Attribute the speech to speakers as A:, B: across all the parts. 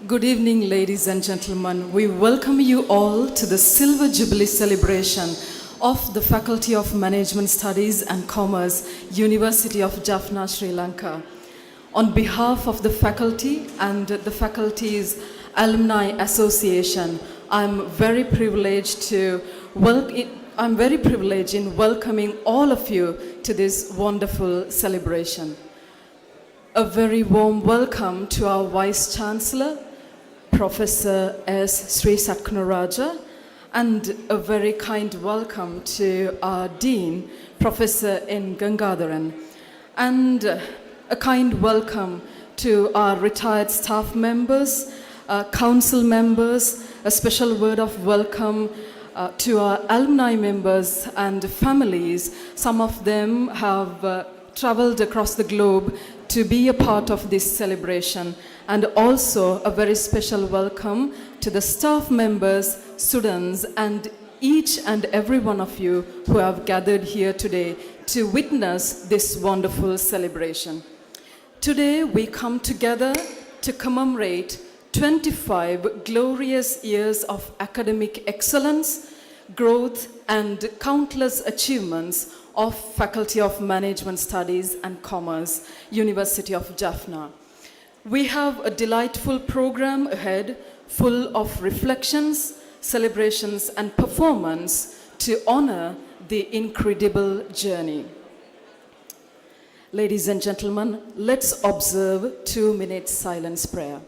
A: Good evening, ladies and gentlemen. We welcome you all to the Silver Jubilee celebration of the Faculty of Management Studies and Commerce, University of Jaffna, Sri Lanka. On behalf of the faculty and the faculty's Alumni Association, I'm very privileged in welcoming all of you to this wonderful celebration. A very warm welcome to our Vice Chancellor, Professor S. Sri Satkunaraja, and a very kind welcome to our Dean, Professor N. Gangadharan, and a kind welcome to our retired staff members, council members, a special word of welcome to our alumni members and families. Some of them have traveled across the globe to be a part of this celebration, and also a very special welcome to the staff members, students, and each and every one of you who have gathered here today to witness this wonderful celebration. Today we come together to commemorate 25 glorious years of academic excellence, growth, and countless achievements of Faculty of Management Studies and Commerce, University of Jaffna. We have a delightful program ahead, full of reflections, celebrations, and performance to honor the incredible journey. Ladies and gentlemen, let's observe 2 minutes silence prayer.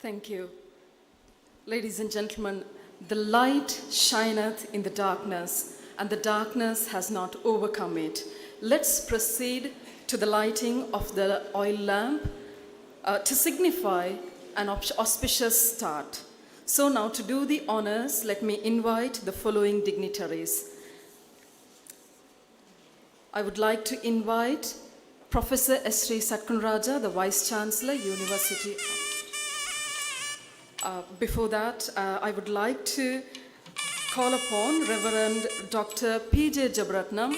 A: Thank you. Ladies and gentlemen, the light shineth in the darkness, and the darkness has not overcome it. Let's proceed to the lighting of the oil lamp to signify an auspicious start. So now, to do the honors, let me invite the following dignitaries. I would like to invite Professor S. Sri Satkunaraja, the Vice Chancellor, University. Before that, I would like to call upon Reverend Dr. P.J. Jabratnam,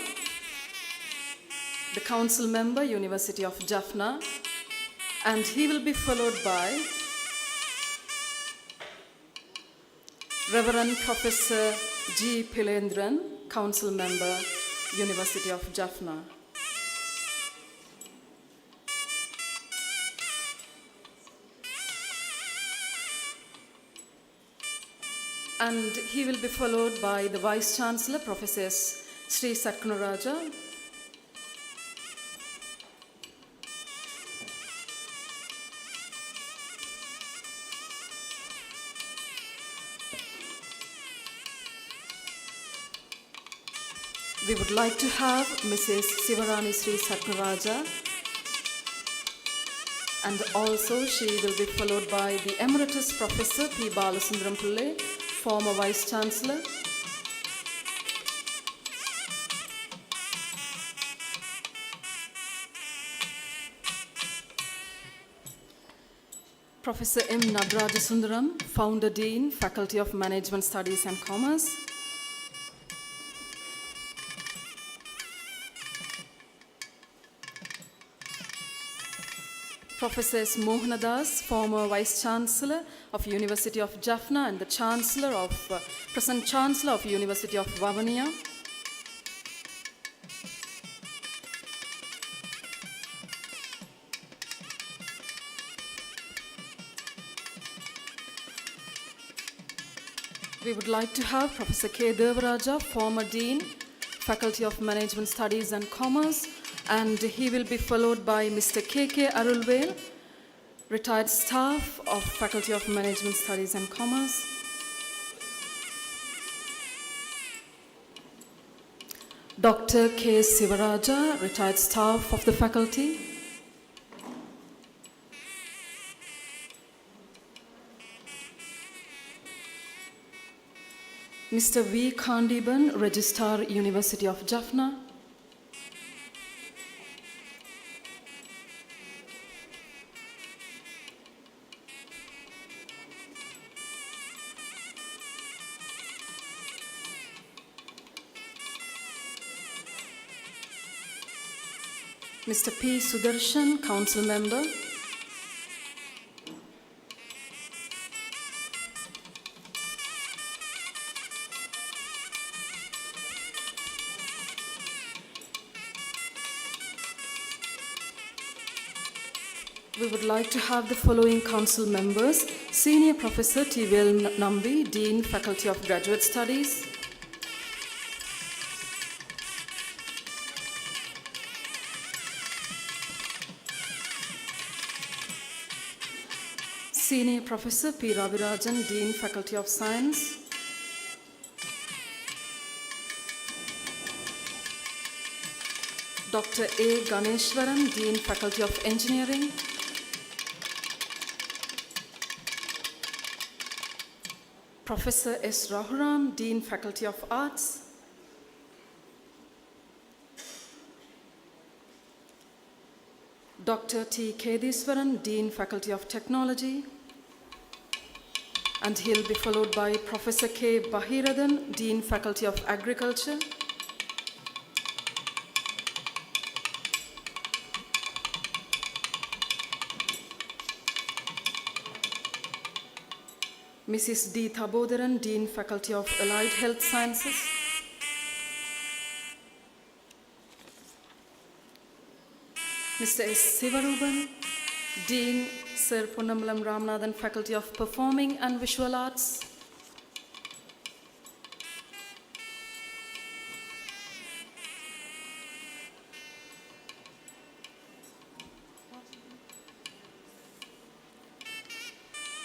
A: the Council Member, University of Jaffna, and he will be followed by Reverend Professor G. Pilendran, Council Member, University of Jaffna. And he will be followed by the Vice Chancellor, Professor Sri Satkunaraja. We would like to have Mrs. Sivarani Sri Satkunaraja, and also she will be followed by the Emeritus Professor P. Balasundaram Pillai, former Vice Chancellor. Professor M. Nadarajasundaram, Founder Dean, Faculty of Management Studies and Commerce. Professor S. Mohanadas, former Vice Chancellor of University of Jaffna and the present Chancellor of University of Vavaniya. We would like to have Professor K. Devaraja, former Dean, Faculty of Management Studies and Commerce, and he will be followed by Mr. K.K. Arulvel, retired staff of Faculty of Management Studies and Commerce, Dr. K. Sivaraja, retired staff of the faculty, Mr. V. Kandiban, Registrar, University of Jaffna, Mr. P. Sudarshan, Council Member, we would like to have the following council members: Senior Professor T.V.L. Nambi, Dean, Faculty of Graduate Studies; Senior Professor P. Ravirajan, Dean, Faculty of Science; Dr. A. Ganeshwaran, Dean, Faculty of Engineering; Professor S. Rahuram, Dean, Faculty of Arts; Dr. T. Kediswaran, Dean, Faculty of Technology; and he'll be followed by Professor K. Bahiradan, Dean, Faculty of Agriculture; Mrs. D. Thabodaran, Dean, Faculty of Allied Health Sciences; Mr. S. Sivaruban, Dean, Sir Ponnambalam Ramanathan, Faculty of Performing and Visual Arts;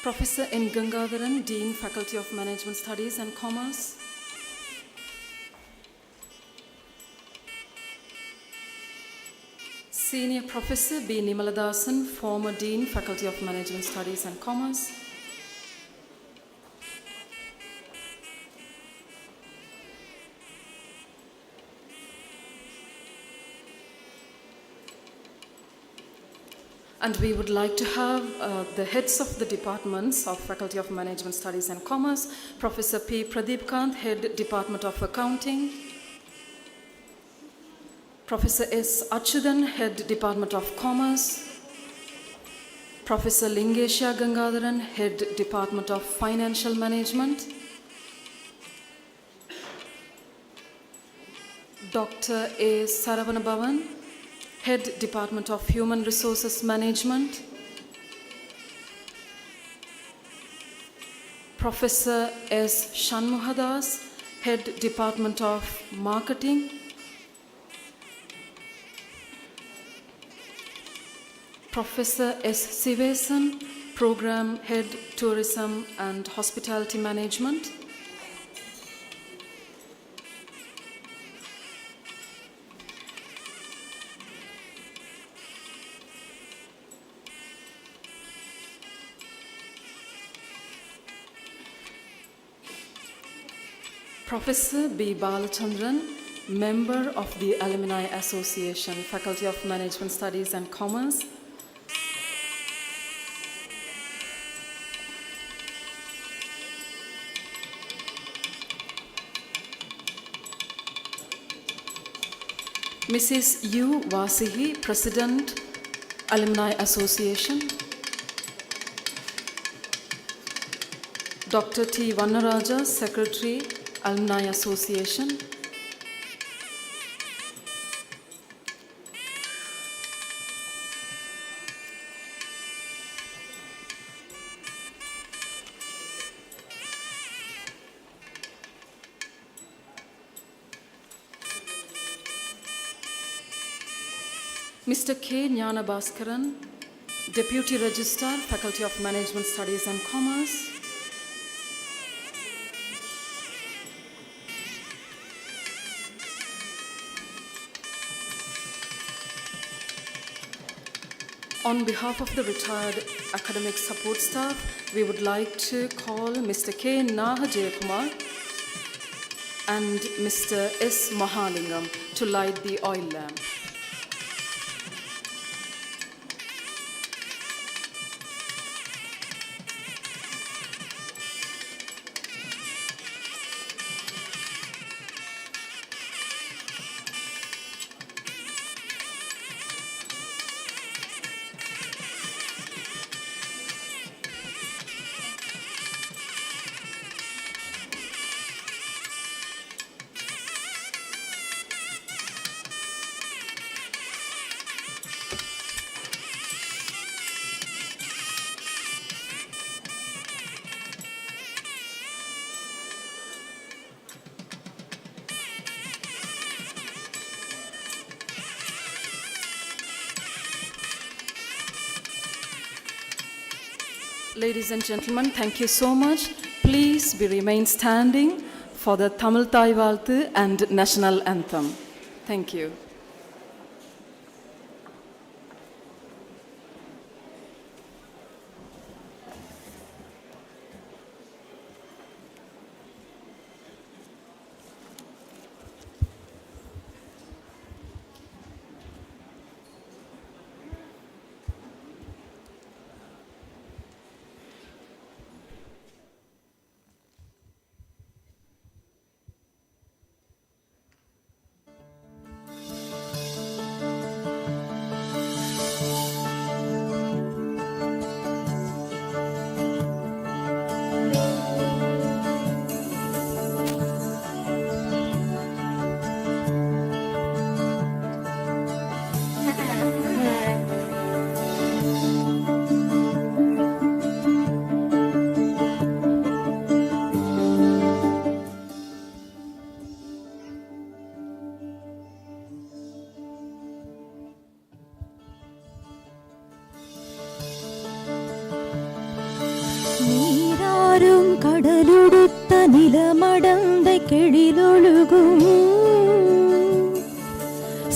A: Professor N. Gangadharan, Dean, Faculty of Management Studies and Commerce; Senior Professor B. Nimaladasan, former Dean, Faculty of Management Studies and Commerce; and we would like to have the heads of the departments of Faculty of Management Studies and Commerce: Professor P. Pradeep Kant, Head, Department of Accounting; Professor S. Achudan, Head, Department of Commerce; Professor Lingesha Gangadharan, Head, Department of Financial Management; Dr. A. Saravanabavan, Head, Department of Human Resources Management; Professor S. Shanmuhadas, Head, Department of Marketing; Professor S. Sivesan, Program Head, Tourism and Hospitality Management; Professor B. Balachandran, Member of the Alumni Association, Faculty of Management Studies and Commerce; Mrs. U. Vasihi, President, Alumni Association; Dr. T. Vannaraja, Secretary, Alumni Association; Mr. K. Jnana Bhaskaran, Deputy Registrar, Faculty of Management Studies and Commerce. On behalf of the retired academic support staff, we would like to call Mr. K. Nahajayakumar and Mr. S. Mahalingam to light the oil lamp. Ladies and gentlemen, thank you so much. Please remain standing for the Tamil Thai Valthu and National Anthem. Thank you.
B: கடலுடுத்த நிலமடந்தை கெழிலொழுகும்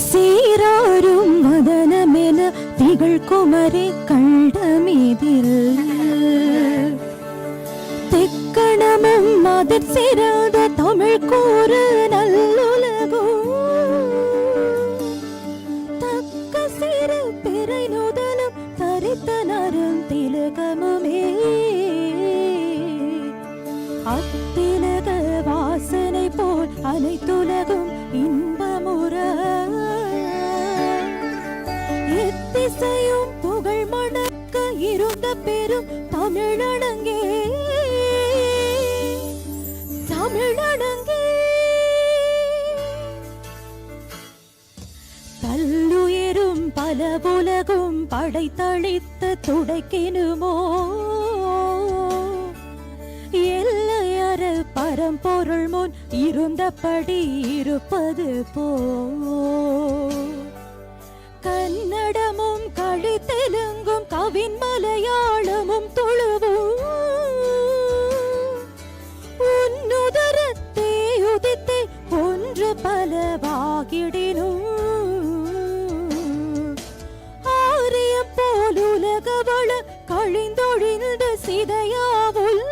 B: சீராரும் மதனமென திகழ் குமரி கண்டமிதில் தெக்கணமும் மதிர் சிறந்த தமிழ் கூறு நல்லுலகும் தக்க சிறு பிறை நுதலும் தரித்த நரும் திலகமுமே அத்திலக வாசனை போல் அனைத்துலகும் இன்பமுற எத்திசையும் புகழ் மணக்க இருந்த பெரும் தமிழடங்கே தமிழடங்கே பல்லுயரும் பல உலகும் படைத்தளித்த துடைக்கினுமோ எல்லையற பரம்பொருள் முன் இருந்தபடி இருப்பது போ கன்னடமும் களி தெலுங்கும் கவின் மலையாளமும் துளுவும் உன்னுதரத்தே உதித்தே ஒன்று பலவாகிடினும் ஆரியம் போல் உலகவள கழிந்தொழிந்த சிதையாவுள்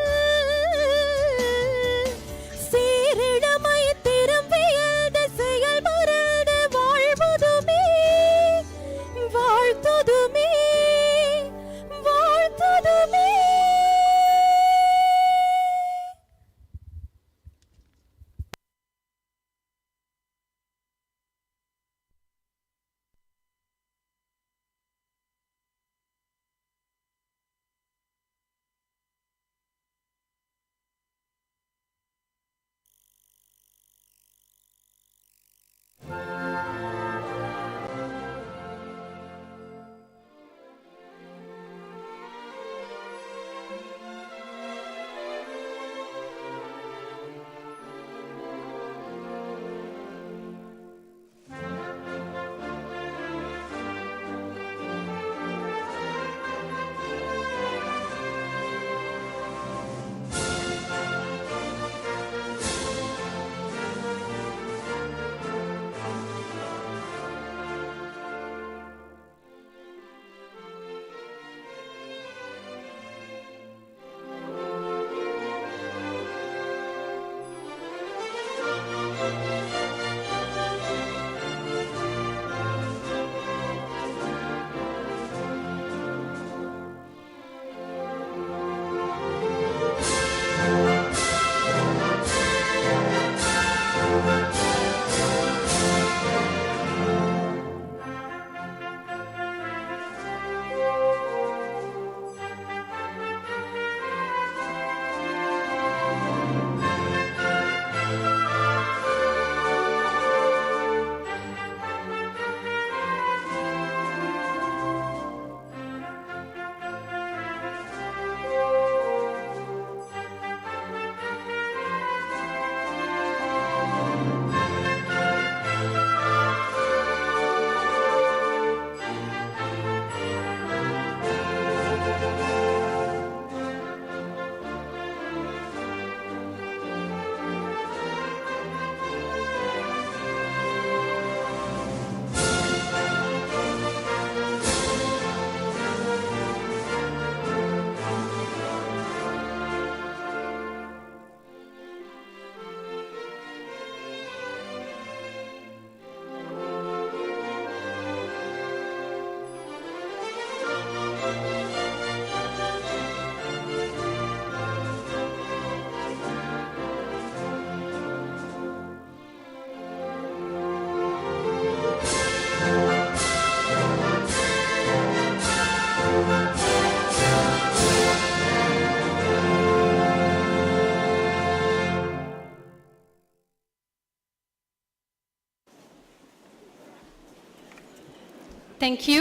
C: Thank you,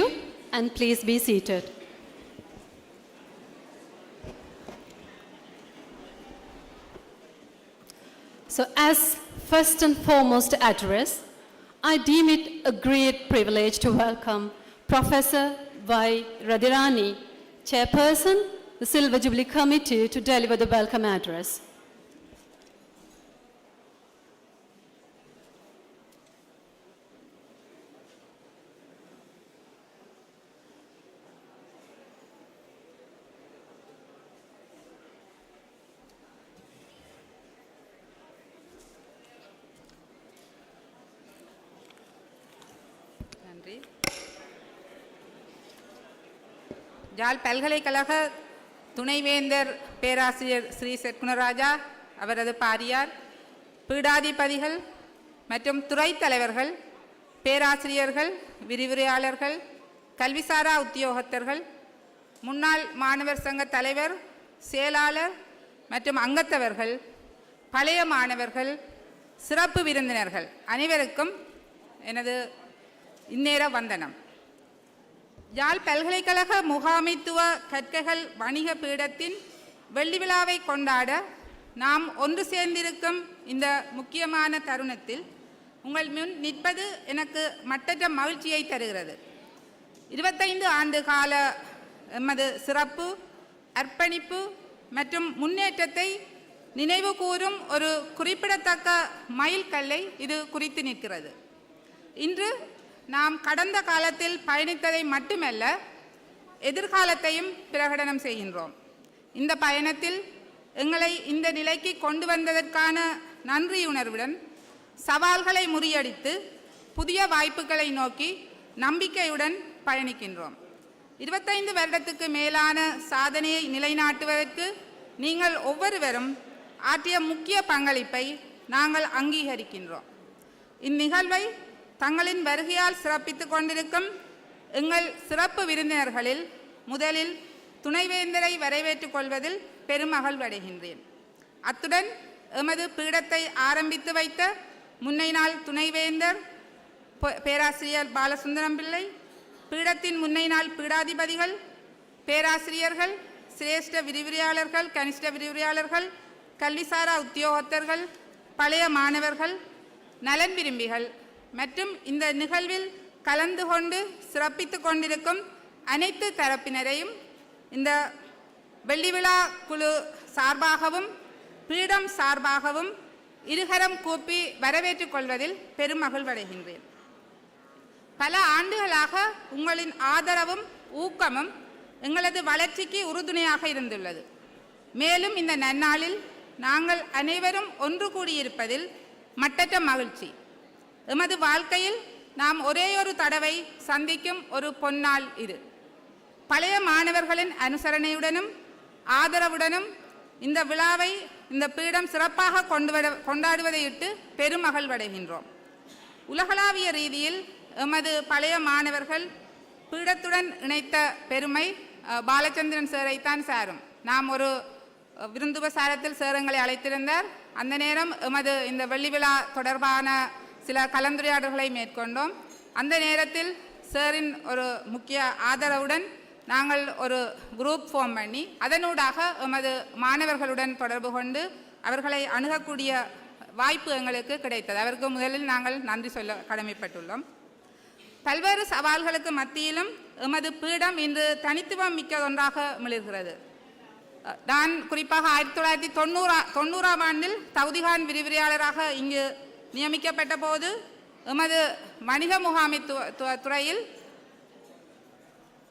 C: and please be seated. So, as first and foremost address, I deem it a great privilege to welcome Professor Y. Radhirani, Chairperson, the Silver Jubilee Committee, to deliver the welcome address.
D: நன்றி. யாழ் பல்கலைக்கழக துணைவேந்தர் பேராசிரியர் ஸ்ரீ செட்குணராஜா, அவரது பாரியார், பீடாதிபதிகள் மற்றும் துறைத் தலைவர்கள், பேராசிரியர்கள், விரிவுரையாளர்கள், கல்விசாரா உத்தியோகத்தர்கள், முன்னாள் மாணவர் சங்க தலைவர், செயலாளர் மற்றும் அங்கத்தவர்கள், பழைய மாணவர்கள், சிறப்பு விருந்தினர்கள் அனைவருக்கும் எனது இந்நேர வந்தனம். யாழ் பல்கலைக்கழக முகாமைத்துவ கற்கைகள் வணிக பீடத்தின் வெள்ளி விழாவை கொண்டாட நாம் ஒன்று சேர்ந்திருக்கும் இந்த முக்கியமான தருணத்தில் உங்கள் முன் நிற்பது எனக்கு மட்டற்ற மகிழ்ச்சியை தருகிறது. 25 ஆண்டு கால எமது சிறப்பு, அர்ப்பணிப்பு மற்றும் முன்னேற்றத்தை நினைவு கூறும் ஒரு குறிப்பிடத்தக்க மைல்கல்லை இது குறித்து நிற்கிறது. இன்று நாம் கடந்த காலத்தில் பயணித்ததை மட்டுமல்ல, எதிர்காலத்தையும் பிரகடனம் செய்கின்றோம். இந்த பயணத்தில் எங்களை இந்த நிலைக்கு கொண்டு வந்ததற்கான நன்றியுணர்வுடன் சவால்களை முறியடித்து புதிய வாய்ப்புகளை நோக்கி நம்பிக்கையுடன் பயணிக்கின்றோம். 25 வருடத்துக்கு மேலான சாதனையை நிலைநாட்டுவதற்கு நீங்கள் ஒவ்வொருவரும் ஆற்றிய முக்கிய பங்களிப்பை நாங்கள் அங்கீகரிக்கின்றோம். இந்நிகழ்வை தங்களின் வருகையால் சிறப்பித்துக் கொண்டிருக்கும் எங்கள் சிறப்பு விருந்தினர்களில் முதலில் துணைவேந்தரை வரவேற்றுக் கொள்வதில் பெருமகிழ்வடைகின்றேன். அத்துடன் எமது பீடத்தை ஆரம்பித்து வைத்த முன்னை நாள் துணைவேந்தர் பேராசிரியர் பாலசுந்தரம் பிள்ளை, பீடத்தின் முன்னை நாள் பீடாதிபதிகள், பேராசிரியர்கள், சிரேஷ்ட விரிவுரையாளர்கள், கனிஷ்ட விரிவுரையாளர்கள், கல்விசாரா உத்தியோகத்தர்கள், பழைய மாணவர்கள், நலன் விரும்பிகள் மற்றும் இந்த நிகழ்வில் கலந்து கொண்டு சிறப்பித்துக் கொண்டிருக்கும் அனைத்து தரப்பினரையும் இந்த வெள்ளி விழா குழு சார்பாகவும் பீடம் சார்பாகவும் இருகரம் கூப்பி வரவேற்றுக் கொள்வதில் பெருமகிழ்வடைகின்றேன். பல ஆண்டுகளாக உங்களின் ஆதரவும் ஊக்கமும் எங்களது வளர்ச்சிக்கு உறுதுணையாக இருந்துள்ளது. மேலும் இந்த நன்னாளில் நாங்கள் அனைவரும் ஒன்று கூடியிருப்பதில் மட்டற்ற மகிழ்ச்சி. எமது வாழ்க்கையில் நாம் ஒரேயொரு தடவை சந்திக்கும் ஒரு பொன்னாள் இது. பழைய மாணவர்களின் அனுசரணையுடனும் ஆதரவுடனும் இந்த விழாவை இந்த பீடம் சிறப்பாக கொண்டாடுவதையிட்டு பெருமகிழ்வடைகின்றோம். உலகளாவிய ரீதியில் எமது பழைய மாணவர்கள் பீடத்துடன் இணைத்த பெருமை பாலச்சந்திரன் சாரைத்தான் சாரும். நாம் ஒரு விருந்துபசாரத்தில் சேரங்களை அழைத்திருந்தார். அந்த நேரம் எமது இந்த வெள்ளி விழா தொடர்பான சில கலந்துரையாடல்களை மேற்கொண்டோம். அந்த நேரத்தில் சாரின் ஒரு முக்கிய ஆதரவுடன் நாங்கள் ஒரு குரூப் ஃபார்ம் பண்ணி அதனூடாக எமது மாணவர்களுடன் தொடர்பு கொண்டு அவர்களை அணுகக்கூடிய வாய்ப்பு எங்களுக்கு கிடைத்தது. அவருக்கு முதலில் நாங்கள் நன்றி சொல்ல கடமைப்பட்டுள்ளோம். பல்வேறு சவால்களுக்கு மத்தியிலும் எமது பீடம் இன்று தனித்துவம் மிக்க ஒன்றாக மிளிர்கிறது. நான் குறிப்பாக 1990ஆம் ஆண்டில் தௌதிகான் விரிவுரையாளராக இங்கு நியமிக்கப்பட்ட போது எமது வணிக முகாமைத்துவ துறையில்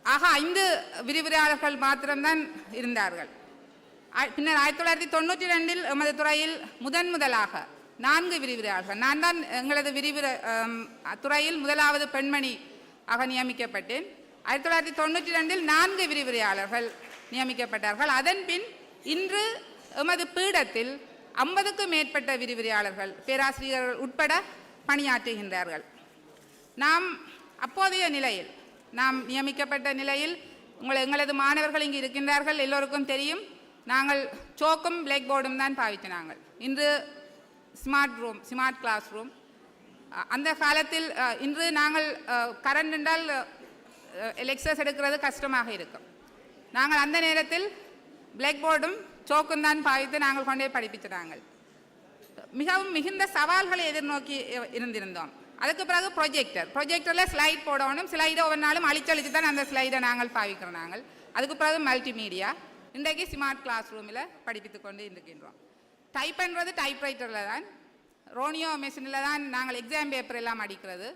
D: 5 விரிவுரையாளர்கள் மாத்திரம்தான் இருந்தார்கள். பின்னர் 1992இல் எமது துறையில் முதலாக 4 விரிவுரையாளர்கள். நான் தான் எங்களது துறையில் முதலாவது பெண்மணி ஆக நியமிக்கப்பட்டேன். 1992இல் 4 விரிவுரையாளர்கள் நியமிக்கப்பட்டார்கள். அதன் பின் இன்று எமது பீடத்தில் 50க்கும் மேற்பட்ட விரிவுரையாளர்கள், பேராசிரியர்கள் உட்பட பணியாற்றுகின்றார்கள். நாம் அப்போதைய நிலையில், நாம் நியமிக்கப்பட்ட நிலையில் எங்களது மாணவர்கள் இங்கு இருக்கின்றார்கள், எல்லோருக்கும் தெரியும். நாங்கள் சோக்கும் பிளாக் போர்டும் தான் பாவிச்சினாங்க. இன்று ஸ்மார்ட் கிளாஸ் ரூம். அந்த காலத்தில் இன்று நாங்கள் கரண்ட் என்றால் லெக்சர்ஸ் எடுக்கிறது கஷ்டமாக இருக்கும். நாங்கள் அந்த நேரத்தில் பிளாக் போர்டும் சோக்கும் தான் பாவித்து நாங்கள் கொண்டே படிப்பிச்சிட்டாங்க. மிகவும் மிகுந்த சவால்களை எதிர்நோக்கி இருந்திருந்தோம். அதுக்கு பிறகு ப்ரொஜெக்டரில் ஸ்லைட் போடணும். ஸ்லைடை ஒவ்வொரு நாளும் அழிச்சழிச்சு தான் அந்த ஸ்லைடை நாங்கள் பாவிக்கிறோம். நாங்கள் அதுக்கு பிறகு மல்டிமீடியா, இன்றைக்கு ஸ்மார்ட் கிளாஸ் ரூமில் படிப்பித்து கொண்டு இருக்கின்றோம். டைப் பண்ணுறது டைப்ரைட்டரில் தான், ரோனியோ மெஷினில் தான் நாங்கள் எக்ஸாம் பேப்பர் எல்லாம் அடிக்கிறது.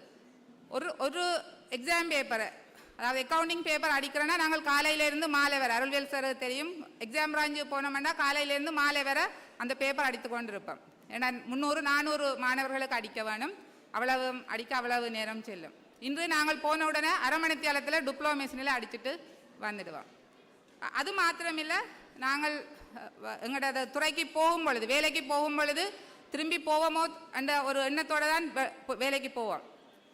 D: ஒரு எக்ஸாம் பேப்பரை, அதாவது அக்கௌண்டிங் பேப்பர் அடிக்கிறோன்னா நாங்கள் காலையிலேருந்து மாலை வரை, அருள்வேல் சார் தெரியும், எக்ஸாம் பிராஞ்சு போனோம்னா காலையிலேருந்து மாலை வரை அந்த பேப்பர் அடித்து கொண்டு இருப்போம். ஏன்னா 300-400 மாணவர்களுக்கு அடிக்க வேணும். அவ்வளவு நேரம் செல்லும். இன்று நாங்கள் போன உடனே அரை மணி நேரத்தில் டிப்ளோ மெஷினில் அடிச்சுட்டு வந்துடுவோம். அது மாத்திரமில்லை, நாங்கள் எங்களோட துறைக்கு போகும் பொழுது, வேலைக்கு போகும் பொழுது திரும்பி போவோமோ என்ற ஒரு எண்ணத்தோடு தான் வேலைக்கு போவோம்.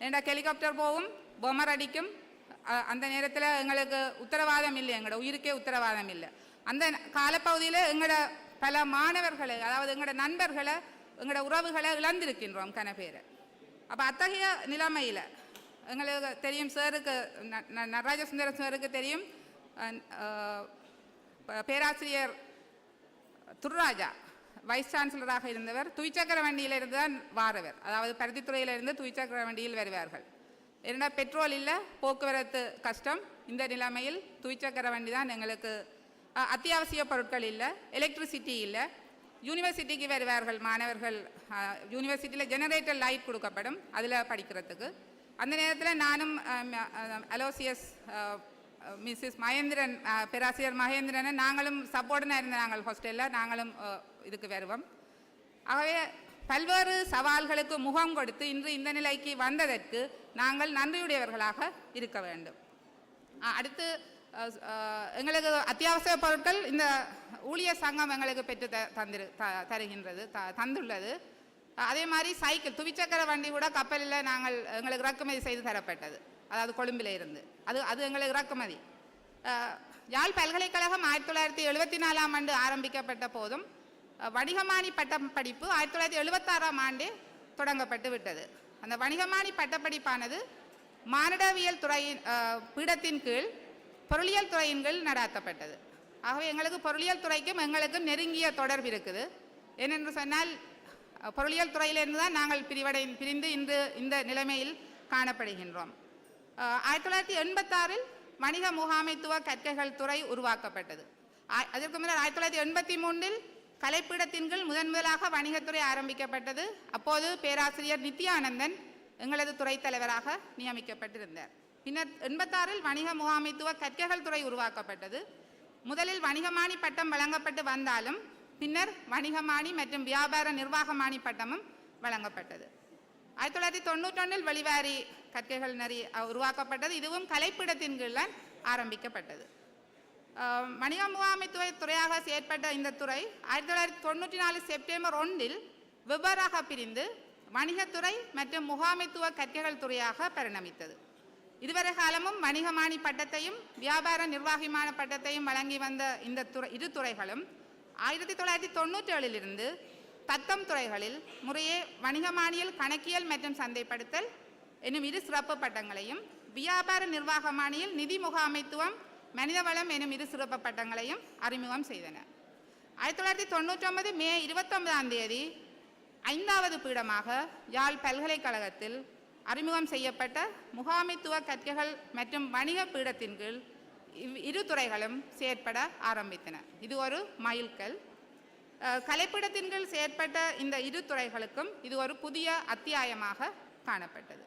D: ஏன்னா ஹெலிகாப்டர் போகும், பொம்மர் அடிக்கும். அந்த நேரத்தில் எங்களுக்கு உத்தரவாதம் இல்லை, எங்களோட உயிருக்கே உத்தரவாதம் இல்லை. அந்த காலப்பகுதியில் எங்களோட பல மாணவர்களை, அதாவது எங்களோட நண்பர்களை, எங்களோட உறவுகளை இழந்திருக்கின்றோம் கன பேரை. அப்போ அத்தகைய நிலைமையில் எங்களுக்கு தெரியும், சாருக்கு நடராஜசுந்தர சாருக்கு தெரியும், பேராசிரியர் துர்ராஜா வைஸ் சான்சலராக இருந்தவர் துவிச்சக்கர வண்டியிலிருந்து தான் வாரவர். அதாவது பருத்தித்துறையிலிருந்து துவிச்சக்கர வண்டியில் வருவார்கள். ஏன்னா பெட்ரோல் இல்லை, போக்குவரத்து கஷ்டம். இந்த நிலைமையில் துவிச்சக்கர வண்டி தான் எங்களுக்கு. அத்தியாவசிய பொருட்கள் இல்லை, எலக்ட்ரிசிட்டி இல்லை. யூனிவர்சிட்டிக்கு வருவார்கள் மாணவர்கள். யூனிவர்சிட்டியில் ஜெனரேட்டர் லைட் கொடுக்கப்படும், அதில் படிக்கிறதுக்கு. அந்த நேரத்தில் நானும் அலோசியஸ் மிஸ்ஸஸ் மகேந்திரன், பேராசிரியர் மகேந்திரனை நாங்களும் சப்போர்டனாக இருந்த நாங்கள் ஹாஸ்டலில் நாங்களும் இதுக்கு வருவோம். ஆகவே பல்வேறு சவால்களுக்கு முகம் கொடுத்து இன்று இந்த நிலைக்கு வந்ததற்கு நாங்கள் நன்றியுடையவர்களாக இருக்க வேண்டும். அடுத்து எங்களுக்கு அத்தியாவசிய பொருட்கள் இந்த ஊழியர் சங்கம் எங்களுக்கு பெற்று தந்துள்ளது. அதே மாதிரி சைக்கிள், துவிச்சக்கர வண்டி கூட கப்பலில் எங்களுக்கு இறக்குமதி செய்து தரப்பட்டது. அதாவது கொழும்பில் இருந்து அது எங்களுக்கு இறக்குமதி. யாழ் பல்கலைக்கழகம் 1974ஆம் ஆண்டு ஆரம்பிக்கப்பட்ட போதும் வணிகமானி பட்டப்படிப்பு 1976ஆம் ஆண்டே தொடங்கப்பட்டு விட்டது. அந்த வணிகமானி பட்டப்படிப்பானது மானிடவியல் துறையின் பீடத்தின் கீழ் பொருளியல் துறையின் கீழ் நடாத்தப்பட்டது. ஆகவே எங்களுக்கு பொருளியல் துறைக்கும் எங்களுக்கும் நெருங்கிய தொடர்பு இருக்குது. ஏனென்று சொன்னால் பொருளியல் துறையிலிருந்து தான் நாங்கள் பிரிந்து இன்று இந்த நிலைமையில் காணப்படுகின்றோம். 1986இல் வணிக முகாமைத்துவ கற்கைகள் துறை உருவாக்கப்பட்டது. அதற்கு முன்னர் 1983இல் கலைப்பீடத்தின் கீழ் முதலாக வணிகத்துறை ஆரம்பிக்கப்பட்டது. அப்போது பேராசிரியர் நித்யானந்தன் எங்களது துறை தலைவராக நியமிக்கப்பட்டிருந்தார். பின்னர் 86இல் வணிக முகாமைத்துவ கற்கைகள் துறை உருவாக்கப்பட்டது. முதலில் வணிகமானி பட்டம் வழங்கப்பட்டு வந்தாலும் பின்னர் வணிகமானி மற்றும் வியாபார நிர்வாகமானி பட்டமும் வழங்கப்பட்டது. 1991இல் வெளிவாரி கற்கைகள் நெறி உருவாக்கப்பட்டது. இதுவும் கலைப்பீடத்தின் கீழ் ஆரம்பிக்கப்பட்டது. வணிக முகாமைத்துவ துறையாக செயற்பட்ட இந்த துறை 1994 செப்டம்பர் 1இல் வெவ்வேறாக பிரிந்து வணிகத்துறை மற்றும் முகாமைத்துவ கற்கைகள் துறையாக பரிணமித்தது. இதுவரை காலமும் வணிகமானி பட்டத்தையும் வியாபார நிர்வாகிமான பட்டத்தையும் வழங்கி வந்த இந்த இரு துறைகளும் 1997இலிருந்து தத்தம் துறைகளில் முறையே வணிகமானியில் கணக்கியல் மற்றும் சந்தைப்படுத்தல் என்னும் இரு சிறப்பு பட்டங்களையும், வியாபார நிர்வாகமானியில் நிதி முகாமைத்துவம் மனிதவளம் எனும் இரு சிறப்பு பட்டங்களையும் அறிமுகம் செய்தன. 1999 மே 29ஆம் தேதி 5வது பீடமாக யாழ் பல்கலைக்கழகத்தில் அறிமுகம் செய்யப்பட்ட முகாமைத்துவ கற்கைகள் மற்றும் வணிக பீடத்தின் கீழ் இரு துறைகளும் செயற்பட ஆரம்பித்தன. இது ஒரு மைல்கல். கலைப்பீடத்தின் கீழ் செயற்பட்ட இந்த இரு துறைகளுக்கும் இது ஒரு புதிய அத்தியாயமாக காணப்பட்டது.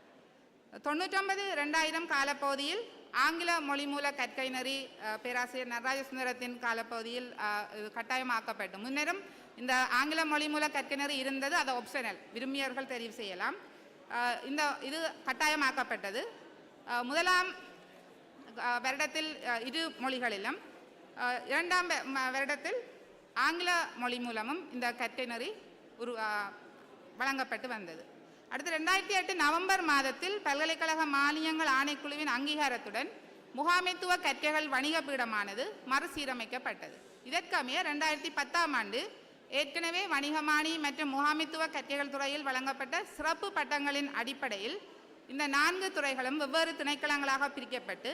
D: 99-2000 காலப்பகுதியில் ஆங்கில மொழி மூல கற்கை நெறி பேராசிரியர் நடராஜசுந்தரத்தின் காலப்பகுதியில் கட்டாயமாக்கப்பட்டு, முன்னரும் இந்த ஆங்கில மொழி மூல கற்கை நெறி இருந்தது, அது ஆப்ஷனல், விரும்பியவர்கள் தெரிவு செய்யலாம். இது கட்டாயமாக்கப்பட்டது. முதலாம் வருடத்தில் இரு மொழிகளிலும், இரண்டாம் வருடத்தில் ஆங்கில மொழி மூலமும் இந்த கற்கை நெறி வழங்கப்பட்டு வந்தது. அடுத்து 2008 நவம்பர் மாதத்தில் பல்கலைக்கழக மானியங்கள் ஆணைக்குழுவின் அங்கீகாரத்துடன் முகாமைத்துவ கற்கைகள் வணிக பீடமானது மறுசீரமைக்கப்பட்டது. இதற்கமைய 2010ஆம் ஆண்டு ஏற்கனவே வணிகமானி மற்றும் முகாமைத்துவ கற்கைகள் துறையில் வழங்கப்பட்ட சிறப்பு பட்டங்களின் அடிப்படையில் இந்த 4 துறைகளும் வெவ்வேறு திணைக்களங்களாக பிரிக்கப்பட்டு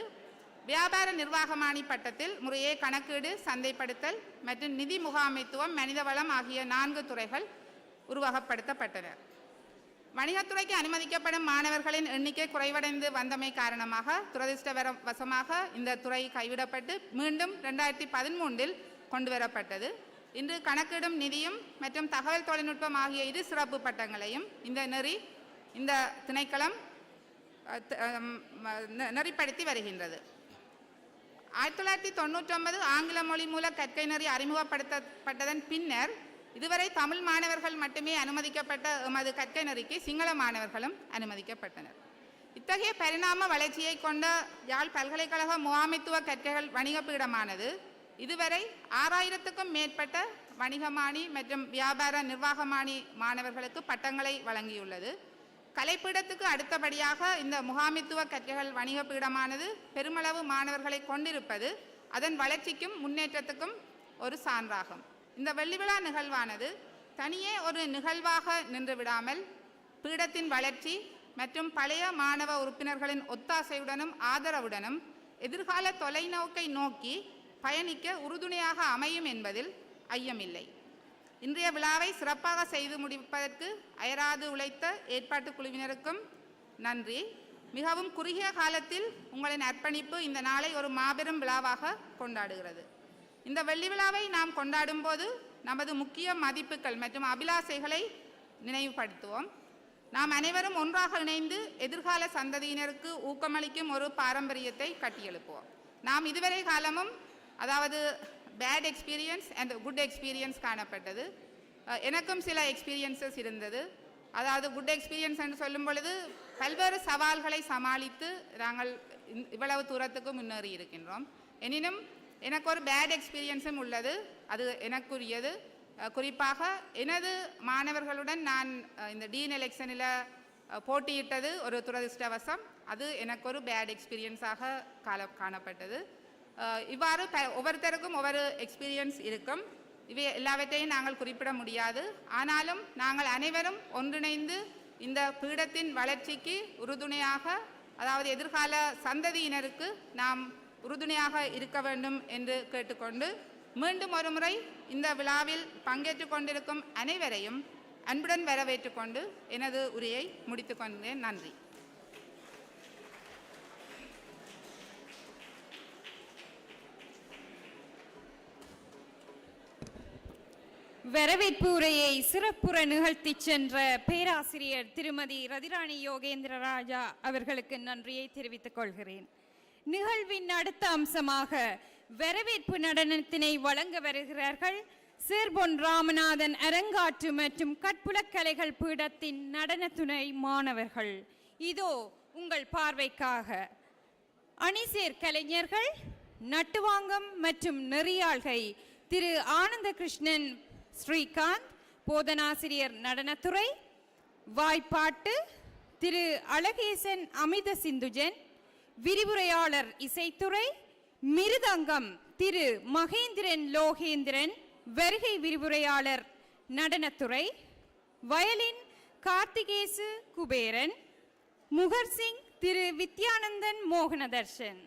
D: வியாபார நிர்வாகமானி பட்டத்தில் முறையே கணக்கீடு, சந்தைப்படுத்தல் மற்றும் நிதி முகாமைத்துவம், மனிதவளம் ஆகிய 4 துறைகள் உருவகப்படுத்தப்பட்டன. வணிகத்துறைக்கு அனுமதிக்கப்படும் மாணவர்களின் எண்ணிக்கை குறைவடைந்து வந்தமை காரணமாக துரதிர்ஷ்டவசமாக இந்த துறை கைவிடப்பட்டு மீண்டும் 2013 கொண்டு வரப்பட்டது. இன்று கணக்கிடும் நிதியும் மற்றும் தகவல் தொழில்நுட்பம் ஆகிய 2 சிறப்பு பட்டங்களையும் இந்த திணைக்களம் நெறிப்படுத்தி வருகின்றது. 1999 ஆங்கில மொழி மூல கற்கை நெறி அறிமுகப்படுத்தப்பட்டதன் பின்னர் இதுவரை தமிழ் மாணவர்கள் மட்டுமே அனுமதிக்கப்பட்ட எமது கற்கை நெறிக்கு சிங்கள மாணவர்களும் அனுமதிக்கப்பட்டனர். இத்தகைய பரிணாம வளர்ச்சியை கொண்ட யாழ் பல்கலைக்கழக முகாமைத்துவ கற்கைகள் வணிக பீடமானது இதுவரை 6000க்கும் மேற்பட்ட வணிகமானி மற்றும் வியாபார நிர்வாகமானி மாணவர்களுக்கு பட்டங்களை வழங்கியுள்ளது. கலைப்பீடத்துக்கு அடுத்தபடியாக இந்த முகாமைத்துவ கற்கைகள் வணிக பீடமானது பெருமளவு மாணவர்களை கொண்டிருப்பது அதன் வளர்ச்சிக்கும் முன்னேற்றத்துக்கும் ஒரு சான்றாகும். இந்த வெள்ளி விழா நிகழ்வானது தனியே ஒரு நிகழ்வாக நின்று விடாமல் பீடத்தின் வளர்ச்சி மற்றும் பழைய மாணவ உறுப்பினர்களின் ஒத்தாசையுடனும் ஆதரவுடனும் எதிர்கால தொலைநோக்கை நோக்கி பயணிக்க உறுதுணையாக அமையும் என்பதில் ஐயமில்லை. இன்றைய விழாவை சிறப்பாக செய்து முடிப்பதற்கு அயராது உழைத்த ஏற்பாட்டு குழுவினருக்கும் நன்றி. மிகவும் குறுகிய காலத்தில் உங்களின் அர்ப்பணிப்பு இந்த நாளை ஒரு மாபெரும் விழாவாக கொண்டாடுகிறது. இந்த வெள்ளி விழாவை நாம் கொண்டாடும் போது நமது முக்கிய மதிப்புகள் மற்றும் அபிலாசைகளை நினைவுபடுத்துவோம். நாம் அனைவரும் ஒன்றாக இணைந்து எதிர்கால சந்ததியினருக்கு ஊக்கமளிக்கும் ஒரு பாரம்பரியத்தை கட்டியெழுப்புவோம். நாம் இதுவரை காலமும் அதாவது bad experience and good experience காணப்பட்டது. எனக்கும் சில எக்ஸ்பீரியன்ஸஸ் இருந்தது. அதாவது குட் எக்ஸ்பீரியன்ஸ் என்று சொல்லும் பொழுது பல்வேறு சவால்களை சமாளித்து நாங்கள் இவ்வளவு தூரத்துக்கு முன்னேறி இருக்கின்றோம். எனினும் எனக்கு ஒரு பேட் எக்ஸ்பீரியன்ஸும் உள்ளது. அது எனக்குரியது. குறிப்பாக எனது மாணவர்களுடன் நான் இந்த டீன் எலெக்ஷனில் போட்டியிட்டது ஒரு துரதிர்ஷ்டவசம். அது எனக்கு ஒரு பேட் எக்ஸ்பீரியன்ஸாக காணப்பட்டது. இவ்வாறு ஒவ்வொருத்தருக்கும் ஒவ்வொரு எக்ஸ்பீரியன்ஸ் இருக்கும். இவை எல்லாவற்றையும் நாங்கள் குறிப்பிட முடியாது. ஆனாலும் நாங்கள் அனைவரும் ஒன்றிணைந்து இந்த பீடத்தின் வளர்ச்சிக்கு உறுதுணையாக, அதாவது எதிர்கால சந்ததியினருக்கு நாம் உறுதுணையாக இருக்க வேண்டும் என்று கேட்டுக்கொண்டு மீண்டும் ஒரு முறை இந்த விழாவில் பங்கேற்று கொண்டிருக்கும் அனைவரையும் அன்புடன் வரவேற்றுக்கொண்டு எனது உரையை முடித்துக் கொண்டேன். நன்றி.
E: வரவேற்பு உரையை சிறப்புற நிகழ்த்தி சென்ற பேராசிரியர் திருமதி ரதிராணி யோகேந்திர ராஜா அவர்களுக்கு நன்றியை தெரிவித்துக் கொள்கிறேன். நிகழ்வின் அடுத்த அம்சமாக வரவேற்பு நடனத்தினை வழங்க வருகிறார்கள் சேர்பொன் ராமநாதன் அரங்காற்று மற்றும் கற்புலக்கலைகள் பீடத்தின் நடன துணை மாணவர்கள். இதோ உங்கள் பார்வைக்காக அணிசேர் கலைஞர்கள் நட்டுவாங்கம் மற்றும் நெறியாள்கை திரு ஆனந்த கிருஷ்ணன் ஸ்ரீகாந்த், போதனாசிரியர் நடனத்துறை, வாய்ப்பாட்டு திரு அழகேசன் அமித சிந்துஜன், விரிவுரையாளர் இசைத்துறை, மிருதங்கம் திரு மகேந்திரன் லோகேந்திரன், வருகை விரிவுரையாளர் நடனத்துறை, வயலின் கார்த்திகேசு குபேரன், முகர்சிங் திரு வித்யானந்தன் மோகனதர்ஷன்.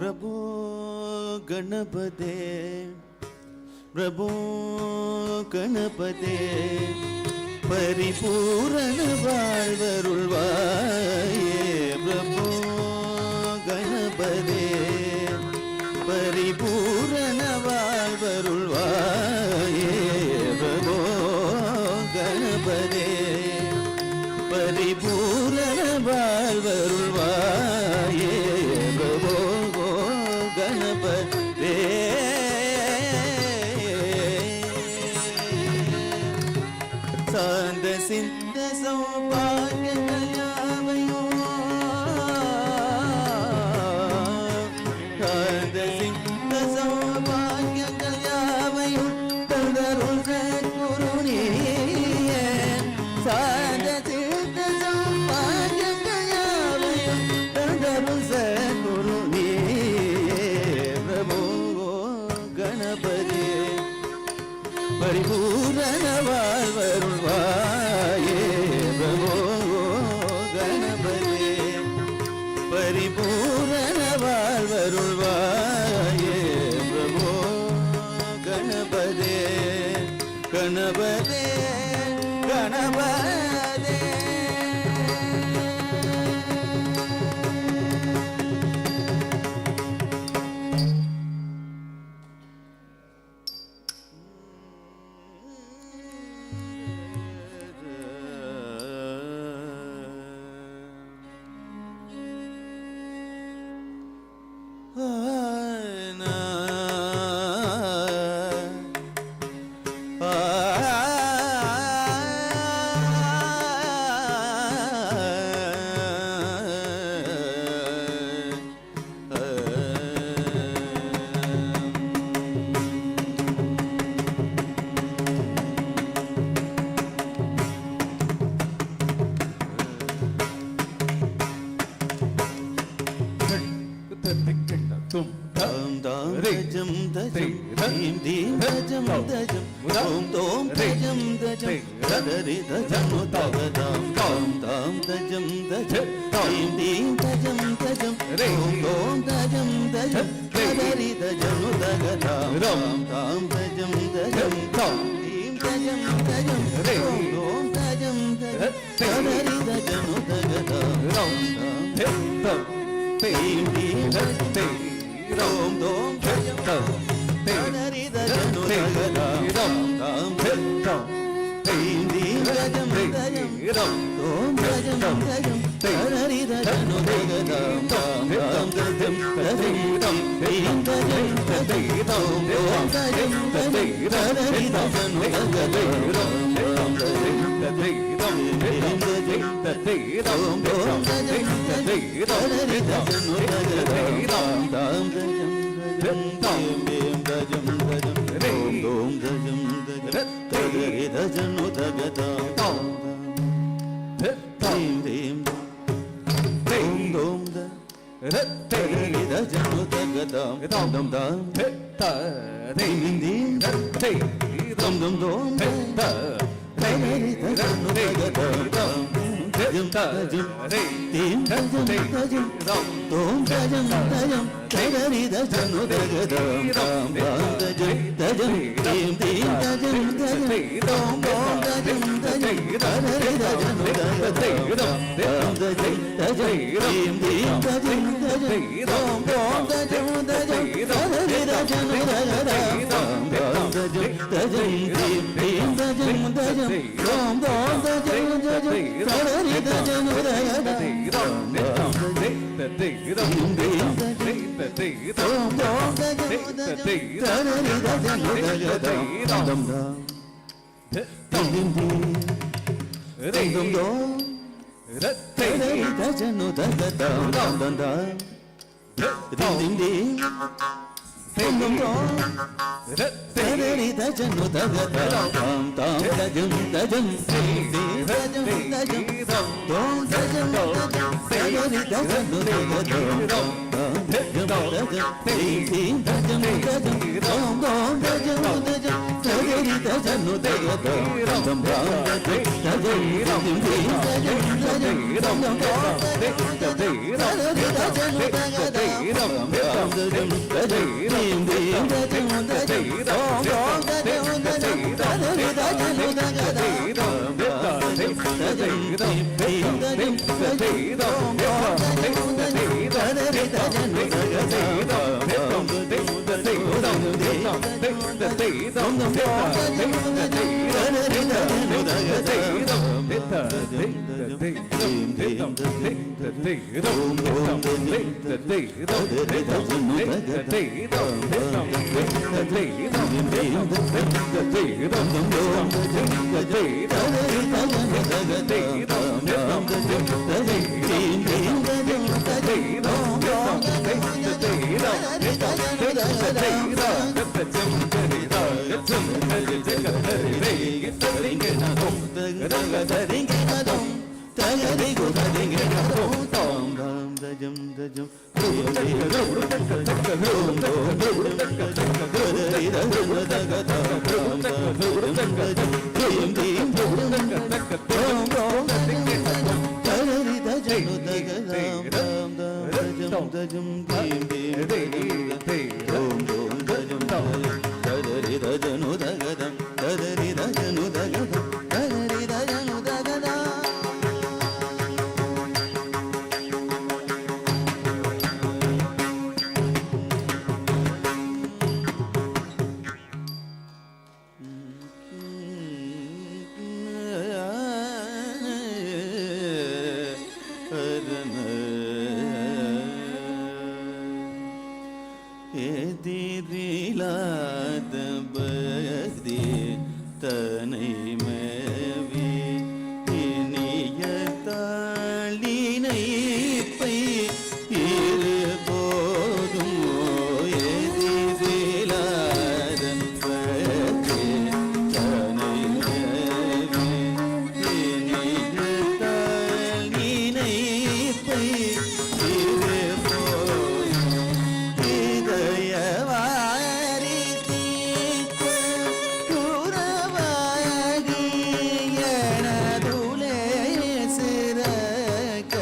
F: பிரபோ கணபதே பிரபோ கணபதே பரிபூரண வாழ்வருள்வாயே பிரபோ கணபதே பரிபூரண வாழ்வருள்வாயே பிரபோ கணபதே பரிபூரண வாழ்வருள்வாயே பிரபோ கணபதே சாந்த சிந்த சௌபாகியங்களையாவையோ சாந்த சிந்த சௌபாகியங்களையாவையும் தந்தருள் குருநீயே சாந்த சிந்த சௌபாகியங்களையாவையும் தந்தருள் குருநீயே பிரபோ கணபதியே பரிபூரண வாழ்வருள்வாயே பிரபோ கணபதே பரிபூரண வாழ்வருள்வாயே பிரபோ கணபதே கணபதே கணபதே Dum சிறக்க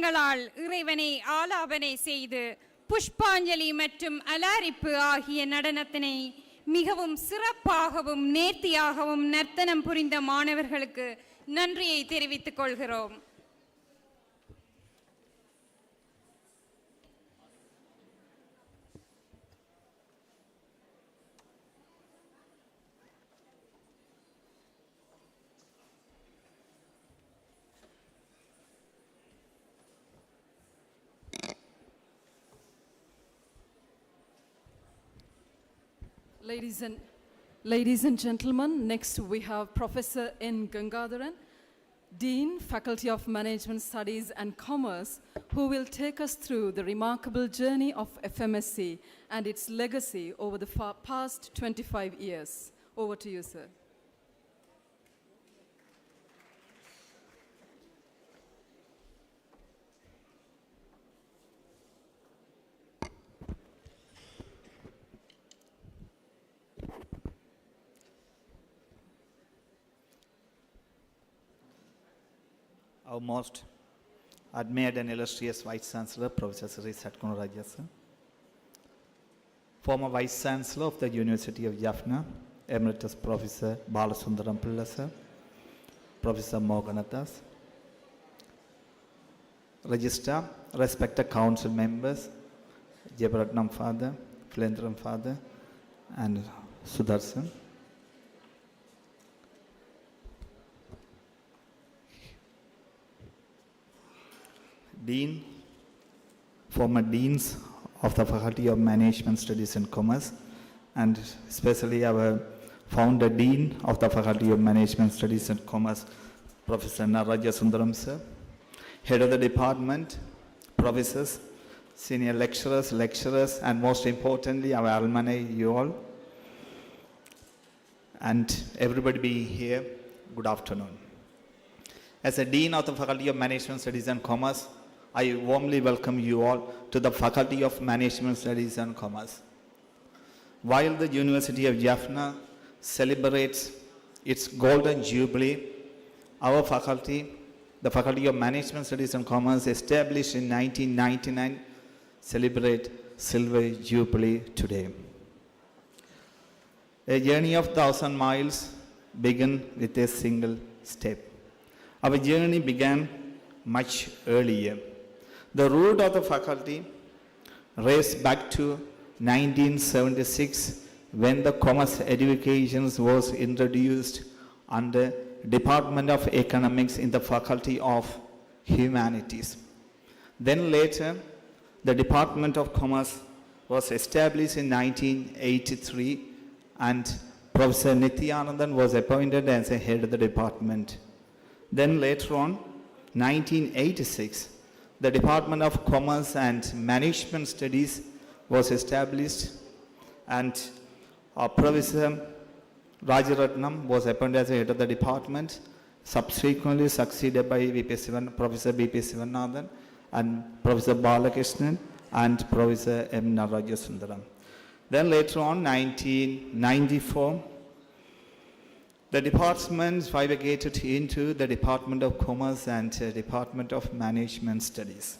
E: கரங்களால் இறைவனை ஆலாபனை செய்து புஷ்பாஞ்சலி மற்றும் அலாரிப்பு ஆகிய நடனத்தினை மிகவும் சிறப்பாகவும் நேர்த்தியாகவும் நர்த்தனம் புரிந்த மாணவர்களுக்கு நன்றியை தெரிவித்துக் கொள்கிறோம்.
A: Ladies and gentlemen, next we have Professor N. Gangadharan, Dean, Faculty of Management Studies and Commerce, who will take us through the remarkable journey of FMSC and its legacy over the past 25 years. Over to you, sir.
G: Our most admired and illustrious Vice Chancellor, Professor Sri Satguru Raja sir, former Vice Chancellor of the University of Jaffna, Emeritus Professor Balasundaram Pilla sir, Professor Morganathas, Registrar, respected Council members, Jebaratnam Father, Philandram Father, and Sudarshan. Dean, former Deans of the Faculty of Management Studies and Commerce, and especially our founder Dean of the Faculty of Management Studies and Commerce, Professor Naraja Sundaram sir, Head of the Department, Professors, Senior Lecturers, and most importantly our alumni, you all, and everybody being here, good afternoon. As a Dean of the Faculty of Management Studies and Commerce, I warmly welcome you all to the Faculty of Management Studies and Commerce. While the University of Jaffna celebrates its Golden Jubilee, our faculty, the Faculty of Management Studies and Commerce, established in 1999, celebrate Silver Jubilee today. A journey of 1,000 miles began with a single step. Our journey began much earlier. The root of the faculty raced back to 1976 when the Commerce Education was introduced under Department of Economics in the Faculty of Humanities. Then later, the Department of Commerce was established in 1983 and Professor Nithyanandan was appointed as a head of the department. Then later on, 1986, the Department of Commerce and Management Studies was established and Professor Rajaratnam was appointed as the head of the department, subsequently succeeded by Professor B.P. Sivanathan and Professor Balakrishnan and Professor M. Naraja Sundaram. Then later on, 1994, the departments bifurcated into the Department of Commerce and Department of Management Studies.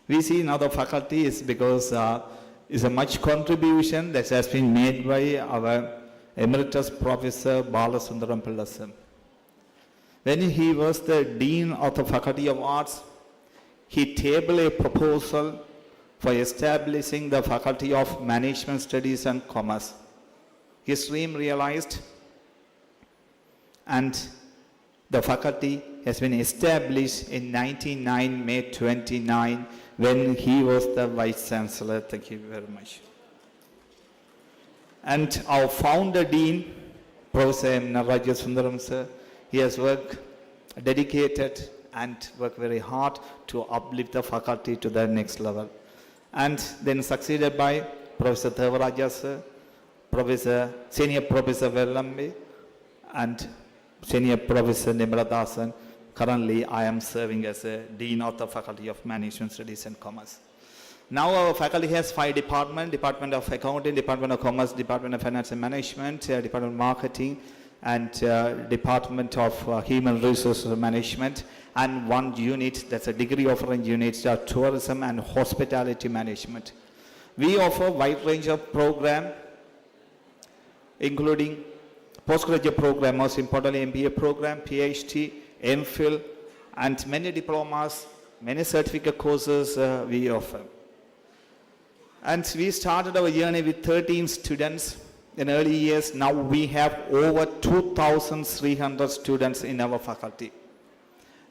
G: We see now the faculty is because is a much contribution that has been made by our Emeritus Professor Balasundaram Pilla sir. When he was the Dean of the Faculty of Arts, he tabled a proposal for establishing the Faculty of Management Studies and Commerce. His dream realized and the faculty has been established in 1999, May 29, when he was the Vice Chancellor. Thank you very much. And our founder Dean, Professor M. Naraja Sundaram sir, he has worked dedicated and worked very hard to uplift the faculty to the next level. And then succeeded by Professor Devaraja sir, Senior Professor Vellambi, and Senior Professor Nimradasan. Currently, I am serving as a Dean of the Faculty of Management Studies and Commerce. Now our faculty has 5 departments: Department of Accounting, Department of Commerce, Department of Finance and Management, Department of Marketing, and Department of Human Resources Management, and one unit, that's a degree offering unit, Tourism and Hospitality Management. We offer a wide range of program, including postgraduate program, most importantly MBA program, PhD, MPhil, and many diplomas, many certificate courses we offer. And we started our journey with 13 students in early years. Now we have over 2,300 students in our faculty.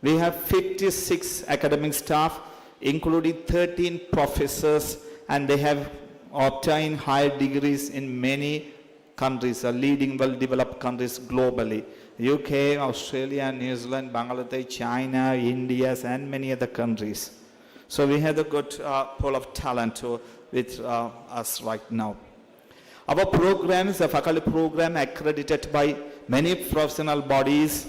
G: We have 56 academic staff, including 13 professors, and they have obtained higher degrees in many countries, leading well-developed countries globally. UK, Australia, New Zealand, Bangladesh, China, India, and many other countries. So we have a good pool of talent with us right now. Our program is a faculty program accredited by many professional bodies,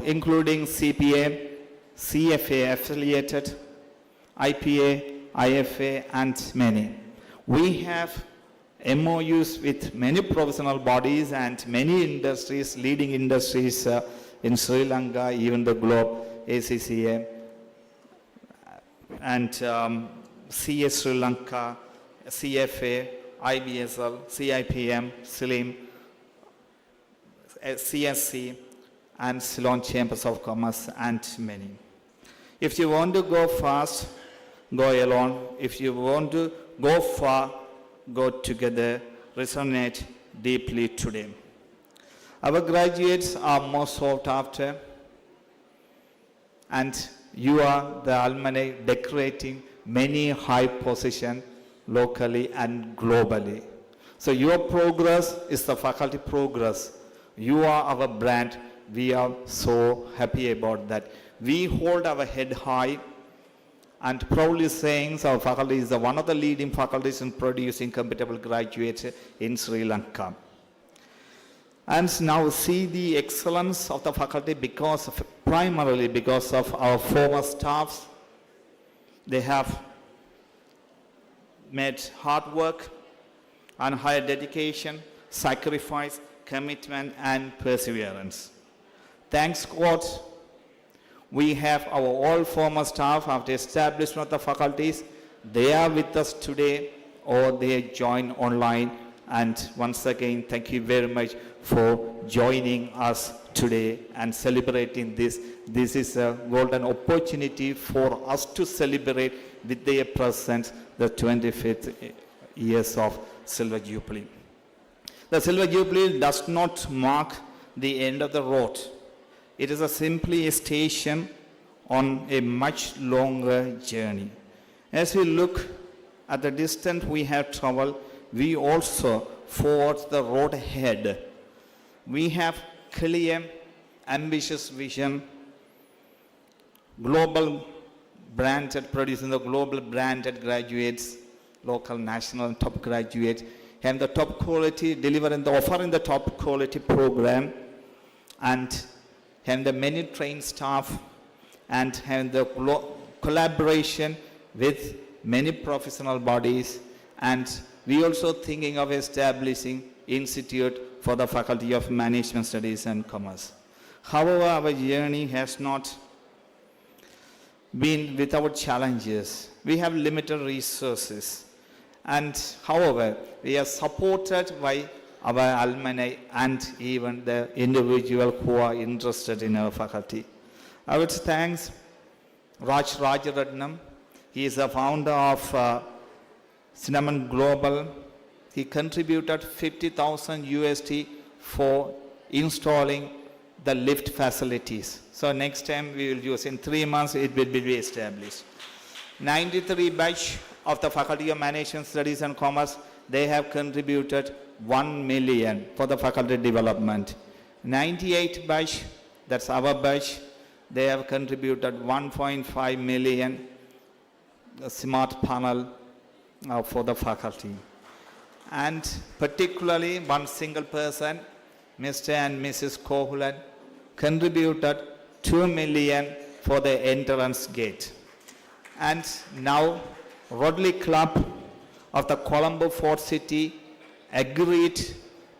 G: including CPA, CFA affiliated, IPA, IFA, and many. We have MOUs with many professional bodies and many industries, leading industries in Sri Lanka, even the globe, ACCA, and CS Sri Lanka, CFA, IBSL, CIPM, SLIM, CSC, and Ceylon Chambers of Commerce, and many. If you want to go fast, go alone. If you want to go far, go together, resonate deeply today. Our graduates are most sought after, and you are the alumni decorating many high positions locally and globally. So your progress is the faculty progress. You are our brand. We are so happy about that. We hold our head high and proudly saying our faculty is one of the leading faculties in producing compatible graduates in Sri Lanka. And now see the excellence of the faculty primarily because of our former staffs. They have made hard work and high dedication, sacrifice, commitment, and perseverance. Thanks God, we have our all former staff after establishment of the faculties. They are with us today or they join online. And once again, thank you very much for joining us today and celebrating this. This is a golden opportunity for us to celebrate with their presence the 25th years of Silver Jubilee. The Silver Jubilee does not mark the end of the road. It is simply a station on a much longer journey. As we look at the distance we have traveled, we also forge the road ahead. We have clear, ambitious vision, global branded, producing the global branded graduates, local, national, and top graduates, have the top quality, offering the top quality program, and have the many trained staff, and have the collaboration with many professional bodies, and we also thinking of establishing institute for the Faculty of Management Studies and Commerce. However, our journey has not been without challenges. We have limited resources, and however, we are supported by our alumni and even the individual who are interested in our faculty. I would thank Raj Rajaratnam. He is the founder of Cinnamon Global. He contributed $50,000 for installing the lift facilities. So next time we will use, in 3 months it will be established. 93 batch of the Faculty of Management Studies and Commerce, they have contributed 1 million for the faculty development. 98 batch, that's our batch, they have contributed 1.5 million smart panel for the faculty. And particularly one single person, Mr. and Mrs. Kohulan, contributed 2 million for the entrance gate. And now Rodley Club of the Colombo Fort City agreed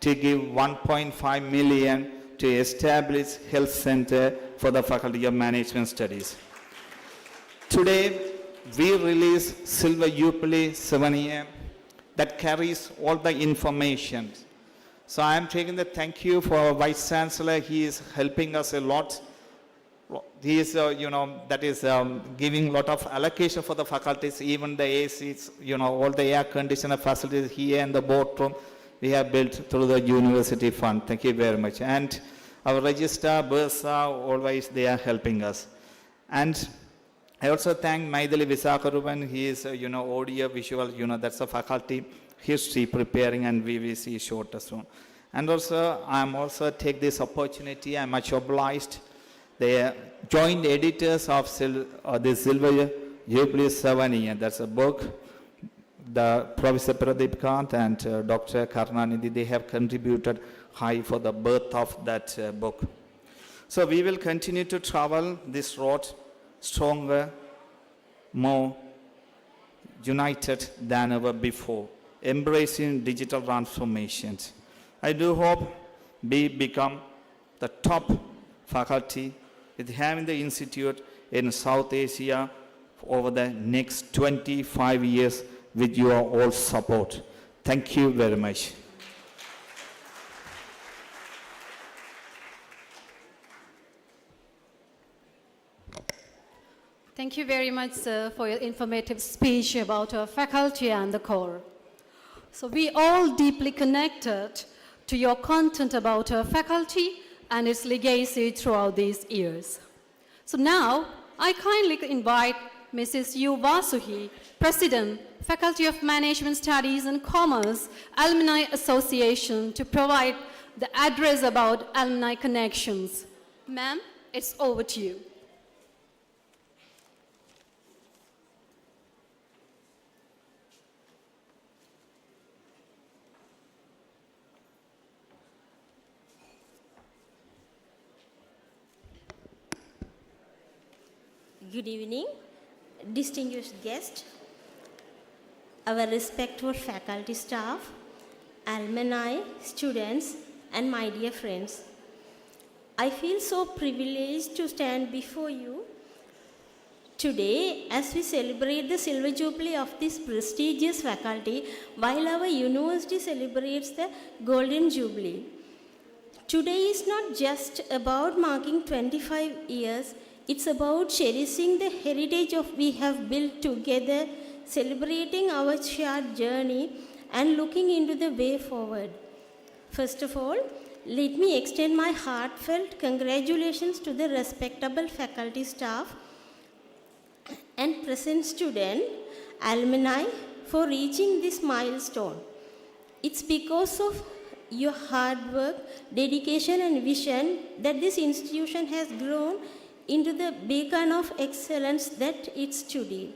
G: to give 1.5 million to establish health center for the Faculty of Management Studies. Today, we release Silver Jubilee Souvenir that carries all the information. So I am taking the thank you for our Vice Chancellor. He is helping us a lot. He is, giving a lot of allocation for the faculties, even the ACs, all the air conditioner facilities here in the boardroom, we have built through the university fund. Thank you very much. And our registrar, Bursa, always they are helping us. And I also thank Maidali Visakaruban. He is, audio, visual, that's a faculty history preparing, and we will see shorter soon. And also, I'm also take this opportunity, I'm much obliged. The joint editors of the Silver Jubilee Souvenir, that's a book. The Professor Pradeep Kant and Dr. Karnanidhi, they have contributed high for the birth of that book. So we will continue to travel this road stronger, more united than ever before, embracing digital transformations. I do hope we become the top faculty with having the institute in South Asia over the next 25 years with your all support. Thank you very much.
C: Thank you very much, sir, for your informative speech about our faculty and the core. So we all deeply connected to your content about our faculty and its legacy throughout these years. So now, I kindly invite Mrs. U. Vasuhi, President, Faculty of Management Studies and Commerce, Alumni Association, to provide the address about alumni connections. Ma'am, it's over to you.
H: Good evening, distinguished guests, our respected faculty staff, alumni, students, and my dear friends. I feel so privileged to stand before you today as we celebrate the Silver Jubilee of this prestigious faculty while our university celebrates the Golden Jubilee. Today is not just about marking 25 years. It's about cherishing the heritage of we have built together, celebrating our shared journey, and looking into the way forward. First of all, let me extend my heartfelt congratulations to the respectable faculty staff and present student, alumni, for reaching this milestone. It's because of your hard work, dedication, and vision that this institution has grown into the beacon of excellence that it's today.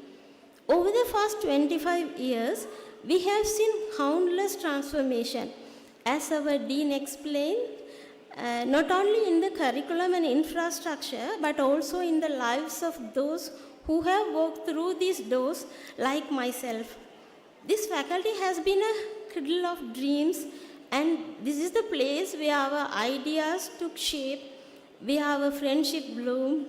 H: Over the past 25 years, we have seen countless transformation. As our Dean explained, not only in the curriculum and infrastructure, but also in the lives of those who have walked through these doors like myself. This faculty has been a cradle of dreams, and this is the place where our ideas took shape, where our friendship bloomed,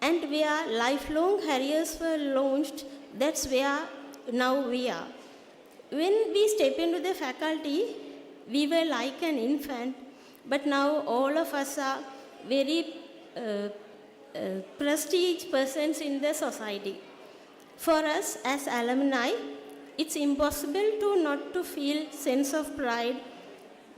H: and where lifelong careers were launched. That's where now we are. When we step into the faculty, we were like an infant, but now all of us are very prestige persons in the society. For us as alumni, it's impossible to not to feel sense of pride.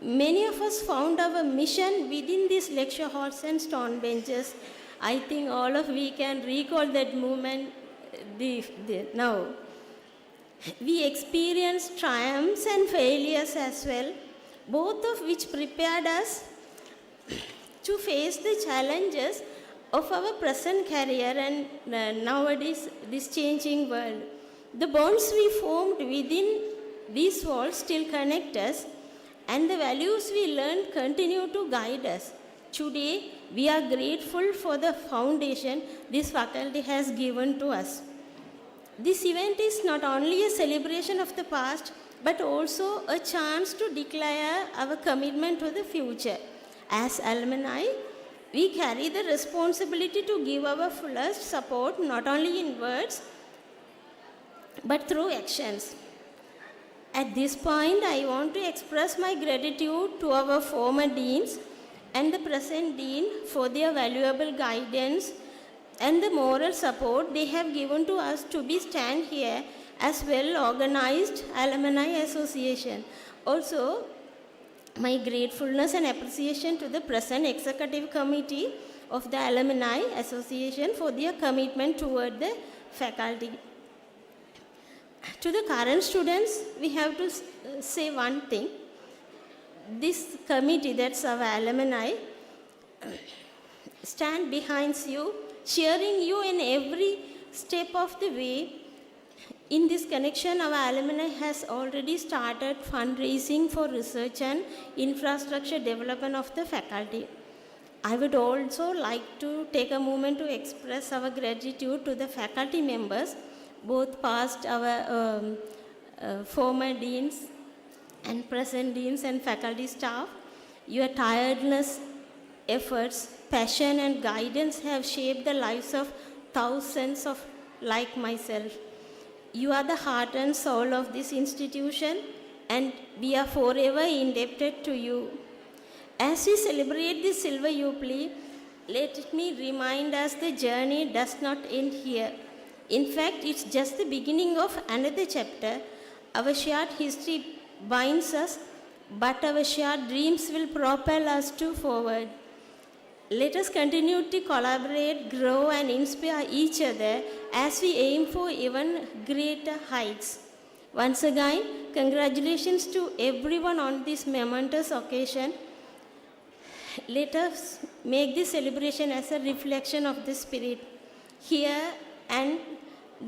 H: Many of us found our mission within these lecture halls and stone benches. I think all of we can recall that moment now. We experienced triumphs and failures as well, both of which prepared us to face the challenges of our present career and nowadays this changing world. The bonds we formed within these walls still connect us, and the values we learned continue to guide us. Today, we are grateful for the foundation this faculty has given to us. This event is not only a celebration of the past, but also a chance to declare our commitment to the future. As alumni, we carry the responsibility to give our fullest support not only in words but through actions. At this point, I want to express my gratitude to our former deans and the present dean for their valuable guidance and the moral support they have given to us to be stand here as well-organized alumni association. Also, my gratefulness and appreciation to the present executive committee of the Alumni Association for their commitment toward the faculty. To the current students, we have to say one thing. This committee, that's our alumni, stand behind you, cheering you in every step of the way. In this connection, our alumni has already started fundraising for research and infrastructure development of the faculty. I would also like to take a moment to express our gratitude to the faculty members, both past our former deans and present deans and faculty staff. Your tireless efforts, passion and guidance have shaped the lives of thousands of like myself. You are the heart and soul of this institution, and we are forever indebted to you. As we celebrate the Silver Jubilee, let me remind us the journey does not end here. In fact, it's just the beginning of another chapter. Our shared history binds us, but our shared dreams will propel us forward. Let us continue to collaborate, grow, and inspire each other as we aim for even greater heights. Once again, congratulations to everyone on this momentous occasion. Let us make this celebration as a reflection of the spirit. Here and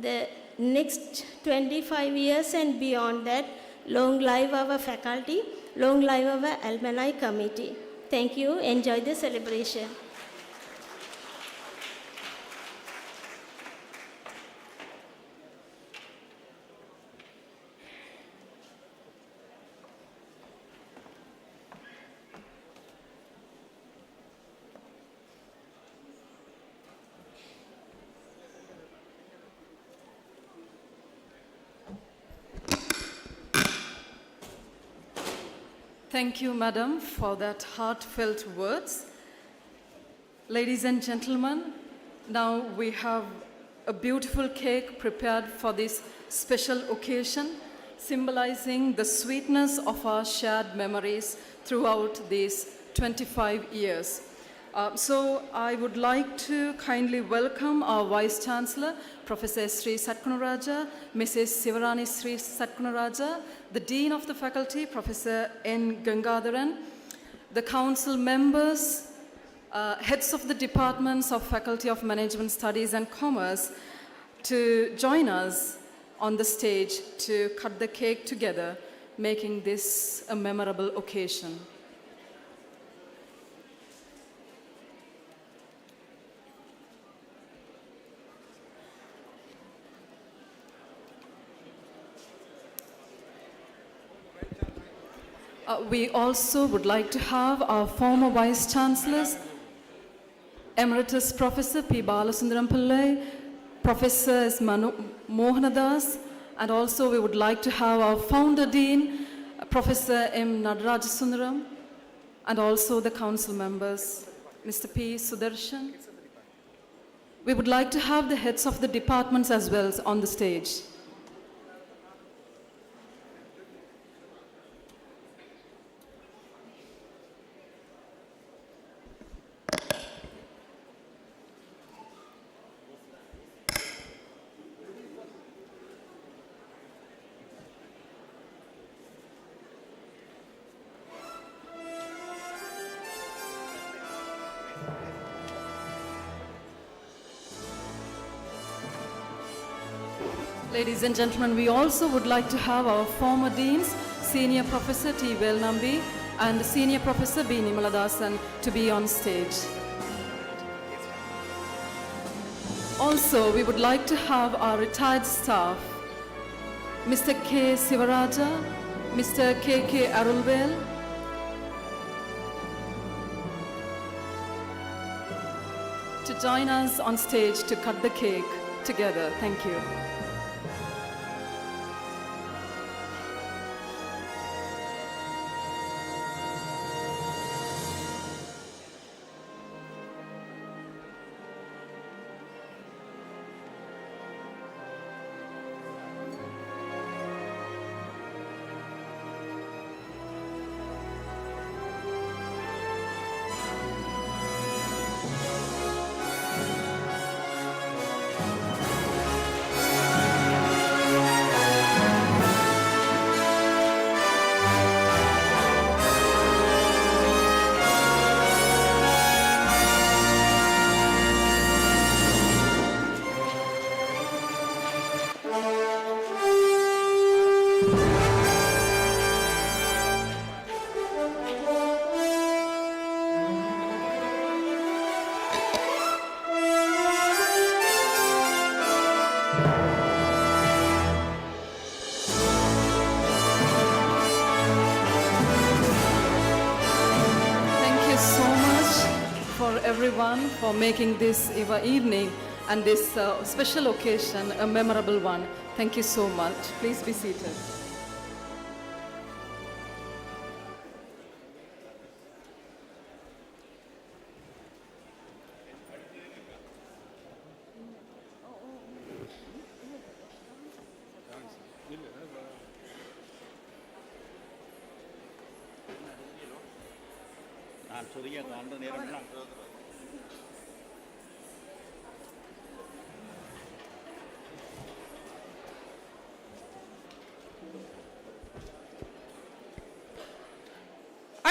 H: the next 25 years and beyond that, long live our faculty, long live our alumni committee. Thank you. Enjoy the celebration.
A: Thank you, Madam, for that heartfelt words. Ladies and gentlemen, now we have a beautiful cake prepared for this special occasion, symbolizing the sweetness of our shared memories throughout these 25 years. So I would like to kindly welcome our Vice Chancellor, Professor Sri Satkunaraja, Mrs. Sivarani Sri Satkunaraja, the Dean of the Faculty, Professor N. Gangadharan, the Council members, heads of the departments of Faculty of Management Studies and Commerce to join us on the stage to cut the cake together, making this a memorable occasion. We also would like to have our former Vice Chancellors, Emeritus Professor P. Balasundaram Pillai, Professor S. Mohanadas, and also we would like to have our founder Dean, Professor M. Nadarajasundaram, and also the council members, Mr. P. Sudarshan. We would like to have the heads of the departments as well on the stage. Ladies and gentlemen, we also would like to have our former deans, Senior Professor T. Velnambi and Senior Professor B. Nimaladasan to be on stage. Also, we would like to have our retired staff, Mr. K. Sivaraja, Mr. K.K. Arulvel, to join us on stage to cut the cake together. Thank you. Everyone for making this evening and this special occasion a memorable one. Thank you so much. Please be seated.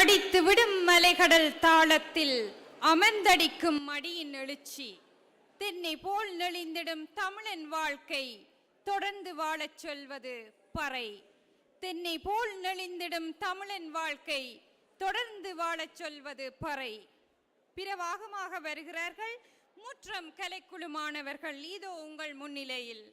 E: அடித்து விடும் மலைகடல் தாளத்தில் அமர்ந்தடிக்கும் மடியின் எழுச்சி, தென்னை போல் நெளிந்திடும் தமிழன் வாழ்க்கை தொடர்ந்து வாழச் சொல்வது பறை. தென்னை போல் நெளிந்திடும் தமிழன் வாழ்க்கை தொடர்ந்து வாழச் சொல்வது பறை. பிரவாகமாக வருகிறார்கள் முற்றம் கலைக்குழு மாணவர்கள். இதோ உங்கள் முன்னிலையில்.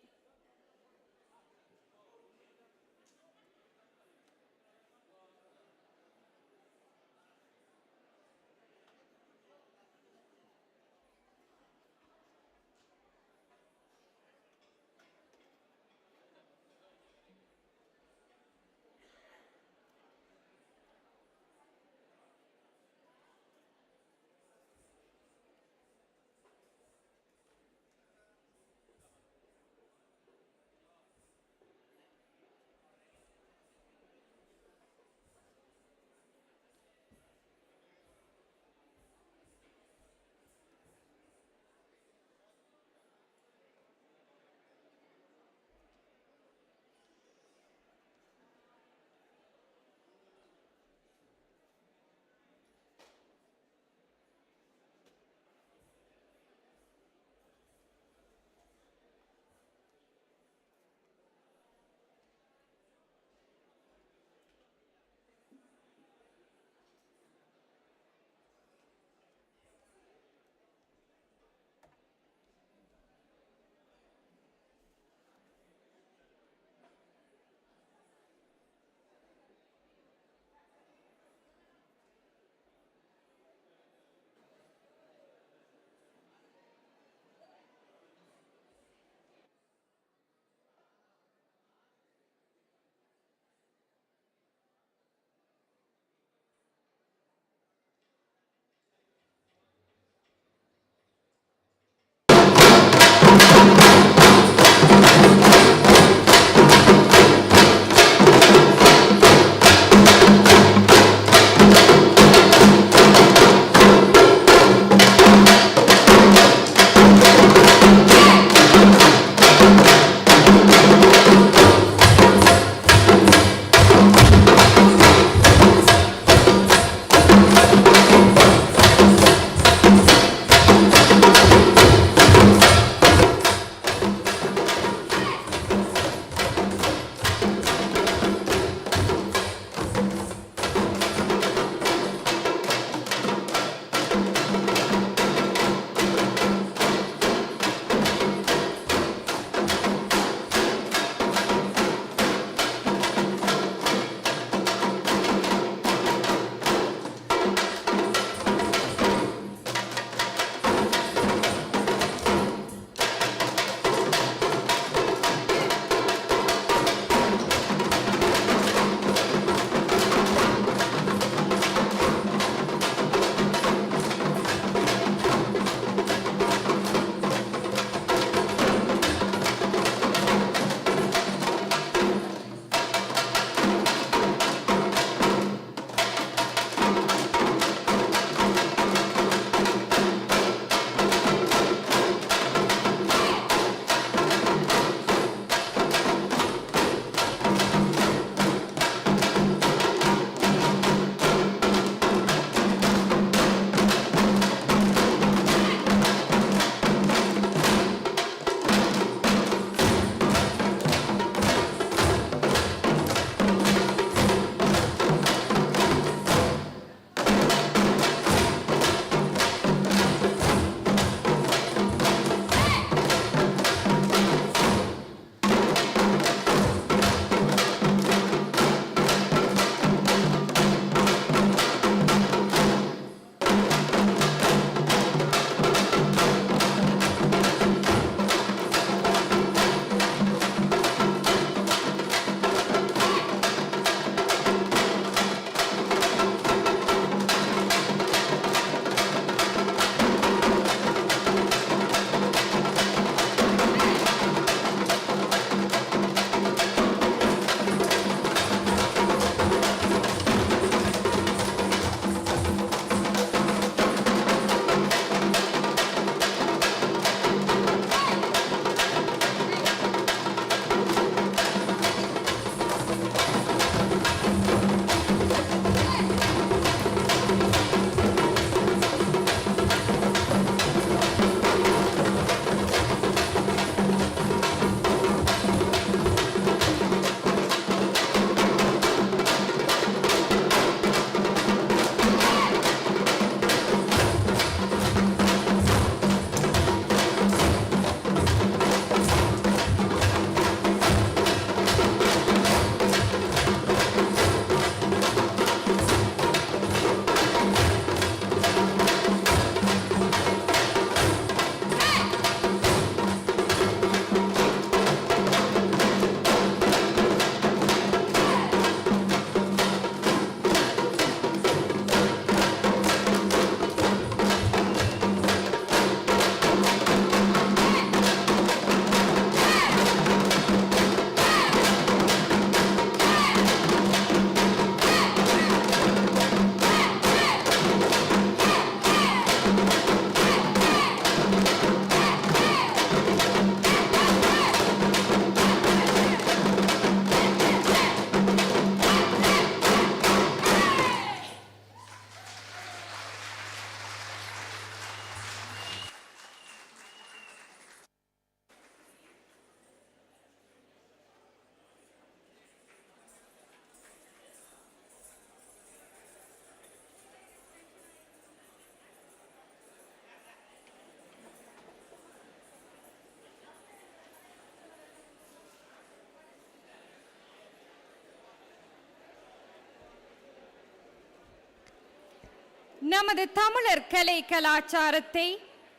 E: நமது தமிழர் கலை கலாச்சாரத்தை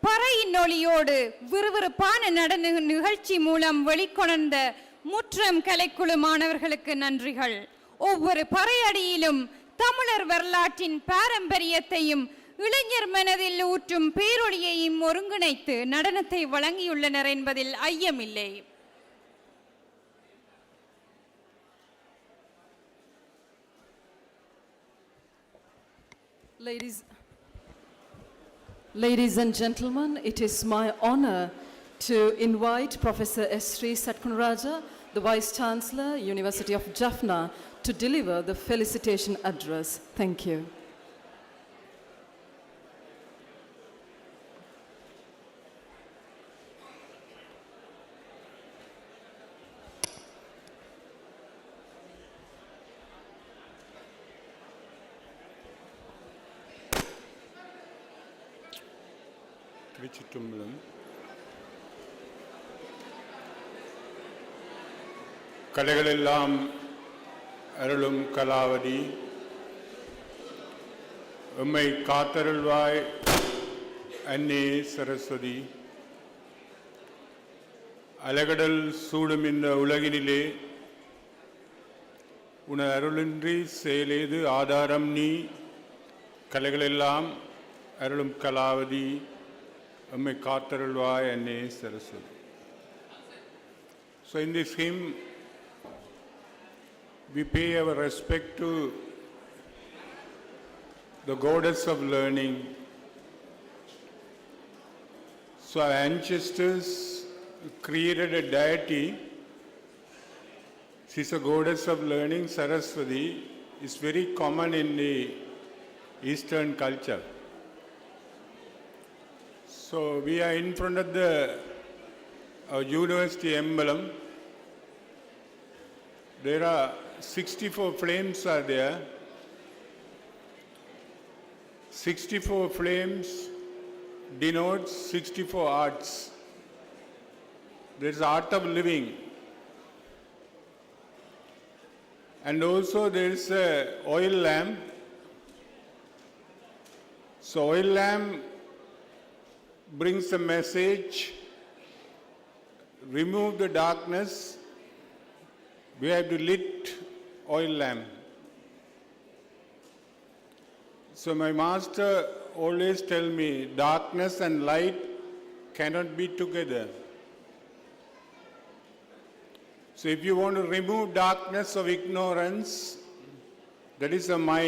E: பறையின் ஒளியோடு விறுவிறுப்பான நடன நிகழ்ச்சி மூலம் வெளிக்கொணர்ந்த முற்றம் கலைக்குழு மாணவர்களுக்கு நன்றிகள். ஒவ்வொரு பறையடியிலும் தமிழர் வரலாற்றின் பாரம்பரியத்தையும் இளைஞர் மனதில் ஊற்றும் பேரொளியையும் ஒருங்கிணைத்து நடனத்தை வழங்கியுள்ளனர் என்பதில் ஐயமில்லை.
A: Ladies and gentlemen, it is my honor to invite Professor S. Sri Satkunraja, the Vice Chancellor, University of Jaffna, to deliver the felicitation address. Thank you.
I: திருச்சிற்றம்பலம். கலைகளெல்லாம் அருளும் கலாவதி, உம்மை காத்தருள்வாய் அன்னே சரஸ்வதி. அலகடல் சூடும் இந்த உலகினிலே உன அருளின்றி செயலேது ஆதாரம் நீ. கலைகளெல்லாம் அருளும் கலாவதி, உம்மை காத்தருள்வாய் அன்னே Saraswati. So in this hymn, we pay our respect to the goddess of learning. So our ancestors created a deity. She's a goddess of learning. Saraswati is very common in the Eastern culture. So we are in front of the university emblem. There are 64 flames are there. 64 flames denotes 64 arts. There is art of living. And also there is a oil lamp. So oil lamp brings the message, remove the darkness. We have to lit oil lamp. So my master always tell me, darkness and light cannot be together. So if you want to remove darkness of ignorance, that is my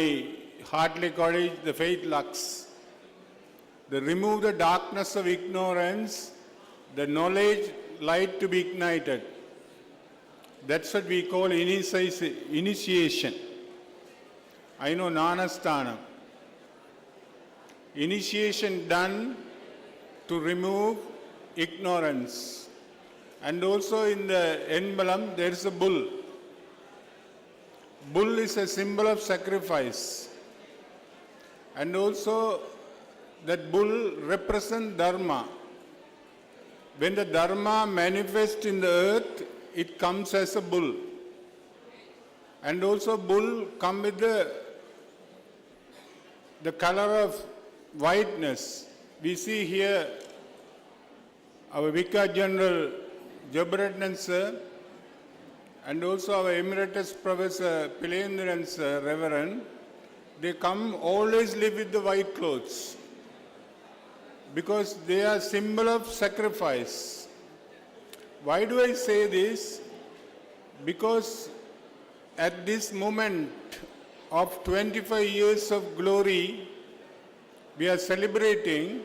I: heartly college, the faith lux. They remove the darkness of ignorance, the knowledge light to be ignited. That's what we call initiation. I know Nanasthanam. Initiation done to remove ignorance. And also in the emblem there is a bull. Bull is a symbol of sacrifice. And also that bull represents dharma. When the dharma manifests in the earth, it comes as a bull. And also bull come with the color of whiteness. We see here our Vicar General Jabratnan sir and also our Emeritus Professor Pilendran sir, Reverend, they come always live with the white clothes, because they are symbol of sacrifice. Why do I say this? Because at this moment of 25 years of glory, we are celebrating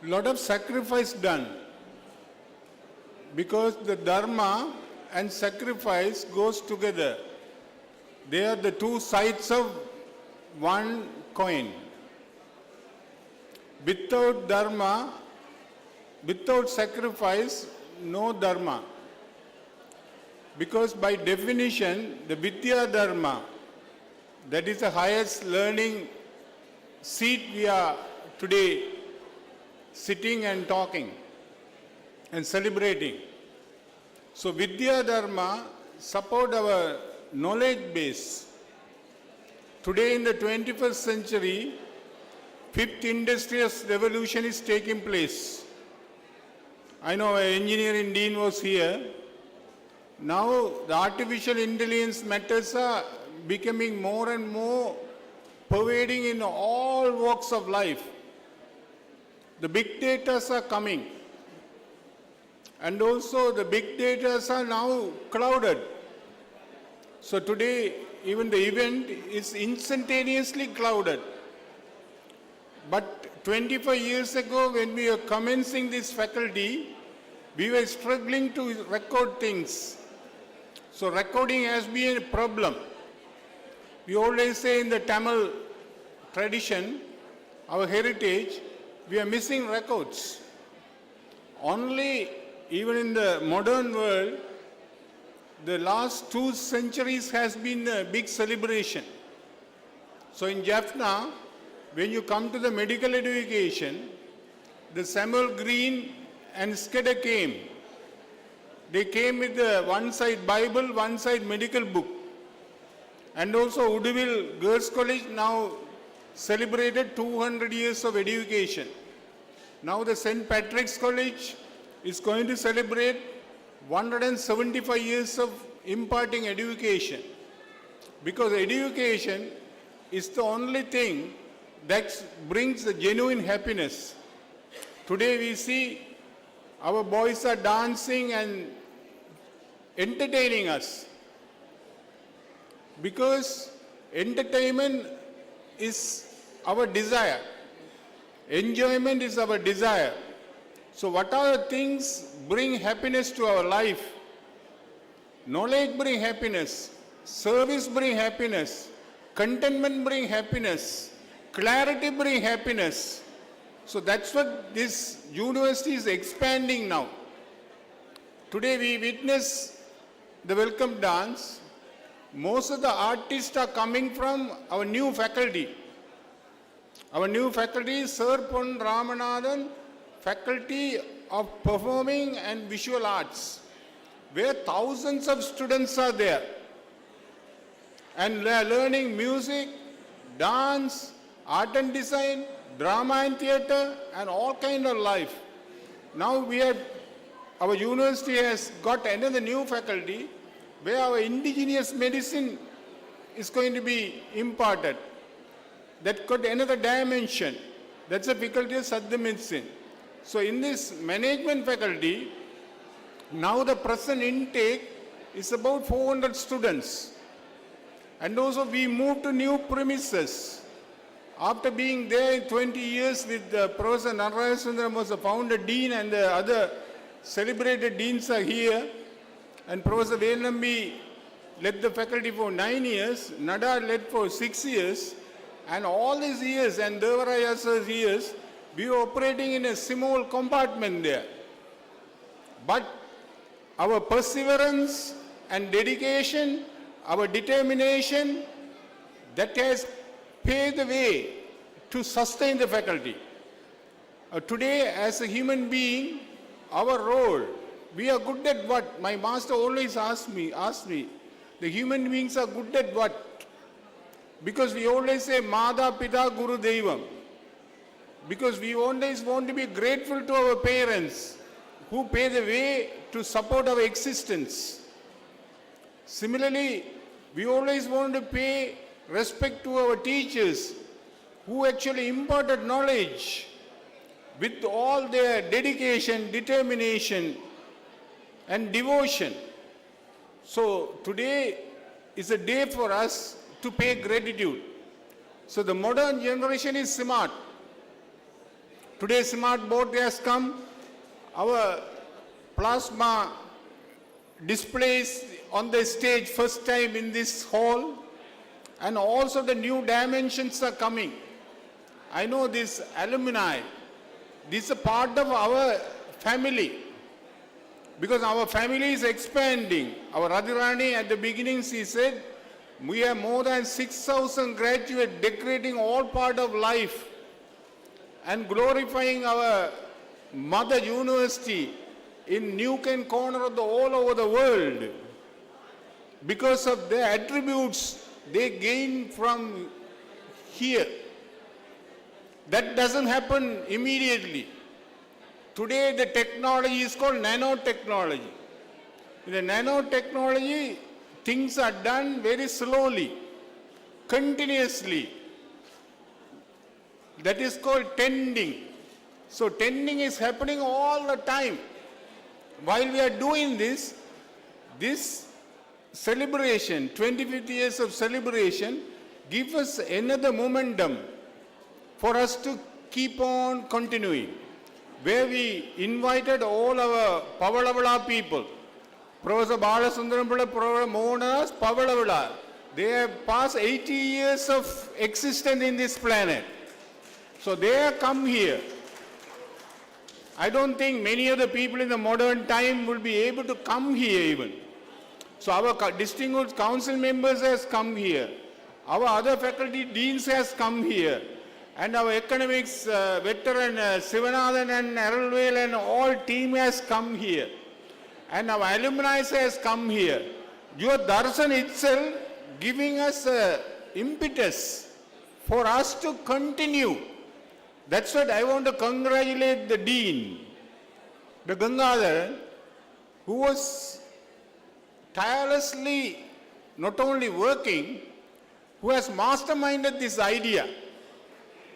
I: lot of sacrifice done, because the dharma and sacrifice goes together. They are the two sides of one coin. Without dharma, without sacrifice, no dharma. Because by definition, the Vidya Dharma, that is the highest learning seat we are today sitting and talking and celebrating. So Vidya Dharma support our knowledge base. Today in the 21st century, fifth industrial revolution is taking place. I know our engineering dean was here. Now the artificial intelligence matters are becoming more and more pervading in all walks of life. The big data are coming. And also the big data are now clouded. So today even the event is instantaneously clouded. But 25 years ago when we were commencing this faculty, we were struggling to record things. So recording has been a problem. We always say in the Tamil tradition, our heritage, we are missing records. Only even in the modern world, the last 2 centuries has been a big celebration. So in Jaffna, when you come to the medical education, the Samuel Green and Skidder came. They came with the one side Bible, one side medical book. And also Woodville Girls College now celebrated 200 years of education. Now the St. Patrick's College is going to celebrate 175 years of imparting education. Because education is the only thing that brings the genuine happiness. Today we see our boys are dancing and entertaining us. Because entertainment is our desire. Enjoyment is our desire. So what are the things bring happiness to our life? Knowledge bring happiness. Service bring happiness. Contentment bring happiness. Clarity bring happiness. So that's what this university is expanding now. Today we witness the welcome dance. Most of the artists are coming from our new faculty. Our new faculty is Sir Pon Ramanathan, Faculty of Performing and Visual Arts, where thousands of students are there. And they are learning music, dance, art and design, drama and theatre, and all kind of life. Now our university has got another new faculty where our indigenous medicine is going to be imparted. That got another dimension. That's the faculty of Sadhya medicine. So in this management faculty, now the present intake is about 400 students. And also we moved to new premises. After being there 20 years with Professor Narayana Sundaram was the founder dean, and the other celebrated deans are here. And Professor Venambi led the faculty for 9 years, Nada led for 6 years, and all these years, and Devarayasa's years, we were operating in a small compartment there. But our perseverance and dedication, our determination, that has paved the way to sustain the faculty. Today, as a human being, our role, we are good at what? My master always asked me, the human beings are good at what? Because we always say, Mada, Pita, Guru, Devam. Because we always want to be grateful to our parents who pay the way to support our existence. Similarly, we always want to pay respect to our teachers who actually imparted knowledge with all their dedication, determination, and devotion. So today is a day for us to pay gratitude. So the modern generation is smart. Today smart board has come. Our plasma displays on the stage first time in this hall, and also the new dimensions are coming. I know this alumni, this is a part of our family, because our family is expanding. Our Radharani at the beginning, she said, we have more than 6,000 graduates decorating all part of life and glorifying our mother university in nook and corner of all over the world because of their attributes they gain from here. That doesn't happen immediately. Today the technology is called nanotechnology. In the nanotechnology, things are done very slowly, continuously. That is called tending. So tending is happening all the time. While we are doing this celebration, 25th years of celebration, gives us another momentum for us to keep on continuing. Where we invited all our Pavalavula people, Professor Balasundaram, Professor Mohanas, Pavalavula. They have passed 80 years of existence in this planet. So they have come here. I don't think many of the people in the modern time will be able to come here even. So our distinguished council members has come here. Our other faculty deans has come here. And our economics veteran Sivanathan and Arulvel and all team has come here. And our alumni has come here. Your darshan itself giving us impetus for us to continue. That's what I want to congratulate the dean, the Gangadharan, who was tirelessly not only working, who has masterminded this idea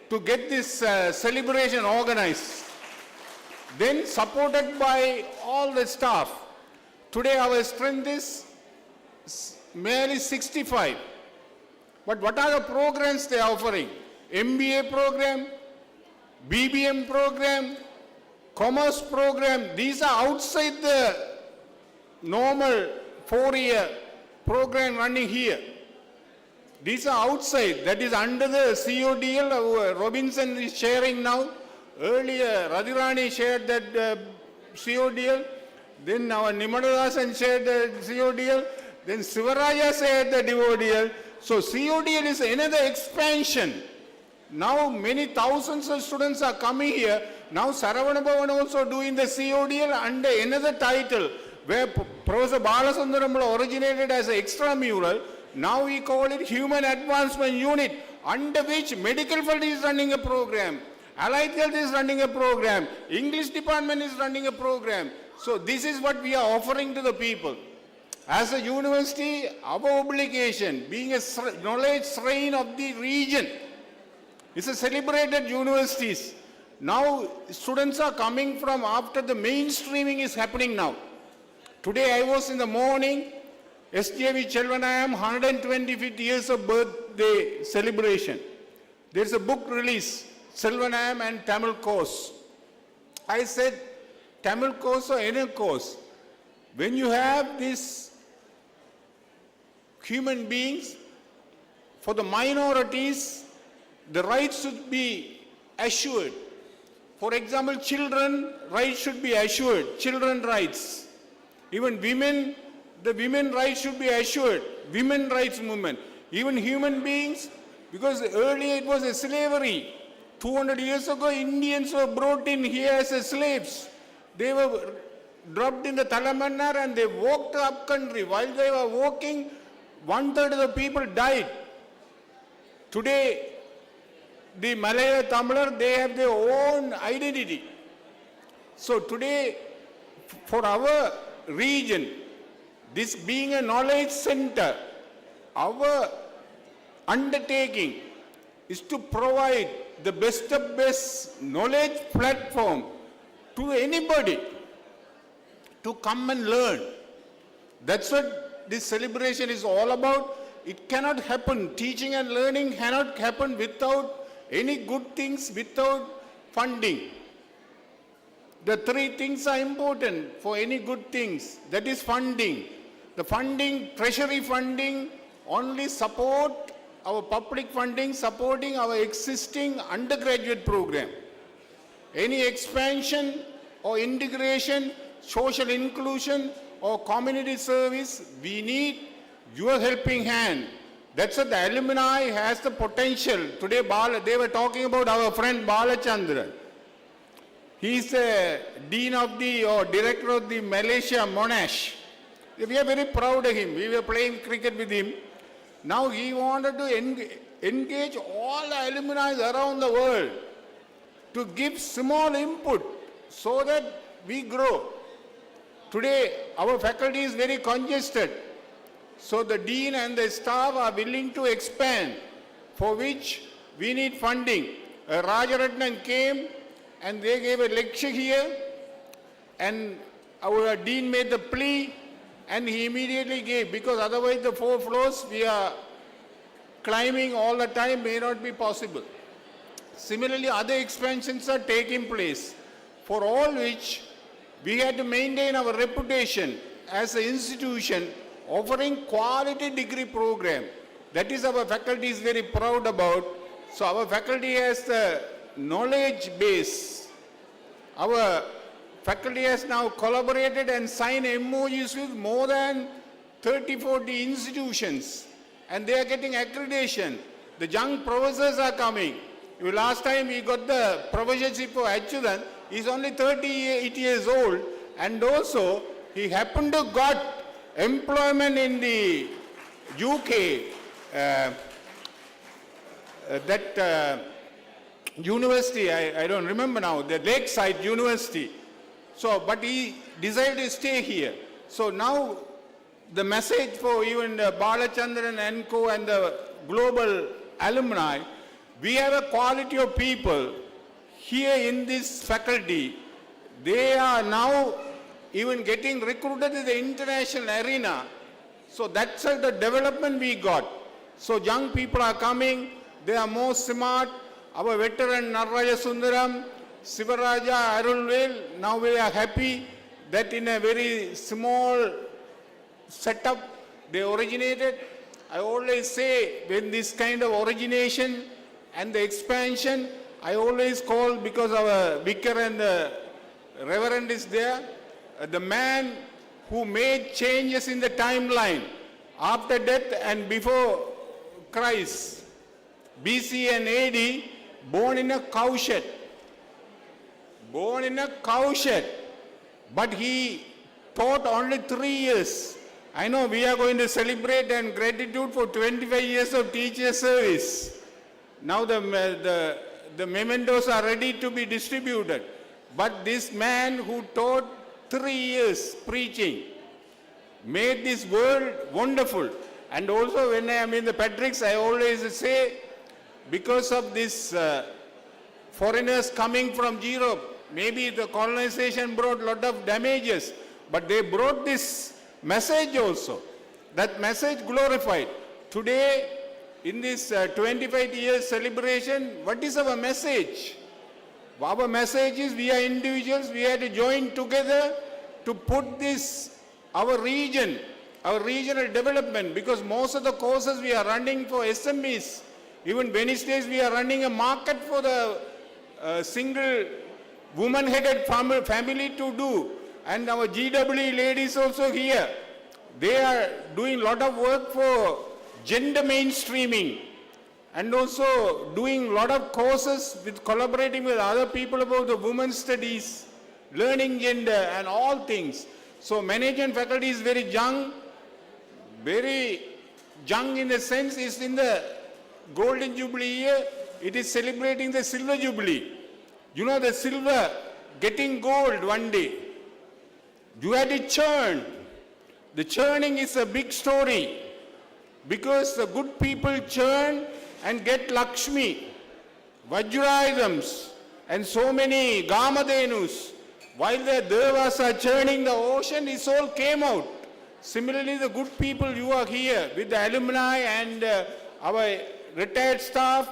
I: to get this celebration organized. Then supported by all the staff. Today our strength is merely 65. But what are the programs they are offering? MBA program, BBM program, commerce program. These are outside the normal 4-year program running here. These are outside. That is under the CODL. Robinson is sharing now. Earlier, Radhirani shared that CODL. Then our Nimadasan shared the CODL. Then Sivaraja shared the DODL. So CODL is another expansion. Now many thousands of students are coming here. Now Saravana Bhavan also doing the CODL under another title, where Professor Balasundaram originated as an extramural. Now we call it Human Advancement Unit, under which medical faculty is running a program, allied health is running a program, English department is running a program. So this is what we are offering to the people. As a university, our obligation, being a knowledge shrine of the region, it's a celebrated universities. Now students are coming from after the mainstreaming is happening now. Today I was in the morning, SJV Chelvanayam 125th years of birthday celebration. There's a book release, Chelvanayam and Tamil course. I said, Tamil course or any course, when you have these human beings, for the minorities, the rights should be assured. For example, children rights should be assured, children rights. Even women, the women rights should be assured, women rights movement. Even human beings, because earlier it was a slavery. 200 years ago, Indians were brought in here as slaves. They were dropped in the Talamannar and they walked up country. While they were walking, 1/3 of the people died. Today, the Malaya Tamilar, they have their own identity. So today, for our region, this being a knowledge center, our undertaking is to provide the best of best knowledge platform to anybody to come and learn. That's what this celebration is all about. It cannot happen. Teaching and learning cannot happen without any good things, without funding. The 3 things are important for any good things. That is funding. The funding, treasury funding, only support our public funding, supporting our existing undergraduate program. Any expansion or integration, social inclusion or community service, we need your helping hand. That's what the alumni has the potential. Today, they were talking about our friend Balachandran. He is the dean of the, or director of the Malaysia Monash. We are very proud of him. We were playing cricket with him. Now he wanted to engage all the alumni around the world to give small input so that we grow. Today, our faculty is very congested. So the dean and the staff are willing to expand, for which we need funding. Rajaratnan came and they gave a lecture here, and our dean made the plea, and he immediately gave, because otherwise the 4 floors we are climbing all the time may not be possible. Similarly, other expansions are taking place, for all which we had to maintain our reputation as an institution offering quality degree program. That is our faculty is very proud about. So our faculty has the knowledge base. Our faculty has now collaborated and signed MOUs with more than 30-40 institutions, and they are getting accreditation. The young professors are coming. Last time we got the professorship for Achudan, he's only 38 years old, and also he happened to got employment in the UK, university, I don't remember now, the Lakeside University. So, but he decided to stay here. So now the message for even Balachandran and Co and the global alumni, we have a quality of people here in this faculty. They are now even getting recruited in the international arena. So that's the development we got. So young people are coming, they are more smart. Our veteran Narraja Sundaram, Sivaraja, Arulvel, now we are happy that in a very small setup they originated. I always say when this kind of origination and the expansion, I always call, because our vicar and the reverend is there, the man who made changes in the timeline after death and before Christ, BC and AD, born in a cowshed. Born in a cowshed. But he taught only 3 years. I know we are going to celebrate and gratitude for 25 years of teacher service. Now the mementos are ready to be distributed. But this man who taught 3 years preaching made this world wonderful. And also when I am in the Patricks, I always say, because of this foreigners coming from Europe, maybe the colonization brought a lot of damages, but they brought this message also. That message glorified. Today, in this 25 years celebration, what is our message? Our message is we are individuals, we have to join together to put this, our region, our regional development, because most of the courses we are running for SMEs. Even Wednesdays we are running a market for the single woman-headed family to do. And our GWE ladies also here. They are doing a lot of work for gender mainstreaming and also doing a lot of courses with collaborating with other people about the women's studies, learning gender and all things. So management faculty is very young in the sense is in the Golden Jubilee year, it is celebrating the Silver Jubilee. You know the silver getting gold one day. You had to churn. The churning is a big story because the good people churn and get Lakshmi, Vajrayudhams and so many Gamadhenus. While the Devas are churning the ocean, it all came out. Similarly, the good people you are here with the alumni and our retired staff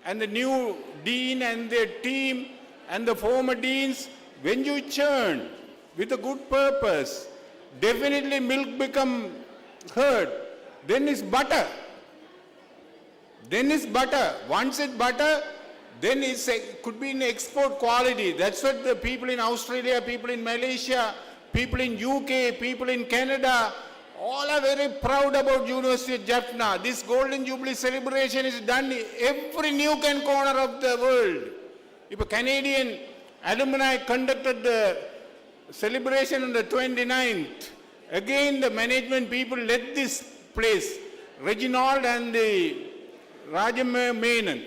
I: and the new dean and their team and the former deans, when you churn with a good purpose, definitely milk become curd. Then it's butter. Then it's butter. Once it's butter, then it could be in export quality. That's what the people in Australia, people in Malaysia, people in UK, people in Canada, all are very proud about University of Jaffna. This Golden Jubilee celebration is done in every nook and corner of the world. If a Canadian alumni conducted the celebration on the 29th, again the management people led this place. Reginald and the Rajam Menon.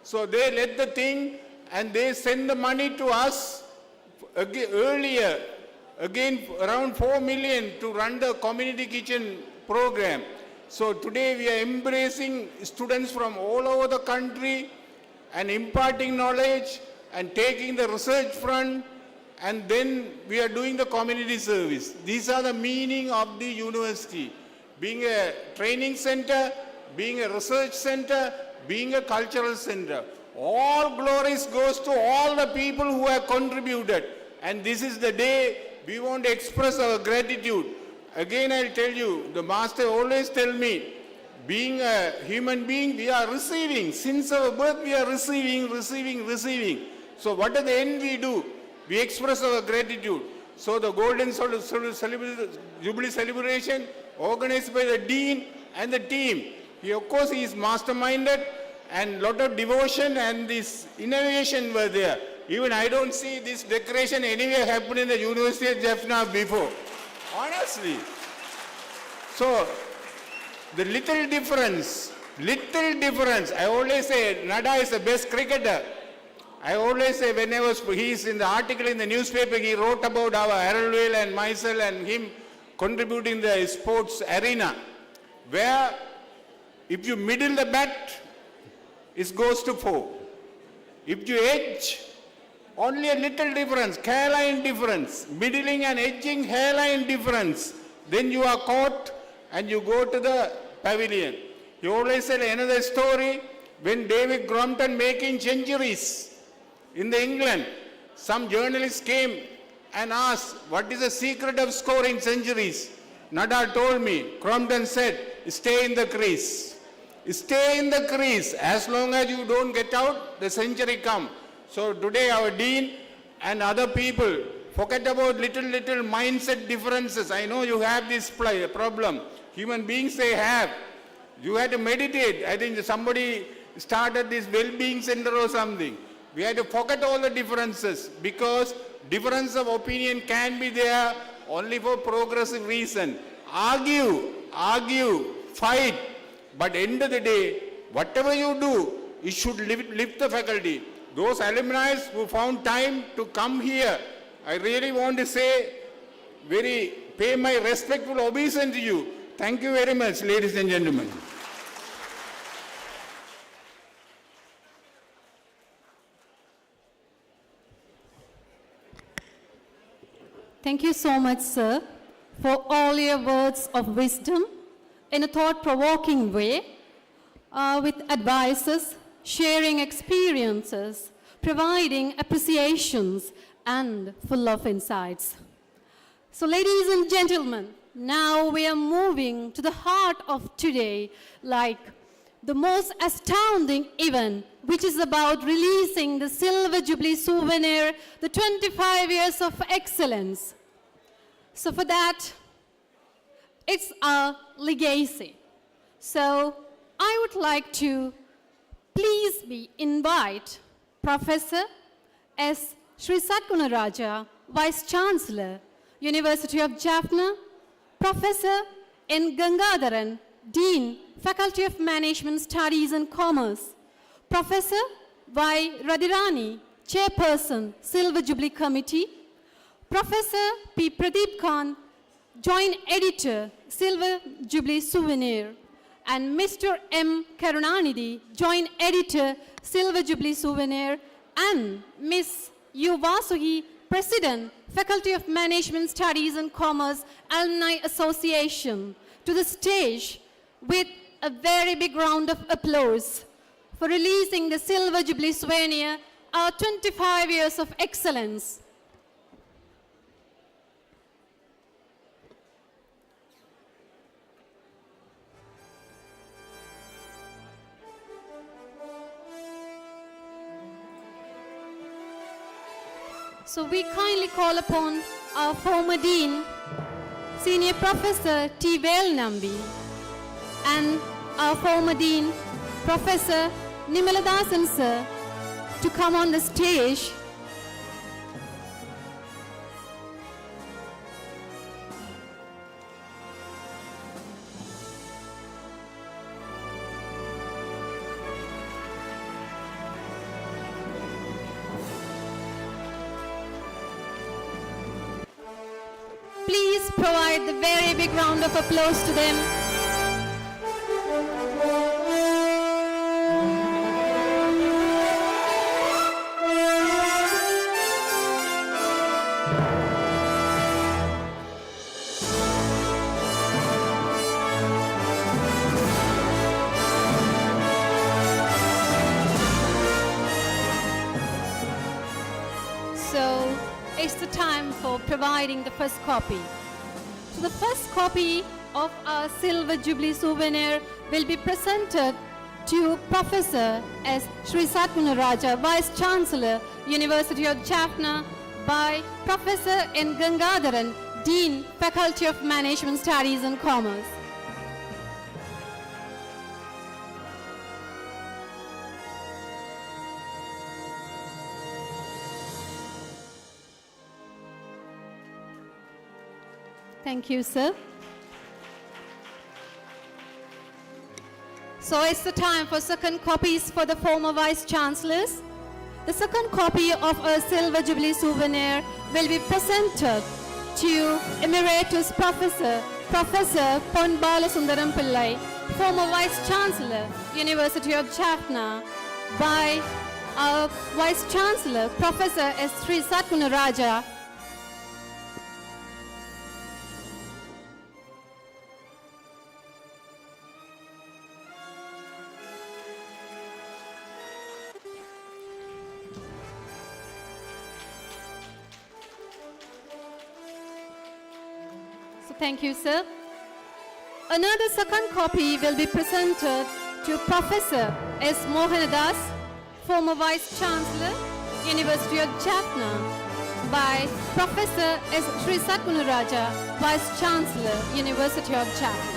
I: So they led the thing and they sent the money to us earlier, again around 4 million to run the community kitchen program. So today we are embracing students from all over the country and imparting knowledge and taking the research front, and then we are doing the community service. These are the meaning of the university. Being a training center, being a research center, being a cultural center. All glories goes to all the people who have contributed. And this is the day we want to express our gratitude. Again, I'll tell you, the master always tell me, being a human being, we are receiving. Since our birth, we are receiving. So what at the end we do? We express our gratitude. So the Golden Jubilee celebration organized by the Dean and the team. Of course, he is masterminded and lot of devotion and this innovation were there. Even I don't see this decoration anywhere happen in the University of Jaffna before. Honestly. So, the little difference, I always say Nada is the best cricketer. I always say he's in the article in the newspaper, he wrote about our Harold and myself and him contributing the sports arena, where if you middle the bat, it goes to 4. If you edge, only a little difference, hairline difference, middling and edging hairline difference, then you are caught and you go to the pavilion. He always said another story, when David Crompton making centuries in the England, some journalists came and asked, what is the secret of scoring centuries? Nada told me, Crompton said, stay in the crease. Stay in the crease. As long as you don't get out, the century come. So today our dean and other people, forget about little mindset differences. I know you have this problem. Human beings they have. You had to meditate. I think somebody started this well-being center or something. We had to forget all the differences because difference of opinion can be there only for progressive reason. Argue, fight. But end of the day, whatever you do, it should lift the faculty. Those alumni who found time to come here, I really want to say, pay my respectful obeisance to you. Thank you very much, ladies and gentlemen.
C: Thank you so much, sir, for all your words of wisdom in a thought-provoking way, with advices, sharing experiences, providing appreciations, and full of insights. So, ladies and gentlemen, now we are moving to the heart of today, like the most astounding event, which is about releasing the Silver Jubilee Souvenir, the 25 years of excellence. So for that, it's a legacy. So I would like to please invite Professor S. Sri Satgunaraja, Vice Chancellor, University of Jaffna, Professor N. Gangadharan, Dean, Faculty of Management Studies and Commerce, Professor Y. Radhirani, Chairperson, Silver Jubilee Committee, Professor P. Pradeep Khan, Joint Editor, Silver Jubilee Souvenir, and Mr. M. Karunanidhi, Joint Editor, Silver Jubilee Souvenir, and Ms. U. Vasuhi, President, Faculty of Management Studies and Commerce, Alumni Association, to the stage with a very big round of applause for releasing the Silver Jubilee Souvenir, our 25 years of excellence. So we kindly call upon our former Dean, Senior Professor T. Velnambi, and our former Dean, Professor Nimaladasan sir, to come on the stage. please provide the very big round of applause to them. So it's the time for providing the first copy. So the first copy of our Silver Jubilee souvenir will be presented to Professor S. Sri Satgunaraja, Vice Chancellor, University of Jaffna, by Professor N. Gangadharan, Dean, Faculty of Management Studies and Commerce. Thank you, sir. So it's the time for second copies for the former Vice Chancellors. The second copy of a Silver Jubilee souvenir will be presented to Emeritus Professor, Professor Pon Balasundaram Pillai, former Vice Chancellor, University of Jaffna, by our Vice Chancellor, Professor S. Sri Satgunaraja. Thank you, sir. Another second copy will be presented to Professor S. Mohanadas, former Vice Chancellor, University of Jaffna, by Professor S. Sri Satgunaraja, Vice Chancellor, University of Jaffna.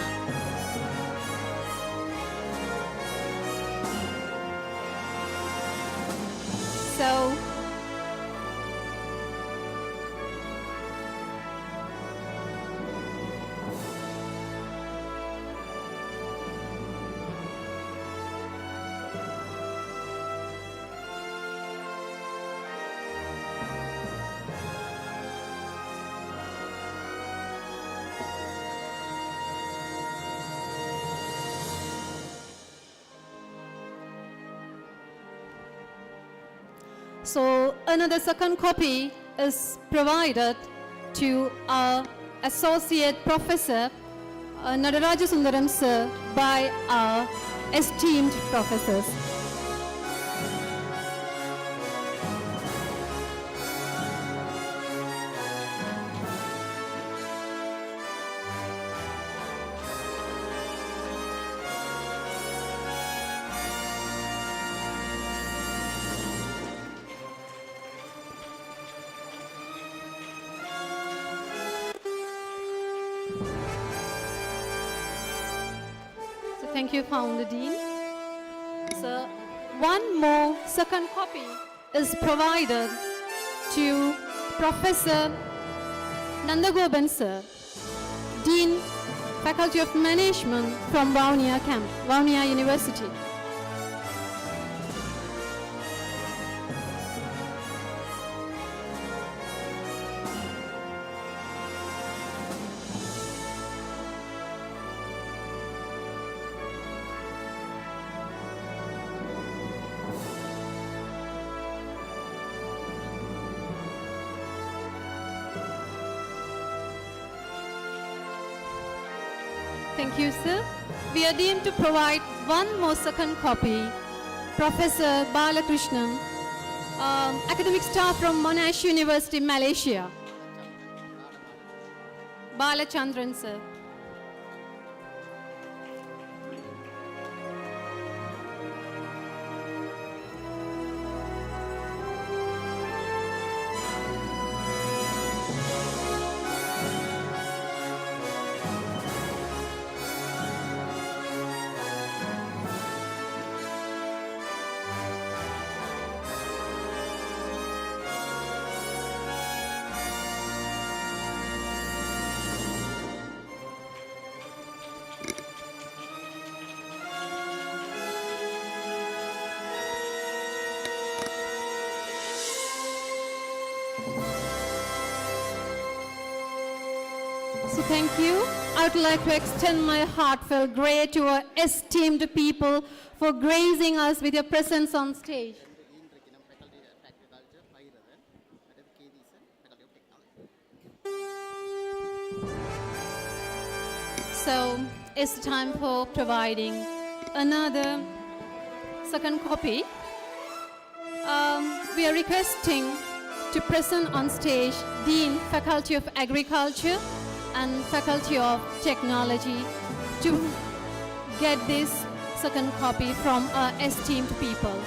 C: So, another second copy is provided to our Associate Professor Nadaraja Sundaram sir by our esteemed professors. Thank you, Founder Dean. So, one more second copy is provided to Professor Nandagoban sir, Dean, Faculty of Management from Vaunia University. Thank you, sir. We are deemed to provide one more second copy. Professor Balakrishnan, academic staff from Monash University, Malaysia. Balachandran, sir. So thank you. I would like to extend my heartfelt great to our esteemed people for gracing us with your presence on stage. So it's time for providing another second copy. We are requesting to present on stage Dean, Faculty of Agriculture and Faculty of Technology to get this second copy from our esteemed people.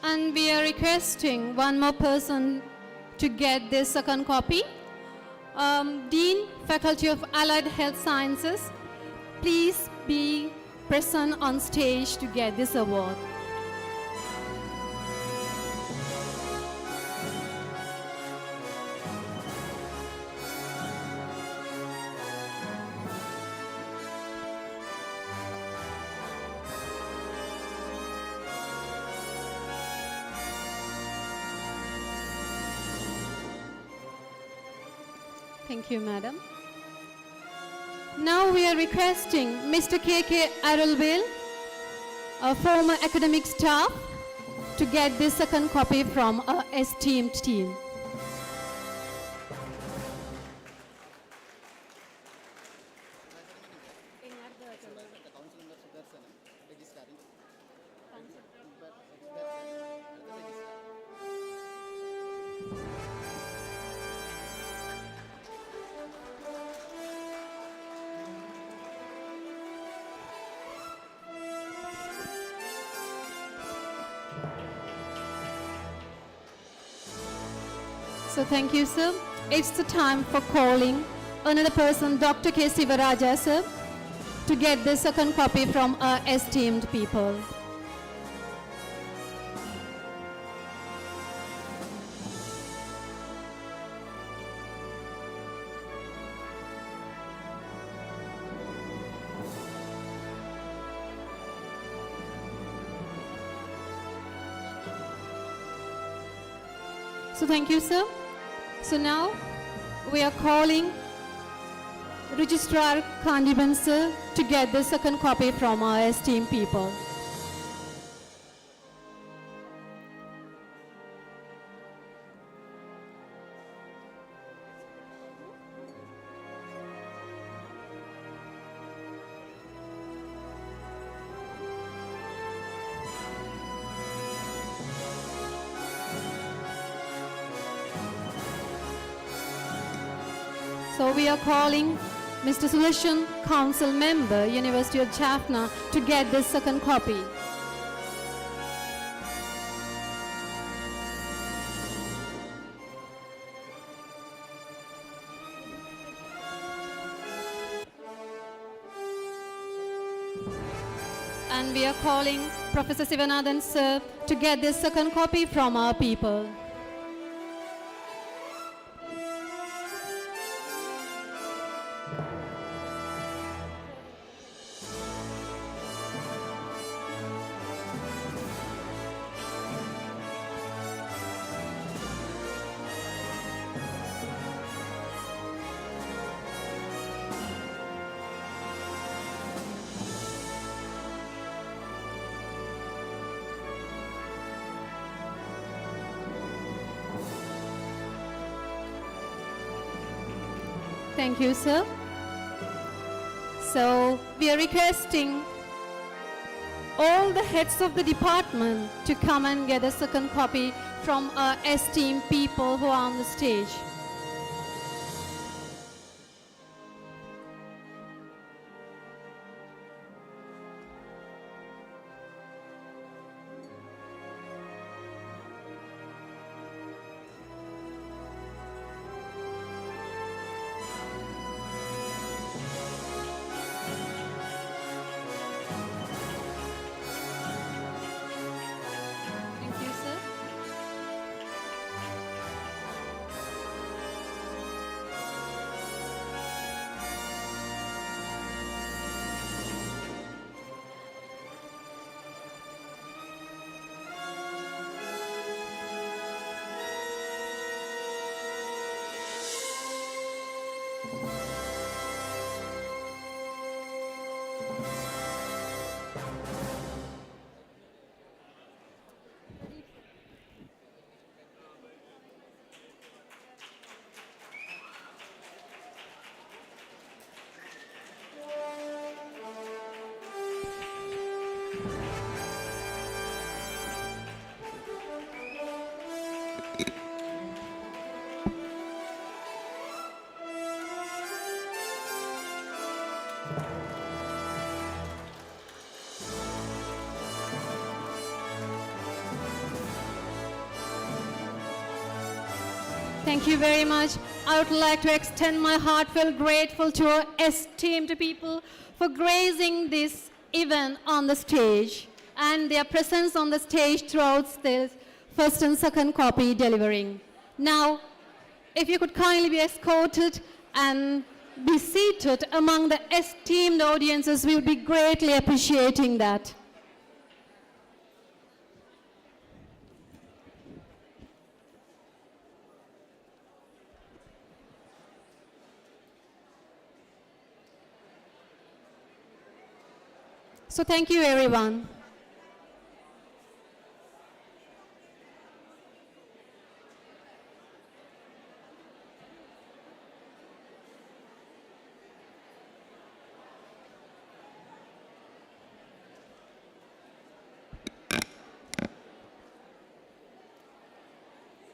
C: And we are requesting one more person to get this second copy. Dean, Faculty of Allied Health Sciences, please be present on stage to get this award. Thank you, madam. Now we are requesting Mr. K.K. Arulbil, a former academic staff, to get this second copy from our esteemed team. So thank you, sir. It's the time for calling another person, Dr. K. Sivaraja, sir, to get the second copy from our esteemed people. So thank you, sir. So now we are calling Registrar Kandiban, sir, to get the second copy from our esteemed people. So we are calling Mr. Sulashan, Council Member, University of Jaffna, to get this second copy. And we are calling Professor Sivanathan, sir, to get this second copy from our people. Thank you, sir. So we are requesting all the heads of the department to come and get a second copy from our esteemed people who are on the stage. Thank you very much. I would like to extend my heartfelt grateful to our esteemed people for gracing this event on the stage and their presence on the stage throughout this first and second copy delivering. Now, if you could kindly be escorted and be seated among the esteemed audiences, we would be greatly appreciating that. So thank you, everyone.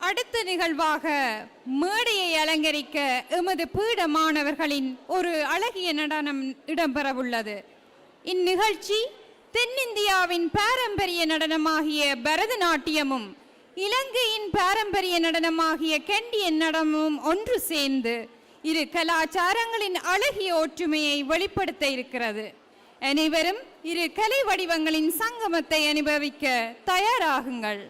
E: அடுத்த நிகழ்வாக மேடையை அலங்கரிக்க எமது பீட மாணவர்களின் ஒரு அழகிய நடனம் இடம்பெறவுள்ளது. இந்நிகழ்ச்சி தென்னிந்தியாவின் பாரம்பரிய நடனமாகிய பரதநாட்டியமும் இலங்கையின் பாரம்பரிய நடனமாகிய கெண்டியன் நடனமும் ஒன்று சேர்ந்து இரு கலாச்சாரங்களின் அழகிய ஒற்றுமையை வெளிப்படுத்த இருக்கிறது. அனைவரும் இரு கலை வடிவங்களின் சங்கமத்தை அனுபவிக்க தயாராகுங்கள்.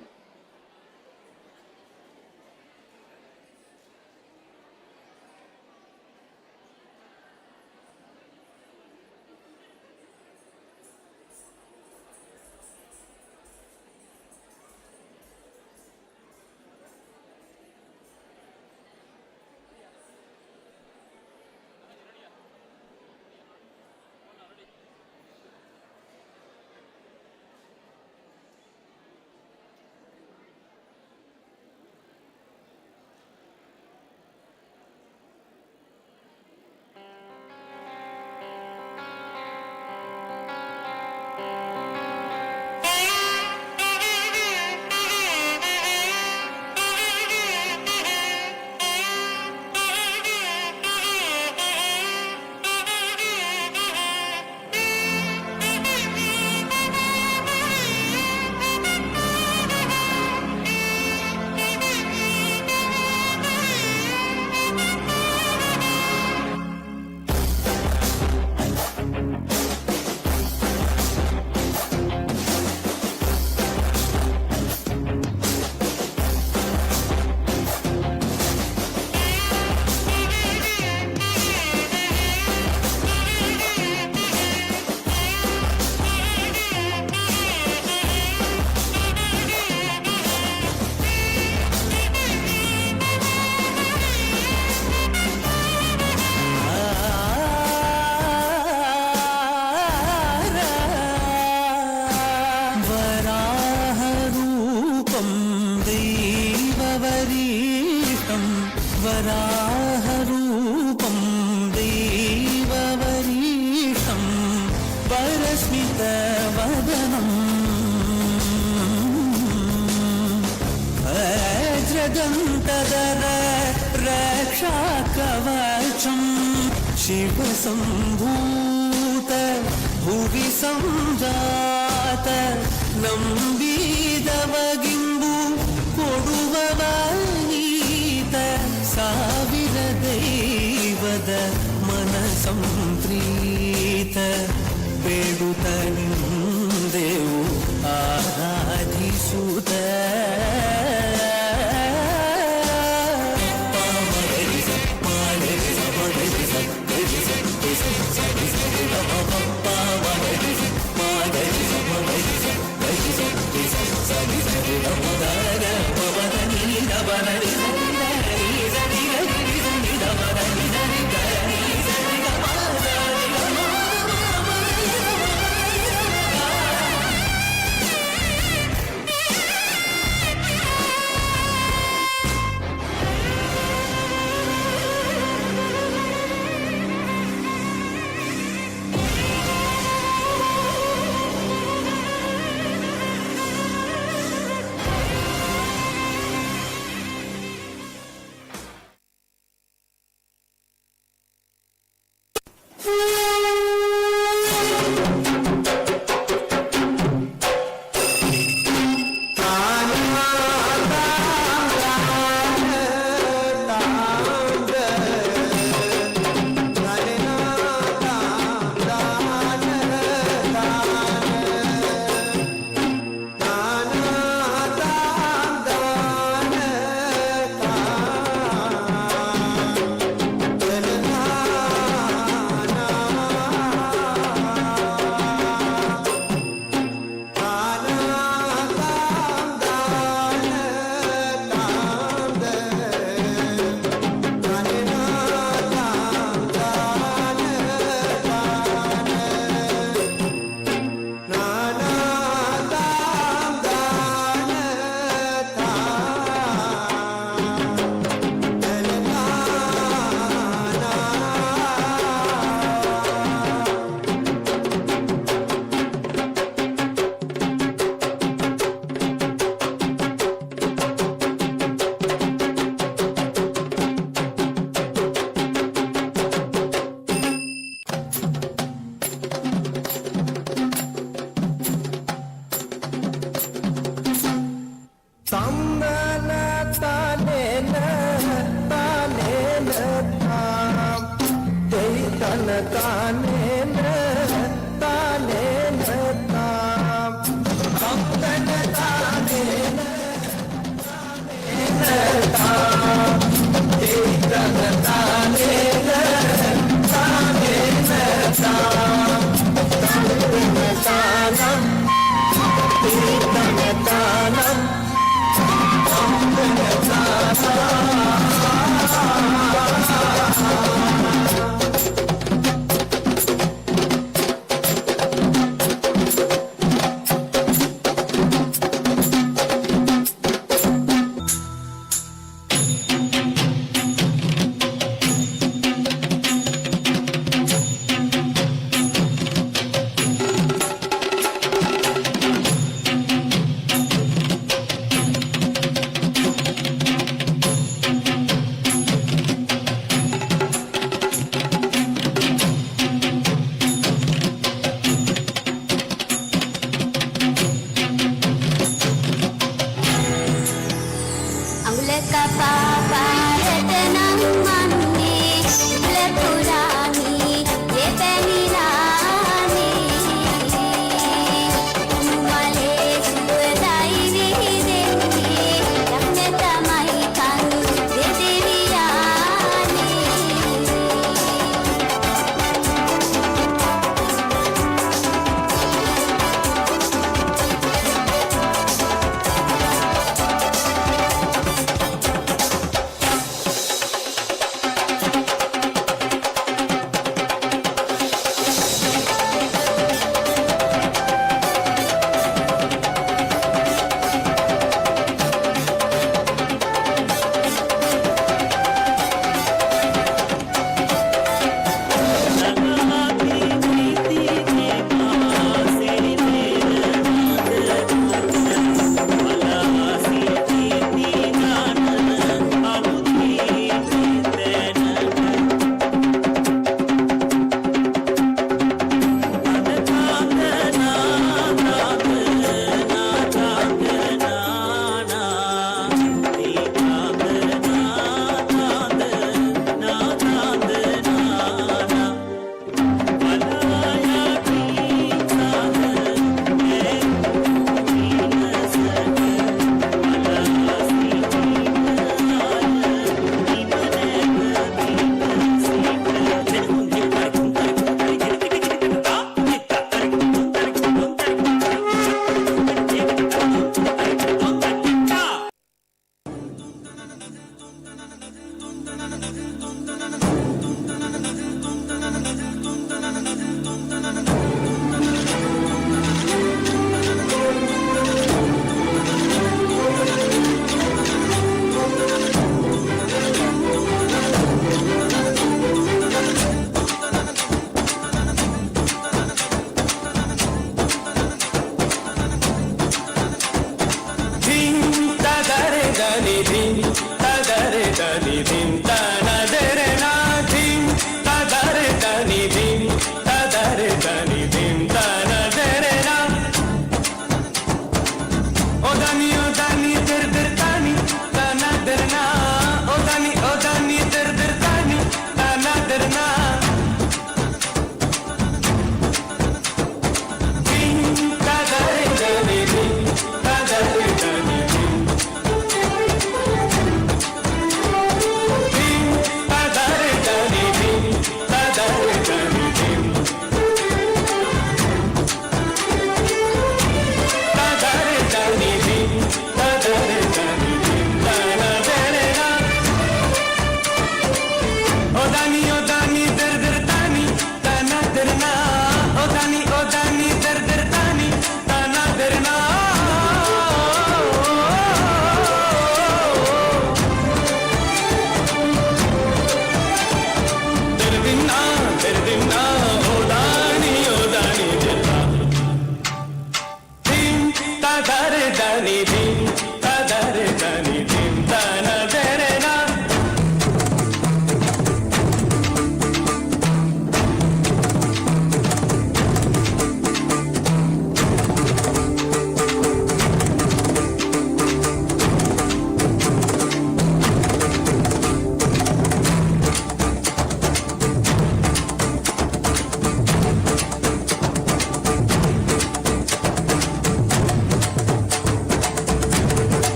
F: वराहरूपं देववरीशं वरस्मितवदनं वज्रदन्तधर रक्षाकवचं शिवसम्भूत भुवि संजात नम्बिदवगिम्बु ಕೊಡುವವನೀತ ಸಾವಿರ ದೈವದ ಮನಸಂಪ್ರೀತ ಬೇಡುತ್ತ ನಿಂದೆವು ಆರಾಧಿಸುತ್ತ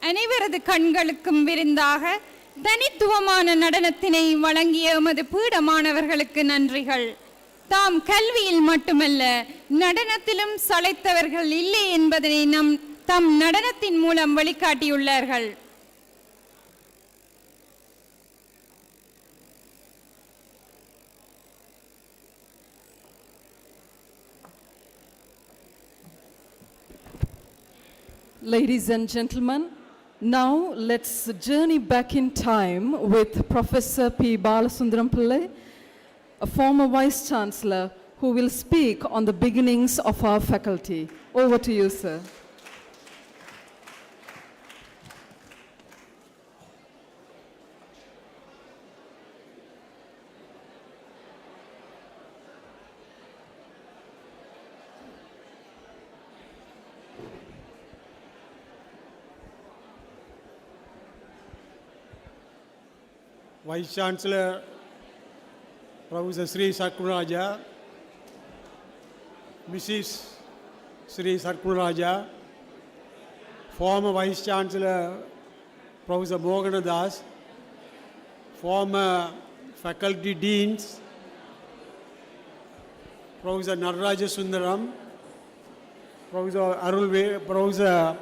E: அனைவரது கண்களுக்கும் விருந்தாக தனித்துவமான நடனத்தினை வழங்கிய எமது பீடமானவர்களுக்கு நன்றிகள். தாம் கல்வியில் மட்டுமல்ல நடனத்திலும் சளைத்தவர்கள் இல்லை என்பதனை தம் நடனத்தின் மூலம் வெளிக்காட்டியுள்ளார்கள்.
A: Ladies and gentlemen, now let's journey back in time with Professor P. Balasundaram Pillai, a former Vice Chancellor who will speak on the beginnings of our faculty. Over to you, sir.
J: Vice Chancellor Professor Sri Sarkunaraja, Mrs. Sri Sarkunaraja, former Vice Chancellor Professor Morgana Das, former faculty deans Professor Nararaja Sundaram, Professor Arulve, Professor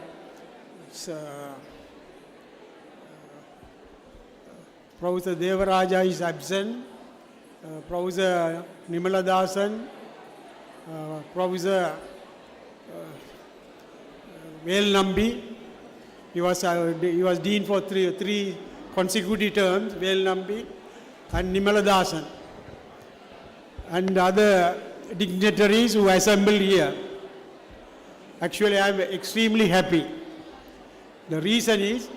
J: Professor Devaraja is absent, Professor Nimala Dasan, Professor Vel Nambi, he was dean for three consecutive terms, Vel Nambi and Nimala Dasan, and other dignitaries who assembled here. Actually, I am extremely happy. The reason is,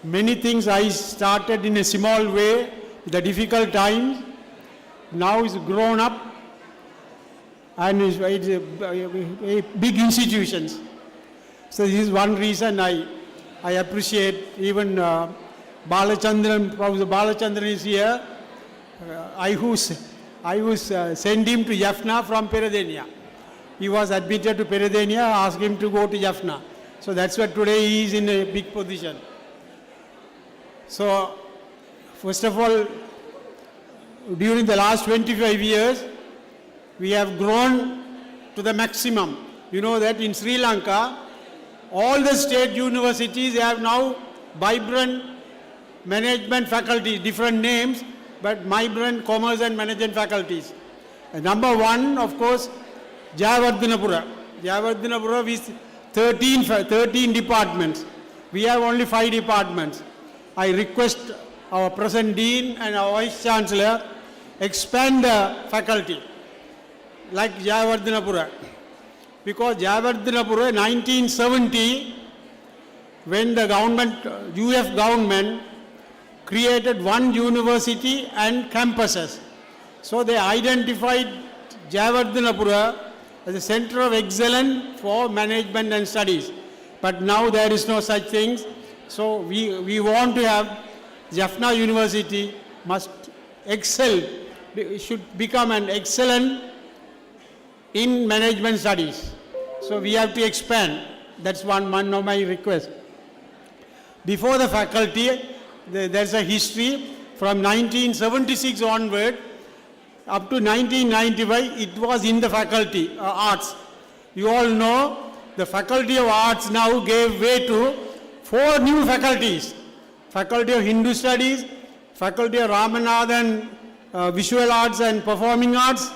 J: many things I started in a small way, the difficult times, now is grown up and it's a big institutions. So this is one reason I appreciate even Balachandran, Professor Balachandran is here. I was sent him to Jaffna from Peradeniya. He was admitted to Peradeniya, asked him to go to Jaffna. So that's why today he is in a big position. So, first of all, during the last 25 years, we have grown to the maximum. You know that in Sri Lanka, all the state universities have now vibrant management faculties, different names, but vibrant commerce and management faculties. And number one, of course, Jayawardhanapura. Jayawardhanapura is 13 departments. We have only 5 departments. I request our present dean and our vice chancellor expand the faculty like Jayawardhanapura, because Jayawardhanapura 1970, when the government, UF government created one university and campuses, so they identified Jayawardhanapura as a center of excellence for management and studies. But now there is no such things. So we want to have Jaffna University must excel, should become an excellent in management studies. So we have to expand. That's one of my requests. Before the faculty, there's a history from 1976 onward up to 1995, it was in the faculty, arts. You all know the faculty of arts now gave way to 4 new faculties. Faculty of Hindu Studies, Faculty of Ramanathan, Visual Arts and Performing Arts,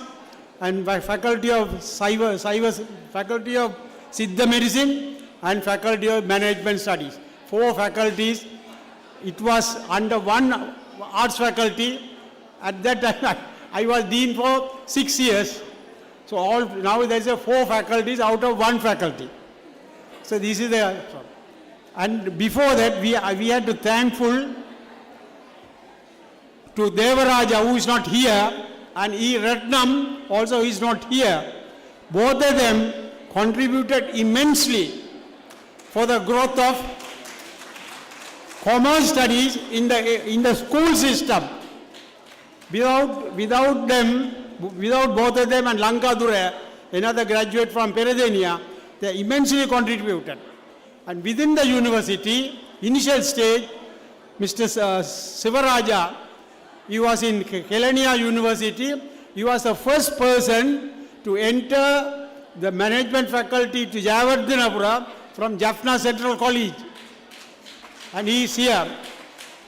J: and Faculty of Faculty of Siddha Medicine, and Faculty of Management Studies. 4 faculties. It was under one arts faculty. At that time, I was dean for 6 years. So now there's 4 faculties out of 1 faculty. So this is the, and before that we had to thankful to Devaraja, who is not here, and E. Ratnam also is not here. Both of them contributed immensely for the growth of commerce studies in the school system. Without them, without both of them and Lankadura, another graduate from Peradeniya, they immensely contributed. And within the university, initial stage, Mr. Sivaraja, he was in Kelaniya University. He was the first person to enter the management faculty to Jayawardhanapura from Jaffna Central College. And he is here.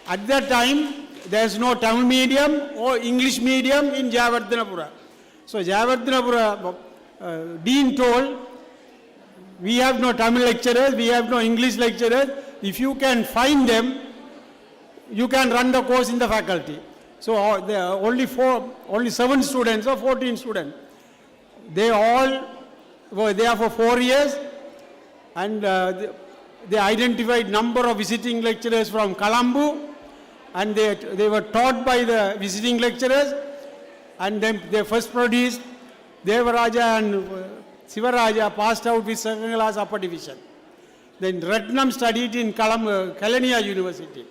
J: At that time, there is no Tamil medium or English medium in Jayawardhanapura. So Jayawardhanapura dean told, we have no Tamil lecturers, we have no English lecturers. If you can find them, you can run the course in the faculty. So there are only 7 students or 14 students. They all were there for 4 years, and they identified number of visiting lecturers from Colombo, and they were taught by the visiting lecturers, and then they first produced Devaraja and Sivaraja passed out with second class upper division. Then Ratnam studied in Kelaniya University.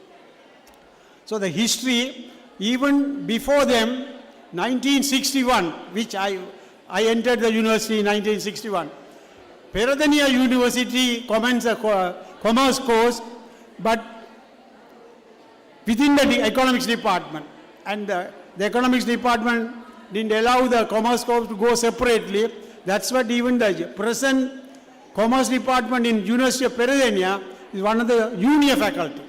J: So the history, even before them, 1961, which I entered the university in 1961. Peradeniya University commenced a commerce course, but within the economics department. And the economics department didn't allow the commerce course to go separately. That's what even the present commerce department in University of Peradeniya is one of the junior faculty.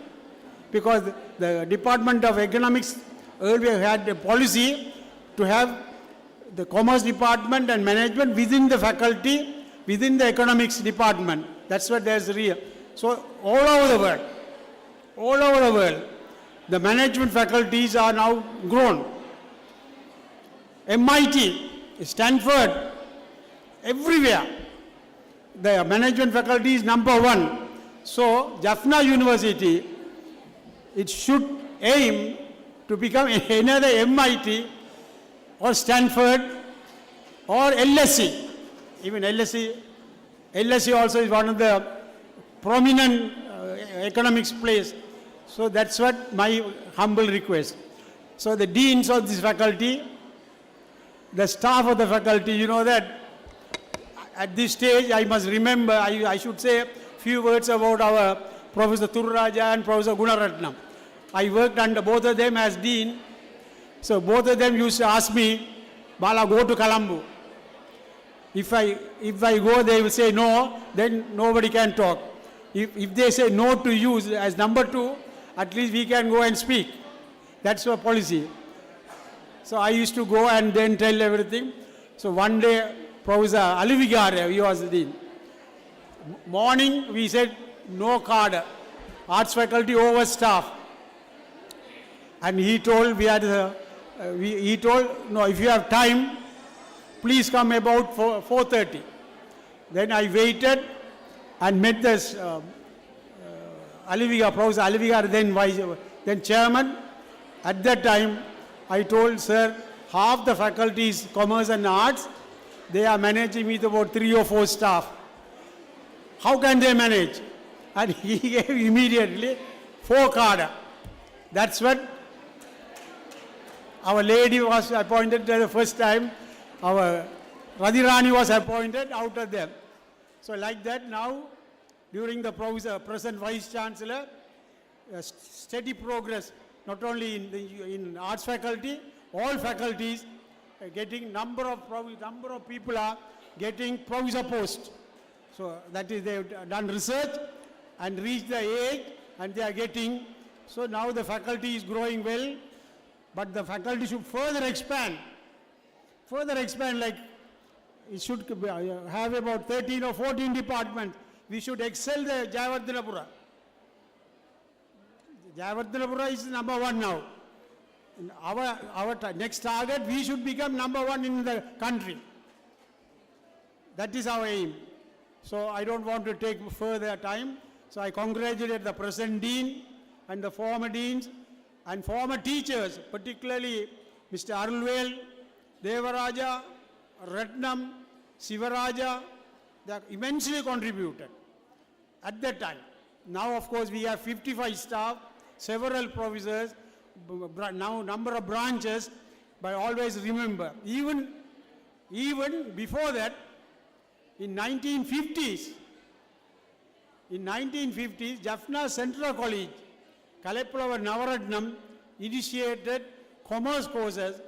J: Because the Department of Economics earlier had a policy to have the commerce department and management within the faculty, within the economics department. That's what there's real. So all over the world, the management faculties are now grown. MIT, Stanford, everywhere, the management faculty is number 1. So Jaffna University, it should aim to become another MIT or Stanford or LSE. Even LSE also is one of the prominent economics place. So that's what my humble request. So the deans of this faculty, the staff of the faculty, you know that at this stage I must remember, I should say a few words about our Professor Thururaja and Professor Gunaratnam. I worked under both of them as dean. So both of them used to ask me, Bala, go to Colombo. If I go, they will say no, then nobody can talk. If they say no to you as number 2, at least we can go and speak. That's our policy. So I used to go and then tell everything. So one day, Professor Alivigare, he was the dean. Morning, we said no card, arts faculty overstaffed. And he told, no, if you have time, please come about 4:30. Then I waited and met this Professor Alivigar, then chairman. At that time, I told, sir, half the faculty is commerce and arts, they are managing with about 3 or 4 staff. How can they manage? And he gave immediately 4 cadre. That's what our lady was appointed the first time. Our Radhirani was appointed out of them. So like that now, during the present Vice Chancellor, steady progress, not only in arts faculty, all faculties getting number of people are getting professor post. So that is, they have done research and reached the age and they are getting, so now the faculty is growing well, but the faculty should further expand, like it should have about 13 or 14 departments. We should excel the Jayawardhanapura. Jayawardhanapura is number 1 now. In our next target, we should become number 1 in the country. That is our aim. So I don't want to take further time. So I congratulate the present dean and the former deans and former teachers, particularly Mr. Arulvel, Devaraja, Ratnam, Sivaraja. They have immensely contributed at that time. Now, of course, we have 55 staff, several professors, now number of branches, but always remember, even before that, in 1950s, Jaffna Central College, Kaleppalava Navaratnam initiated commerce courses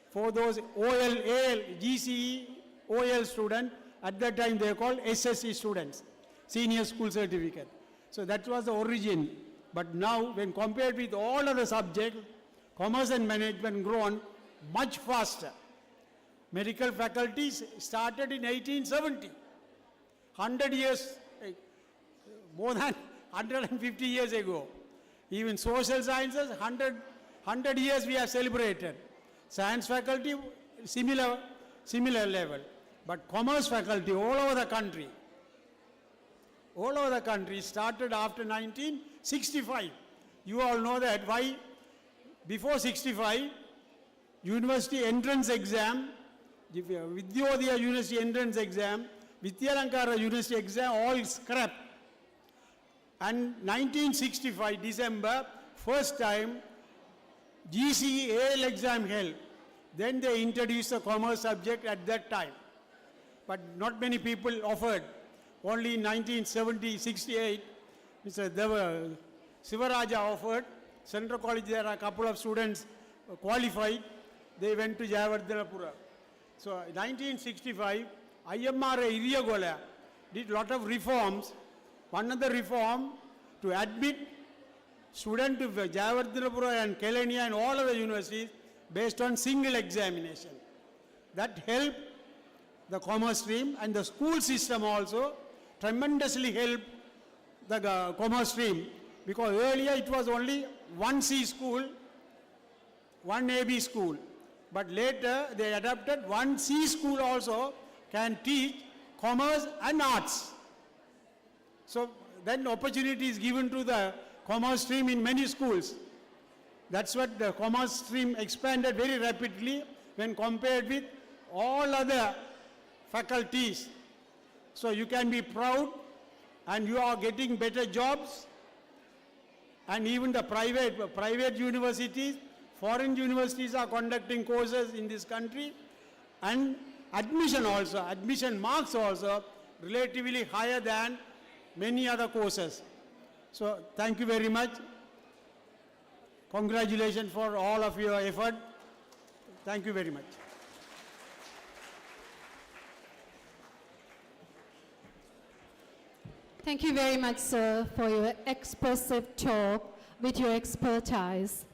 J: for those OL, AL, GCE, OL students. At that time they were called SSC students, Senior School Certificate. So that was the origin. But now when compared with all other subjects, commerce and management grown much faster. Medical faculties started in 1870, 100 years, more than 150 years ago. Even social sciences, 100 years we have celebrated. Science faculty, similar level. But commerce faculty all over the country started after 1965. You all know that why before 65, university entrance exam, Vidyodaya university entrance exam, Vidyalankara university exam, all scrapped. And 1965 December, first time GCE AL exam held. Then they introduced the commerce subject at that time. But not many people offered. Only in 1970-68, Mr. Sivaraja offered. Central College, there are a couple of students qualified. They went to Jayawardhanapura. So 1965, IMRA Iriyagola did lot of reforms. One of the reform to admit students to Jayawardhanapura and Kelaniya and all other universities based on single examination. That helped the commerce stream, and the school system also tremendously helped the commerce stream, because earlier it was only one C school, one AB school, but later they adopted one C school also can teach commerce and arts. So then opportunity is given to the commerce stream in many schools. That's what the commerce stream expanded very rapidly when compared with all other faculties. So you can be proud, and you are getting better jobs. And even the private universities, foreign universities are conducting courses in this country, and admission marks also relatively higher than many other courses. So thank you very much. Congratulations for all of your effort. Thank you very much.
C: Thank you very much, sir, for your expressive talk with your expertise.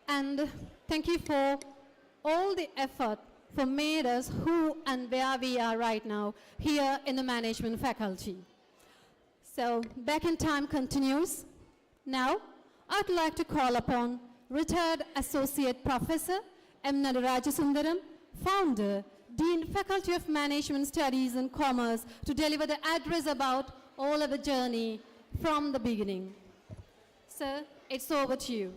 C: And thank you for all the effort for made us who and where we are right now here in the management faculty. So Back in Time continues. Now, I'd like to call upon retired Associate Professor M. Nadarajasundaram, founder, Dean, Faculty of Management Studies and Commerce, to deliver the address about all of the journey from the beginning. Sir, it's over to you.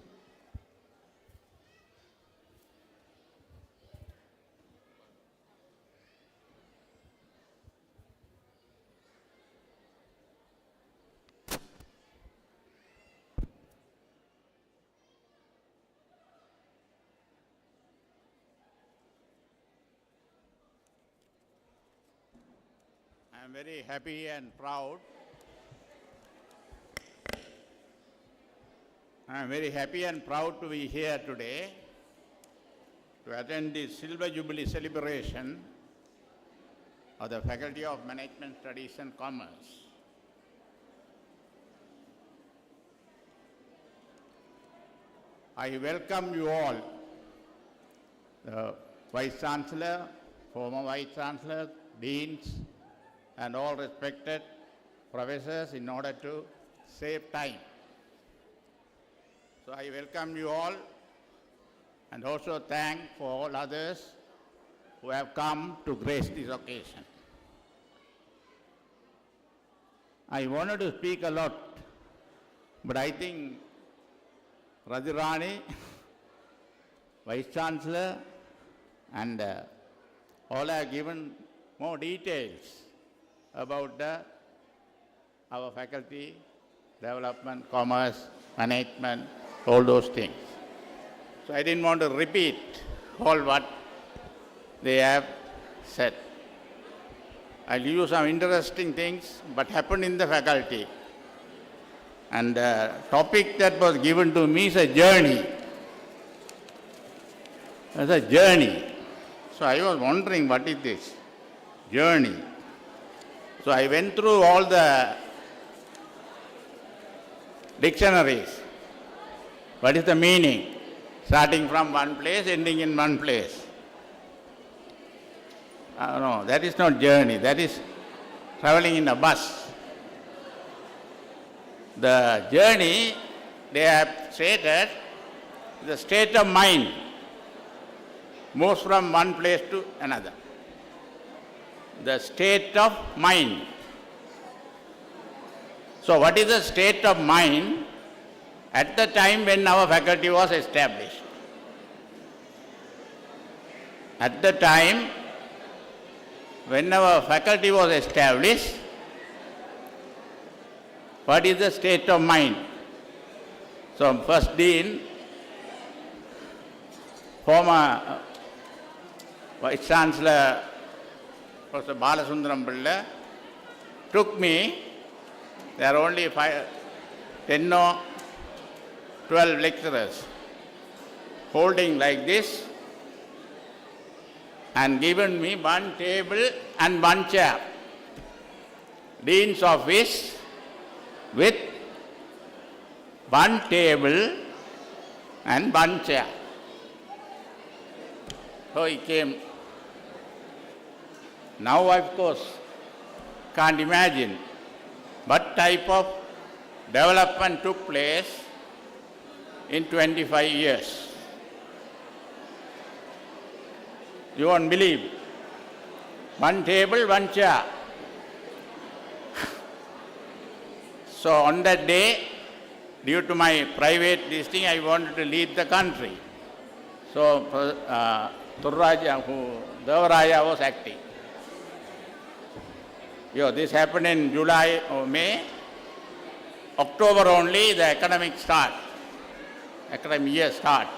I: I'm very happy and proud. I'm very happy and proud to be here today to attend the Silver Jubilee celebration of the Faculty of Management Studies and Commerce. I welcome you all, the Vice Chancellor, former Vice Chancellor, Deans, and all respected professors in order to save time. So I welcome you all and also thank for all others who have come to grace this occasion. I wanted to speak a lot, but I think Radhirani, Vice Chancellor, and all have given more details about our faculty, development, commerce, management, all those things. So I didn't want to repeat all what they have said. I'll give you some interesting things what happened in the faculty. And the topic that was given to me is a journey. It's a journey. So I was wondering, what is this? Journey. So I went through all the dictionaries. What is the meaning? Starting from one place, ending in one place. No, that is not journey. That is traveling in a bus. The journey, they have stated, the state of mind moves from one place to another. The state of mind. So what is the state of mind at the time when our faculty was established? At the time when our faculty was established, what is the state of mind? So first Dean, former Vice Chancellor Professor Balasundaram Pilla, took me, there are only 10 or 12 lecturers, holding like this, and given me one table and one chair. Dean's office with one table and one chair. So he came. Now, of course, can't imagine what type of development took place in 25 years. You won't believe. One table, one chair. So on that day, due to my private listing, I wanted to leave the country. So Devaraja was acting. This happened in July or May. October only the academic year start.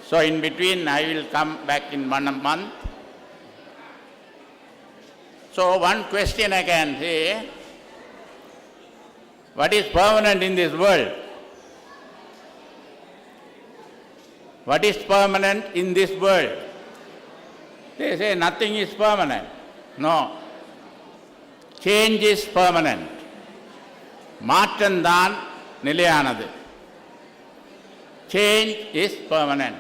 I: So in between I will come back in 1 month. So one question I can say, what is permanent in this world? What is permanent in this world? They say nothing is permanent. No. Change is permanent. Maattan நிலையானது. Change is permanent.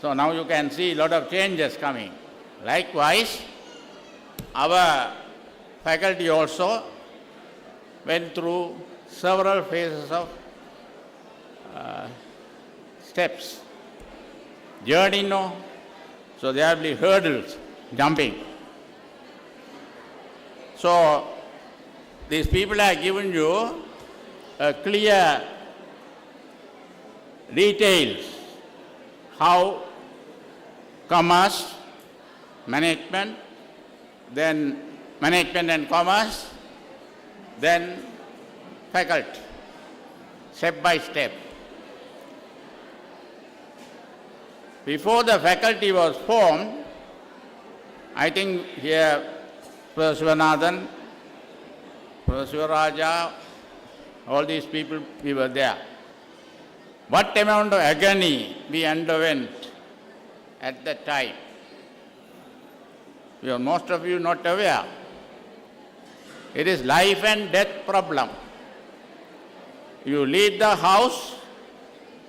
I: So now you can see a lot of changes coming. Likewise, our faculty also went through several phases of steps. Journey, no. So there will be hurdles, jumping. So these people have given you a clear details how commerce, management, then management and commerce, then faculty, step by step. Before the faculty was formed, I think here, Professor Sivanathan, Professor Sivaraja, all these people, we were there. What amount of agony we underwent at that time. Most of you not aware. It is life and death problem. You leave the house,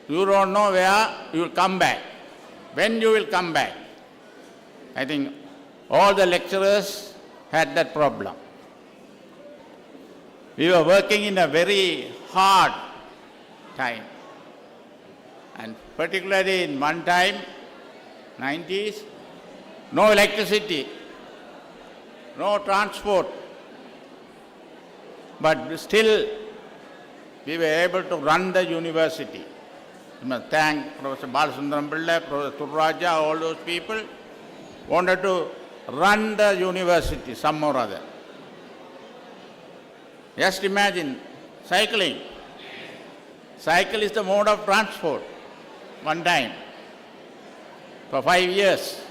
I: you don't know where you will come back, when you will come back. I think all the lecturers had that problem. We were working in a very hard time. And particularly in one time, 90s, no electricity, no transport. But still, we were able to run the university. We must thank Professor Balasundaram Pillai, Professor Turraja, all those people wanted to run the university some or other. Just imagine, cycling. Cycle is the mode of transport. One time, for 5 years.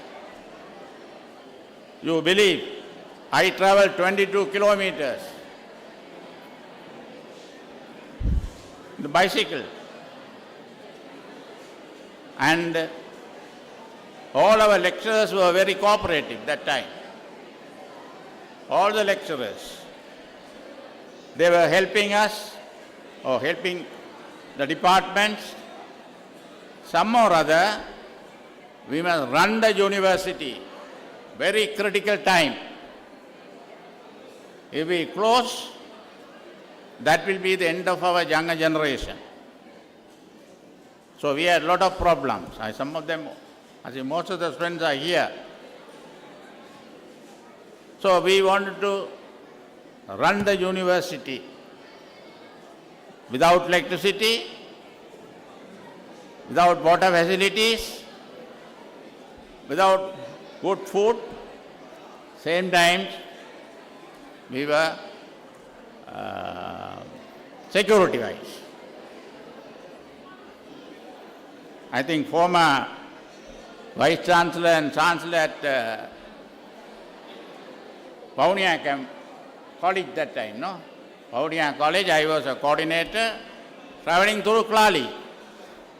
I: You believe, I traveled 22 kilometers. The bicycle. And all our lecturers were very cooperative that time. All the lecturers. They were helping us or helping the departments. Some or other, we must run the university. Very critical time. If we close, that will be the end of our younger generation. So we had a lot of problems. Some of them, I think most of the friends are here. So we wanted to run the university without electricity, without water facilities, without good food. Same time, we were security-wise. I think former Vice Chancellor and Chancellor at Vavuniya College that time, no? Vavuniya College, I was a coordinator traveling through Klali.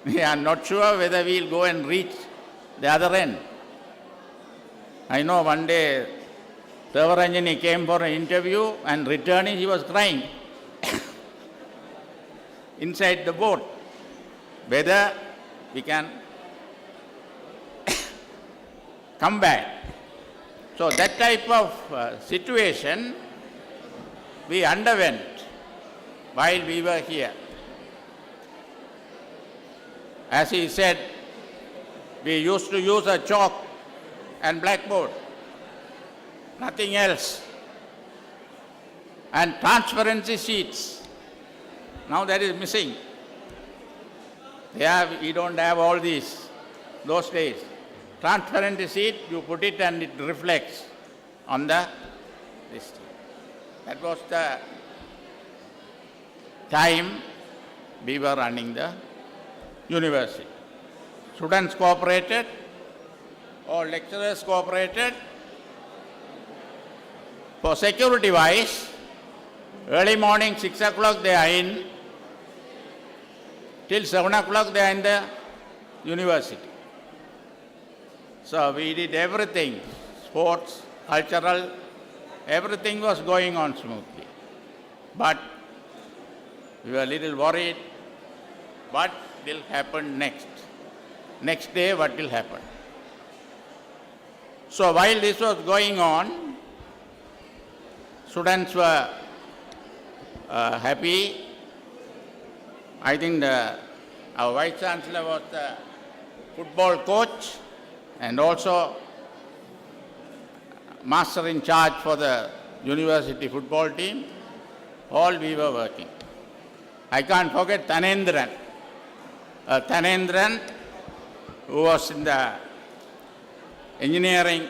I: We are not sure whether we will go and reach the other end. I know one day Devaranjani came for an interview and returning he was crying inside the boat. Whether we can come back. So that type of situation we underwent while we were here. As he said, we used to use a chalk and blackboard, nothing else. And transparency sheets. Now that is missing. We don't have all these, those days. Transparent sheet, you put it and it reflects on the list. That was the time we were running the university. Students cooperated, all lecturers cooperated. For security wise, early morning 6 o'clock they are in, till 7 o'clock they are in the university. So we did everything, sports, cultural, everything was going on smoothly. But we were a little worried, what will happen next? Next day, what will happen? So while this was going on, students were happy. I think our Vice Chancellor was the football coach and also master in charge for the university football team. All we were working. I can't forget Tanendran. Tanendran, who was in the engineering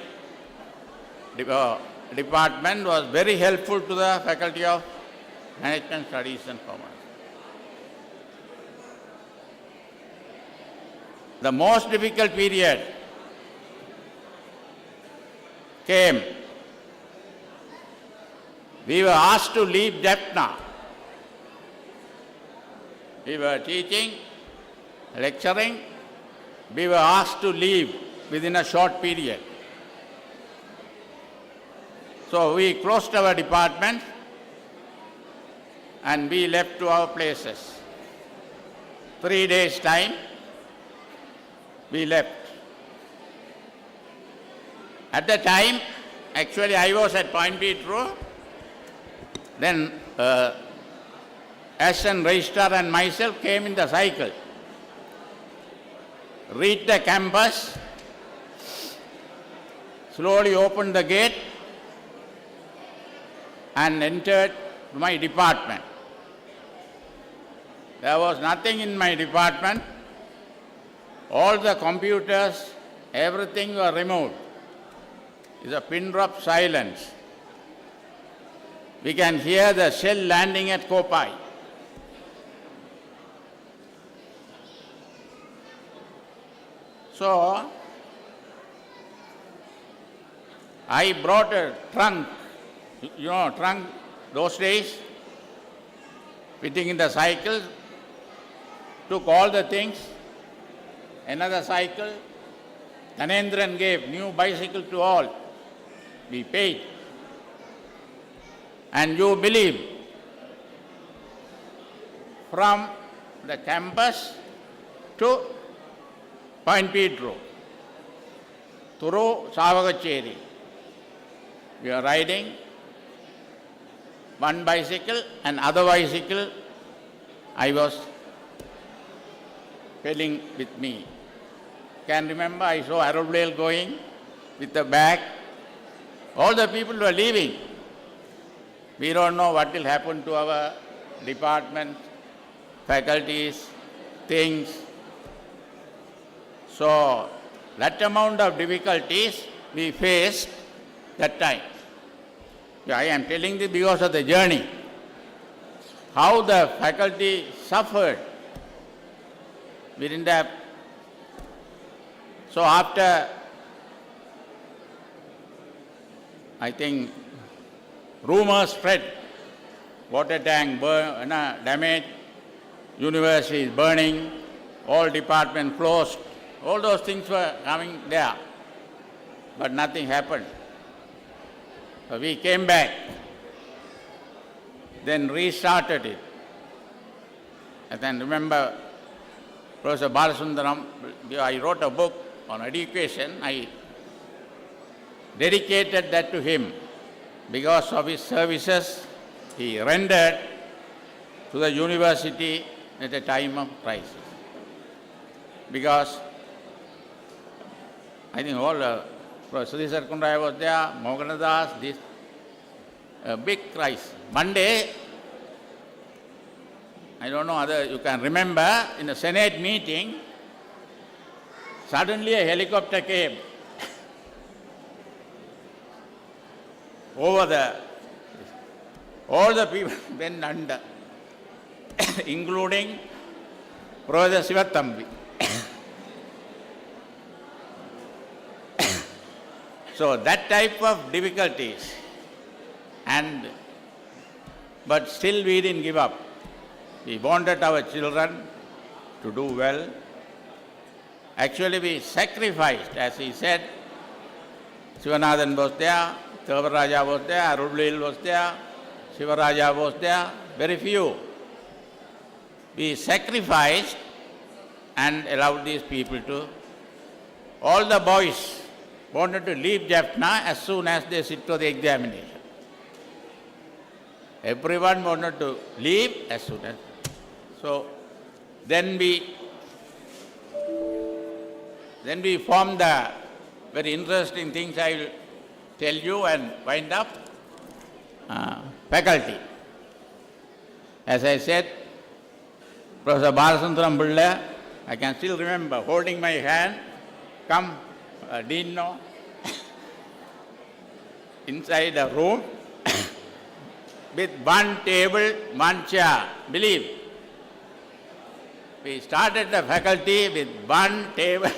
I: department, was very helpful to the Faculty of Management Studies and Commerce. The most difficult period came, we were asked to leave Jaffna. We were teaching, lecturing, we were asked to leave within a short period. So we closed our department and we left to our places. 3 days' time, we left. At the time, actually I was at Point Petro, then Assistant Registrar and myself came in the cycle, reached the campus, slowly opened the gate and entered my department. There was nothing in my department. All the computers, everything were removed. It's a pin drop silence. We can hear the shell landing at Kopai. So, I brought a trunk, trunk those days, fitting in the cycle, took all the things, another cycle. Dhanendran gave new bicycle to all. We paid. And you believe, from the campus to Point Petro, through Savagacheri, we are riding one bicycle and other bicycle I was pedaling with me. Can remember I saw Arulwale going with the bag. All the people were leaving. We don't know what will happen to our department, faculties, things. So that amount of difficulties we faced that time. I am telling this because of the journey. How the faculty suffered. We didn't have. So after, I think, rumors spread, water tank damaged, university is burning, all department closed, all those things were coming there, but nothing happened. So we came back, then restarted it. I can remember Professor Balasundaram, I wrote a book on education. I dedicated that to him because of his services he rendered to the university at a time of crisis. Because I think all Professor Sudhir Kundaya was there, Moganadas, this big crisis. Monday, I don't know whether you can remember, in a Senate meeting, suddenly a helicopter came over all the people went under, including Professor Sivathambi. So that type of difficulties, but still we didn't give up. We wanted our children to do well. Actually we sacrificed, as he said, Sivanathan was there, Thavaraja was there, Arulil was there, Shivaraja was there, very few. We sacrificed and allowed these people to, all the boys wanted to leave Jaffna as soon as they sit for the examination. Everyone wanted to leave as soon as. So then we formed the very interesting things I will tell you and wind up. Faculty. As I said, Professor Balasundaram Bulla, I can still remember holding my hand, come Dino, inside a room with one table, one chair. Believe. We started the faculty with one table,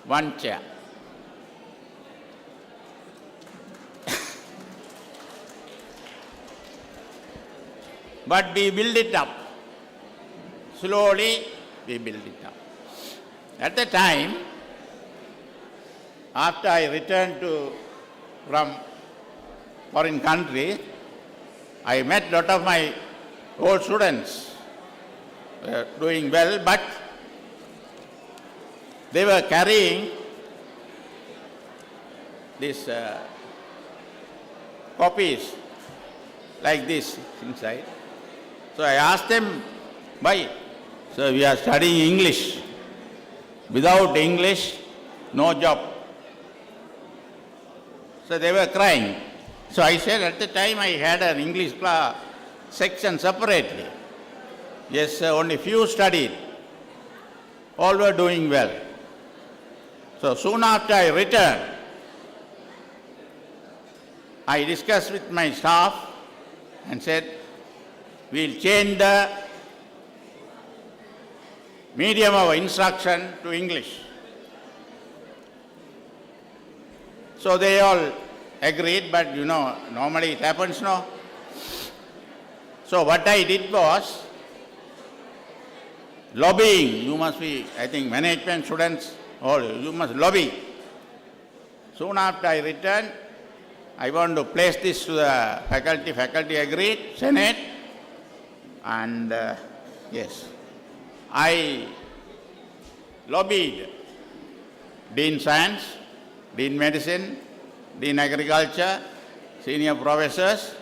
I: one chair.
K: but we build it up. Slowly, we build it up. At the time, after I returned from foreign country, I met a lot of my old students doing well, but they were carrying these copies like this inside. So I asked them, why? So we are studying English. Without English, no job. So they were crying. So I said, at the time I had an English class section separately. Yes, only few studied. All were doing well. So soon after I returned, I discussed with my staff and said, we'll change the medium of instruction to English. So they all agreed, but you know, normally it happens, no? So what I did was, lobbying. You must be, I think, management students, all, you must lobby. Soon after I returned, I want to place this to the faculty. Faculty agreed, Senate, and yes, I lobbied Dean Science, Dean Medicine, Dean Agriculture, senior professors,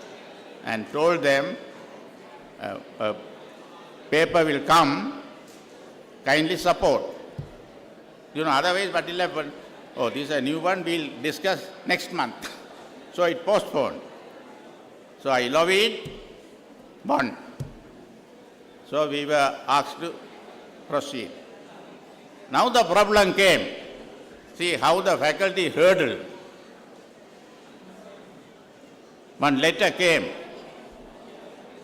K: and told them a paper will come, kindly support. You know, otherwise what will happen? Oh, this is a new one, we'll discuss next month. So it postponed. So I lobbied, won. So we were asked to proceed. Now the problem came. See how the faculty hurdled. One letter came.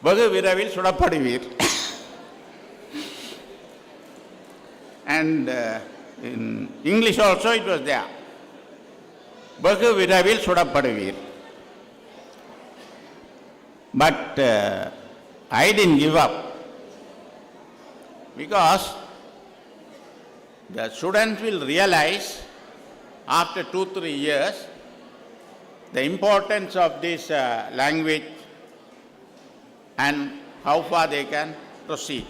K: Bagu viravil sudapadivir. And in English also it was there. Bagu viravil sudapadivir. But I didn't give up. Because the students will realize after 2-3 years the importance of this language and how far they can proceed.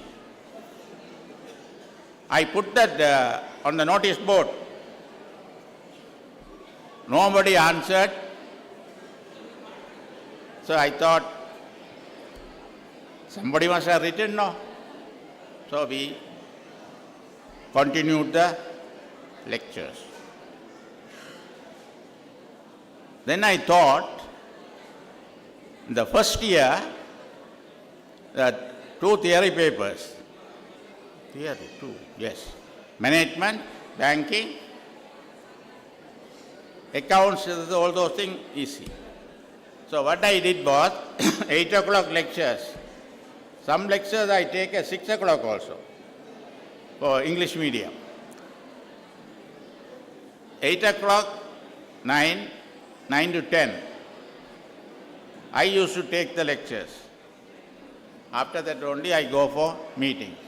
K: I put that on the notice board. Nobody answered. So I thought, somebody must have written, no? So we continued the lectures. Then I thought, in the first year, there are 2 theory papers. Theory, 2, yes. Management, banking, accounts, all those things, easy. So what I did was, 8 o'clock lectures. Some lectures I take at 6 o'clock also, for English medium. 8 o'clock, 9 to 10. I used to take the lectures. After that only I go for meetings.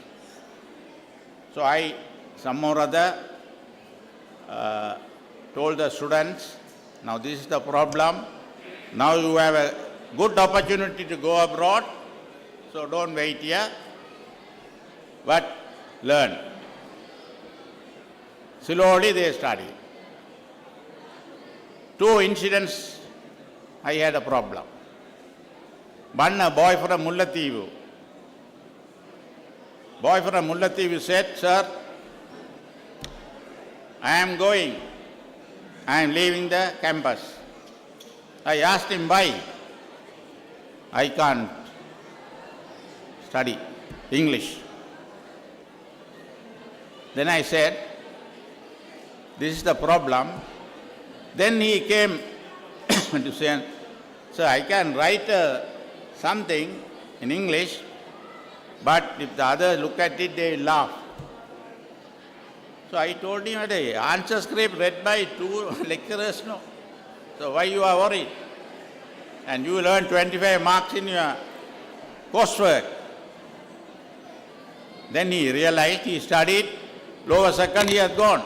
K: So I, some or other, told the students, now this is the problem. Now you have a good opportunity to go abroad. So don't wait here, but learn. Slowly they study. 2 incidents, I had a problem. One, a boy from Mullatthivu. Boy from Mullatthivu said, sir, I am going. I am leaving the campus. I asked him why. I can't study English. Then I said, this is the problem. Then he came to say, sir, I can write something in English, but if the others look at it, they laugh. So I told him, the answer script read by 2 lecturers, no. So why you are worried? And you will earn 25 marks in your coursework. Then he realized he studied, lower second he had gone.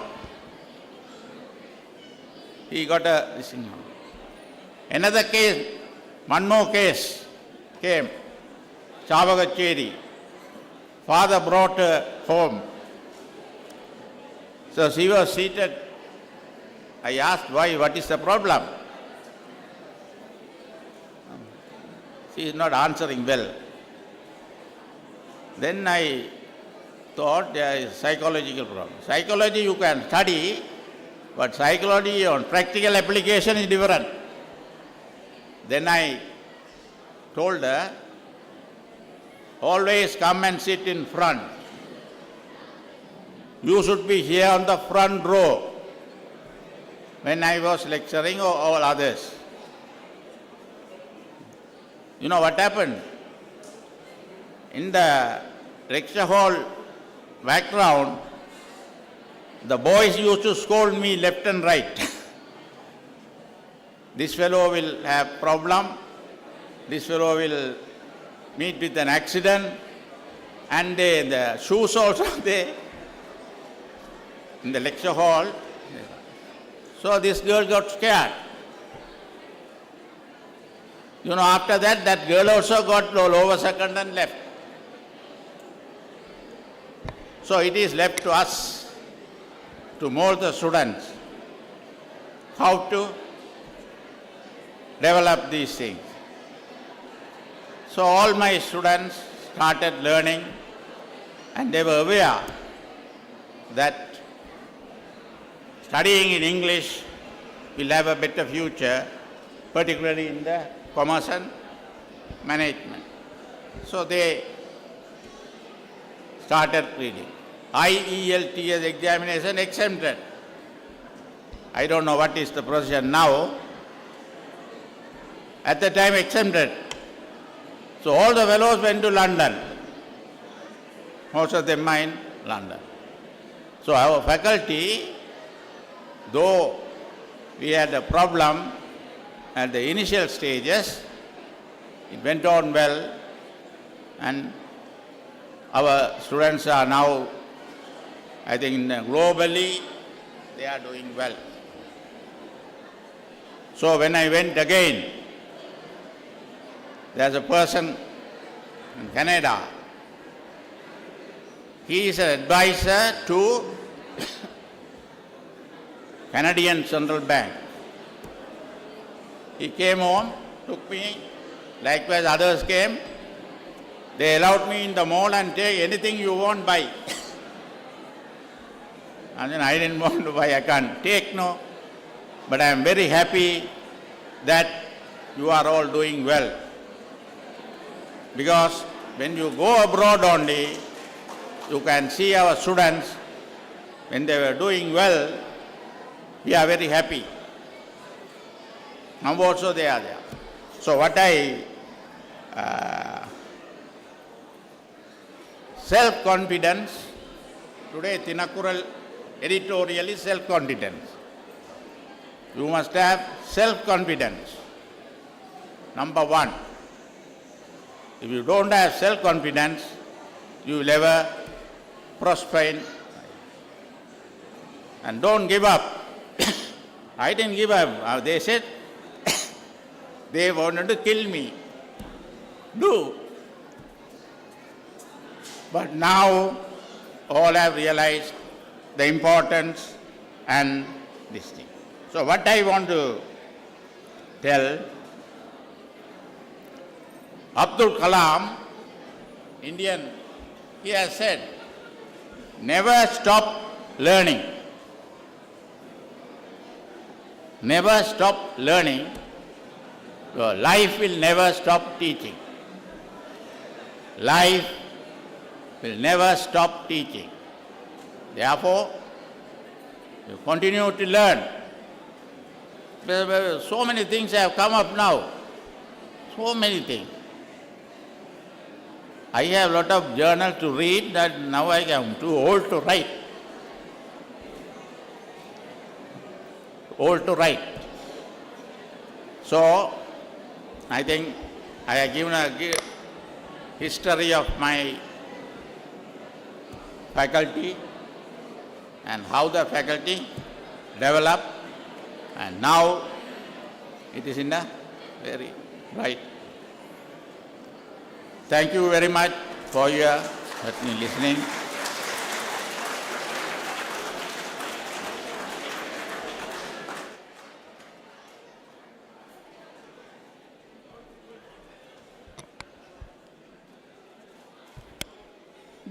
K: He got a this thing. Another case, one more case came, Chavagacheri. Father brought her home. So she was seated. I asked why, what is the problem? She is not answering well. Then I thought there is psychological problem. Psychology you can study, but psychology on practical application is different. Then I told her, always come and sit in front. You should be here on the front row when I was lecturing or all others. You know what happened? In the lecture hall background, the boys used to scold me left and right. This fellow will have problem, this fellow will meet with an accident, and the shoes also there in the lecture hall. So this girl got scared. You know, after that, that girl also got lower second and left. So it is left to us to mold the students how to develop these things. So all my students started learning, and they were aware that studying in English will have a better future, particularly in the commerce and management. So they started reading. IELTS examination exempted. I don't know what is the procedure now. At the time exempted. So all the fellows went to London. Most of them are in London. So our faculty, though we had a problem at the initial stages, it went on well, and our students are now, I think globally, they are doing well. So when I went again, there's a person in Canada. He is an advisor to Canadian Central Bank. He came home, took me, likewise others came. They allowed me in the mall and take anything you want, buy. And then I didn't want to buy, I can't take, no. But I am very happy that you are all doing well. Because when you go abroad only, you can see our students, when they were doing well, we are very happy. Now also they are there. So what self-confidence, today Thinakural editorial is self-confidence. You must have self-confidence. Number one. If you don't have self-confidence, you will never prosper. And don't give up. I didn't give up. They said they wanted to kill me. Do. But now all have realized the importance and this thing. So what I want to tell, Abdul Kalam, Indian, he has said, never stop learning. Never stop learning. Your life will never stop teaching. Life will never stop teaching. Therefore, you continue to learn. So many things have come up now. So many things. I have a lot of journals to read that now I am too old to write. Old to write. So, I think I have given history of my faculty and how the faculty developed, and now it is in a very right. Thank you very much for your listening.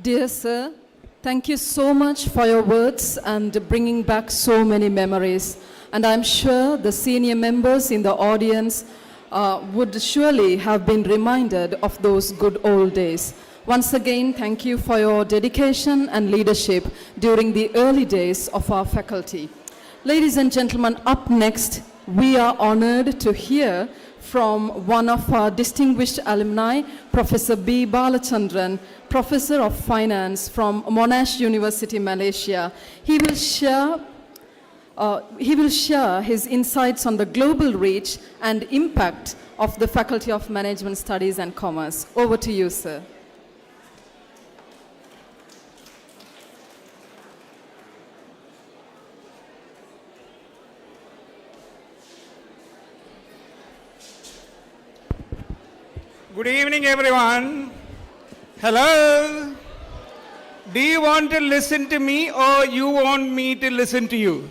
A: Dear sir, thank you so much for your words and bringing back so many memories. And I'm sure the senior members in the audience would surely have been reminded of those good old days. Once again, thank you for your dedication and leadership during the early days of our faculty. Ladies and gentlemen, up next, we are honored to hear from one of our distinguished alumni, Professor B. Balachandran, Professor of Finance from Monash University, Malaysia. He will share his insights on the global reach and impact of the Faculty of Management Studies and Commerce. Over to you, sir.
J: Good evening, everyone. Hello. Do you want to listen to me or you want me to listen to you?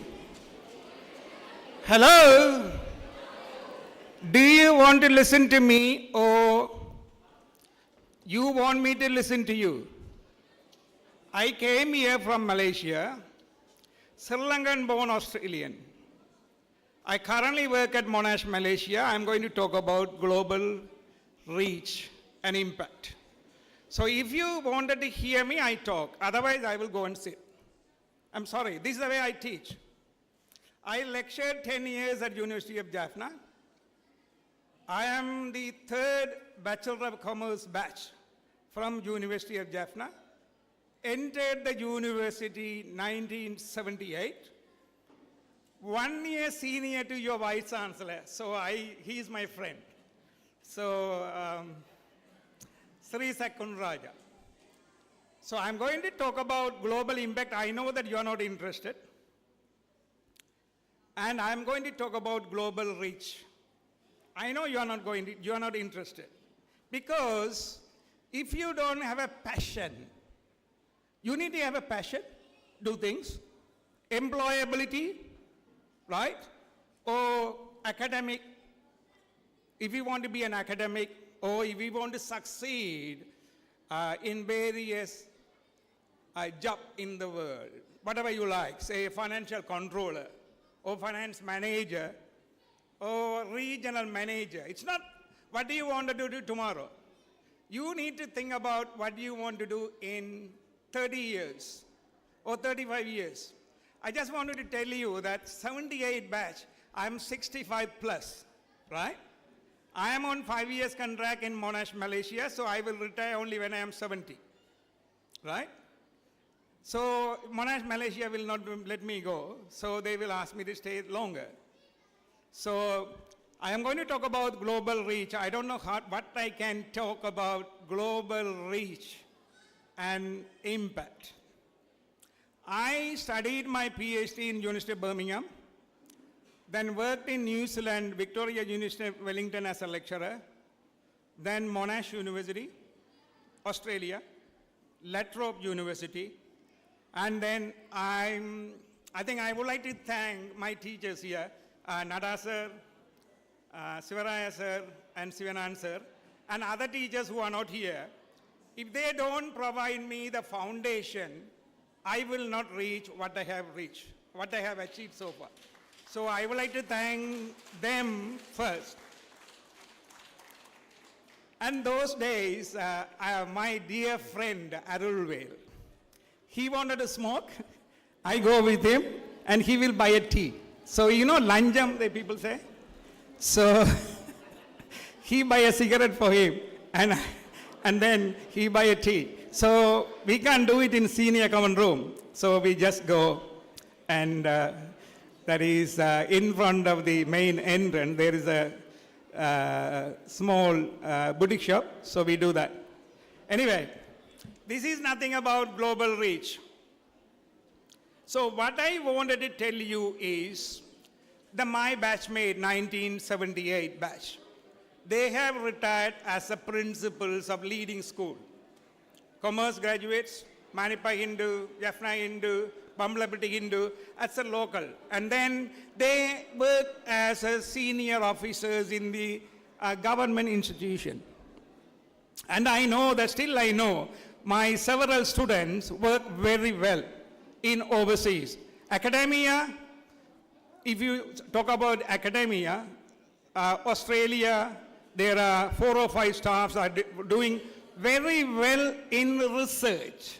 J: Hello. Do you want to listen to me or you want me to listen to you? I came here from Malaysia, Sri Lankan born Australian. I currently work at Monash, Malaysia. I'm going to talk about global reach and impact. So if you wanted to hear me, I talk. Otherwise, I will go and sit. I'm sorry, this is the way I teach. I lectured 10 years at University of Jaffna. I am the third Bachelor of Commerce batch from University of Jaffna. Entered the university 1978. 1 year senior to your Vice Chancellor. So he is my friend. So, Sri Sakun Raja. So I'm going to talk about global impact. I know that you are not interested. And I'm going to talk about global reach. I know you are not interested. Because if you don't have a passion, you need to have a passion, do things, employability, right? Or academic. If you want to be an academic, or if you want to succeed in various jobs in the world, whatever you like, say financial controller, or finance manager, or regional manager. It's not what do you want to do tomorrow. You need to think about what you want to do in 30 years or 35 years. I just wanted to tell you that 78 batch, I'm 65 plus, right? I am on 5 years contract in Monash, Malaysia, so I will retire only when I am 70, right? So Monash, Malaysia will not let me go, so they will ask me to stay longer. So I am going to talk about global reach. I don't know what I can talk about global reach and impact. I studied my PhD in University of Birmingham, then worked in New Zealand, Victoria University of Wellington as a lecturer, then Monash University, Australia, Latrobe University, and then I think I would like to thank my teachers here, Nada sir, Sivaraya sir, and Sivanan sir, and other teachers who are not here. If they don't provide me the foundation, I will not reach what I have reached, what I have achieved so far. So I would like to thank them first. And those days, my dear friend Arulvel, he wanted to smoke. I go with him and he will buy a tea. So you know lanjam, the people say. So he buy a cigarette for him and then he buy a tea. So we can't do it in senior common room. So we just go and that is in front of the main entrance, there is a small boutique shop, so we do that. Anyway, this is nothing about global reach. So what I wanted to tell you is my batchmate, 1978 batch, they have retired as the principals of leading school. Commerce graduates, Manipa Hindu, Jaffna Hindu, Bamblapiti Hindu, as a local. And then they work as a senior officers in the government institution. And I know that still I know my several students work very well in overseas. Academia, if you talk about academia, Australia, there are 4 or 5 staffs are doing very well in research.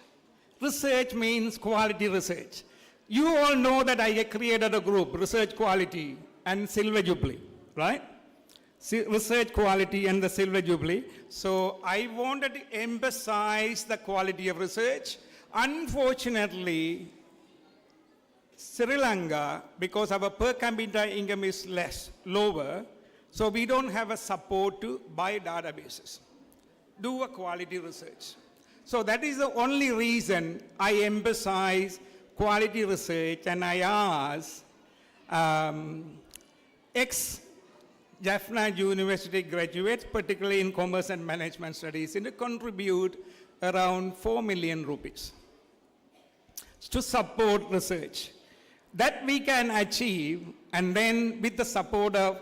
J: Research means quality research. You all know that I created a group, Research Quality and Silver Jubilee, right? Research Quality and the Silver Jubilee. So I wanted to emphasize the quality of research. Unfortunately, Sri Lanka, because our per capita income is lower, so we don't have a support to buy databases, do a quality research. So that is the only reason I emphasize quality research, and I ask ex-Jaffna University graduates, particularly in commerce and management studies, to contribute around 4 million rupees to support research. That we can achieve, and then with the support of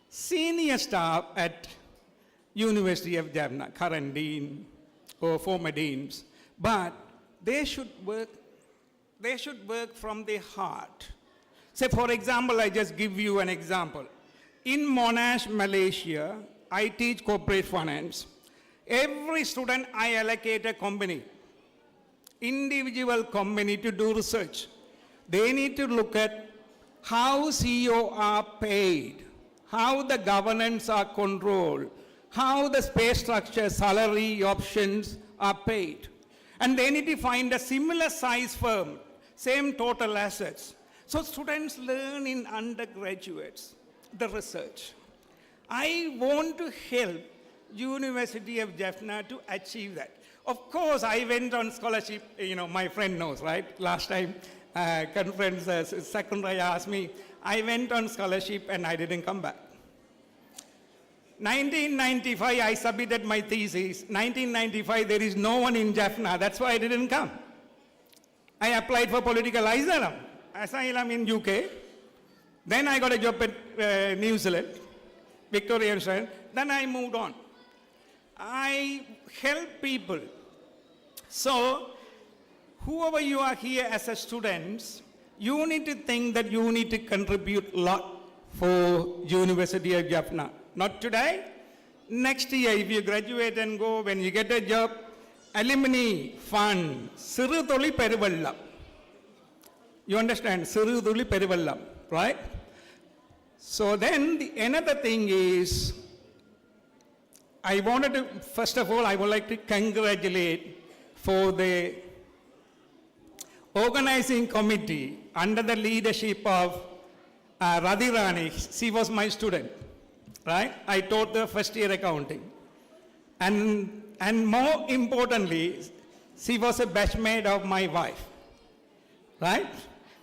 J: senior staff at University of Jaffna, current dean or former deans, but they should work from the heart. Say, for example, I just give you an example. In Monash, Malaysia, I teach corporate finance. Every student I allocate a company, individual company to do research. They need to look at how CEO are paid, how the governance are controlled, how the pay structure, salary options are paid. And they need to find a similar size firm, same total assets. So students learn in undergraduates the research. I want to help University of Jaffna to achieve that. Of course, I went on scholarship, my friend knows, right? Last time, conference, secondary asked me, I went on scholarship and I didn't come back. 1995, I submitted my thesis. 1995, there is no one in Jaffna. That's why I didn't come. I applied for political asylum in UK. Then I got a job at New Zealand, Victoria and Australia. Then I moved on. I help people. So, whoever you are here as a student, you need to think that you need to contribute a lot for University of Jaffna. Not today, next year if you graduate and go, when you get a job, alumni fund, Siru Tholi Perivallam. You understand? Siru Tholi Perivallam, right? So then another thing is, I wanted to, first of all, I would like to congratulate for the organizing committee under the leadership of Radhirani. She was my student. Right? I taught the first year accounting. And more importantly, she was a batchmate of my wife. Right?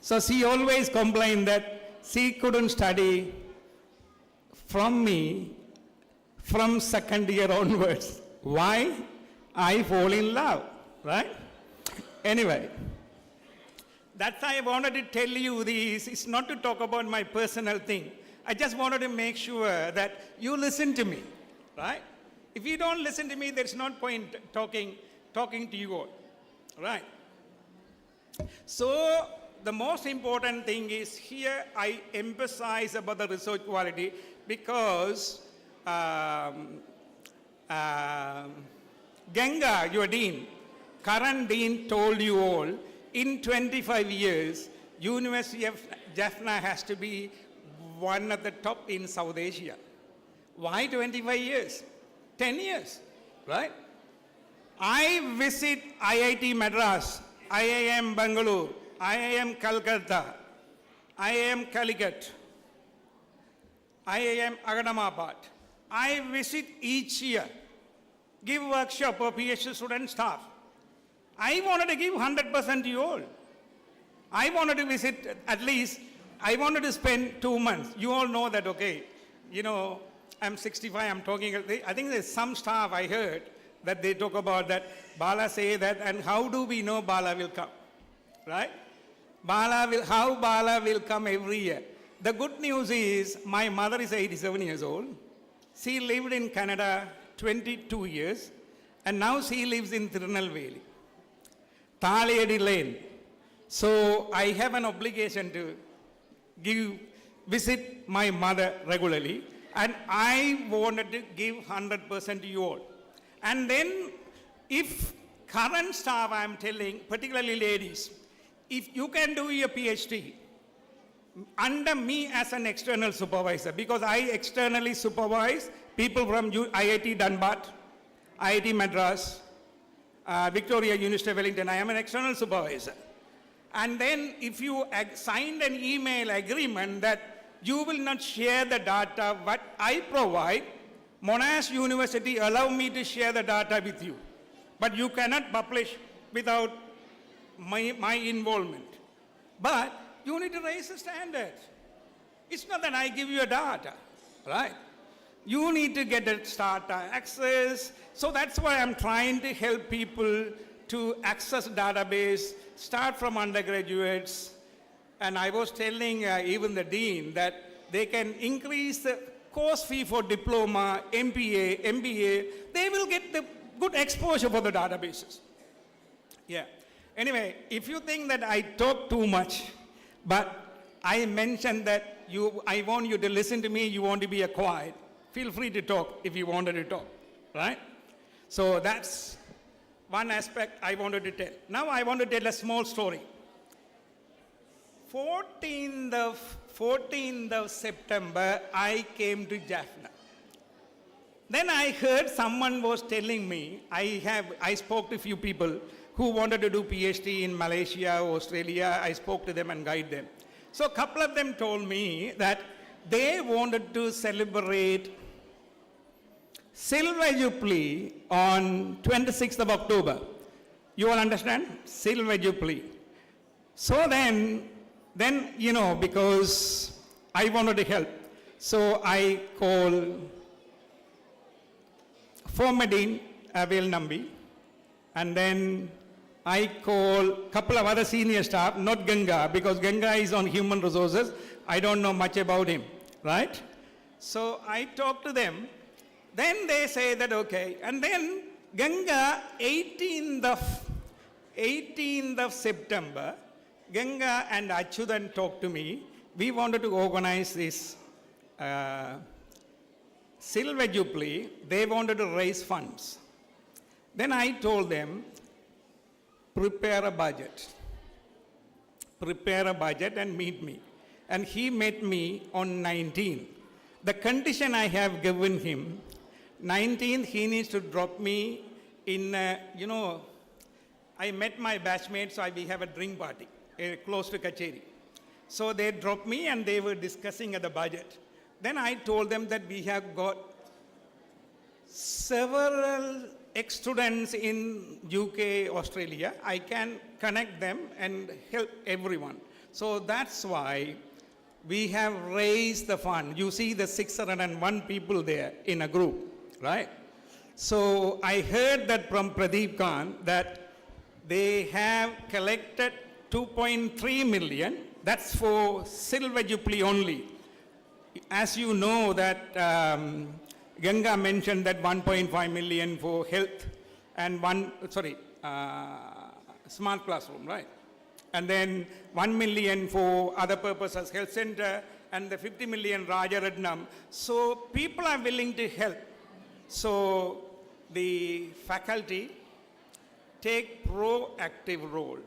J: So she always complained that she couldn't study from me from second year onwards. Why? I fall in love. Right? Anyway, that's why I wanted to tell you this. It's not to talk about my personal thing. I just wanted to make sure that you listen to me, right? If you don't listen to me, there's no point talking to you all, right? So the most important thing is here I emphasize about the research quality because Ganga, your dean, current dean told you all, in 25 years, University of Jaffna has to be one of the top in South Asia. Why 25 years? 10 years, right? I visit IIT Madras, IIM Bangalore, IIM Calcutta, IIM Calicut, IIM Ahmedabad. I visit each year.
L: give workshop or PhD student staff. I wanted to give 100% to you all. I wanted to visit at least, I wanted to spend 2 months. You all know that, okay, you know, I'm 65, I'm talking, I think there's some staff I heard that they talk about that, Bala say that, and how do we know Bala will come, right? How Bala will come every year. The good news is, my mother is 87 years old. She lived in Canada 22 years, and now she lives in Tirunelveli, Thaliyadi Lane. So I have an obligation to visit my mother regularly, and I wanted to give 100% to you all. And then, if current staff, I'm telling, particularly ladies, if you can do your PhD under me as an external supervisor, because I externally supervise people from IIT Dunbar, IIT Madras, Victoria University of Wellington, I am an external supervisor. And then if you signed an email agreement that you will not share the data what I provide, Monash University allow me to share the data with you. But you cannot publish without my involvement. But you need to raise the standard. It's not that I give you a data, right? You need to get the data access. So that's why I'm trying to help people to access database, start from undergraduates. And I was telling even the dean that they can increase the course fee for diploma, MPA, MBA. They will get the good exposure for the databases. Yeah. Anyway, if you think that I talk too much, but I mentioned that I want you to listen to me, you want to be quiet, feel free to talk if you wanted to talk, right? So that's one aspect I wanted to tell. Now I want to tell a small story. 14th of September, I came to Jaffna. Then I heard someone was telling me, I spoke to a few people who wanted to do PhD in Malaysia, Australia. I spoke to them and guided them. So a couple of them told me that they wanted to celebrate Silver Jubilee on 26th of October. You all understand? Silver Jubilee. So then, you know, because I wanted to help, so I called former Dean Abel Nambi, and then I call a couple of other senior staff, not Ganga, because Ganga is on human resources. I don't know much about him, right? So I talked to them. Then they say that, okay. And then Ganga, 18th of September, Ganga and Achyutan talked to me. We wanted to organize this Silver Jubilee. They wanted to raise funds. Then I told them, prepare a budget and meet me. And he met me on 19th. The condition I have given him, 19th he needs to drop me in, you know, I met my batchmates, so we have a drink party close to Kacheri. So they dropped me and they were discussing the budget. Then I told them that we have got several ex-students in UK, Australia. I can connect them and help everyone. So that's why we have raised the fund. You see the 601 people there in a group, right? So I heard that from Pradeep Khan that they have collected 2.3 million. That's for Silver Jubilee only. As you know that Ganga mentioned that 1.5 million for health and smart classroom, right? And then 1 million for other purposes, health center, and the 50 million Rajaratnam. So people are willing to help. So the faculty take proactive role.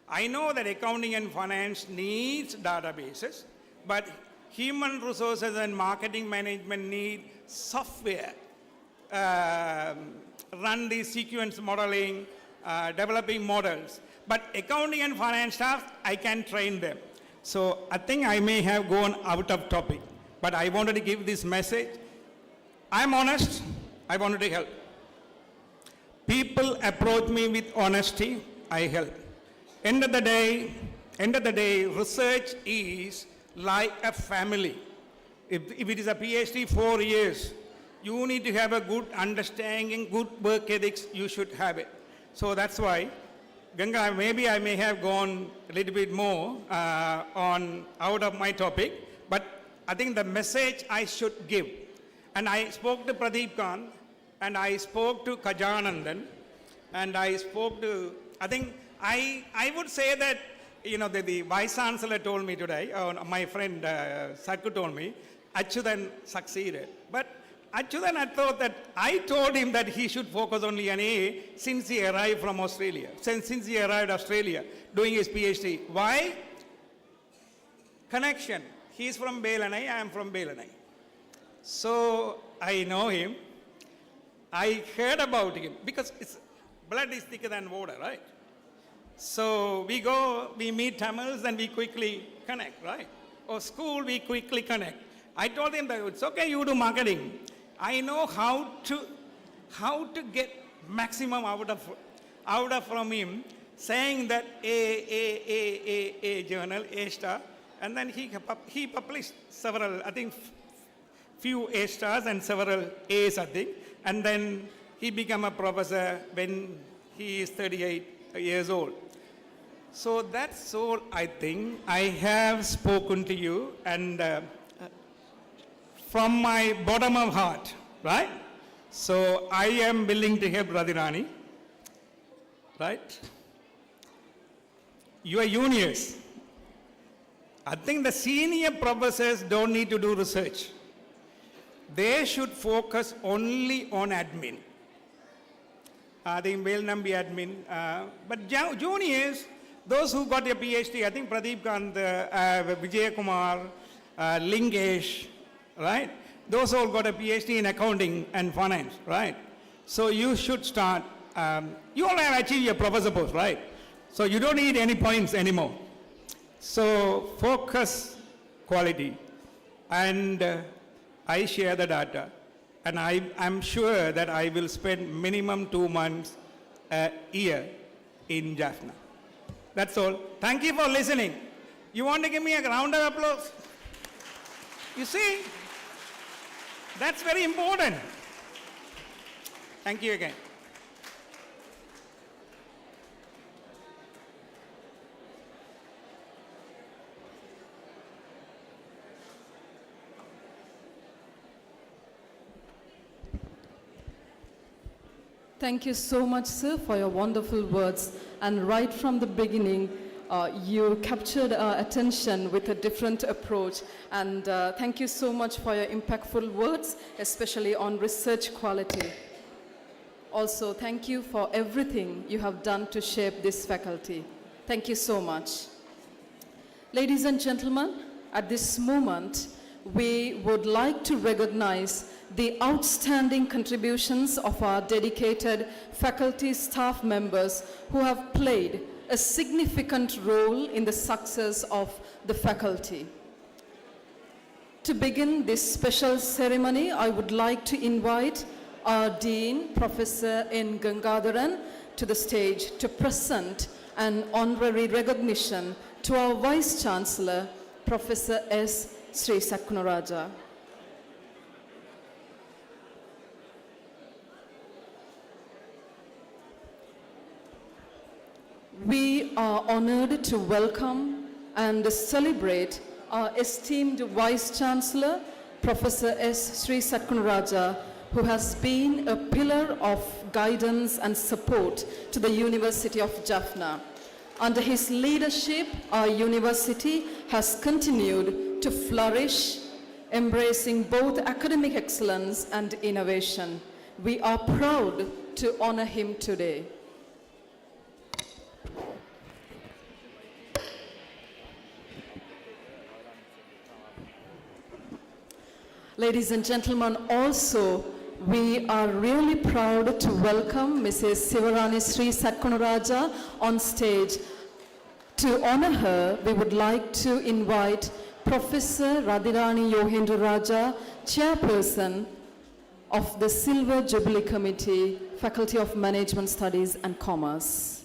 L: I know that accounting and finance needs databases, but human resources and marketing management need software, run the sequence modeling, developing models. But accounting and finance staff, I can train them. So I think I may have gone out of topic, but I wanted to give this message. I'm honest, I wanted to help. People approach me with honesty, I help. End of the day, research is like a family. If it is a PhD, 4 years, you need to have a good understanding, good work ethics, you should have it. So that's why, Ganga, maybe I may have gone a little bit more out of my topic, but I think the message I should give, and I spoke to Pradeep Khan, and I spoke to Kajanandan, and I spoke to, I think, I would say that, you know, the Vice Chancellor told me today, my friend Sakku told me, Achyutan succeeded. But Achyutan, I told him that he should focus only on A since he arrived from Australia, since he arrived Australia doing his PhD. Why? Connection. He's from Belanai, I am from Belanai. So I know him. I heard about him because blood is thicker than water, right? So we go, we meet Tamils and we quickly connect, right? Or school, we quickly connect. I told him that it's okay, you do marketing. I know how to get maximum out of from him, saying that A journal, A star, and then he published several, I think, few A stars and several A's, I think, and then he became a professor when he is 38 years old. So that's all I think. I have spoken to you, and from my bottom of heart, right? So I am willing to help Radhirani, right? You are juniors. I think the senior professors don't need to do research. They should focus only on admin. They will not be admin. But juniors, those who got a PhD, I think Pradeep Kant, Vijay Kumar, Lingesh, right? Those all got a PhD in accounting and finance, right? So you should start, you all have achieved your professor post, right? So you don't need any points anymore. So focus quality. And I share the data. And I'm sure that I will spend minimum 2 months a year in Jaffna. That's all. Thank you for listening. You want to give me a round of applause? You see, that's very important. Thank you again.
A: Thank you so much, sir, for your wonderful words. And right from the beginning, you captured our attention with a different approach. And thank you so much for your impactful words, especially on research quality. Also, thank you for everything you have done to shape this faculty. Thank you so much. Ladies and gentlemen, at this moment, we would like to recognize the outstanding contributions of our dedicated faculty staff members who have played a significant role in the success of the faculty. To begin this special ceremony, I would like to invite our Dean, Professor N. Gangadharan, to the stage to present an honorary recognition to our Vice Chancellor, Professor S. Sri Sakkunaraja. We are honored to welcome and celebrate our esteemed Vice Chancellor, Professor S. Sri Sakkunaraja, who has been a pillar of guidance and support to the University of Jaffna. Under his leadership, our university has continued to flourish, embracing both academic excellence and innovation. We are proud to honor him today. Ladies and gentlemen, also, we are really proud to welcome Mrs. Sivarani Sri Sakkunaraja on stage. To honor her, we would like to invite Professor Radhirani Yohendra Raja, Chairperson of the Silver Jubilee Committee, Faculty of Management Studies and Commerce.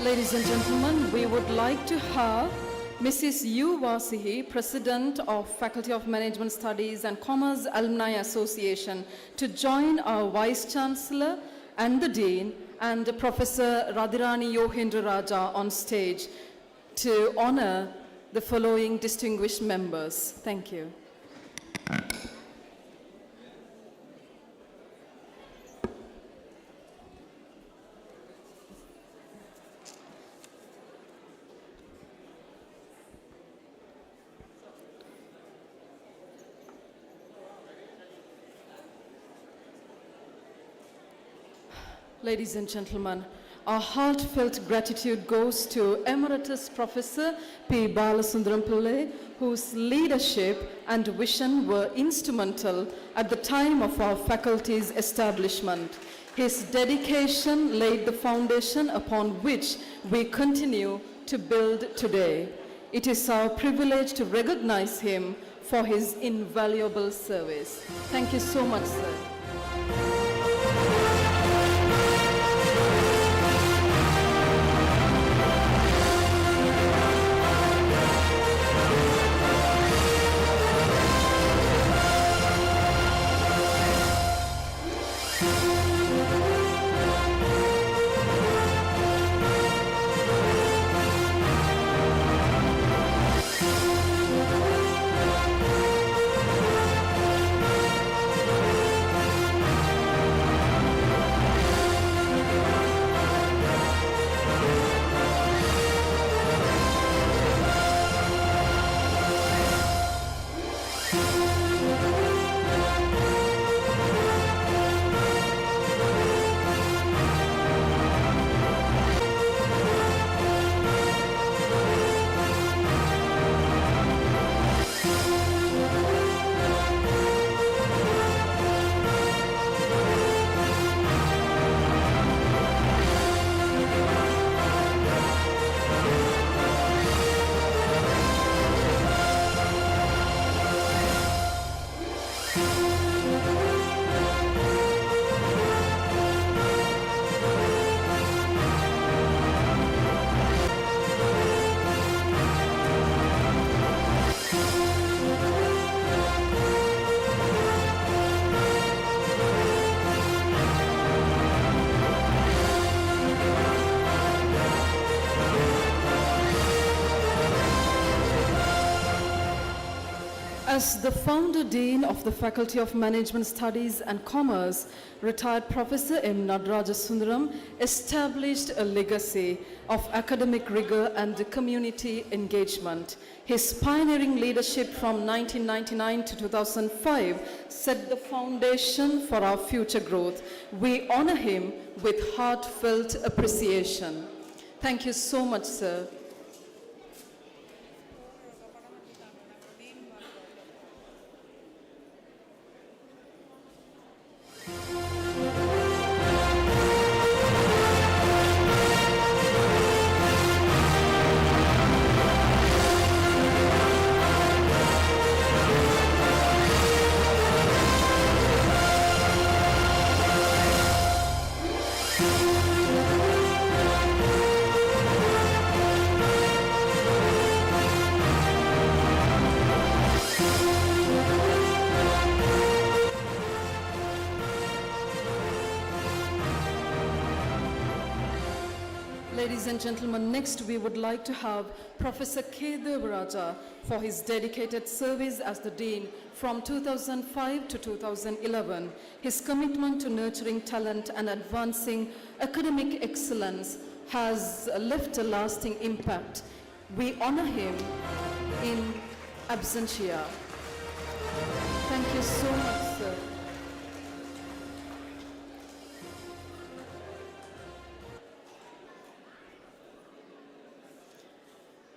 A: Ladies and gentlemen, we would like to have Mrs. U. Vasihi, President of Faculty of Management Studies and Commerce Alumni Association, to join our Vice Chancellor and the Dean and Professor Radhirani Yohendra Raja on stage to honor the following distinguished members. Thank you. Ladies and gentlemen, our heartfelt gratitude goes to Emeritus Professor P. Balasundaram Pillai, whose leadership and vision were instrumental at the time of our faculty's establishment. His dedication laid the foundation upon which we continue to build today. It is our privilege to recognize him for his invaluable service. Thank you so much, sir. As the founder dean of the Faculty of Management Studies and Commerce, retired Professor M. Nadaraja Sundaram established a legacy of academic rigor and community engagement. His pioneering leadership from 1999 to 2005 set the foundation for our future growth. We honor him with heartfelt appreciation. Thank you so much, sir. Ladies and gentlemen, next we would like to have Professor K. Devaraja for his dedicated service as the Dean from 2005 to 2011. His commitment to nurturing talent and advancing academic excellence has left a lasting impact. We honor him in absentia. Thank you so much, sir.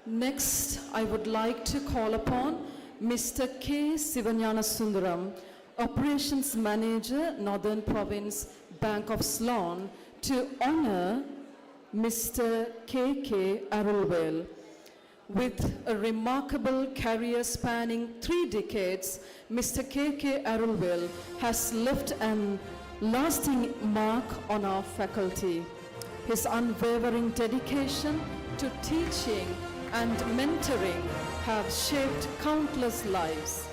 A: Next, I would like to call upon Mr. K. Sivanyana Sundaram, Operations Manager, Northern Province, Bank of Ceylon, to honor Mr. K. Arulwell. With a remarkable career spanning 3 decades, Mr. K. Arulwell has left an lasting mark on our faculty. His unwavering dedication to teaching and mentoring have shaped countless lives.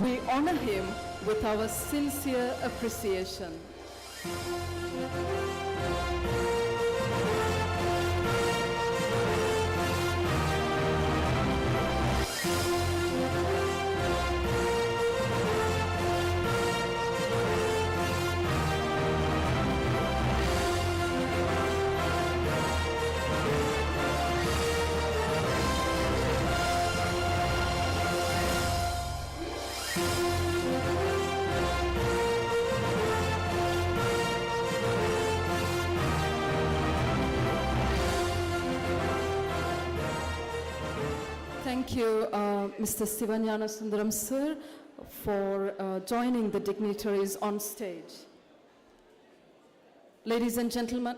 A: We honor him with our sincere appreciation. Thank you, Mr. Sivanyana Sundaram, sir, for joining the dignitaries on stage. Ladies and gentlemen,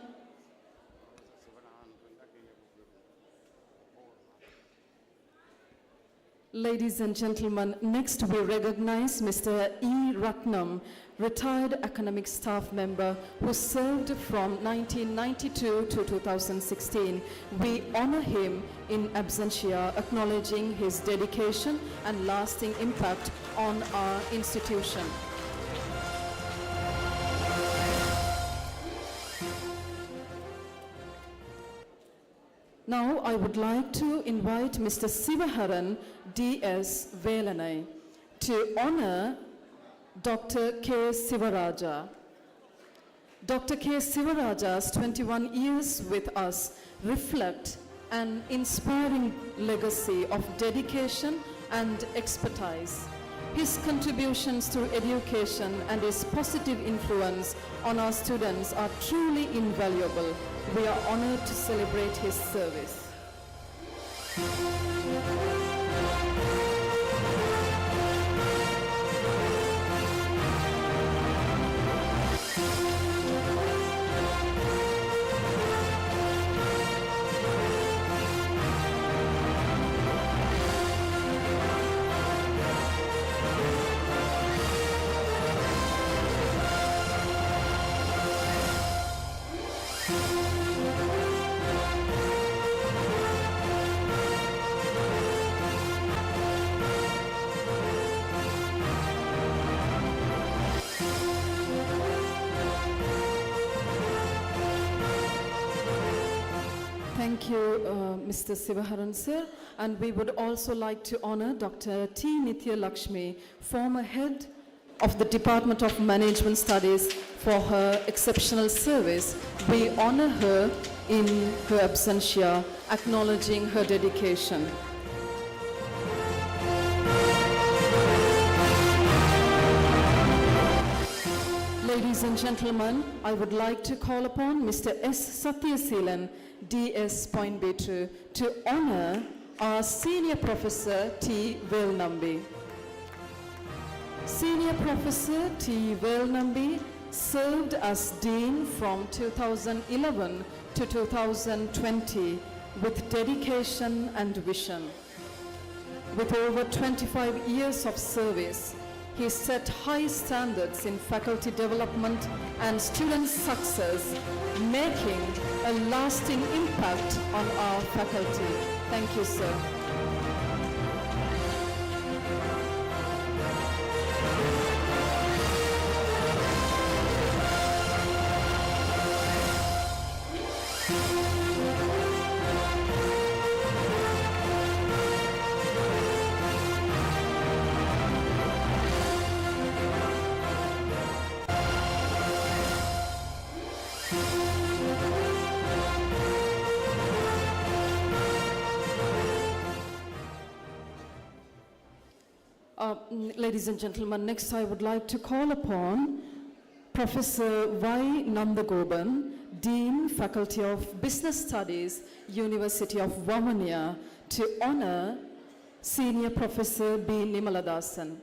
A: next we recognize Mr. E. Ratnam, retired academic staff member who served from 1992 to 2016. We honor him in absentia, acknowledging his dedication and lasting impact on our institution. Now I would like to invite Mr. Sivaharan D.S. Velanai to honor Dr. K. Sivaraja. Dr. K. Sivaraja's 21 years with us reflect an inspiring legacy of dedication and expertise. His contributions to education and his positive influence on our students are truly invaluable. We are honored to celebrate his service. Thank you, Mr. Sivaharan, sir. And we would also like to honor Dr. T. Nithya Lakshmi, former head of the Department of Management Studies, for her exceptional service. We honor her in her absentia, acknowledging her dedication. Ladies and gentlemen, I would like to call upon Mr. S. Sathyaseelan, DS Point B2, to honor our Senior Professor T. Velnambi. Senior Professor T. Velnambi served as Dean from 2011 to 2020 with dedication and vision. With over 25 years of service, he set high standards in faculty development and student success, making a lasting impact on our faculty. Thank you, sir. Ladies and gentlemen, next I would like to call upon Professor Y. Nandagoban, Dean, Faculty of Business Studies, University of Vamania, to honor Senior Professor B. Nimaladasan.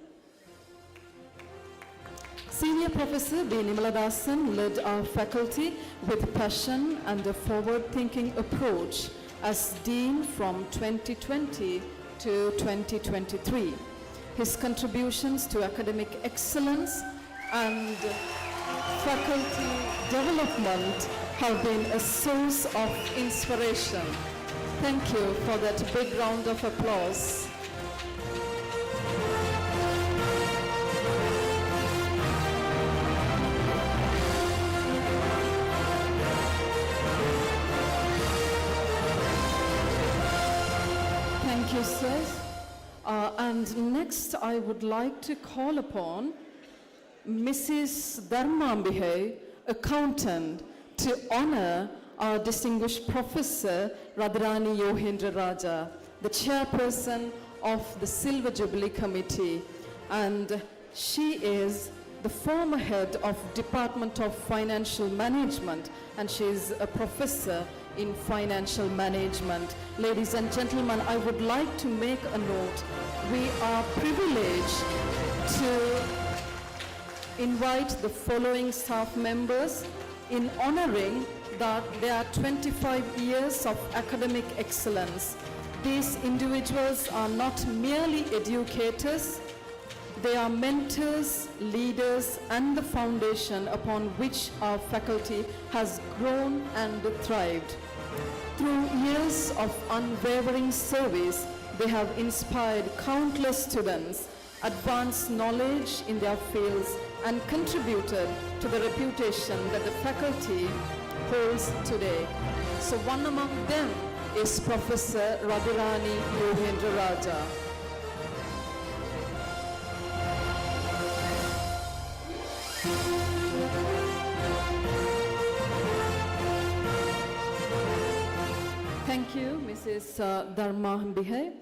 A: Senior Professor B. Nimaladasan led our faculty with passion and a forward-thinking approach as Dean from 2020 to 2023. His contributions to academic excellence and faculty development have been a source of inspiration. Thank you for that big round of applause. Thank you, sirs. And next I would like to call upon Mrs. Dharmambihai, accountant, to honor our distinguished Professor Radharani Yohendra Raja, the chairperson of the Silver Jubilee Committee, and she is the former head of Department of Financial Management, and she is a professor in financial management. Ladies and gentlemen, I would like to make a note. We are privileged to invite the following staff members in honoring that their 25 years of academic excellence. These individuals are not merely educators, they are mentors, leaders, and the foundation upon which our faculty has grown and thrived. Through years of unwavering service, they have inspired countless students, advanced knowledge in their fields, and contributed to the reputation that the faculty holds today. So one among them is Professor Radharani Yohendra Raja. Thank you, Mrs. Dharmambihai.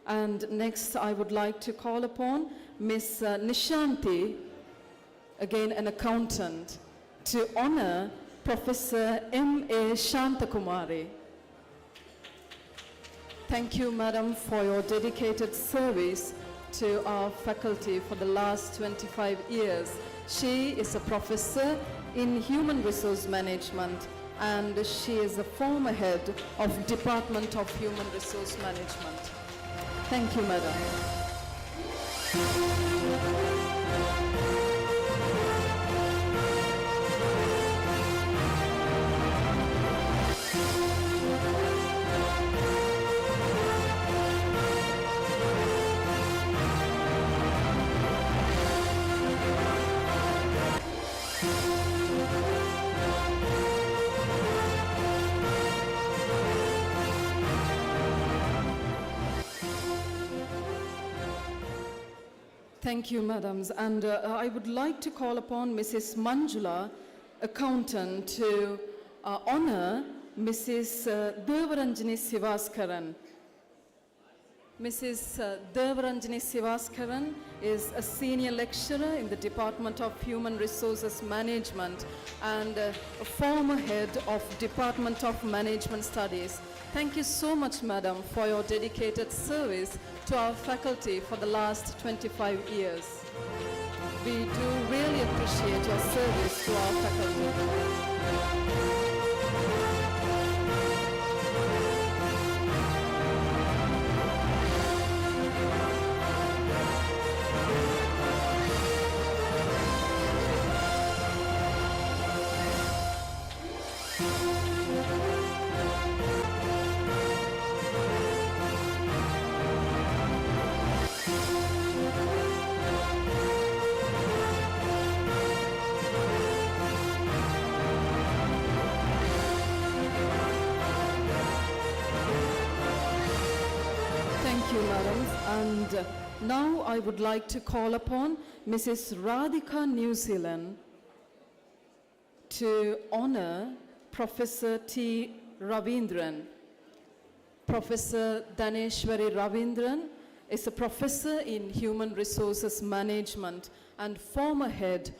A: And next I would like to call upon Ms. Nishanti, again an accountant, to honor Professor M.A. Shantakumari. Thank you, Madam, for your dedicated service to our faculty for the last 25 years. She is a professor in Human Resource Management, and she is a former head of Department of Human Resource Management. Thank you, Madam. Thank you, madams. And I would like to call upon Mrs. Manjula, accountant, to honor Mrs. Devaranjani Sivaskaran. Mrs. Devaranjani Sivaskaran is a senior lecturer in the Department of Human Resources Management and a former head of Department of Management Studies. Thank you so much, madam, for your dedicated service to our faculty for the last 25 years. We do really appreciate your service to our faculty. And now I would like to call upon Mrs. Radhika New Zealand to honor Professor T. Ravindran. Professor Daneshwari Ravindran is a professor in Human Resources Management and former head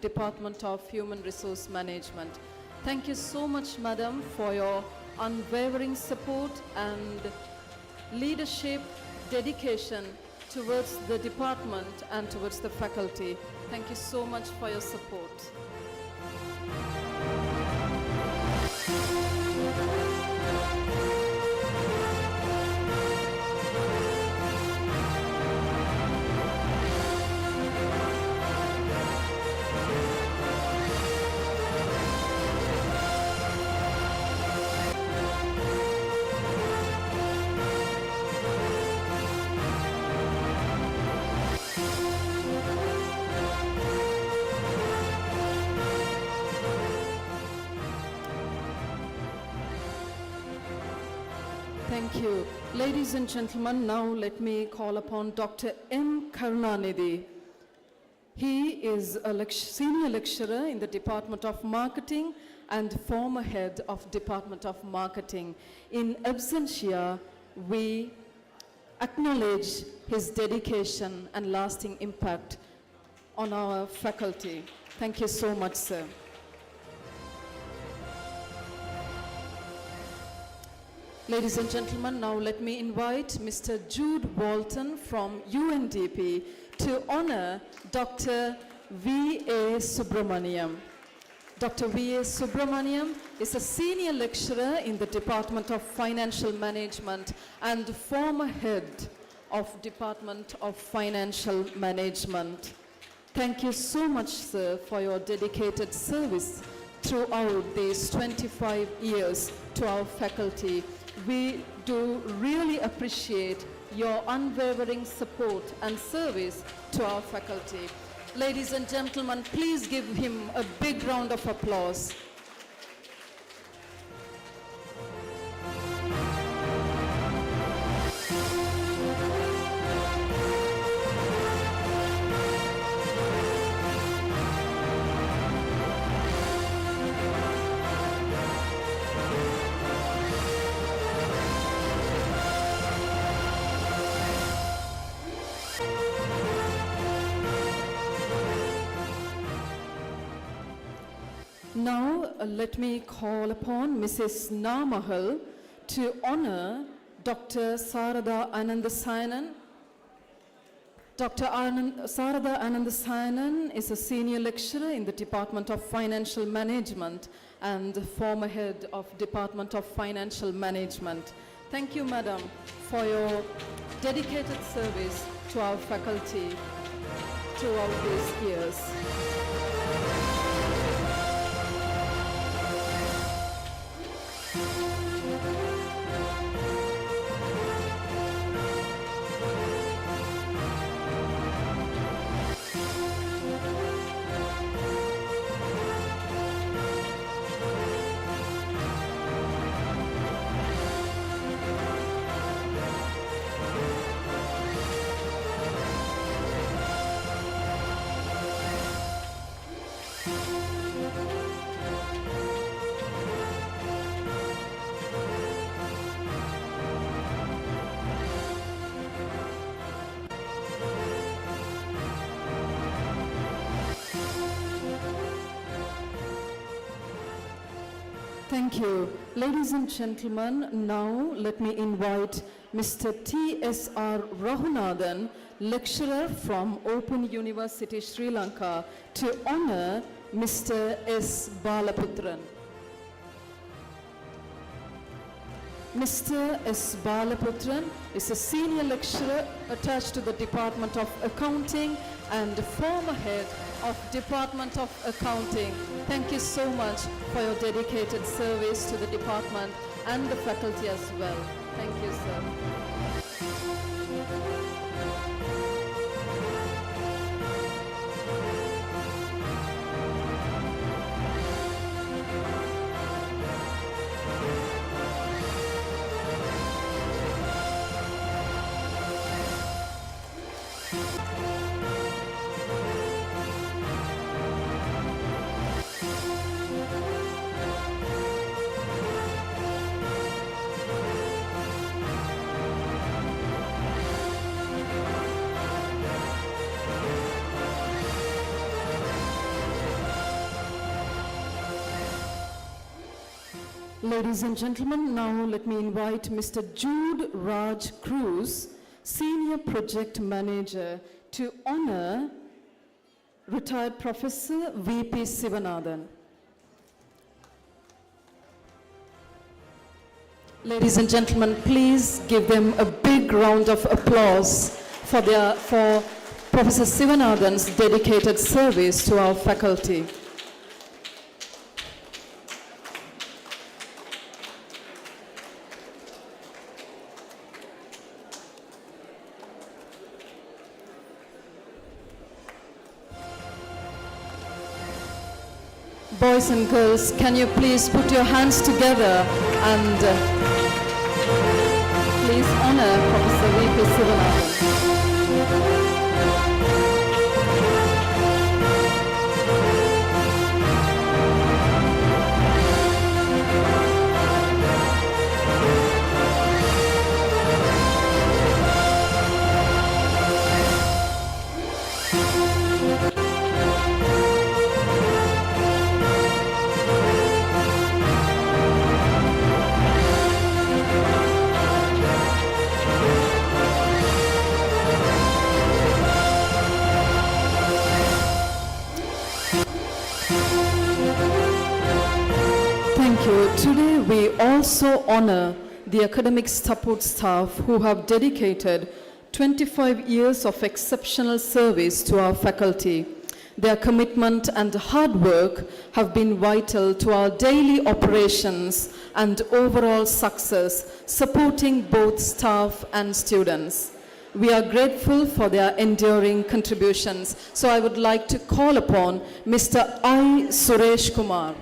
A: Department of Human Resource Management. Thank you so much, Madam, for your unwavering support and leadership, dedication towards the department and towards the faculty. Thank you so much for your support. Thank you. Ladies and gentlemen, now let me call upon Dr. M. Karunanidhi. He is a senior lecturer in the Department of Marketing and former head of Department of Marketing. In absentia, we acknowledge his dedication and lasting impact on our faculty. Thank you so much, sir. Ladies and gentlemen, now let me invite Mr. Jude Walton from UNDP to honor Dr. V.A. Subramaniam. Dr. V.A. Subramaniam is a senior lecturer in the Department of Financial Management and former head of Department of Financial Management. Thank you so much, sir, for your dedicated service throughout these 25 years to our faculty. We do really appreciate your unwavering support and service to our faculty. Ladies and gentlemen, please give him a big round of applause. Now, let me call upon Mrs. Namahal to honor Dr. Sarada Anandasayanan. Dr. Sarada Anandasayanan is a senior lecturer in the Department of Financial Management and former head of Department of Financial Management. Thank you, Madam, for your dedicated service to our faculty throughout these years. Thank you. Ladies and gentlemen, now let me invite Mr. T.S.R. Rahunathan, lecturer from Open University, Sri Lanka, to honor Mr. S. Balaputran. Mr. S. Balaputran is a senior lecturer attached to the Department of Accounting and former head of Department of Accounting. Thank you so much for your dedicated service to the department and the faculty as well. Thank you, sir. Ladies and gentlemen, now let me invite Mr. Jude Raj Cruz, Senior Project Manager, to honor retired Professor V.P. Sivanathan. Ladies and gentlemen, please give them a big round of applause for Professor Sivanathan's dedicated service to our faculty. Boys and girls, can you please put your hands together and please honor Professor V.P. Sivanathan. Thank you. Today we also honor the academic support staff who have dedicated 25 years of exceptional service to our faculty. Their commitment and hard work have been vital to our daily operations and overall success, supporting both staff and students. We are grateful for their enduring contributions. So I would like to call upon Mr. I. Suresh Kumar.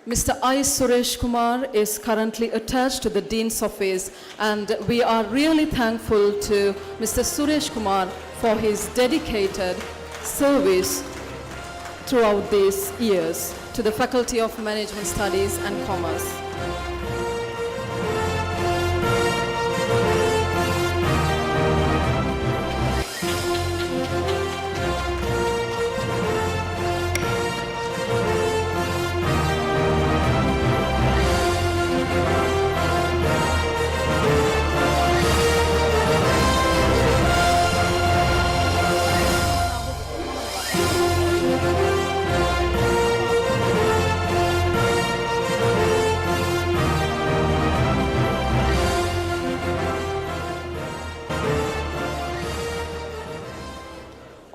A: Mr. I. Suresh Kumar is currently attached to the Dean's office, and we are really thankful to Mr. Suresh Kumar for his dedicated service throughout these years to the Faculty of Management Studies and Commerce.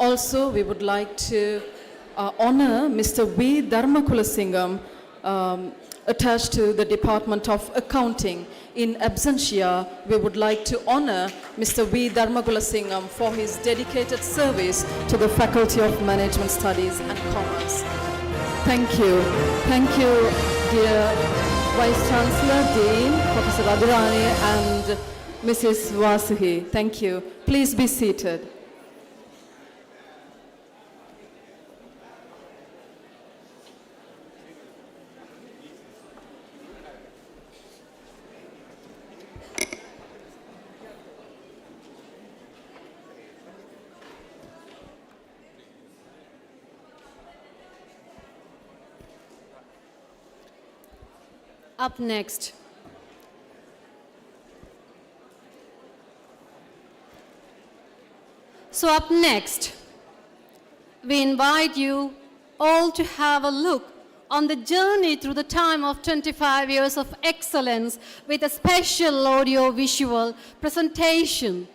A: Also, we would like to honor Mr. V. Dharmakulasingham, attached to the Department of Accounting. In absentia, we would like to honor Mr. V. Dharmakulasingham for his dedicated service to the Faculty of Management Studies and Commerce. Thank you. Thank you, dear Vice Chancellor, Dean, Professor Radharani, and Mrs. Vasuhi. Thank you. Please be seated.
C: Up next, we invite you all to have a look on the journey through the time of 25 years of excellence with a special audio-visual presentation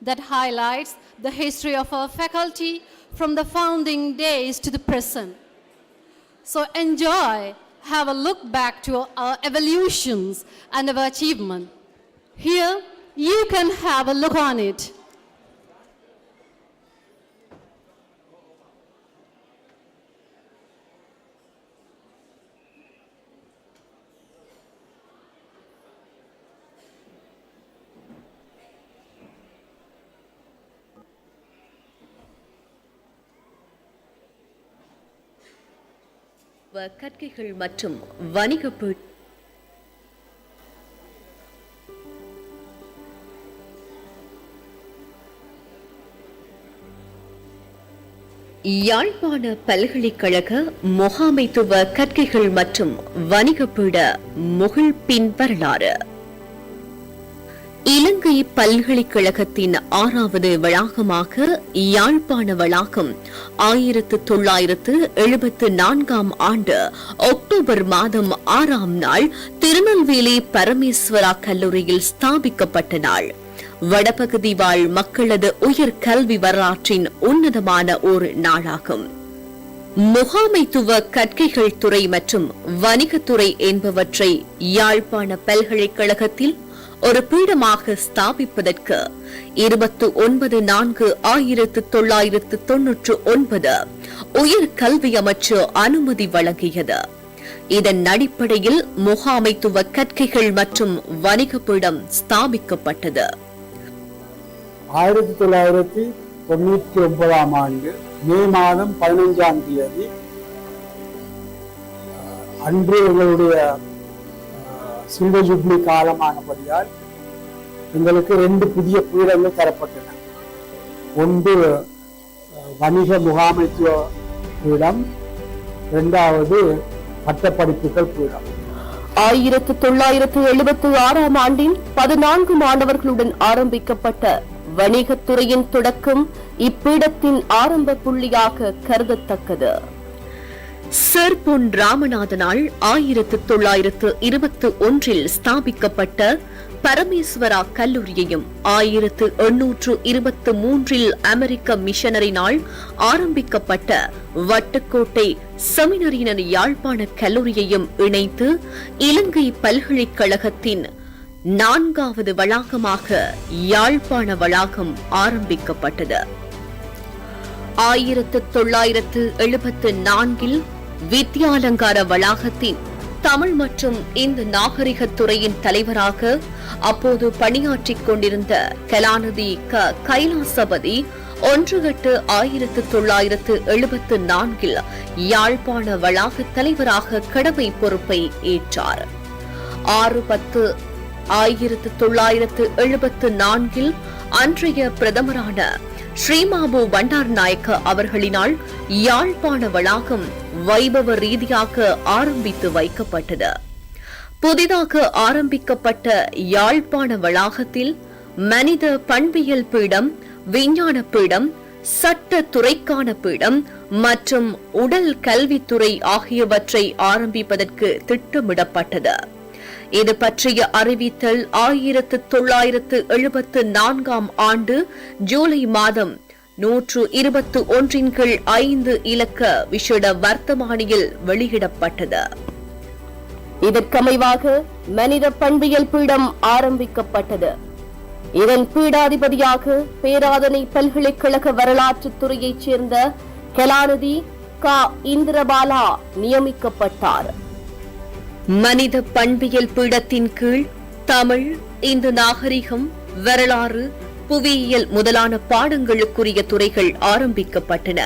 C: that highlights the history of our faculty from the founding days to the present. So enjoy. Have a look back to our evolutions and our achievement. Here, you can have a look on it.
M: கற்கைகள் மற்றும் வணிக யாழ்ப்பாண பல்கலைக்கழக முகாமைத்துவ கற்கைகள் மற்றும் வணிகப்பீட முகிழ்ப்பின் வரலாறு. இலங்கை பல்கலைக்கழகத்தின் 6வது வளாகமாக யாழ்ப்பாண வளாகம் 1974 ஆண்டு அக்டோபர் மாதம் 6ஆம் நாள் திருநெல்வேலி பரமேஸ்வரா கல்லூரியில் ஸ்தாபிக்கப்பட்ட நாள். வடபகுதி வாழ் மக்களது உயர் கல்வி வரலாற்றின் உன்னதமான ஒரு நாளாகும். முகாமைத்துவ கற்கைகள் துறை மற்றும் வணிகத்துறை என்பவற்றை யாழ்ப்பாண பல்கலைக்கழகத்தில் ஒரு பீடமாக ஸ்தாபிப்பதற்கு 29/4/1999 உயர் கல்வி அமைச்சு அனுமதி வழங்கியது. இதன் அடிப்படையில் முகாமைத்துவ கற்கைகள் மற்றும் வணிக பீடம் ஸ்தாபிக்கப்பட்டது.
J: 1999 ஆண்டு மே மாதம் 15ஆம் தேதி அன்று எங்களுடைய சில்வர் ஜூப்ளி காலமானபடியால் எங்களுக்கு 2 புதிய பீடங்கள் தரப்பட்டன. ஒன்று வணிக முகாமைத்துவ பீடம், 2வது பட்டப்படிப்புகள் பீடம்.
M: 1976ஆம் ஆண்டில் 14 மாணவர்களுடன் ஆரம்பிக்கப்பட்ட வணிகத்துறையின் தொடக்கம் இப்பீடத்தின் ஆரம்ப புள்ளியாக கருதத்தக்கது. சர் பொன் ராமநாதனால் 1921 ஸ்தாபிக்கப்பட்ட பரமேஸ்வரா கல்லூரியையும் 1823 அமெரிக்க மிஷனரினால் ஆரம்பிக்கப்பட்ட வட்டுக்கோட்டை செமினரியினர் யாழ்ப்பாண கல்லூரியையும் இணைத்து இலங்கை பல்கலைக்கழகத்தின் 4வது வளாகமாக யாழ்ப்பாண வளாகம் ஆரம்பிக்கப்பட்டது. 1974 வித்யாலங்கார வளாகத்தின் தமிழ் மற்றும் இந்து நாகரிக துறையின் தலைவராக அப்போது பணியாற்றிக் கொண்டிருந்த கலாநிதி கைலாசபதி 1/8/1974 யாழ்ப்பாண வளாக தலைவராக கடமை பொறுப்பை ஏற்றார். 6/10/1974 அன்றைய பிரதமரான ஸ்ரீமாபு பண்டார் நாயக்க அவர்களினால் யாழ்ப்பாண வளாகம் வைபவ ரீதியாக ஆரம்பித்து வைக்கப்பட்டது. புதிதாக ஆரம்பிக்கப்பட்ட யாழ்ப்பாண வளாகத்தில் மனித பண்பியல் பீடம், விஞ்ஞான பீடம், சட்ட துறைக்கான பீடம் மற்றும் உடல் கல்வித்துறை ஆகியவற்றை ஆரம்பிப்பதற்கு திட்டமிடப்பட்டது. இது பற்றிய அறிவித்தல் 1974 ஆண்டு ஜூலை மாதம் 121/5 இலக்க விஷட வர்த்தமானியில் வெளியிடப்பட்டது. இதற்கமைவாக மனித பண்பியல் பீடம் ஆரம்பிக்கப்பட்டது. இதன் பீடாதிபதியாக பேராதனை பல்கலைக்கழக வரலாற்றுத் துறையைச் சேர்ந்த கலாநிதி இந்திரபாலா நியமிக்கப்பட்டார். மனித பண்பியல் பீடத்தின் கீழ் தமிழ், இந்து நாகரிகம், வரலாறு, புவியியல் முதலான பாடங்களுக்குரிய துறைகள் ஆரம்பிக்கப்பட்டன.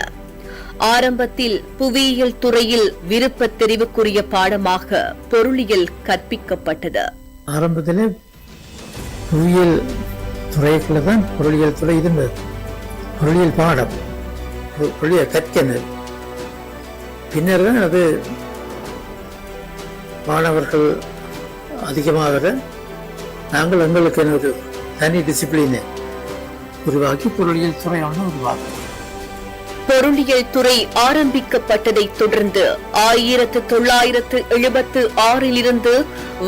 M: ஆரம்பத்தில் புவியியல் துறையில் விருப்ப தெரிவுக்குரிய பாடமாக பொருளியல் கற்பிக்கப்பட்டது.
J: ஆரம்பத்தில் புவியியல் துறைக்குள்ள தான் பொருளியல் துறை இருந்தது. பொருளியல் பாடம், பொருளியல் கற்கனர். பின்னர் தான் அது மாணவர்கள் அதிகமாக நாங்கள் எங்களுக்கு ஒரு தனி டிசிப்ளினை உருவாக்கி பொருளியல் துறை உருவாக்கும்.
M: பொருளியல் துறை ஆரம்பிக்கப்பட்டதைத் தொடர்ந்து 1976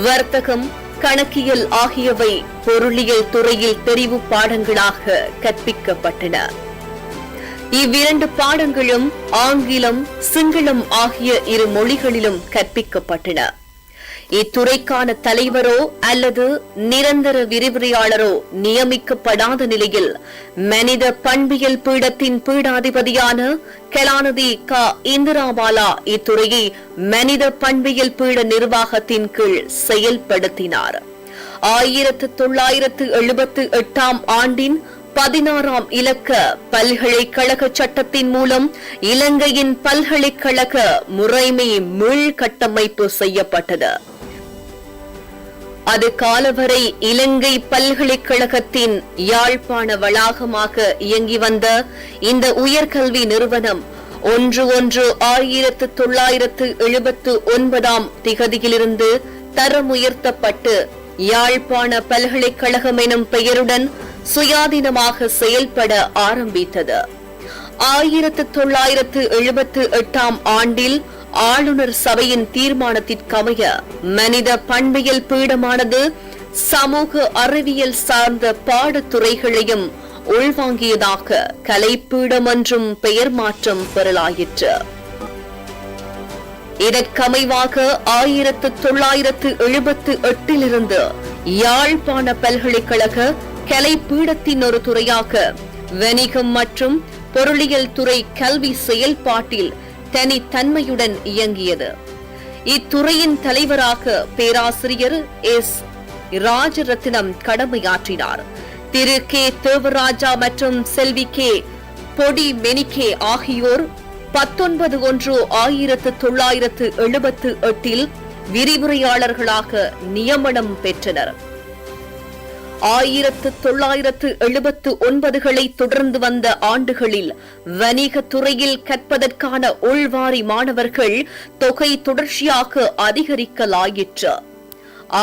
M: வர்த்தகம், கணக்கியல் ஆகியவை பொருளியல் துறையில் தெரிவு பாடங்களாக கற்பிக்கப்பட்டன. இவ்விரண்டு பாடங்களும் ஆங்கிலம், சிங்களம் ஆகிய 2 மொழிகளிலும் கற்பிக்கப்பட்டன. இத்துறைக்கான தலைவரோ அல்லது நிரந்தர விரிவுரையாளரோ நியமிக்கப்படாத நிலையில் மனித பண்பியல் பீடத்தின் பீடாதிபதியான கலாநிதி இந்திராபாலா இத்துறையை மனித பண்பியல் பீட நிர்வாகத்தின் கீழ் செயல்படுத்தினார். 1978 ஆண்டின் 16ஆம் இலக்க பல்கலைக்கழக சட்டத்தின் மூலம் இலங்கையின் பல்கலைக்கழக முறைமை மீள்கட்டமைப்பு செய்யப்பட்டது. அது காலவரை இலங்கை பல்கலைக்கழகத்தின் யாழ்ப்பாண வளாகமாக இயங்கி வந்த இந்த உயர்கல்வி நிறுவனம் 1/1/1979 திகதியிலிருந்து தரமுயர்த்தப்பட்டு யாழ்ப்பாண பல்கலைக்கழகம் எனும் பெயருடன் சுயாதீனமாக செயல்பட ஆரம்பித்தது. 1978 ஆண்டில் ஆளுநர் சபையின் தீர்மானத்திற்கமைய மனித பண்பியல் பீடமானது சமூக அறிவியல் சார்ந்த பாடத்துறைகளையும் உள்வாங்கியதாக கலைப்பீடம் என்றும் பெயர் மாற்றம் பெறலாயிற்று. இதற்கமைவாக 1978 யாழ்ப்பாண பல்கலைக்கழக கலைப்பீடத்தின் ஒரு துறையாக வணிகம் மற்றும் பொருளியல் துறை கல்வி செயல்பாட்டில் தனித்தன்மையுடன் இயங்கியது. இத்துறையின் தலைவராக பேராசிரியர் எஸ். ராஜரத்தினம் கடமையாற்றினார். திரு கே. தேவராஜா மற்றும் செல்வி கே. பொடி மெனிகே ஆகியோர் 1978 விரிவுரையாளர்களாக நியமனம் பெற்றனர். 1979களை தொடர்ந்து வந்த ஆண்டுகளில் வணிகத் துறையில் கற்பதற்கான உள்வாரி மாணவர்கள் தொகை தொடர்ச்சியாக அதிகரிக்கலாயிற்று.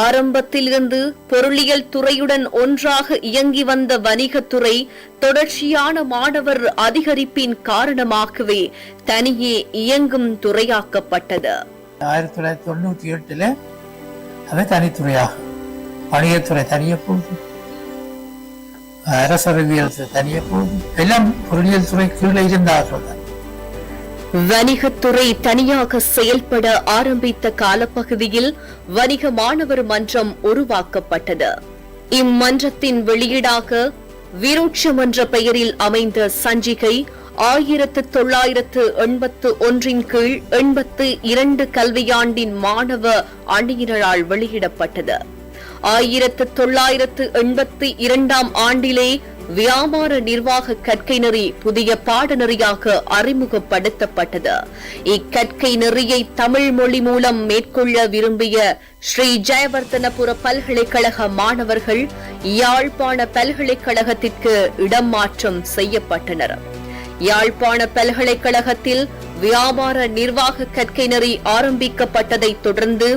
M: ஆரம்பத்திலிருந்து பொருளியல் துறையுடன் ஒன்றாக இயங்கி வந்த வணிகத்துறை தொடர்ச்சியான மாணவர் அதிகரிப்பின் காரணமாகவே தனியே இயங்கும் துறையாக்கப்பட்டது.
N: 1998 அது தனித்துறையாக வணிகத்துறை தனியே போகுது, அரசறிவியல் தனியே போகுது, எல்லாம் பொருளியல் துறை கீழே இருந்தார்கள்.
M: வணிகத்துறை தனியாக செயல்பட ஆரம்பித்த காலப்பகுதியில் வணிக மாணவர் மன்றம் உருவாக்கப்பட்டது. இம்மன்றத்தின் வெளியீடாக விருட்சம் என்ற பெயரில் அமைந்த சஞ்சிகை 1981 கீழ் 82 கல்வியாண்டின் மாணவ அணியினரால் வெளியிடப்பட்டது. 1982 ஆண்டிலே வியாபார நிர்வாக கற்கை நெறி புதிய பாடநெறியாக அறிமுகப்படுத்தப்பட்டது. இக்கற்கை நெறியை தமிழ் மொழி மூலம் மேற்கொள்ள விரும்பிய ஸ்ரீ ஜெயவர்தனபுர பல்கலைக்கழக மாணவர்கள் யாழ்ப்பாண பல்கலைக்கழகத்திற்கு இடமாற்றம் செய்யப்பட்டனர். யாழ்ப்பாண பல்கலைக்கழகத்தில் வியாபார நிர்வாக கற்கை நெறி ஆரம்பிக்கப்பட்டதைத் தொடர்ந்து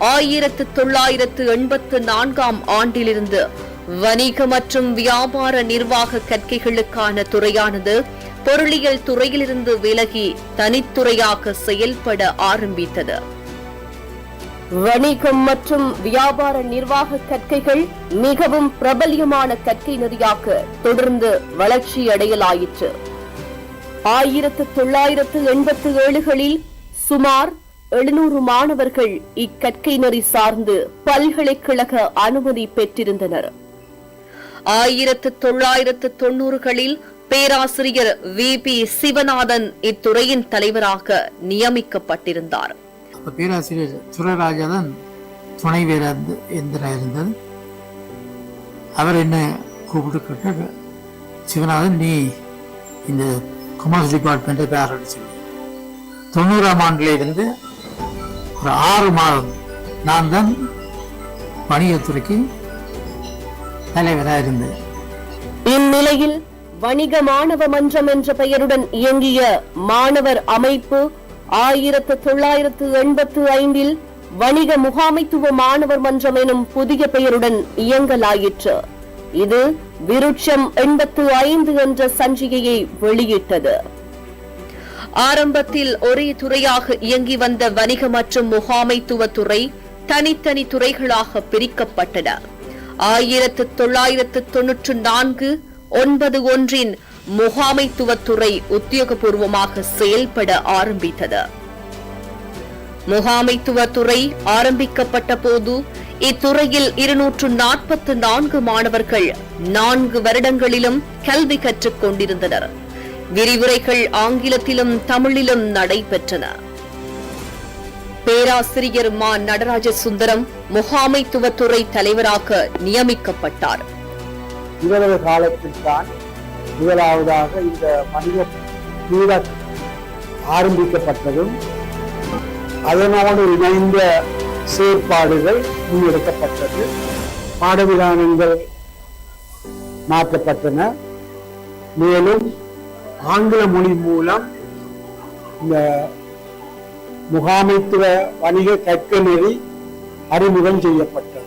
M: 1984 ஆண்டிலிருந்து வணிக மற்றும் வியாபார நிர்வாக கற்கைகளுக்கான துறையானது பொருளியல் துறையிலிருந்து விலகி தனித்துறையாக செயல்பட ஆரம்பித்தது. வணிகம் மற்றும் வியாபார நிர்வாக கற்கைகள் மிகவும் பிரபல்யமான கற்கை நெறியாக தொடர்ந்து வளர்ச்சியடையலாயிற்று. 1987களில் சுமார் 700 மாணவர்கள் இக்கற்கை நெறி சார்ந்து பல்கலைக்கழக அனுமதி பெற்றிருந்தனர். 1990களில் பேராசிரியர் வி.பி. சிவநாதன் இத்துறையின் தலைவராக நியமிக்கப்பட்டிருந்தார்.
N: பேராசிரியர் சுரராஜன் துணைவேந்தர் இருந்தது. அவர் என்ன கூப்பிட்டு, சிவநாதன் நீ இந்த காமர்ஸ் டிபார்ட்மெண்ட்டை பேரடிச்சு 90ஆம் ஆண்டிலிருந்து ஒரு 6 மாதம் நான் தான் வணிகத்துறைக்கு தலைவராக இருந்தேன்.
M: இந்நிலையில் வணிக மாணவ மன்றம் என்ற பெயருடன் இயங்கிய மாணவர் அமைப்பு 1985 வணிக முகாமைத்துவ மாணவர் மன்றம் எனும் புதிய பெயருடன் இயங்கலாயிற்று. இது விருட்சம் 85 என்ற சஞ்சிகையை வெளியிட்டது. ஆரம்பத்தில் ஒரே துறையாக இயங்கி வந்த வணிக மற்றும் முகாமைத்துவ துறை தனித்தனி துறைகளாக பிரிக்கப்பட்டன. 1994 முகாமைத்துவத்துறை உத்தியோகபூர்வமாக செயல்பட ஆரம்பித்தது. முகாமைத்துவத்துறை ஆரம்பிக்கப்பட்ட போது இத்துறையில் 244 மாணவர்கள் 4 வருடங்களிலும் கல்வி கற்றுக் கொண்டிருந்தனர். விரிவுரைகள் ஆங்கிலத்திலும் தமிழிலும் நடைபெற்றன. பேராசிரியர் மா. நடராஜ சுந்தரம் முகாமைத்துவத்துறை தலைவராக நியமிக்கப்பட்டார்.
J: இவரது காலத்தில் தான் முதலாவதாக இந்த வணிக பீடம் ஆரம்பிக்கப்பட்டதும் அதனோடு இணைந்த செயற்பாடுகள் முன்னெடுக்கப்பட்டது. பாடவிதானங்கள் மாற்றப்பட்டன. மேலும் ஆங்கில மொழி மூலம் இந்த முகாமைத்துவ வணிக கற்க நெறி அறிமுகம் செய்யப்பட்டது.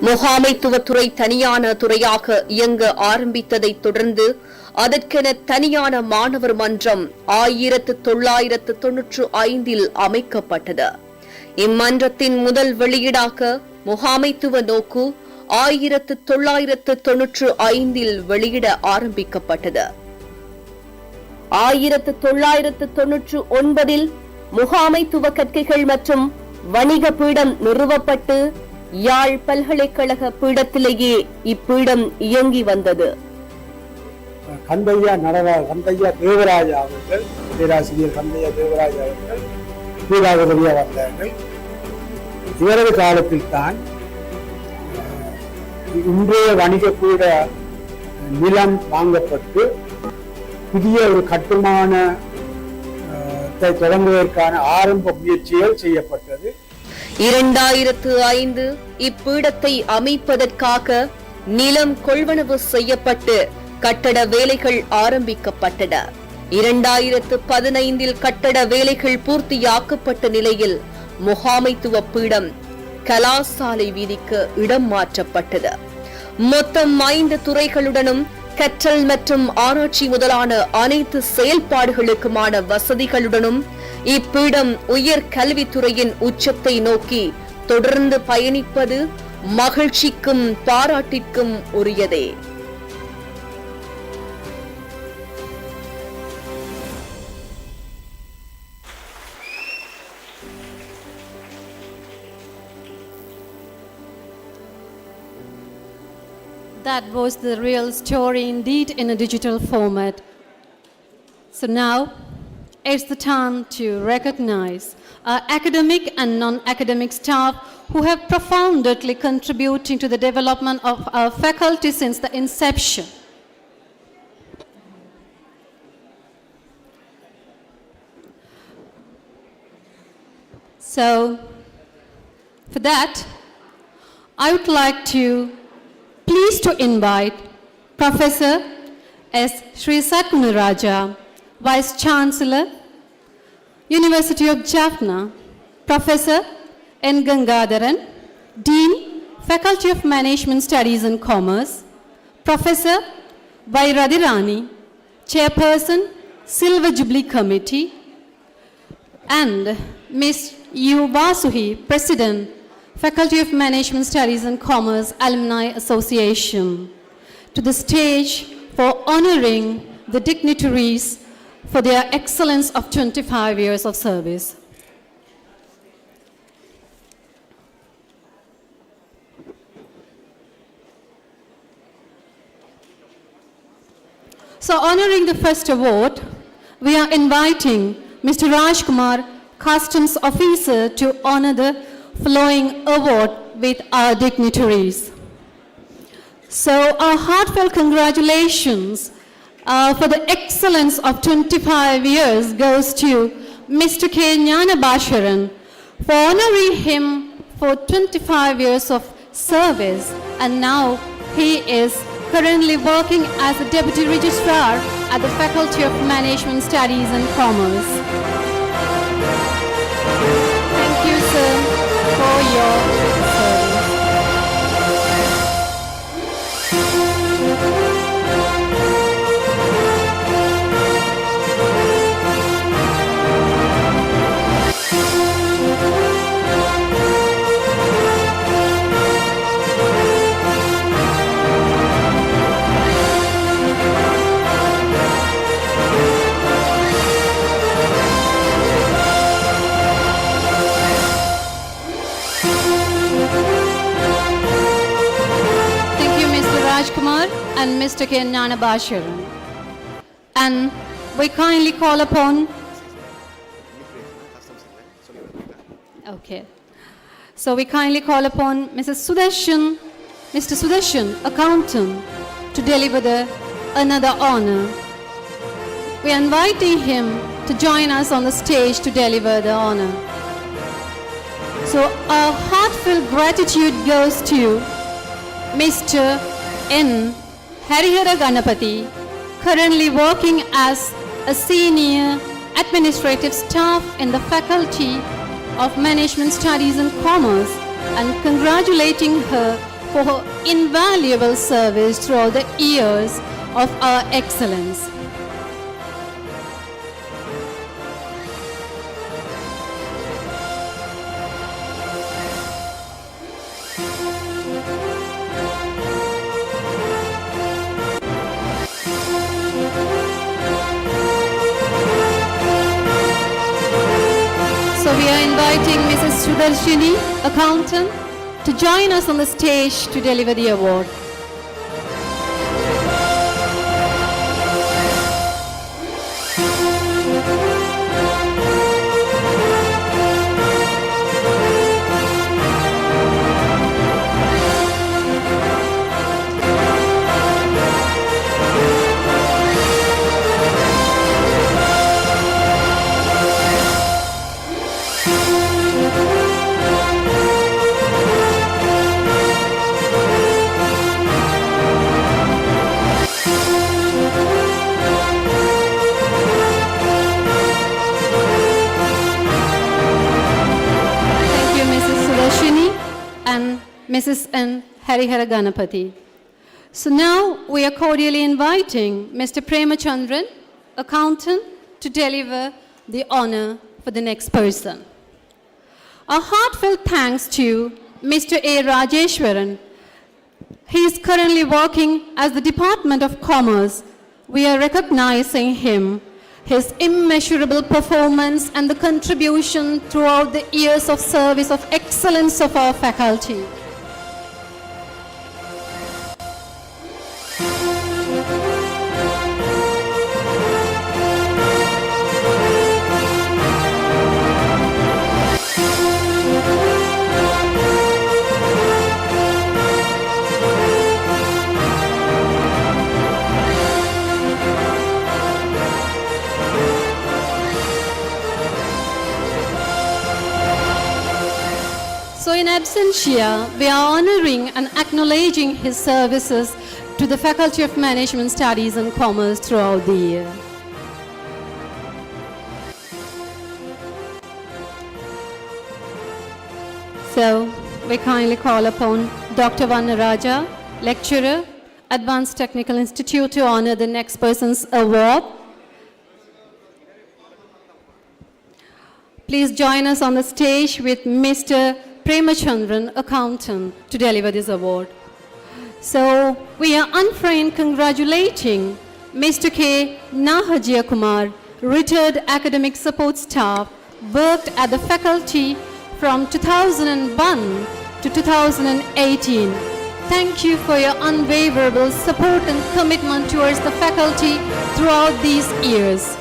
M: முகாமைத்துவத்துறை தனியான துறையாக இயங்க ஆரம்பித்ததை தொடர்ந்து அதற்கென தனியான மாணவர் மன்றம் 1995 அமைக்கப்பட்டது. இம்மன்றத்தின் முதல் வெளியீடாக முகாமைத்துவ நோக்கு 1995 வெளியிட ஆரம்பிக்கப்பட்டது. 1999 முகாமைத்துவ கற்கைகள் மற்றும் வணிக பீடம் நிறுவப்பட்டு யாழ் பல்கலைக்கழக பீடத்திலேயே இப்பீடம் இயங்கி வந்தது.
J: கந்தையா தேவராஜா அவர்கள், பேராசிரியர் கந்தையா தேவராஜா அவர்கள் பீடாதிபதியாக வந்தார்கள். இவரது காலத்தில் தான் இன்றைய வணிக பீட நிலம் வாங்கப்பட்டு புதிய ஒரு கட்டுமான தொடங்குவதற்கான ஆரம்ப முயற்சிகள் செய்யப்பட்டது.
M: 2005 இப்பீடத்தை அமைப்பதற்காக நிலம் கொள்வனவு செய்யப்பட்டு கட்டட வேலைகள் ஆரம்பிக்கப்பட்டன. 2015 கட்டட வேலைகள் பூர்த்தியாக்கப்பட்ட நிலையில் முகாமைத்துவ பீடம் கலாசாலை வீதிக்கு இடம் மாற்றப்பட்டது. மொத்தம் 5 துறைகளுடனும் கற்றல் மற்றும் ஆராய்ச்சி முதலான அனைத்து செயல்பாடுகளுக்குமான வசதிகளுடனும் இப்பீடம் உயர் கல்வித்துறையின் உச்சத்தை நோக்கி தொடர்ந்து பயணிப்பது மகிழ்ச்சிக்கும் பாராட்டிற்கும் உரியதே.
C: That was the real story indeed in a digital format. So now it's the time to recognize our academic and non-academic staff who have profoundly contributed to the development of our faculty since the inception. So for that, I would like to pleased to invite Professor S. Sri Satkunaraja, Vice Chancellor, University of Jaffna, Professor N. Gangadharan, Dean, Faculty of Management Studies and Commerce, Professor Y. Radhirani, Chairperson, Silver Jubilee Committee, and Ms. U. Vasuhi, President, Faculty of Management Studies and Commerce, Alumni Association, to the stage for honoring the dignitaries for their excellence of 25 years of service. So honoring the first award, we are inviting Mr. Rajkumar, Customs Officer, to honor the following award with our dignitaries. So our heartfelt congratulations for the excellence of 25 years goes to Mr. K. Jnanabasharan for honoring him for 25 years of service, and now he is currently working as a Deputy Registrar at the Faculty of Management Studies and Commerce. Thank you, sir, for your service. Rajkumar and Mr. K. Jnanabasharan. And we kindly call upon... Okay. So we kindly call upon Mr. Sudarshan, accountant, to deliver another honor. We are inviting him to join us on the stage to deliver the honor. So our heartfelt gratitude goes to Mr. N. Harihara Ganapati, currently working as a senior administrative staff in the Faculty of Management Studies and Commerce and congratulating her for her invaluable service throughout the years of our excellence. So we are inviting Mrs. Sudarshini, accountant, to join us on the stage to deliver the award. And Mrs. N. Harihara Ganapati. So now we are cordially inviting Mr. Premachandran, accountant, to deliver the honor for the next person. A heartfelt thanks to Mr. A. Rajeshwaran. He is currently working as the Department of Commerce. We are recognizing him, his immeasurable performance and the contribution throughout the years of service of excellence of our faculty. So in absentia, we are honoring and acknowledging his services to the Faculty of Management Studies and Commerce throughout the year. So we kindly call upon Dr. Vannaraja, lecturer, Advanced Technical Institute, to honor the next person's award. Please join us on the stage with Mr. Premachandran, accountant, to deliver this award. So we are unframed congratulating Mr. K. Nahajia Kumar, retired academic support staff, worked at the faculty from 2001 to 2018. Thank you for your unwaverable support and commitment towards the faculty throughout these years.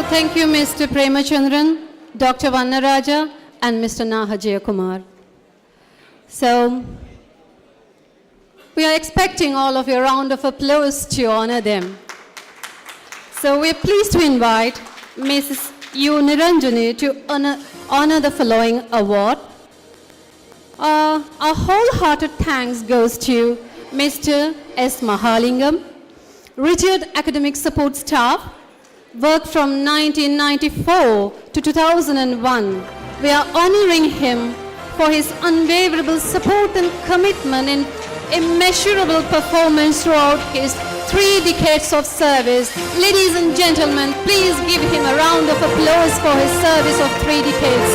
C: Thank you, Mr. Premachandran, Dr. Vannaraja, and Mr. Nahajaya Kumar. So, we are expecting all of your round of applause to honor them. So, we are pleased to invite Mrs. U. Niranjani to honor the following award. Our wholehearted thanks goes to Mr. S. Mahalingam, retired academic support staff, worked from 1994 to 2001. We are honoring him for his unwaverable support and commitment and immeasurable performance throughout his 3 decades of service. Ladies and gentlemen, please give him a round of applause for his service of 3 decades.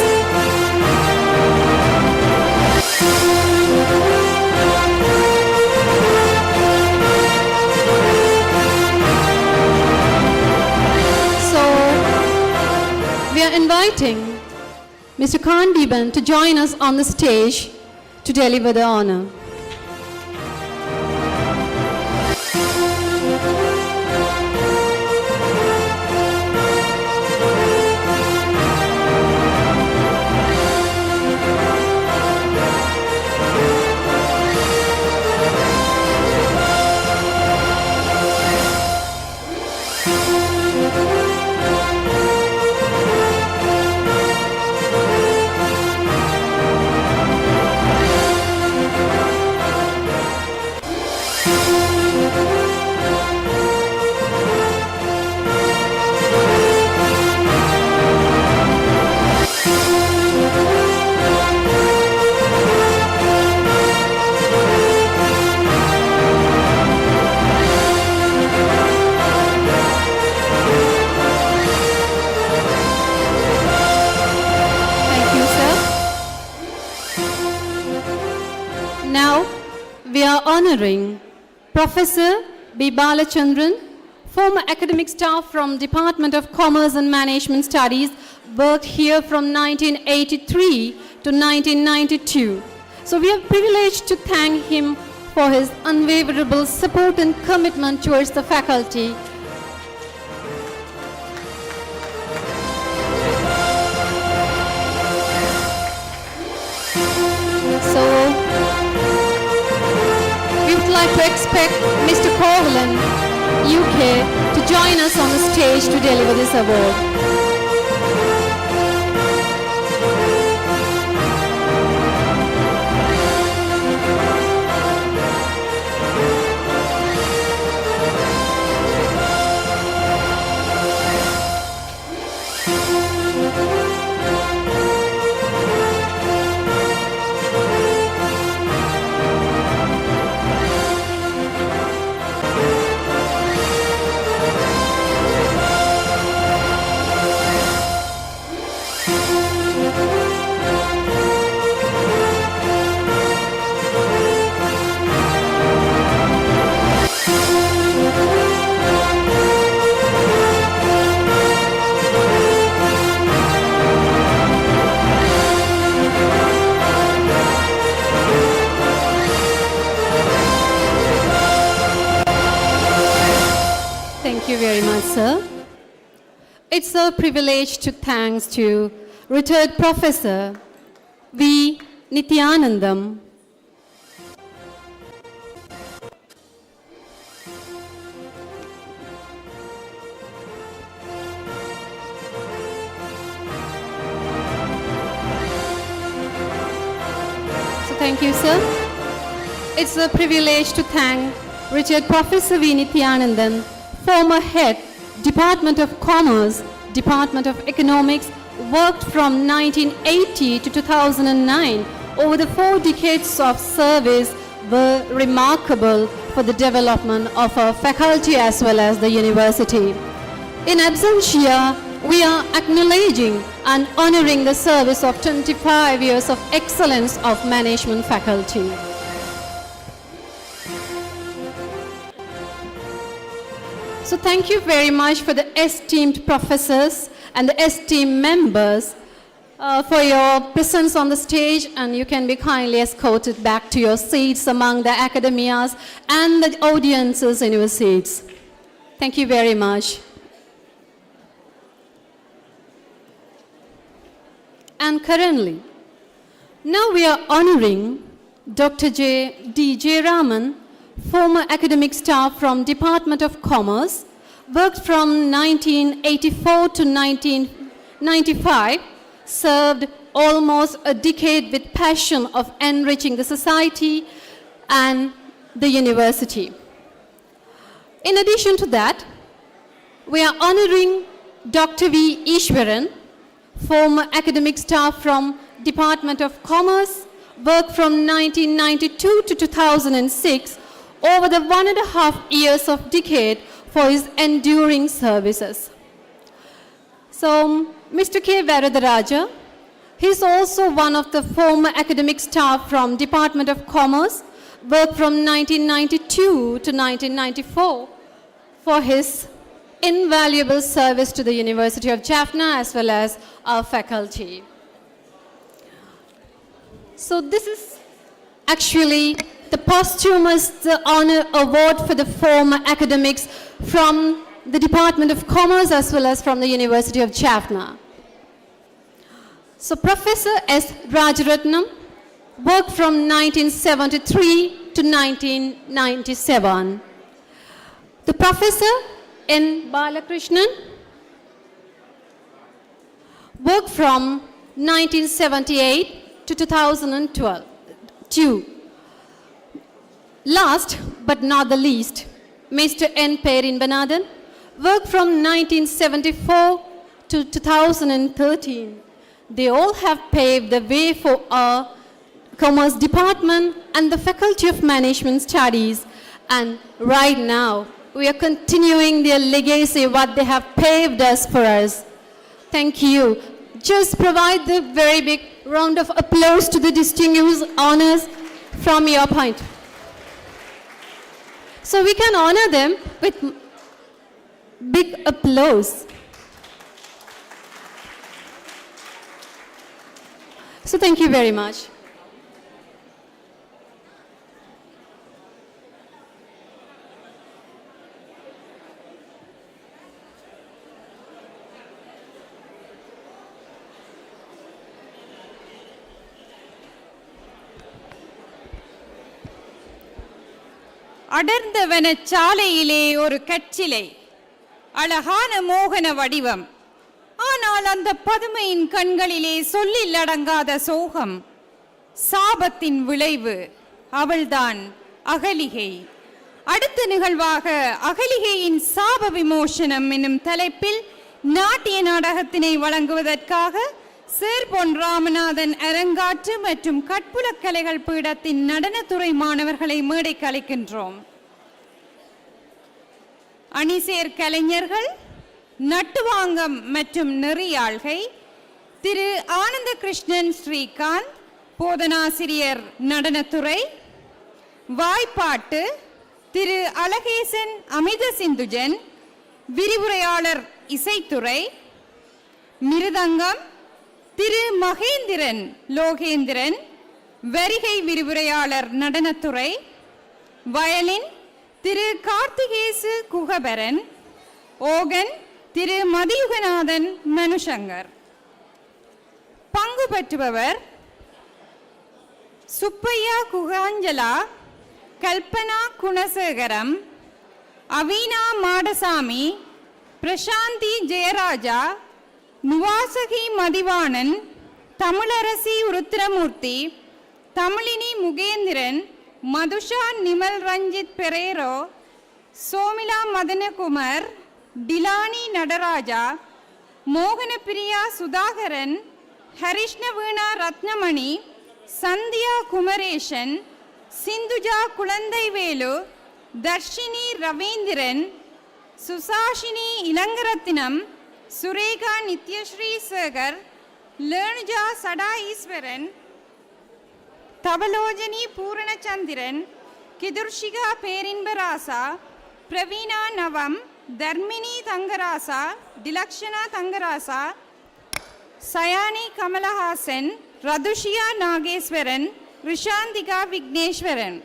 C: inviting Mr. Khan Diban to join us on the stage to deliver the honor. Now, we are honoring Professor B. Balachandran, former academic staff from Department of Commerce and Management Studies, worked here from 1983 to 1992. So we are privileged to thank him for his unwavering support and commitment towards the faculty. So, we would like to expect Mr. Coughlin, UK, to join us on the stage to deliver this award. Thank you very much, sir. It's a privilege to thanks to retired Professor V. Nityanandam. So thank you, sir. It's a privilege to thank retired Professor V. Nityanandam, former head, Department of Commerce, Department of Economics, worked from 1980 to 2009. Over the 4 decades of service were remarkable for the development of our faculty as well as the university. In absentia, we are acknowledging and honoring the service of 25 years of excellence of management faculty. So thank you very much for the esteemed professors and the esteemed members for your presence on the stage, and you can be kindly escorted back to your seats among the academias and the audiences in your seats. Thank you very much. And currently, now we are honoring Dr. D.J. Raman, former academic staff from Department of Commerce, worked from 1984 to 1995, served almost a decade with passion of enriching the society and the university. In addition to that, we are honoring Dr. V. Ishwaran, former academic staff from Department of Commerce, worked from 1992 to 2006, over the 1.5 years of decade for his enduring services. So, Mr. K. Varadaraja, he is also one of the former academic staff from Department of Commerce, worked from 1992 to 1994 for his invaluable service to the University of Jaffna as well as our faculty. So this is actually the posthumous honor award for the former academics from the Department of Commerce as well as from the University of Jaffna. So Professor S. Rajaratnam worked from 1973 to 1997. The Professor N. Balakrishnan worked from 1978 to 2012. Last but not the least, Mr. N. Perinbanathan worked from 1974 to 2013. They all have paved the way for our Commerce Department and the Faculty of Management Studies. And right now, we are continuing their legacy, what they have paved us for us. Thank you. Just provide the very big round of applause to the distinguished honors from your point. So we can honor them with big applause. So thank you very much.
E: அடர்ந்த வனச்சாலையிலே ஒரு கற்சிலை, அழகான மோகன வடிவம். ஆனால் அந்த பதுமையின் கண்களிலே சொல்லில் அடங்காத சோகம். சாபத்தின் விளைவு. அவள்தான் அகலிகை. அடுத்த நிகழ்வாக அகலிகையின் சாப விமோசனம் என்னும் தலைப்பில் நாட்டிய நாடகத்தினை வழங்குவதற்காக சேர் பொன் ராமநாதன் அரங்காற்று மற்றும் கற்புலக் கலைகள் பீடத்தின் நடனத்துறை மாணவர்களை மேடைக்கு அழைக்கின்றோம். அணிசேர் கலைஞர்கள், நட்டுவாங்கம் மற்றும் நெறியாள்கை திரு ஆனந்த கிருஷ்ணன் ஸ்ரீகாந்த், போதனாசிரியர் நடனத்துறை. வாய்ப்பாட்டு திரு அழகேசன் அமித சிந்துஜன், விரிவுரையாளர் இசைத்துறை. மிருதங்கம் திரு மகேந்திரன் லோகேந்திரன், வரிகை விரிவுரையாளர் நடனத்துறை. வயலின் திரு கார்த்திகேசு குகபரன். ஓகன் திரு மதியுகநாதன் மனுசங்கர். பங்கு பெற்றுபவர் சுப்பையா குகாஞ்சலா, கல்பனா குணசேகரம், அவீனா மாடசாமி, பிரசாந்தி ஜெயராஜா, நுவாசகி மதிவாணன், தமிழரசி உருத்திரமூர்த்தி, தமிழினி முகேந்திரன், மதுஷா நிமல் ரஞ்சித் பெரேரோ, சோமிலா மதனகுமார், டிலானி நடராஜா, மோகனப்பிரியா சுதாகரன், ஹரிஷ்ணவீணா ரத்னமணி, சந்தியா குமரேசன், சிந்துஜா குழந்தைவேலு, தர்ஷினி ரவீந்திரன், சுசாஷினி இளங்கரத்தினம், சுரேகா நித்யஸ்ரீ சேகர், லேணுஜா சடா ஈஸ்வரன், தவலோஜனி பூரணச்சந்திரன், கிதுர்ஷிகா பேரின்பராசா, பிரவீணா நவம், தர்மினி தங்கராசா, டிலக்ஷனா தங்கராசா, சயானி கமலஹாசன், ரதுஷியா நாகேஸ்வரன், ரிஷாந்திகா விக்னேஸ்வரன்.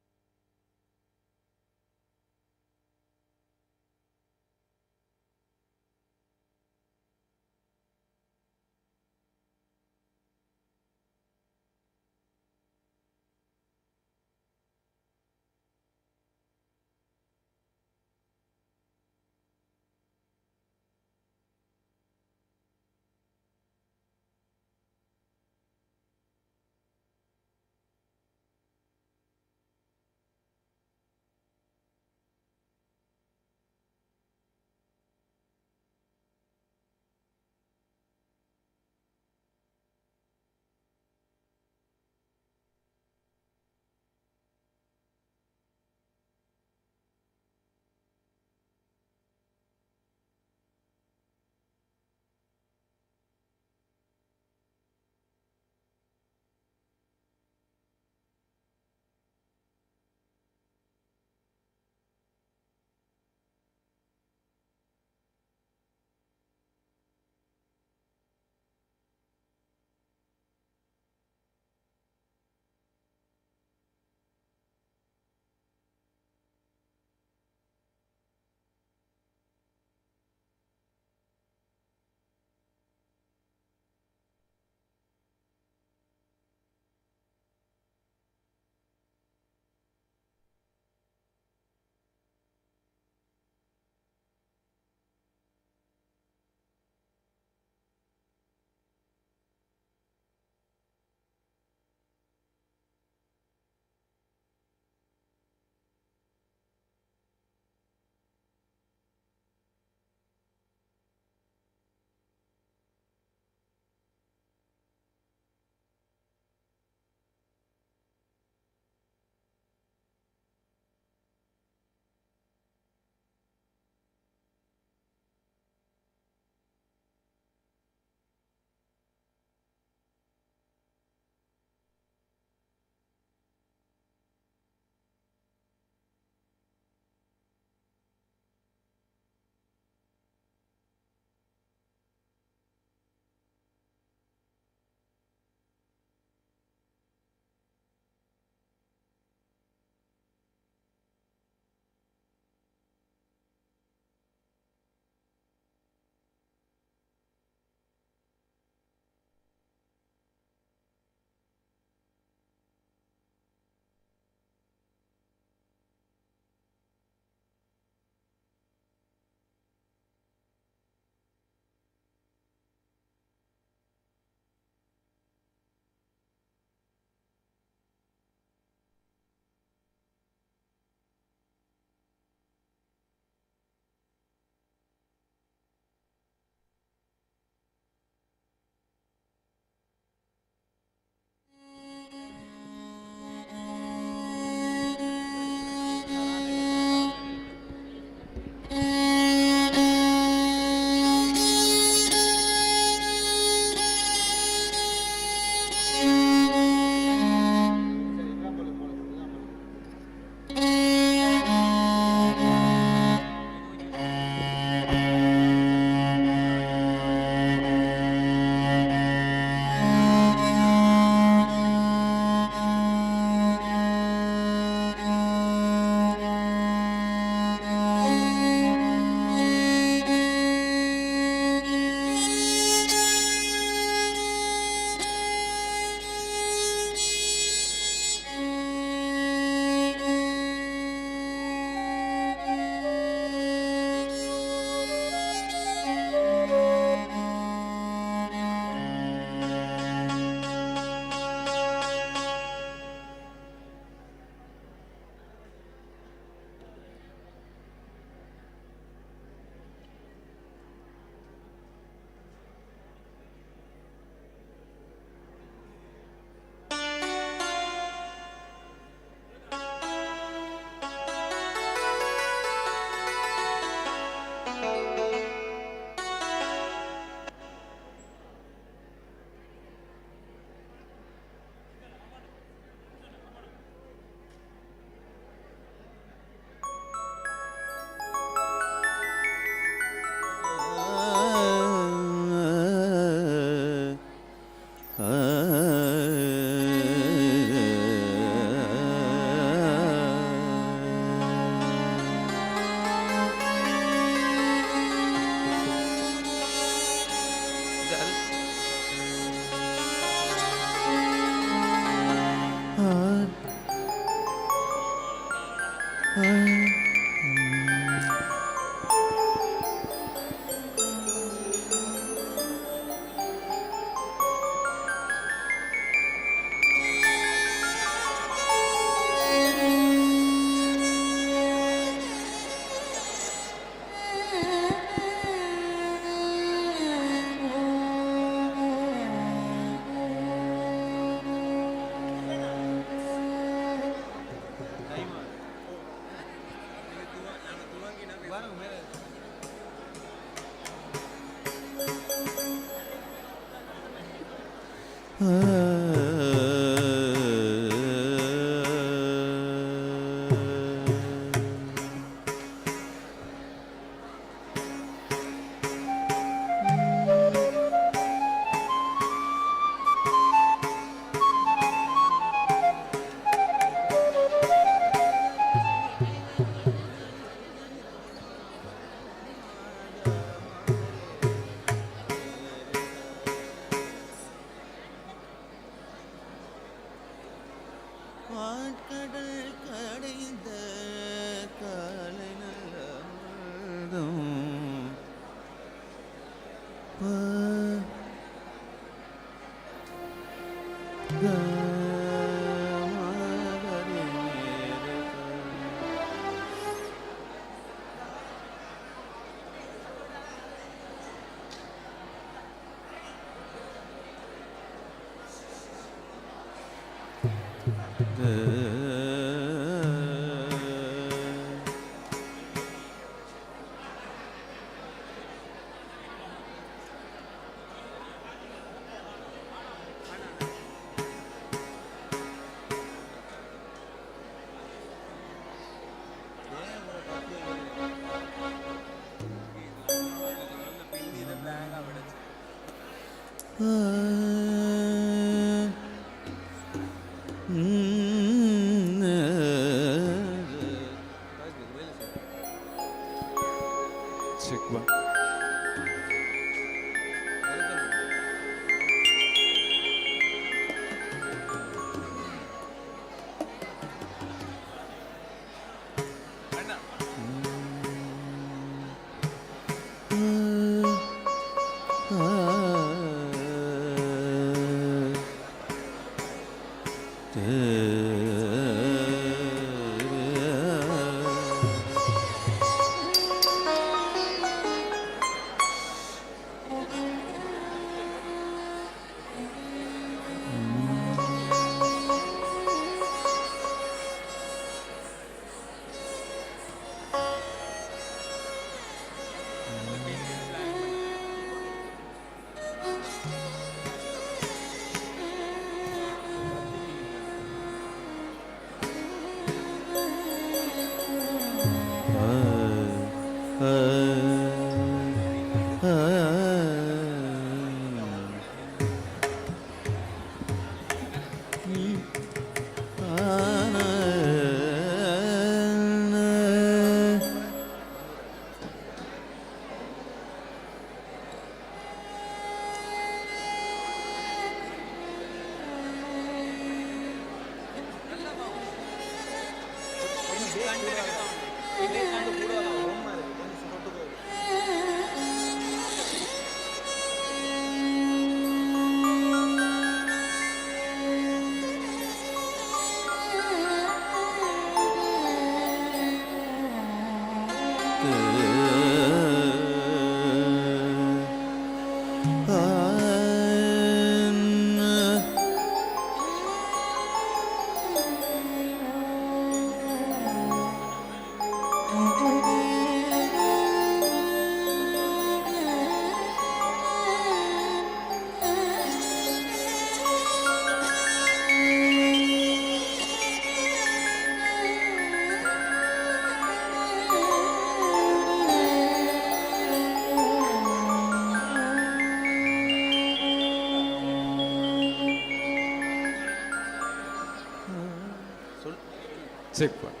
O: செக் பண்ணு.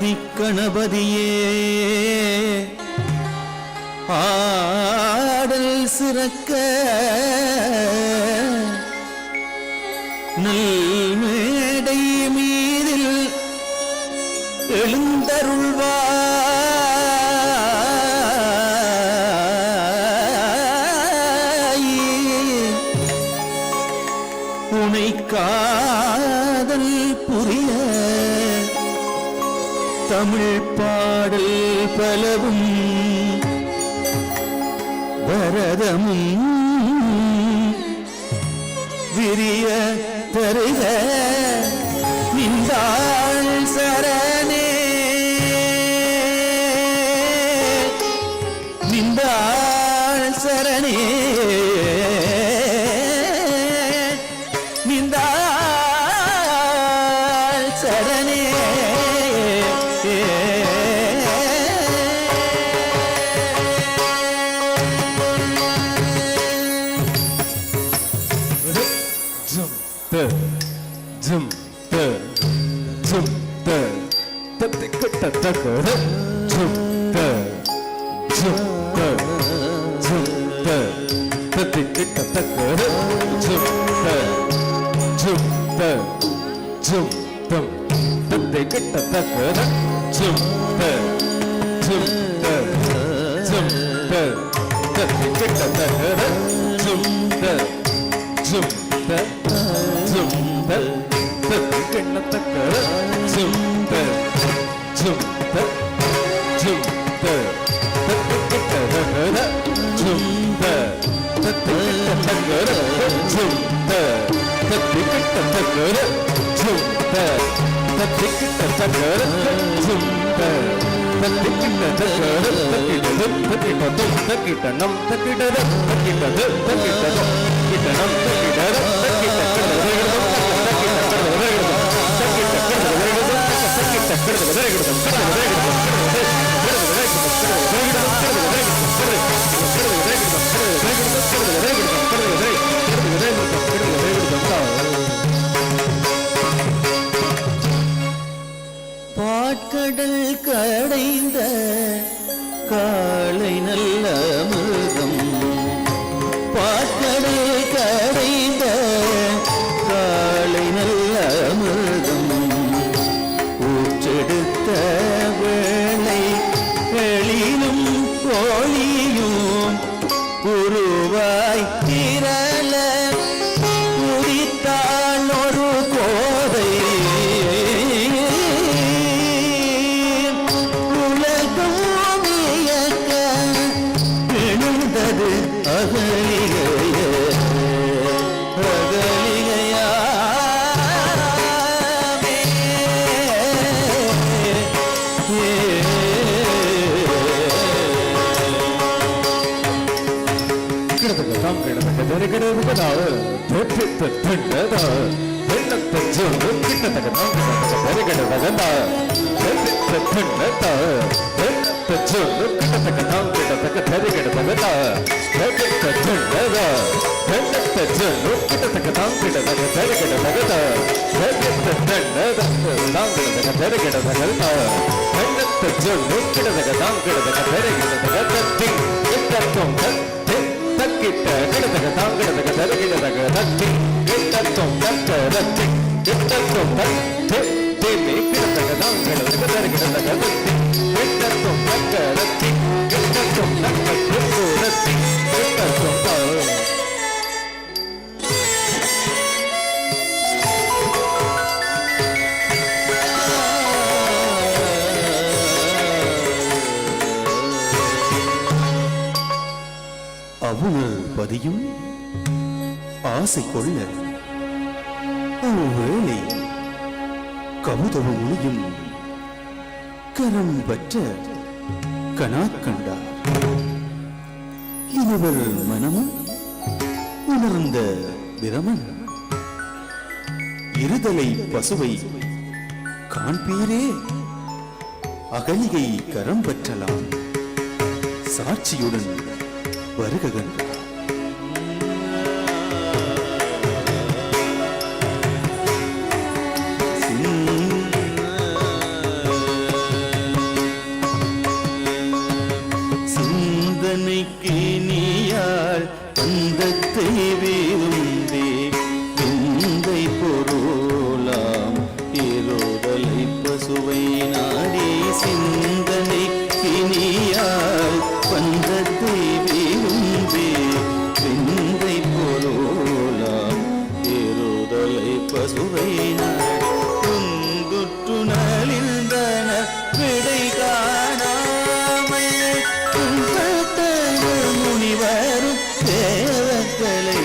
F: ஆதிக்கணபதியே ஆடல் சிறக்க நல்மேடை மீதில் எழுந்தருள்வாய் உனை காதல் புரிய தமிழ் பாடல் பலவும் பரதமும் விரிய தருக நின்றாள் சரணே நின்றாள் சரணே நின்றாள் சரணே பாட்கடல் கடைந்த காலை நல்ல மிருகம் பாட்கடல் கடைந்த காலை நல்ல மிருகம் ஊற்றெடுத்த வேளை எழிலும் கோழியும் உருவாய் திரள உதித்தாள் ஒரு கோதை
O: Hey!
F: அவுணர் பதியும் ஆசை கொள்ள அவ்வேளை கமுதவ ஒளியும் கரம் பற்ற கனாக்கண்டார். இருவர் மனமும் உணர்ந்த பிரமன் இருதலை பசுவை காண்பீரே அகலிகை கரம் பற்றலாம் சாட்சியுடன் வருகின்றார். சிந்தனைக்கு நீயாள் தந்தத்தை விரும்பி விந்தை பொருளாம் ஏரோதலை பசுவை நாடி சிந்தனைக்கு நீயாள் பந்தத்தை விரும்பி விந்தை பொருளாம் ஏரோதலை பசுவை நாடி துந்துற்று நலிந்தன விடை காணாமல் முனிவரும் தேவர்களை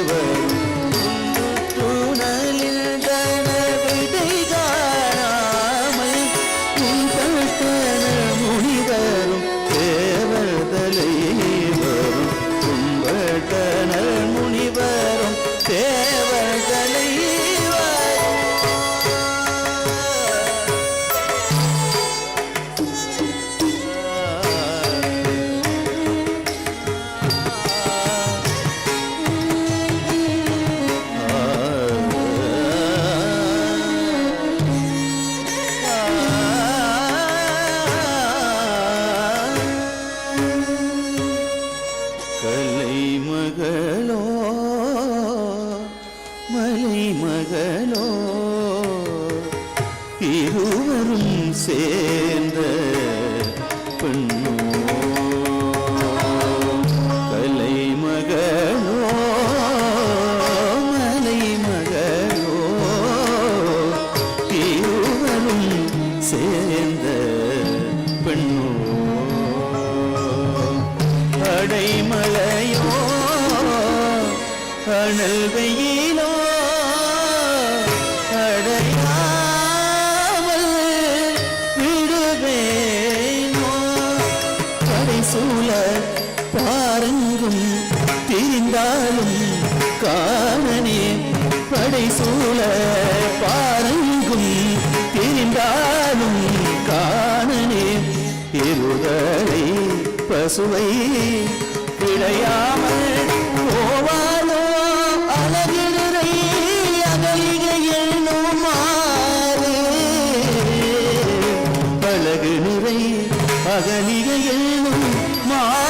F: வரும் துணலிந்தன விடை காணாமல் முனிவரும் தேவர்களை வரும் கும்பட்டனர் முனிவரும் தேவர்களை கலைமகளோ மலைமகளோ இருவரும் சேர்ந்த பெண்ணோ கலைமகளோ மலைமகளோ இருவரும் சேர்ந்த பெண்ணோ அடைமலையோ அனல் வெயிலோ அடையாமல் விடுவேனோ படைசூழ பாருங்கும் திரிந்தாலும் காணனே படைசூழ பாருங்கும் திரிந்தாலும் காணனே இருதலை பசுவை கிடையாமல் போவானோ அழகிடுரை அகலிகையோ மாறு அழகு நிறை அகலிகையோ மாறு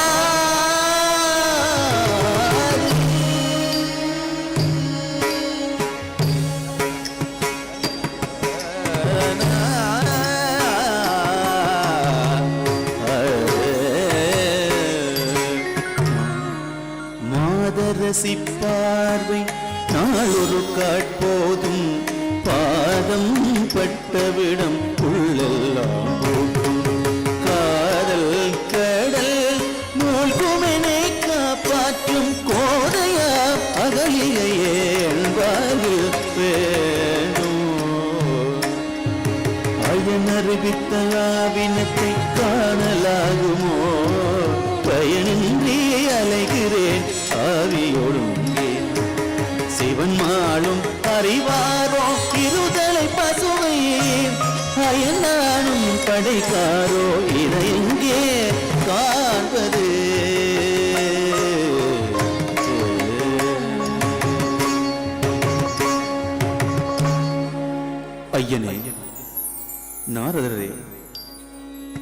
F: ரசிப்பார்வை நாளொரு காட்போதும் பாதம் பட்டவிடம் உள்ளெல்லாம் போகும் காதல் கடல் மூழ்குமெனை காப்பாற்றும் கோதையா அகலிகையே என்பார்கள் வேணும் அயனறிவித்த ஆவினத்தை காணலாகுமோ பயனின்றி அலைகிறேன் ஆவியோடும் சிவன் மாளும் அறிவாரோ இருதலை பசுவை அயனானும் படைக்காரோ இதை எங்கே காண்பது ஐயனே, நாரதரே,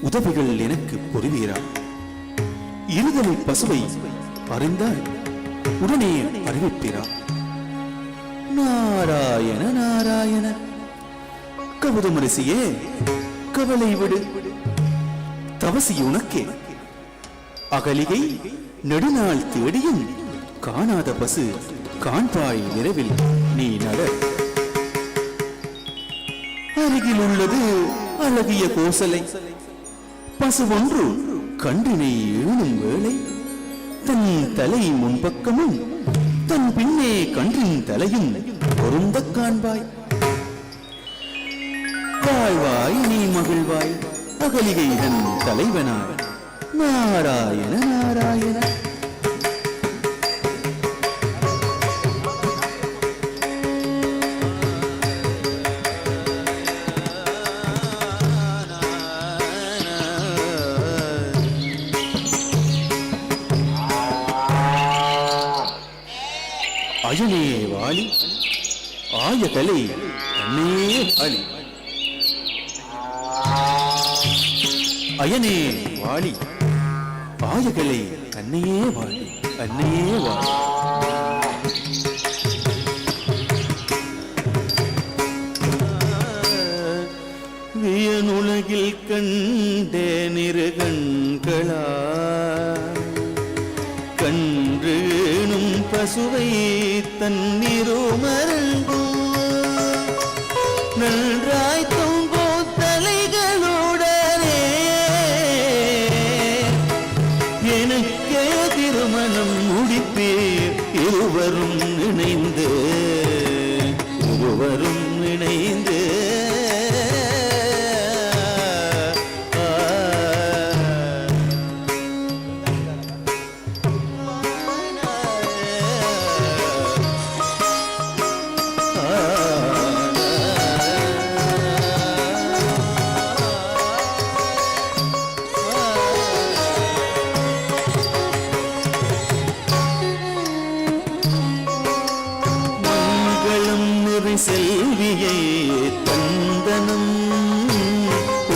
F: உதவிகள் எனக்கு புரிவீரா? இருதலை பசுவை அறிந்தால் உடனே அறிவிப்பீரா? நாராயண நாராயண. கவுதமரிசியே, கவலை விடு. தவசி உனக்கே. அகலிகை நெடுநாள் தேடியும் காணாத பசு காண்பாய் விரைவில் நீ நட. அருகில் உள்ளது அழகிய கோசலை. பசு ஒன்று கன்றினை ஏணும் வேளை தன் தலை முன்பக்கமும் தன் பின்னே கன்றின் தலையும் பொருந்த காண்பாய். வாழ்வாய் நீ மகிழ்வாய், அகலிகை தன் தலைவனாய். நாராயண நாராயண. அயனே வாலி, ஆய கலை அன்னே வாலி. அயனே வாலி, ஆயகலை அன்னையே வாழி, அன்னையே வாழி. வியனுலகில் கண்டே நிறுகண்களா கன்றேனும் பசுவை தன்னிருமரங்கோ நன்றாய் தொங்கோ தலைகளுடனே எனக்கே திருமணம் முடிப்பேர். இருவரும் இணைந்து இருவரும் இணைந்து செல்வியை தந்தனம்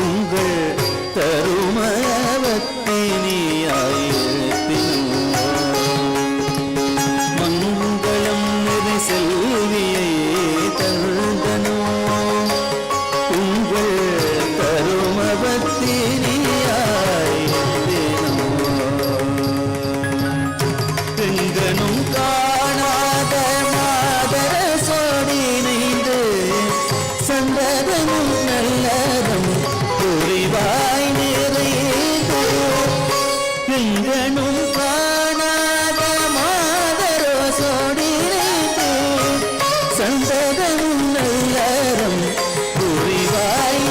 F: உங்கள் தருமவத்தினியாயிரத்தினோ மங்களம் நிறை செல்வியை தந்தனோ உங்கள் தருமவத்தினியாயிரத்தினோ எங்கனும் காணாத மாதர சோடினைந்து சந்ததமும் நல்லதும் புரிவாய் நிறைந்து எங்கனும் காணாத மாதர சோடினைந்து சந்ததமும் நல்லதும் புரிவாய்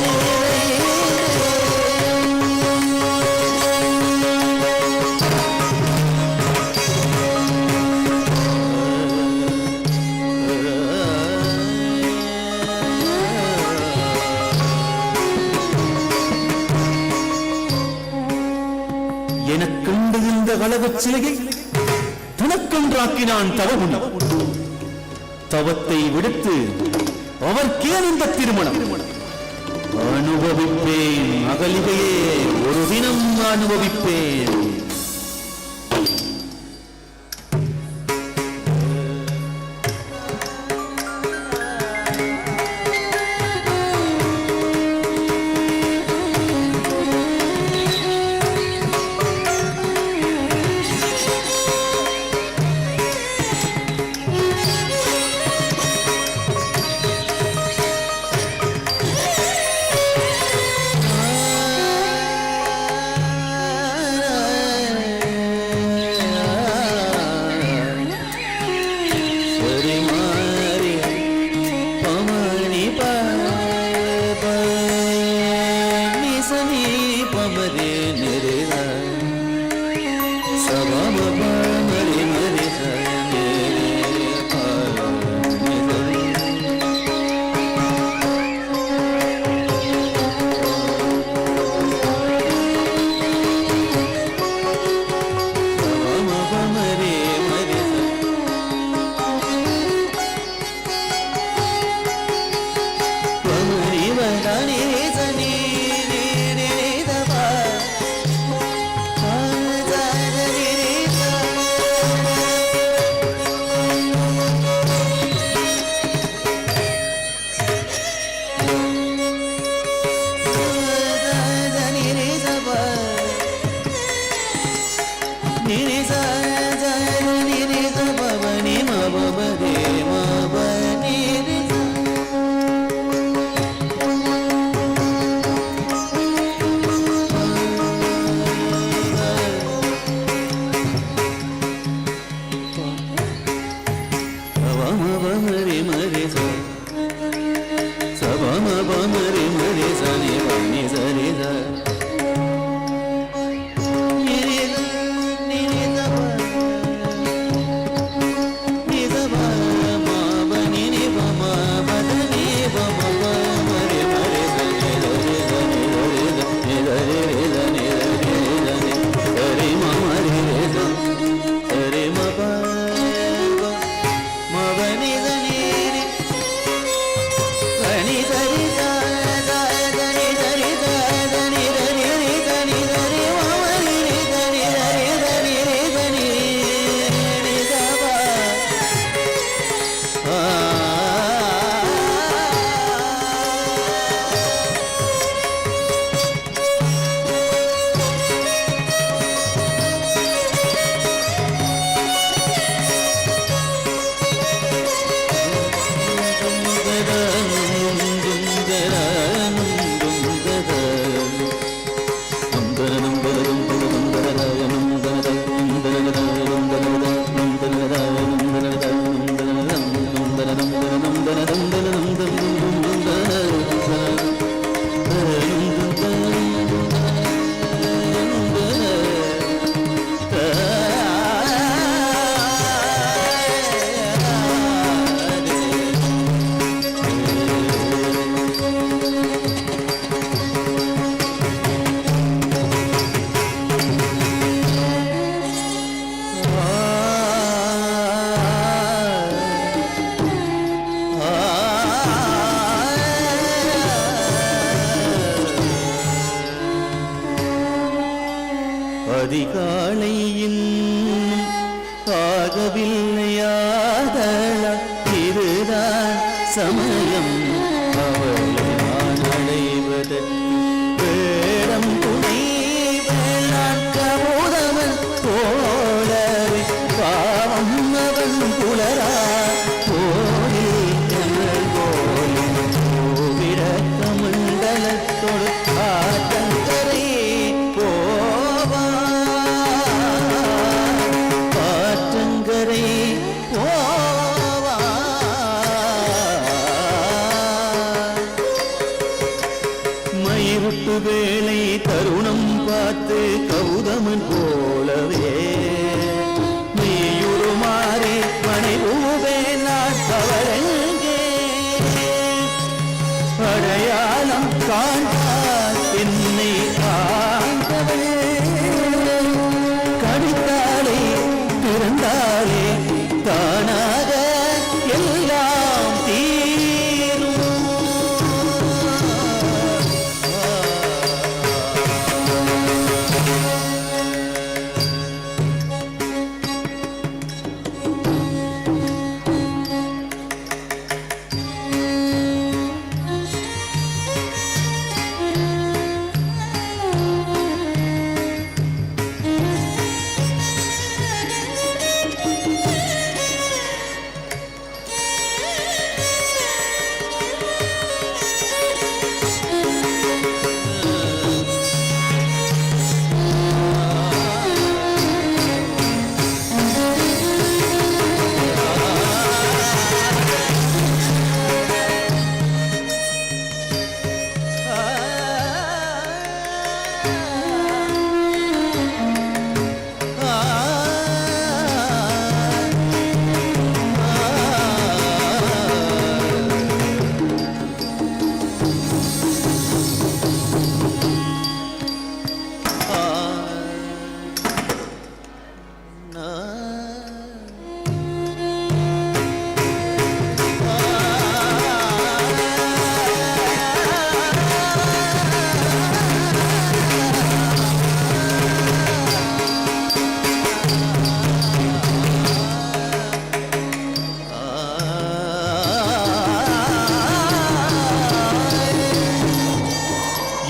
F: எனக்கண்டு இந்த வளவச் சிலையை தனக்கொன்றாக்கினான் தவமுனி. தவத்தை விடுத்து அவர்க்கே இந்த திருமணம் அனுபவிப்பேன். அகலிகையே ஒரு தினம் அனுபவிப்பேன். ஆகவில்லையாதலால் இதுதான் சமயம் அவளை நான் அடைவதற்கு வேடம் துணை வேளாண் கபோதவன் போலவே பாவம் அவன் புலரா போரில் கமல் போலும் விரக்க மண்டலத்தோடு ஆற்றங்கரை போவா ஆற்றங்கரை போவா மயிருட்டு வேளை தருணம் பார்த்து கௌதமன் போலவே நீயுருமாறி மணிபூவே நாட்டவரங்கே அடையாளம் காண்பார் என்னை ஆண்டவள் கடித்தாலே பிறந்தாலே தானாக எல்லாம் தீரும்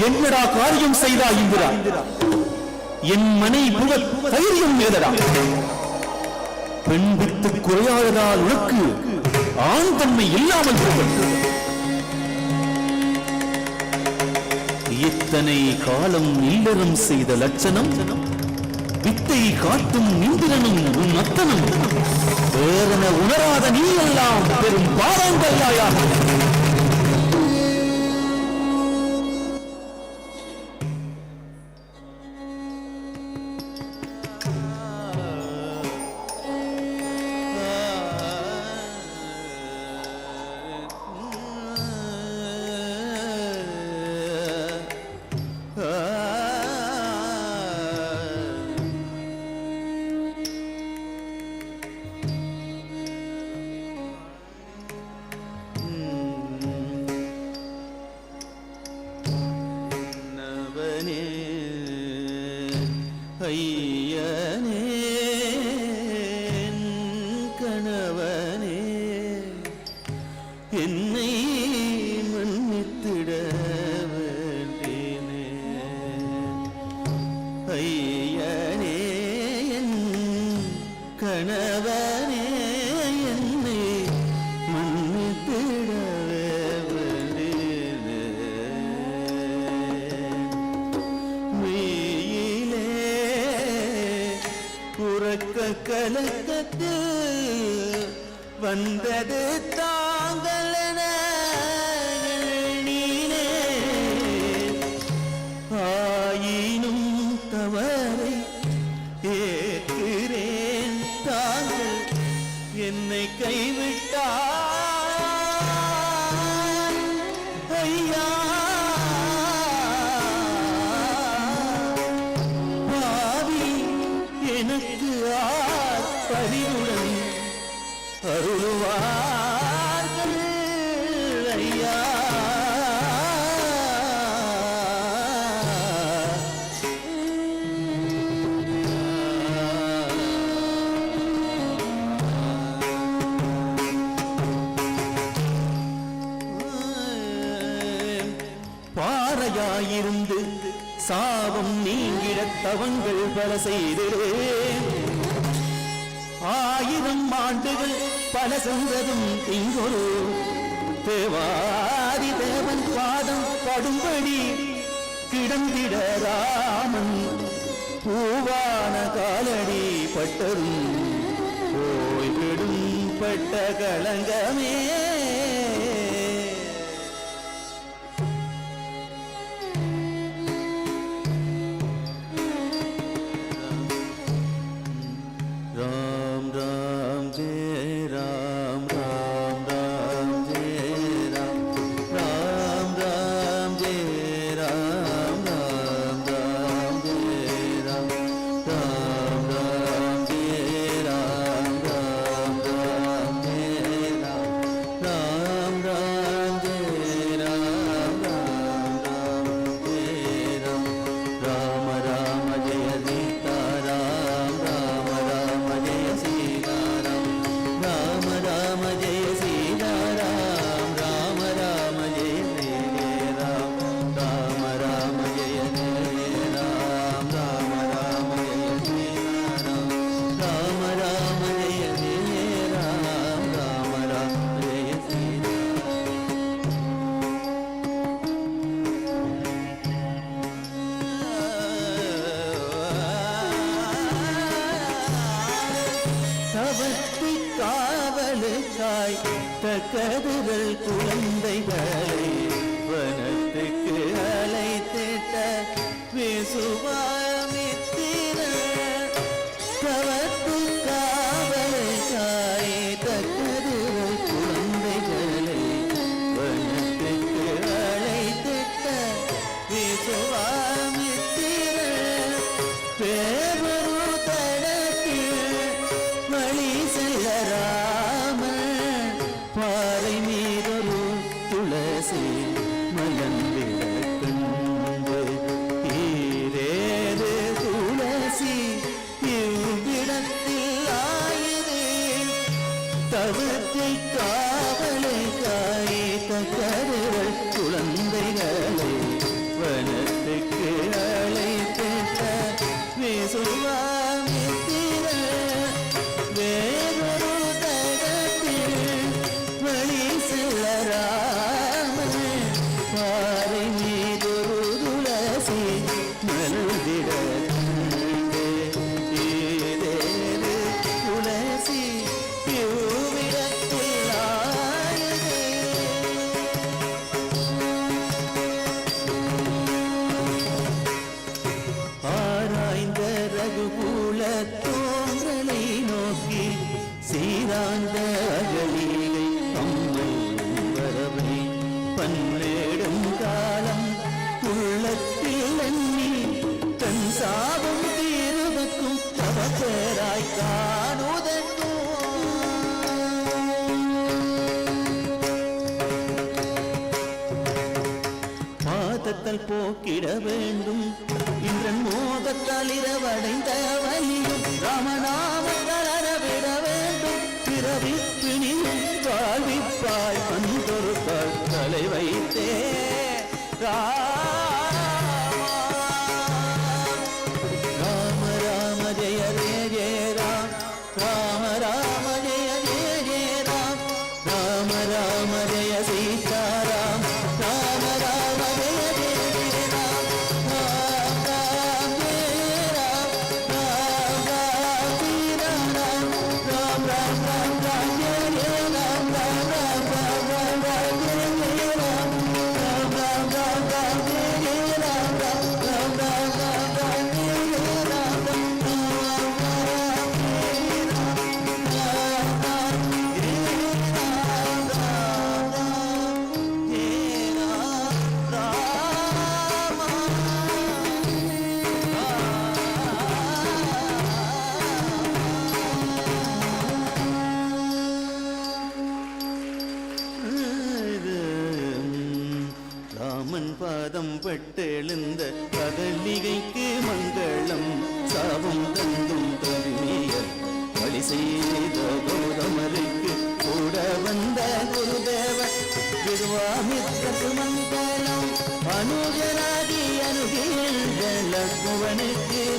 F: என்னடா காரியம் செய்தாய் இந்திரா என் மனை புகழ் தைரியம் ஏதடா பெண் வித்து குறையாததால் உனக்கு ஆண் தன்மை இல்லாமல் போகட்டும் இத்தனை காலம் இல்லறம் செய்த லட்சணம் வித்தை காட்டும் இந்திரனும் உன் அத்தனும் வேறென உணராத நீ எல்லாம் பெரும் பாவங்களாயாக ஐயனே கணவனே என்னை மன்னித்திட வேண்டேனே ஐயனே கணவனே என்னை மன்னித்திட வேண்டேனே உறக்க கலக்கத்தில் வந்தது தாங்களென நீனே ஆயினும் தவறை ஏற்கிறேன் தாங்கள் என்னை கைவிட்டார் ஐயா எனக்கு பரிவுடன் அருள்வார்கள் ஐயா துணையாயிருந்து சாபம் நீங்கிடத் தவங்கள் பல செய்திடேன். 1000 ஆண்டுகள் பல சென்றதும் இங்கொரு தேவாதி தேவன் பாதம் படும்படி கிடந்திட ராமன் பூவான காலடி பட்டரும் போய்விடும் பட்ட களங்கமே. ராம் ராம் ஜெய ராம் ராம் ராம் ஜெய ராம் ராம் ராம் ஜெய ராம் ராம் ராம் ஜெய ராம் ராம் ராம் ஜெய ராம் ராம் ராம் ஜெய ராம் ராம் ராம் ஜெய ராம் ராம் ராம் ஜெய ராம் ராம ராம ஜெய சீதா ராம் ராம ராம ஜெய சீதா ராம் ராம ராம ஜெய சீதா ராம் ராம ராம ஜெய ஜெய ராம் ராம ராம ஜெய ஜெய ராம் ராம ராம ஜெய சீதா ராம் ராம ராம ஜெய ஜெய ராம் ராம ராம ஜெய சீதா. தவத்தி காவலுக்காய் தக்கதுகள் குழந்தைகளை வனத்துக்கு அழைத்திட்ட விசுவாமித்திர. தவத்தி காவலுக்காய் தக்கதுகள் குழந்தைகளை வனத்துக்கு அழைத்திட்ட விசுவாமித்திர. பேரொரு தடத்தில் வழி செல்ல ராமன் பாறை மீதொரு துளசி மலர்ந்திட கண்டு ஈரேது துளசி இவ்விடத்தில் ஆயுதேன். தவத்தை காவலை காய்த்த கருள் குழந்தைகளை வனத்துக்கு அழைத்திட்ட விசுவாமித்திர. வேறொரு தடத்தில் வழி செல்ல ராமன் பாறை மீதொரு துளசி மலர்ந்திட கண்டு ஈரேது துளசி இவ்விடத்தில் ஆயுதேன். ஆராய்ந்த ரகுகுல தோன்றலை நோக்கி சீராந்த அகலிகை அம்மை வரவை பன்னேடும் காலம் உள்ளத்தில் எண்ணி தன் சாபம் தீருவக்கும் தவப்பேராய் காணுதற்கும் பாதத்தால் போக்கிட வேண்டும் இன்றன் மோகத்தால் இரவடைந்த வலியும் ராமநாமத்தால் அறவிட வேண்டும். பிறவி பிணியும் வாழ்விப்பாய் வந்தொரு தலை வைத்தே ராம ராம ஜெய ஜெய ராம் ராம ராம ஜெய ஜெய ஜெய ராம் ராம ராம ஜெய சீதாராம் ராம ராம ஜெய ஜெய ஜெய ராம் ராம் ராம் ஜெய ராம் ராம் ராம் சீதா ராம் ராம் ராம் ராம் ராம் ஜெய ஜெய ராம் ராம் ராம் ராம் ராம் ராம் ஜெய ஜெய ராம் ராம் ராம் ராம் ராம் ஜெய ஜெய ராம் ராம் ராம் ராம் ராம் ராம் ஜெய ஜெய ராம் ராம் ராம் ராமன் பாதம் பட்டெழுந்த பகலிகைக்கு மங்களம் சாபம் தந்தும் தருமிய வழி செய்த கௌதமருக்கு கூட வந்த குருதேவ விருவாமிற்கு மங்களம் அனுஜராதி அனுகீழ்களுக்கு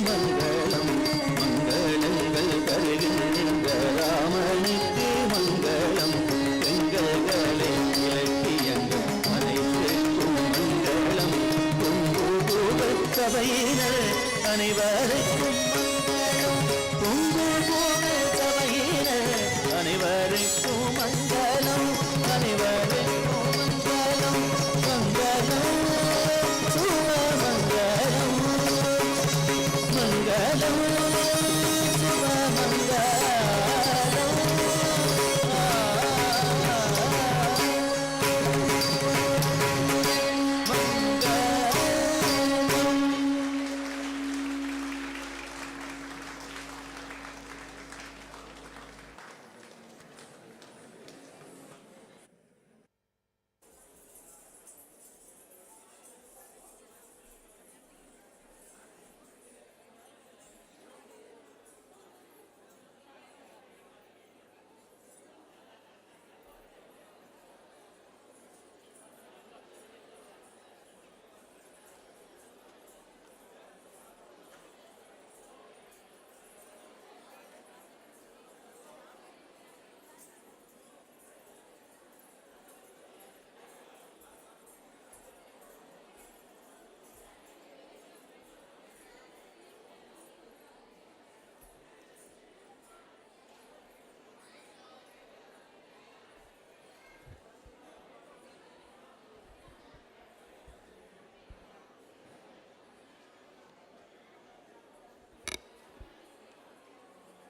F: மங்களம் மங்களங்கள் தருகின்ற ராமனுக்கு மங்களம் பெண்களே இலக்கியங்கள் அனைத்திற்கும் மங்களம் சபையினர் அனைவருக்கும் மங்களம் சபையினர் அனைவருக்கும் மங்களம் அனைவருக்கும் மங்களம் மங்களம் சுபமங்களம் மங்களம் சுபமங்களம்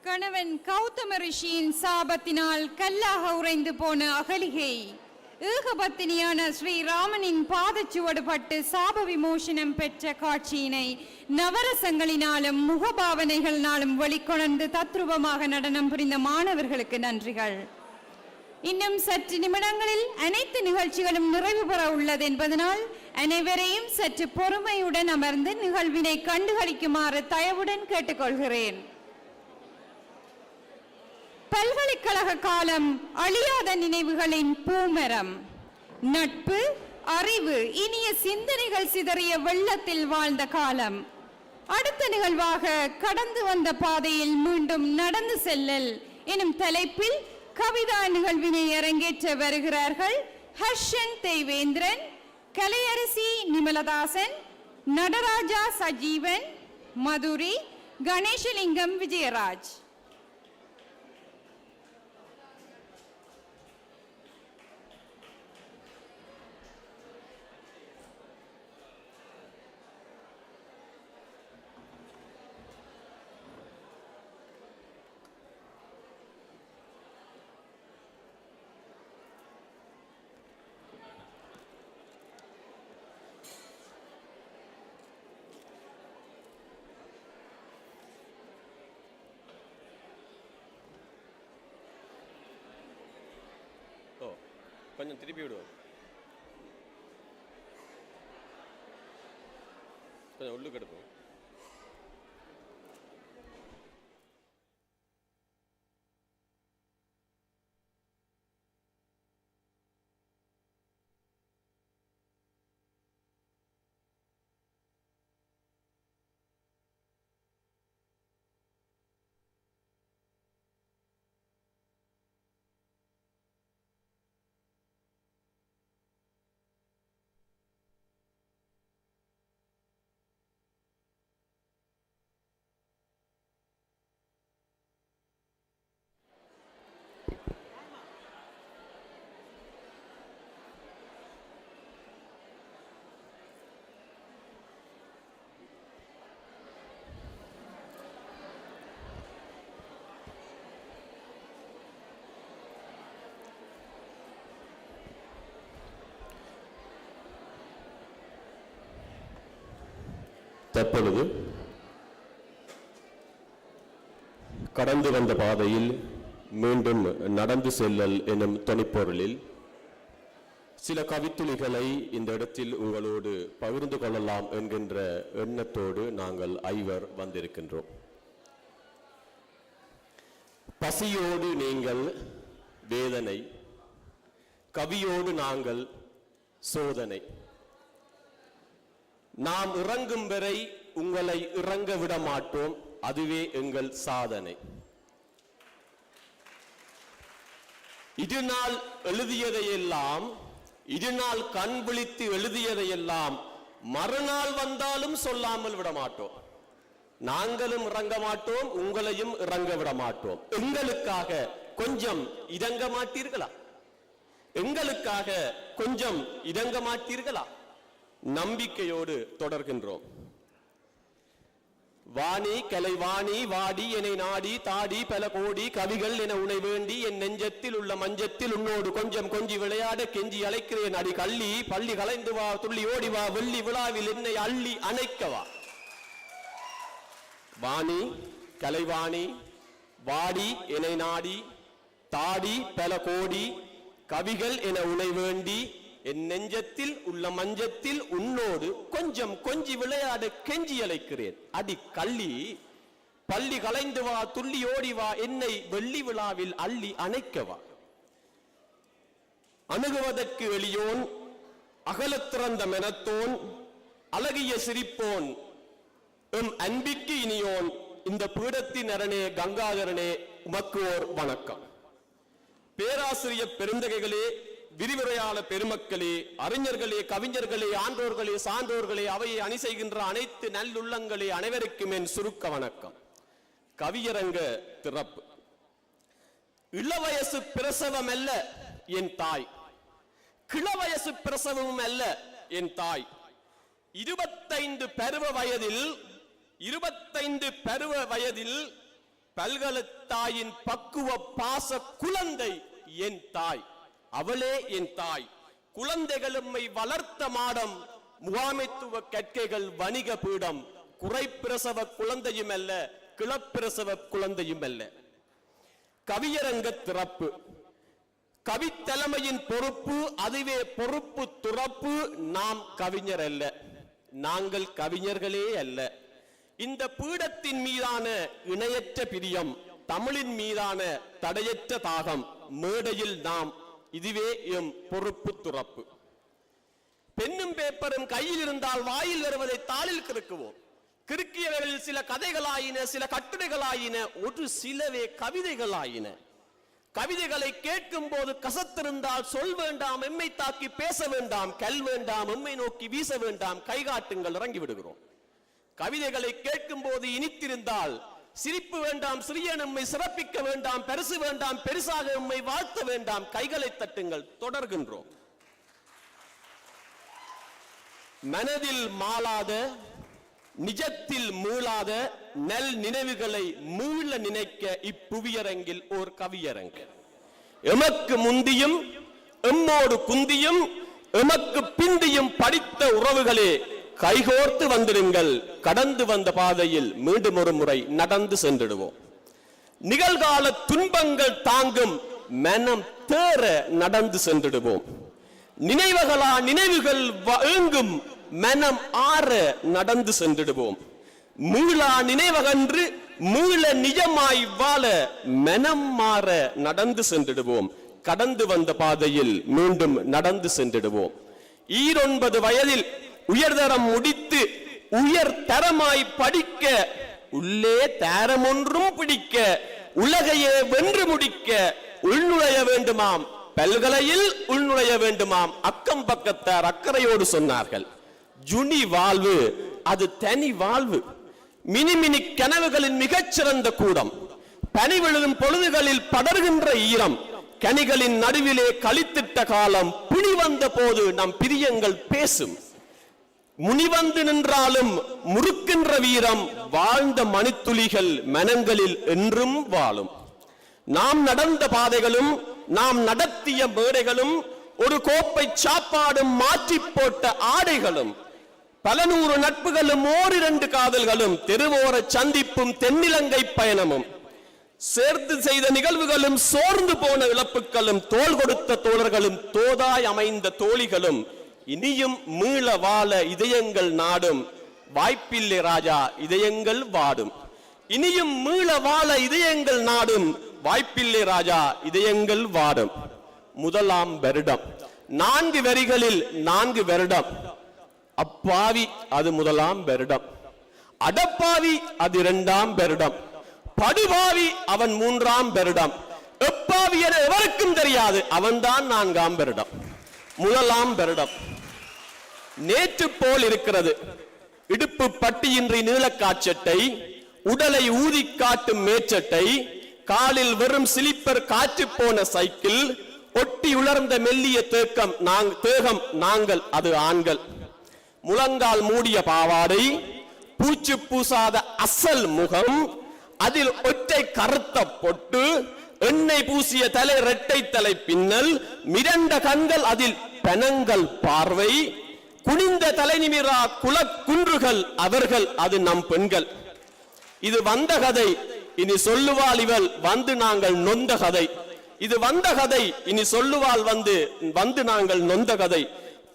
E: கணவன் கௌதம ரிஷியின் சாபத்தினால் கல்லாக உறைந்து போன அகலிகை ஏகபத்தினியான ஸ்ரீராமனின் பாதச்சுவடு பட்டு சாப விமோசனம் பெற்ற காட்சியினை நவரசங்களினாலும் முகபாவனைகளினாலும் வெளிக்கொணர்ந்து தத்ரூபமாக நடனம் புரிந்த மாணவர்களுக்கு நன்றிகள். இன்னும் சற்று நிமிடங்களில் அனைத்து நிகழ்ச்சிகளும் நிறைவு பெற உள்ளது என்பதனால் அனைவரையும் சற்று பொறுமையுடன் அமர்ந்து நிகழ்வினை கண்டுகளிக்குமாறு தயவுடன் கேட்டுக்கொள்கிறேன். பல்கலைக்கழக காலம் அழியாத நினைவுகளின் பூமரம். நட்பு, அறிவு, இனிய சிந்தனைகள் சிதறிய வெள்ளத்தில் வாழ்ந்த காலம். அடுத்த நிகழ்வாக கடந்து வந்த பாதையில் மீண்டும் நடந்து செல்லல் எனும் தலைப்பில் கவிதா நிகழ்வினை அரங்கேற்ற வருகிறார்கள் ஹர்ஷன் தேவேந்திரன், கலையரசி நிமலதாசன், நடராஜா சஜீவன், மதுரி, கணேசலிங்கம் விஜயராஜ்.
O: கொஞ்சம் திருப்பி விடுவோம், கொஞ்சம் உள்ளுக்கு எடுப்போம்.
P: தற்பொழுது கடந்து வந்த பாதையில் மீண்டும் நடந்து செல்லல் எனும் தொனிப்பொருளில் சில கவித்துளிகளை இந்த இடத்தில் உங்களோடு பகிர்ந்து கொள்ளலாம் என்கின்ற எண்ணத்தோடு நாங்கள் ஐவர் வந்திருக்கின்றோம். பசியோடு நீங்கள் வேதனை, கவியோடு நாங்கள் சோதனை. நாம் இறங்கும் வரை உங்களை இறங்க விட மாட்டோம். அதுவே எங்கள் சாதனை. இதுநாள் எழுதியதையெல்லாம், இதுநாள் கண் விழித்து எழுதியதையெல்லாம் மறுநாள் வந்தாலும் சொல்லாமல் விட மாட்டோம். நாங்களும் இறங்க மாட்டோம், உங்களையும் இறங்க விட மாட்டோம். எங்களுக்காக கொஞ்சம் இறங்க மாட்டீர்களா? எங்களுக்காக கொஞ்சம் இறங்க மாட்டீர்களா? நம்பிக்கையோடு தொடர்கின்றோம். வாணி கலைவாணி வாடி என்னை நாடி தாடி பல கோடி கவிகள் என உனை வேண்டி என் நெஞ்சத்தில் உள்ள மஞ்சத்தில் உன்னோடு கொஞ்சம் கொஞ்சி விளையாட கெஞ்சி அழைக்கிறேன் அடி கள்ளி பள்ளி கலைந்து வா துள்ளி ஓடி வா வெள்ளி விழாவில் என்னை அள்ளி அணைக்கவா. வாணி கலைவாணி வாடி என்னை நாடி தாடி பல கோடி கவிகள் என உனை வேண்டி என் நெஞ்சத்தில் உள்ள மஞ்சத்தில் உன்னோடு கொஞ்சம் கொஞ்சி விளையாட கெஞ்சி அழைக்கிறேன் அடி கள்ளி பள்ளி கலைந்து வா துள்ளி ஓடி வா என்னை வெள்ளி விழாவில் அள்ளி அணைக்கவா. அணுகுவதற்கு எளியோன் அகலத்திறந்த மெனத்தோன் அழகிய சிரிப்போன் எம் அன்பிற்கு இனியோன் இந்த பீடத்தின் அரணே கங்காதரனே உமக்கு ஓர் வணக்கம். பேராசிரியர் பெருந்தகைகளே, விரிவுரையாளர் பெருமக்களே, அறிஞர்களே, கவிஞர்களே, ஆன்றோர்களே, சான்றோர்களே, அவையை அணி செய்கின்ற அனைத்து நல்லுள்ளங்களே, அனைவருக்கும் என் சுருக்க வணக்கம். கவியரங்க திறப்பு. இளவயசு பிரசவம் அல்ல என் தாய், கிளவயசு பிரசவமும் அல்ல என் தாய். 25 பருவ வயதில் பல்கலைத்தாயின் பக்குவ பாச குழந்தை என் தாய். அவளே என் தாய். குழந்தைகளும்மை வளர்த்த மாடம், முகாமைத்துவ கற்கைகள் வணிக பீடம். குறைப்பிரசவ குழந்தையும் அல்ல, கிளப்பிரசவ குழந்தையும் அல்ல. கவியரங்க திறப்பு. கவித்தலைமையின் பொறுப்பு, அதுவே பொறுப்பு துறப்பு. நாம் கவிஞர் அல்ல, நாங்கள் கவிஞர்களே அல்ல. இந்த பீடத்தின் மீதான இணையற்ற பிரியம், தமிழின் மீதான தடையற்ற தாகம், மேடையில் நாம், இதுவே எம் பொறுப்பு துறப்பு. பெண்ணும் பேப்பரும் கையில் இருந்தால் வாயில் வருவதை தாளில் கிறுக்குவோம். கிறுக்கியவர்களில் சில கதைகளாயின, சில கட்டுரைகளாயின, ஒரு சிலவே கவிதைகளாயின. கவிதைகளை கேட்கும் போது கசத்திருந்தால் சொல் வேண்டாம், எம்மை தாக்கி பேச வேண்டாம், கல் வேண்டாம், எம்மை நோக்கி வீச வேண்டாம், கைகாட்டுங்கள், இறங்கி விடுகிறோம். கவிதைகளை கேட்கும் போது இனித்திருந்தால் சிரிப்பு வேண்டாம், சிறிய நம்மை சிறப்பிக்க வேண்டாம், பெருசு வேண்டாம், பெருசாக நம்மை வாழ்த்த வேண்டாம், கைகளை தட்டுங்கள், தொடர்கின்றோம். மனதில் மாளாத, நிஜத்தில் மீளாத நல் நினைவுகளை மீள நினைக்க இப்புவியரங்கில் ஓர் கவியரங்கு. எமக்கு முந்தியும் எம்மோடு குந்தியும் எமக்கு பிந்தியும் படித்த உறவுகளே, கைகோர்த்து வந்திருங்கள். கடந்து வந்த பாதையில் மீண்டும் ஒரு முறை நடந்து சென்றிடுவோம். நிகழ்கால துன்பங்கள் தாங்கும் மனம் தேற நடந்து சென்றிடுவோம். நினைவுகள் ஏங்கும் மனம் ஆற நடந்து சென்றிடுவோம். மீளா நினைவகன்று மீள நிஜமாய் வாழ மனம் மாற நடந்து சென்றிடுவோம். கடந்து வந்த பாதையில் மீண்டும் நடந்து சென்றிடுவோம். 19 வயதில் உயர்தரம் முடித்து உயர் தரமாய் படிக்க, உள்ளே தரம் ஒன்றும் பிடிக்க, உலகையே வென்று முடிக்க உள்நுழைய வேண்டுமாம், பல்கலையில் உள்நுழைய வேண்டுமாம். அக்கம் பக்கத்தார் அக்கறையோடு சொன்னார்கள். ஜுனி வாழ்வு அது தனி வாழ்வு. மினி கனவுகளின் மிகச்சிறந்த கூடம். பனி விழும் பொழுதுகளில் படர்கின்ற ஈரம், கனிகளின் நடுவிலே கழித்திட்ட காலம். பிடி வந்த போது நம் பிரியங்கள் பேசும். முனிவந்து நின்றாலும் முறுக்கின்ற வீரம், வாழ்ந்த மணித்துளிகள் மனங்களில் என்றும் வாழும். நாம் நடந்த பாதைகளும் நாம் நடத்திய மேடைகளும், ஒரு கோப்பை சாப்பாடும் மாற்றி போட்ட ஆடைகளும், பல நூறு நட்புகளும், ஓரிரண்டு காதல்களும், தெருவோர சந்திப்பும், தென்னிலங்கை பயணமும், சேர்த்து செய்த நிகழ்வுகளும், சோர்ந்து போன இழப்புகளும், தோள் கொடுத்த தோழர்களும், தோதாய் அமைந்த தோழிகளும், இனியும் மீள வாழ இதயங்கள் நாடும். வாய்ப்பில்லை ராஜா இதயங்கள் வாடும். இனியும் மீள வாழ இதயங்கள் நாடும். வாய்ப்பில்லை ராஜா இதயங்கள் வாடும். முதலாம் வருடம் 4 வரிகளில் 4 வருடம். அப்பாவி அது முதலாம் வருடம், அடப்பாவி அது இரண்டாம் வருடம், படுபாவி அவன் மூன்றாம் வருடம், எப்பாவி என எவருக்கும் தெரியாது அவன்தான் நான்காம் வருடம். முதலாம் வருடம் நேற்று போல் இருக்கிறது. இடுப்பு பட்டியின்றி நீளக்காச்சட்டை, உடலை ஊதி காட்டும் மேச்சட்டை, காலில் வெறும் சிலிப்பர், காற்று போன சைக்கிள், ஒட்டி உலர்ந்த மெல்லிய தேகம் நாங்கள் அது ஆண்கள், முழங்கால் மூடிய பாவாடை, பூச்சு பூசாத அசல் முகம், அதில் ஒற்றை கருத்த பொட்டு, எண்ணெய் பூசிய தலை, இரட்டை தலை பின்னல், மிரண்ட கண்கள், அதில் பெனங்கள் பார்வை, குனிந்த தலை நிமிரா குலக்குன்றுகள் அவர்கள் அது நம் பெண்கள். இது வந்த கதை, இனி சொல்லுவாள் இவள் வந்து நாங்கள் நொந்த கதை. இது வந்த கதை, இனி சொல்லுவாள் வந்து நாங்கள் நொந்த கதை.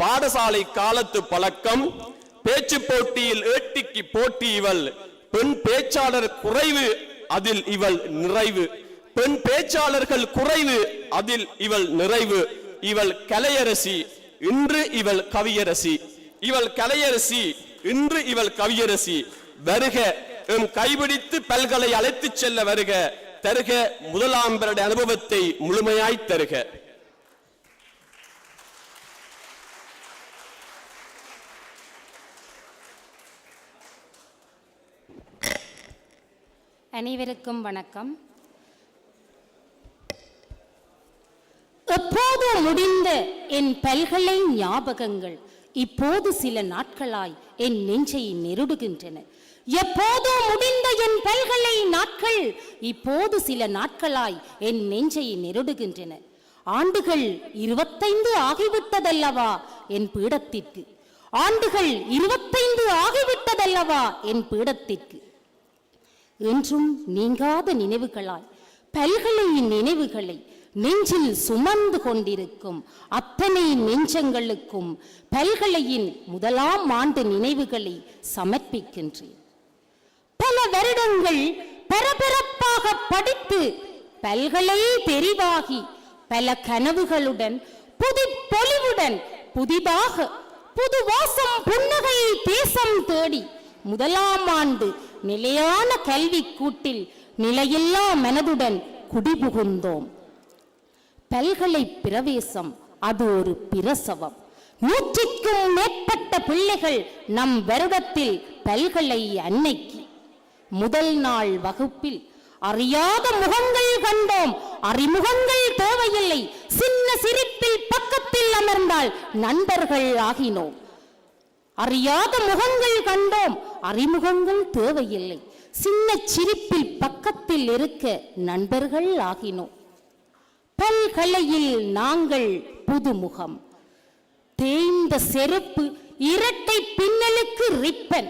P: பாடசாலை காலத்து பழக்கம், பேச்சு போட்டியில் ஏட்டிக்கு போட்டி இவள், பெண் பேச்சாளர் குறைவு அதில் இவள் நிறைவு, பெண் பேச்சாளர்கள் குறைவு அதில் இவள் நிறைவு. இவள் கலையரசி, இன்று இவள் கவியரசி, இவள் கலையரசி, இன்று இவள் கவியரசி. வருக எம் கைபிடித்து பல்கலை அழைத்து செல்ல வருக, தருக முதலாம் வருட அனுபவத்தை முழுமையாய் தருக.
E: அனைவருக்கும் வணக்கம்.
Q: எப்போது முடிந்த என் பல்கலை ஞாபகங்கள் இப்போது சில நாட்களாய் என் நெஞ்சை நெருடுகின்றன. எப்போது முடிந்த என் பல்கலை நாட்கள் இப்போது சில நாட்களாய் என் நெஞ்சை நெருடுகின்றன. ஆண்டுகள் 25 ஆகிவிட்டதல்லவா என் பீடத்திற்கு, ஆண்டுகள் 25 ஆகிவிட்டதல்லவா என் பீடத்திற்கு. என்றும் நீங்காத நினைவுகளாய் பல்கலை நினைவுகளை நெஞ்சில் சுமந்து கொண்டிருக்கும் அத்தனை நெஞ்சங்களுக்கும் பல்கலையின் முதலாம் ஆண்டு நினைவுகளை சமர்ப்பிக்கின்றேன். பல வருடங்கள் பரபரப்பாக படித்து பல்கலை தெரிவாகி பல கனவுகளுடன் புது பொலிவுடன் புதிதாக புது வாசம் புன்னகையை தேசம் தேடி முதலாம் ஆண்டு நிலையான கல்வி கூட்டில் நிலையில்லா மனதுடன் குடிபுகுந்தோம். பல்கலை பிரவேசம் அது ஒரு பிரசவம். 100க்கும் மேற்பட்ட பிள்ளைகள் நம் வருடத்தில் பல்கலை அன்னைக்கு. முதல் நாள் வகுப்பில் அறியாத முகங்கள் கண்டோம். அறிமுகங்கள் தேவையில்லை, சின்ன சிரிப்பில் பக்கத்தில் அமர்ந்தால் நண்பர்கள் ஆகினோம். அறியாத முகங்கள் கண்டோம், அறிமுகங்கள் தேவையில்லை, சின்ன சிரிப்பில் பக்கத்தில் இருக்க நண்பர்கள் ஆகினோம். பல்கலையில் நாங்கள் புதுமுகம். தேய்ந்த செருப்பு, இரட்டை பின்னலுக்கு ரிப்பன்,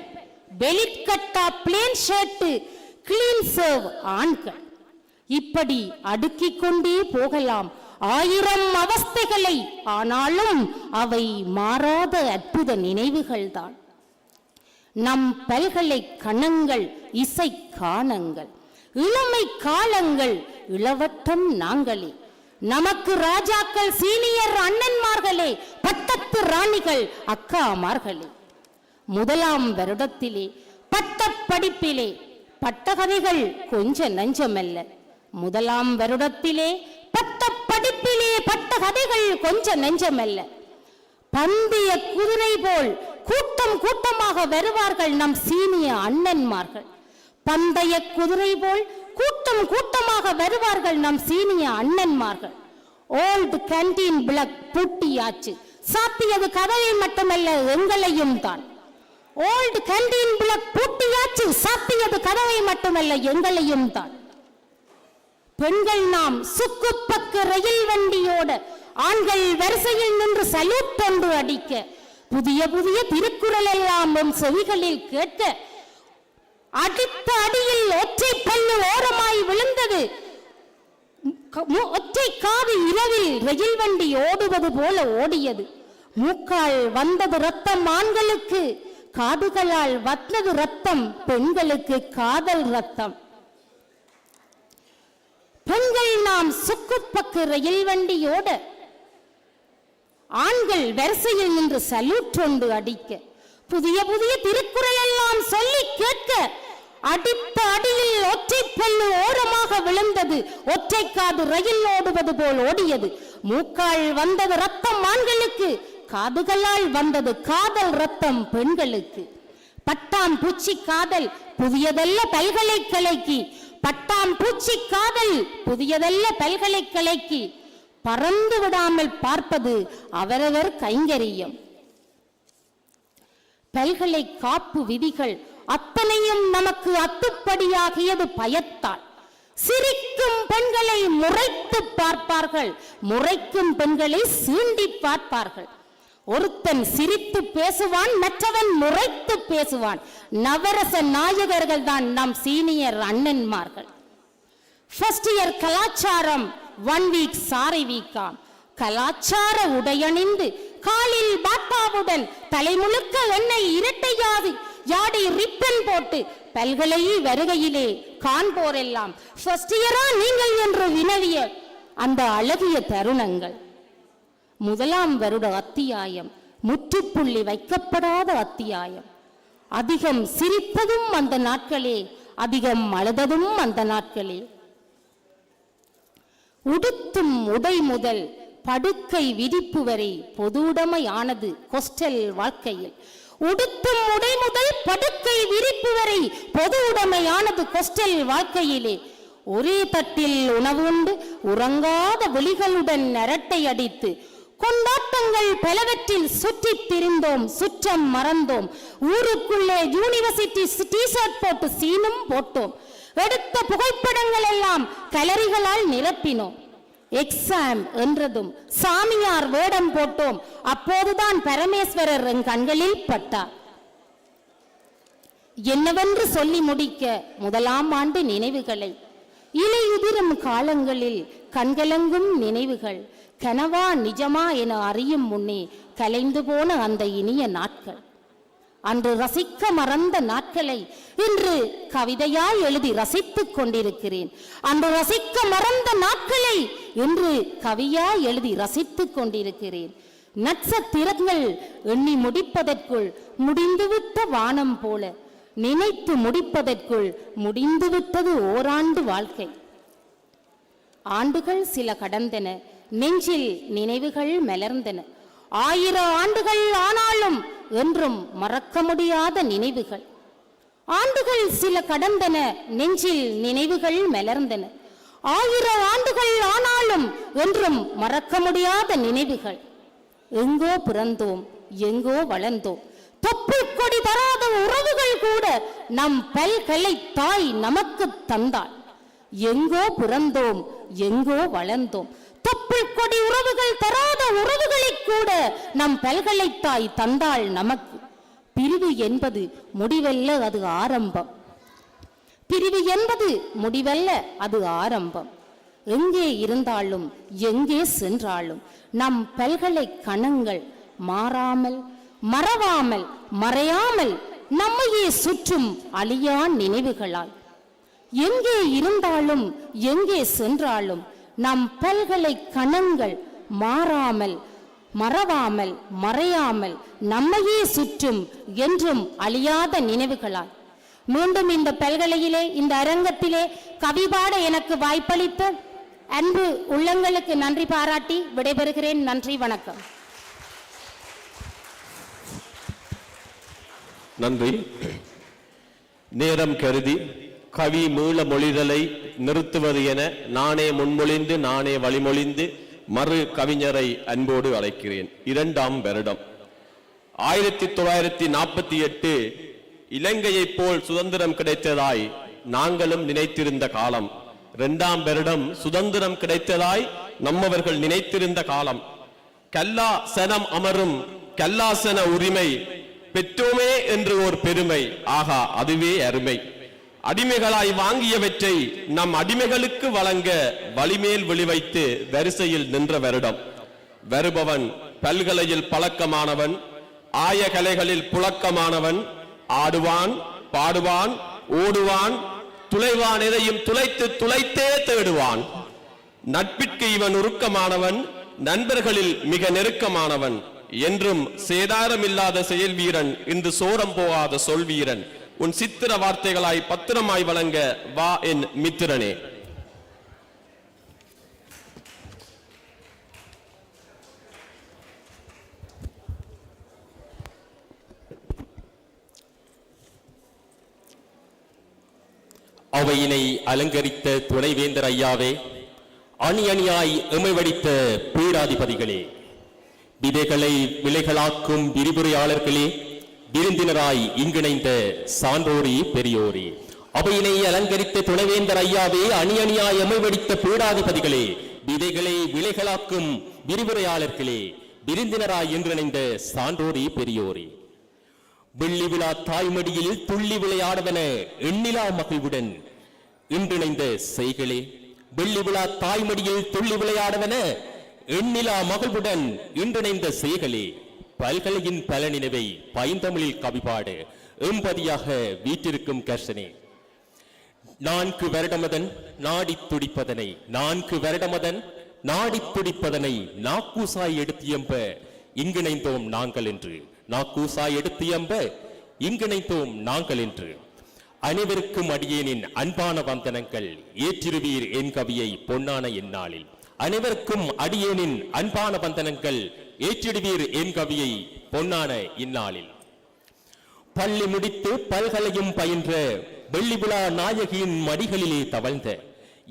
Q: வெளிக்கட்டா பிளேன் ஷர்ட், கிளீன் சர்வ் ஆண்கள். இப்படி அடுக்கிக் கொண்டே போகலாம் 1000 அவஸ்தைகளை. ஆனாலும் அவை மாறாத அற்புத நினைவுகள் தான். நம் பல்கலை கணங்கள் இசை காணங்கள், இளமை காலங்கள் இளவட்டம் நாங்களே. நமக்கு ராஜாக்கள் சீனியர் அண்ணன்மார்களே, பட்டத்து ராணிகள் அக்காமார்களே. முதலாம் வருடத்திலே பட்ட படிப்பிலே பட்டகதைகள் கொஞ்ச நஞ்சமல்ல. முதலாம் வருடத்திலே பட்ட படிப்பிலே பட்ட கதைகள் கொஞ்ச நெஞ்சமல்ல. பந்தய குதிரை போல் கூட்டம் கூட்டமாக வருவார்கள் நம் சீனிய அண்ணன்மார்கள். பந்தய குதிரை போல் கூட்டம் கூட்டமாக வருவார்கள் நம் சீனிய அண்ணன்மார்கள். ஓல்டு கேண்டீன் பிளக் பூட்டியாச்சு, சாத்தியது கதவை மட்டுமல்ல எங்களையும் தான். ஓல்டு கேண்டீன் பிளக் பூட்டியாச்சு, சாத்தியது கதவை மட்டுமல்ல எங்களையும் தான். பெண்கள் நாம் சுக்குப்பக்கு ரயில் வண்டியோட, ஆண்கள் வரிசையில் நின்று சல்யூட் கொண்டு அடிக்க, புதிய புதிய திருக்குறள் எல்லாம் நம் செவிகளில் கேட்க, அடித்த அடியில் ஒற்றை பல்லு ஓரமாய் விழுந்தது, ஒற்றை காது இரவில் ரயில் வண்டி ஓடுவது போல ஓடியது. மூக்கால் வந்தது ரத்தம் ஆண்களுக்கு, காதுகளால் வந்தது ரத்தம் பெண்களுக்கு, காதல் ரத்தம். பெண்கள் நாம் சுக்குப்பக்கு ரயில் வண்டியோட, ஆண்கள் வரிசையில் நின்று சல்யூட் கொண்டு அடிக்க, புதிய புதிய திருக்குறள் எல்லாம் சொல்லி கேட்க அடித்த அடியில் ஒற்றை பல்லு ஓரமாக விழுந்தது, ஒற்றை காது ரயில் ஓடுவது போல் ஓடியது. மூக்கால் வந்தது ரத்தம் ஆண்களுக்கு, காதுகளால் வந்தது காதல் ரத்தம் பெண்களுக்கு. பட்டாம் பூச்சி காதல் புதியதல்ல பல்கலைக்கலைக்கு, பட்டாம் பூச்சி காதல் புதியதல்ல பல்கலைக்கலைக்கு. பறந்து விடாமல் பார்ப்பது அவரவர் கைங்கரியம். பல்கலை காப்பு விதிகள் அத்தனையும் நமக்கு அத்துப்படியாகியது பயத்தால். சிரிக்கும் பெண்களை முறைத்து பார்ப்பார்கள், முறைக்கும் பெண்களை சீண்டி பார்ப்பார்கள். ஒருத்தன் சிரித்து பேசுவான், மற்றவன் முறைத்து பேசுவான். நவரச நாயகர்கள் தான் நம் சீனியர் அண்ணன்மார்கள். ஃபர்ஸ்ட் இயர் கலாச்சாரம் 1 வீக் சாரி வீக்காம். கலாச்சார உடையணிந்து காலில் பாட்டாவுடன் தலைமுழுக்க எண்ணெய் இரட்டையாது யாடி ரிப்பன் போட்டு பல்கலை வருகையிலே காண்போரெல்லாம் ஃபர்ஸ்ட் இயரா நீங்கள் என்று வினவிய அந்த அழகிய தருணங்கள். 1ஆம் வருட அத்தியாயம் முற்றுப்புள்ளி வைக்கப்படாத அத்தியாயம். அதிகம் சிரித்ததும் அந்த நாட்களே, அதிகம் அழுததும் அந்த நாட்களே. உடுத்தும் உடை முதல் படுக்கை விரிப்பு வரை பொதுவுடைமையானது ஹாஸ்டல் வாழ்க்கையில். உடுத்தும் உடை முதல் படுக்கை விரிப்பு வரை பொது உடைமையானது ஹாஸ்டல் வாழ்க்கையிலே. ஒரே தட்டில் உணவு உண்டு உறங்காத விழிகளுடன் அரட்டை அடித்து கொண்டாட்டங்கள் பலவற்றில் சுற்றி திரிந்தோம், சுற்றம் மறந்தோம். ஊருக்குள்ளே யூனிவர்சிட்டி டிஷர்ட் போட்டு சீனும் போட்டோம். எடுத்த புகைப்படங்கள் எல்லாம் கலரிகளால் நிரப்பினோம். எக்ஸாம் என்றதும் சாமியார் வேடம் போட்டோம். அப்போதுதான் பரமேஸ்வரர் என் கண்களில் பட்டார். என்னவென்று சொல்லி முடிக்க 1ஆம் ஆண்டு நினைவுகளை, இலையுதிரும் காலங்களில் கண்கலங்கும் நினைவுகள், கனவா நிஜமா என அறியும் முன்னே கலைந்து போன அந்த இனிய நாட்கள். அன்று ரசிக்க மறந்த நாட்களை இன்று கவிதையாய் எழுதி ரசித்துக் கொண்டிருக்கிறேன். அன்று ரசிக்க மறந்த நாட்களை இன்று கவியாய் எழுதி ரசித்துக் கொண்டிருக்கிறேன். நட்சத்திரங்கள் எண்ணி முடிப்பதற்குள் முடிந்துவிட்ட வானம் போல, நினைத்து முடிப்பதற்குள் முடிந்துவிட்டது ஓராண்டு வாழ்க்கை. ஆண்டுகள் சில கடந்தன, நெஞ்சில் நினைவுகள் மலர்ந்தன. 1000 ஆண்டுகள் ஆனாலும் என்றும் மறக்க முடியாத நினைவுகள். ஆண்டுகள் சில கடந்தன, நெஞ்சில் நினைவுகள் மலர்ந்தன. 1000 ஆண்டுகள் ஆனாலும் என்றும் மறக்க முடியாத நினைவுகள். எங்கோ பிறந்தோம், எங்கோ வளர்ந்தோம். தொப்புள் கொடி தராத உறவுகள் கூட நம் பல்கலை தாய் நமக்கு தந்தாள். எங்கோ பிறந்தோம், எங்கோ வளர்ந்தோம். தொப்புள் கொடி உறவுகள் தராத உறவுகளை கூட நம் பல்கலை தாய் தந்தாள் நமக்கு. பிரிவு என்பது முடிவல்ல, அது ஆரம்பம். பிரிவு என்பது முடிவல்ல, அது ஆரம்பம். எங்கே இருந்தாலும் எங்கே சென்றாலும் நம் பல்கலை கணங்கள் மாறாமல், மறவாமல், மறையாமல் நம்மையே சுற்றும் அழியா நினைவுகளால். எங்கே இருந்தாலும் எங்கே சென்றாலும் நம் பல்கலை கணங்கள் மாறாமல், மறவாமல், மறையாமல் நம்மையே சுற்றும் என்றும் அழியாத நினைவுகளால். மீண்டும் இந்த பல்கலையிலே, இந்த அரங்கத்திலே கவி பாட எனக்கு வாய்ப்பளித்த அன்பு உள்ளங்களுக்கு நன்றி பாராட்டி விடைபெறுகிறேன். நன்றி, வணக்கம்.
P: நன்றி. நேரம் கருதி கவி மீள மொழிதலை நிறுத்துவது என நானே முன்மொழிந்து நானே வழிமொழிந்து மறு கவிஞரை அன்போடு அழைக்கிறேன். 2ஆம் வருடம் 1948 இலங்கையைப் போல் சுதந்திரம் கிடைத்ததாய் நாங்களும் நினைத்திருந்த காலம். 2ஆம் வருடம் சுதந்திரம் கிடைத்ததாய் நம்மவர்கள் நினைத்திருந்த காலம். கல்லா சனம் அமரும் கல்லாசன உரிமை பெற்றோமே என்று ஒரு பெருமை. ஆகா, அதுவே அருமை. அடிமைகளாய் வாங்கியவற்றை நம் அடிமைகளுக்கு வழங்க வழிமேல் விழிவைத்து வரிசையில் நின்ற வருடம். வருபவன் பல்கலையில் பழக்கமானவன், ஆய கலைகளில் புழக்கமானவன். ஆடுவான், பாடுவான், ஓடுவான், துளைவான், எதையும் துளைத்து துளைத்தே தேடுவான். நட்பிற்கு இவன் உருக்கமானவன், நண்பர்களில் மிக நெருக்கமானவன். என்றும் சேதாரமில்லாத செயல் வீரன், இன்று சோரம் போகாத சொல் வீரன், உன் சித்திர வார்த்தைகளாய் பத்திரமாய் வழங்க வா என் மித்திரனே. அவையினை அலங்கரித்த துணைவேந்தர் ஐயாவே, அணி அணியாய் எமைவடித்த பீடாதிபதிகளே, விதைகளை விலைகளாக்கும் விரிவுரையாளர்களே, விருந்தினராய் இங்கிணைந்த சான்றோரே பெரியோரே, அவையினை அலங்கரித்த துணைவேந்தர் ஐயாவே, அணி அணியாய் எமைவடித்த பீடாதிபதிகளே, விதைகளை விலைகளாக்கும் விரிவுரையாளர்களே, விருந்தினராய் இங்கிணைந்த சான்றோரே பெரியோரே, வெள்ளி விழா தாய்மடியில் துள்ளி விளையாடவன எண்ணிலா மகிழ்வுடன் இன்றிணைந்த செய்களே, வெள்ளி விழா தாய்மடியில் துள்ளி விளையாடவன எண்ணிலா மகிழ்வுடன் இன்றிணைந்த செய்களே, பல்கலையின் பலனினவை பைந்தமிழில் கவிபாடு எம்பதியாக வீற்றிருக்கும் கர்ஷனே, 4 வருடமதன் நாடி துடிப்பதனை, 4 வருடமதன் நாடி துடிப்பதனை நாக்கூசாய் எடுத்தியம்ப இங்கிணைந்தோம் நாங்கள் என்று, நாக்கூசாய் எடுத்தியம்ப இங்கிணைந்தோம் நாங்கள் என்று. அனைவருக்கும் அடியேனின் அன்பான வந்தனங்கள், ஏற்றிருவீர் என் கவியை பொன்னான இந்நாளில். அனைவருக்கும் அடியேனின் அன்பான வந்தனங்கள், ஏற்றிடுவீர் என் கவியை பொன்னான இந்நாளில். பள்ளி முடித்து பல்கலையும் பயின்ற வெள்ளி விழா நாயகியின் மடிகளிலே தவழ்ந்த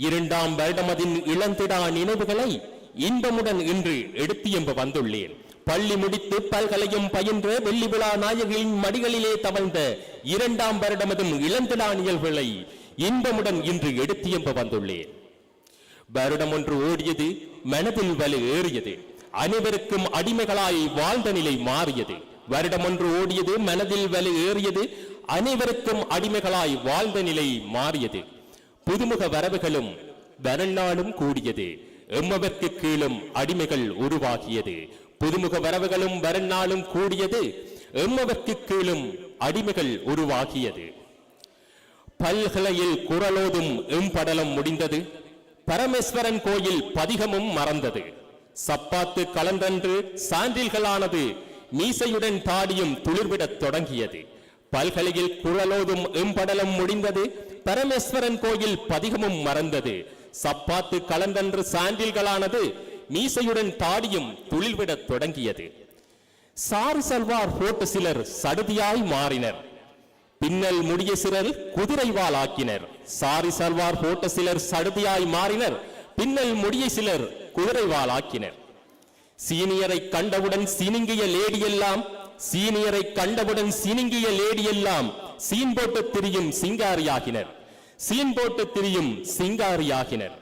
P: 2ஆம் வருடமதின் இளந்திடா நினைவுகளை இன்பமுடன் இன்று எடுத்தியம்ப வந்துள்ளேன். பள்ளி முடித்து பல்கலையும் பயின்ற வெள்ளி விழா நாயகியின் மடிகளிலே தவழ்ந்த 2ஆம் வருடமதும் இளந்திடா நிகழ்வுகளை இன்பமுடன் இன்று எடுத்தியம்ப வந்துள்ளேன். வருடம் ஒன்று ஓடியது, மனதில் வலு ஏறியது, அனைவருக்கும் அடிமைகளாய் வாழ்ந்த நிலை மாறியது. வருடம் ஒன்று ஓடியது, மனதில் வலு ஏறியது, அனைவருக்கும் அடிமைகளாய் வாழ்ந்த நிலை மாறியது. புதுமுக வரவுகளும் வரநாளும் கூடியது, எம்மவர்க்கு கீழும் அடிமைகள் உருவாகியது. புதுமுக வரவுகளும் வரநாளும் கூடியது, எம்மவர்க்கு கீழும் அடிமைகள் உருவாகியது. பல்கலையில் குரலோதும் எம்படலம் முடிந்தது, பரமேஸ்வரன் கோயில் பதிகமும் மறந்தது. சப்பாத்து கலந்தன்று சான்றில்களானது, மீசையுடன் தாடியும் துளிர்விடத் தொடங்கியது. பல்கலையில் குரலோதும் எம்படலம் முடிந்தது, பரமேஸ்வரன் கோயில் பதிகமும் மறந்தது. சப்பாத்து கலந்தன்று சான்றில்களானது, மீசையுடன் தாடியும் துளிர்விடத் தொடங்கியது. சாரி சல்வார் போட்டு சிலர் சடுதியாய் மாறினர், பின்னல் முடிய சிலர் குதிரைவால் ஆக்கினர். சாரி சல்வார் போட்ட சிலர் சடுதியாய் மாறினர், பின்னல் முடிய சிலர் குதிரைவால் ஆக்கினர். சீனியரை கண்டவுடன் சினுங்கிய லேடியெல்லாம், சீனியரை கண்டவுடன் சினுங்கிய லேடியெல்லாம் சீன் போட்டு திரியும் சிங்காரியாகினர், சீன் போட்டு திரியும் சிங்காரியாகினர்.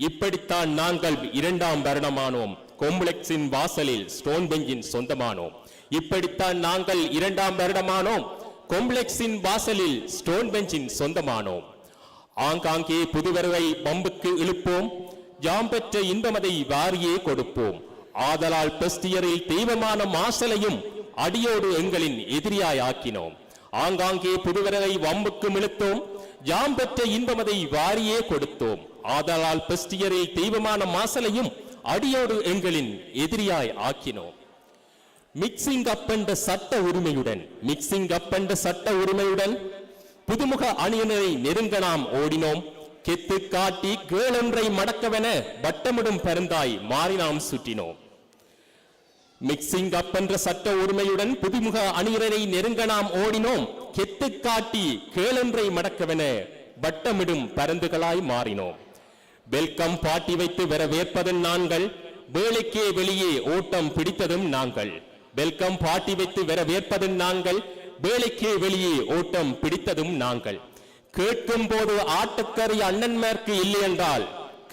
P: இப்படித்தான் நாங்கள் 2ஆம் வருடமானோம், காம்ப்ளெக்ஸின் வாசலில் ஸ்டோன் பெஞ்சின் சொந்தமானோம். இப்படித்தான் நாங்கள் 2ஆம் வருடமானோம், காம்ப்ளெக்ஸின் வாசலில் ஸ்டோன் பெஞ்சின் சொந்தமானோம். ஆங்காங்கே புதுவரவை பம்புக்கு இழுப்போம், ஜாம் பெற்ற இன்பமதை வாரியே கொடுப்போம். ஆதலால் பெஸ்டியரில் தெய்வமான மாசலையும் அடியோடு எங்களின் எதிரியாய் ஆக்கினோம். ஆங்காங்கே புதுவரவை வம்புக்கு இழுத்தோம், ஜாம் பெற்ற இன்பமதை வாரியே கொடுத்தோம். ஆதலால் பெஸ்டியரில் தெய்வமான மாசலையும் அடியோடு எங்களின் எதிரியாய் ஆக்கினோம். மிக்சிங் அப் என்ற சட்ட உரிமையுடன், மிக்சிங் அப் என்ற சட்ட உரிமையுடன் புதுமுக அணியினரை நெருங்க நாம் ஓடினோம். கெத்து காட்டி கேளொன்றை மடக்கவென வட்டமிடும் பருந்தாய் மாறி நாம் சுற்றினோம். மிக்சிங் அப் என்ற சட்ட உரிமையுடன் புதுமுக அணியினரை நெருங்க நாம் ஓடினோம். கெத்து காட்டி கேளொன்றை மடக்கவென வட்டமிடும் பருந்துகளாய் மாறினோம். வெல்கம் பாட்டி வைத்து வரவேற்பதும் நாங்கள், வேலைக்கே வெளியே ஓட்டம் பிடித்ததும் நாங்கள். வெல்கம் பாட்டி வைத்து வரவேற்பதும் நாங்கள், வேலைக்கே வெளியே ஓட்டம் பிடித்ததும் நாங்கள். கேட்கும் போது ஆட்டுக்கறி அண்ணன்மார்க்கு இல்லை என்றால்,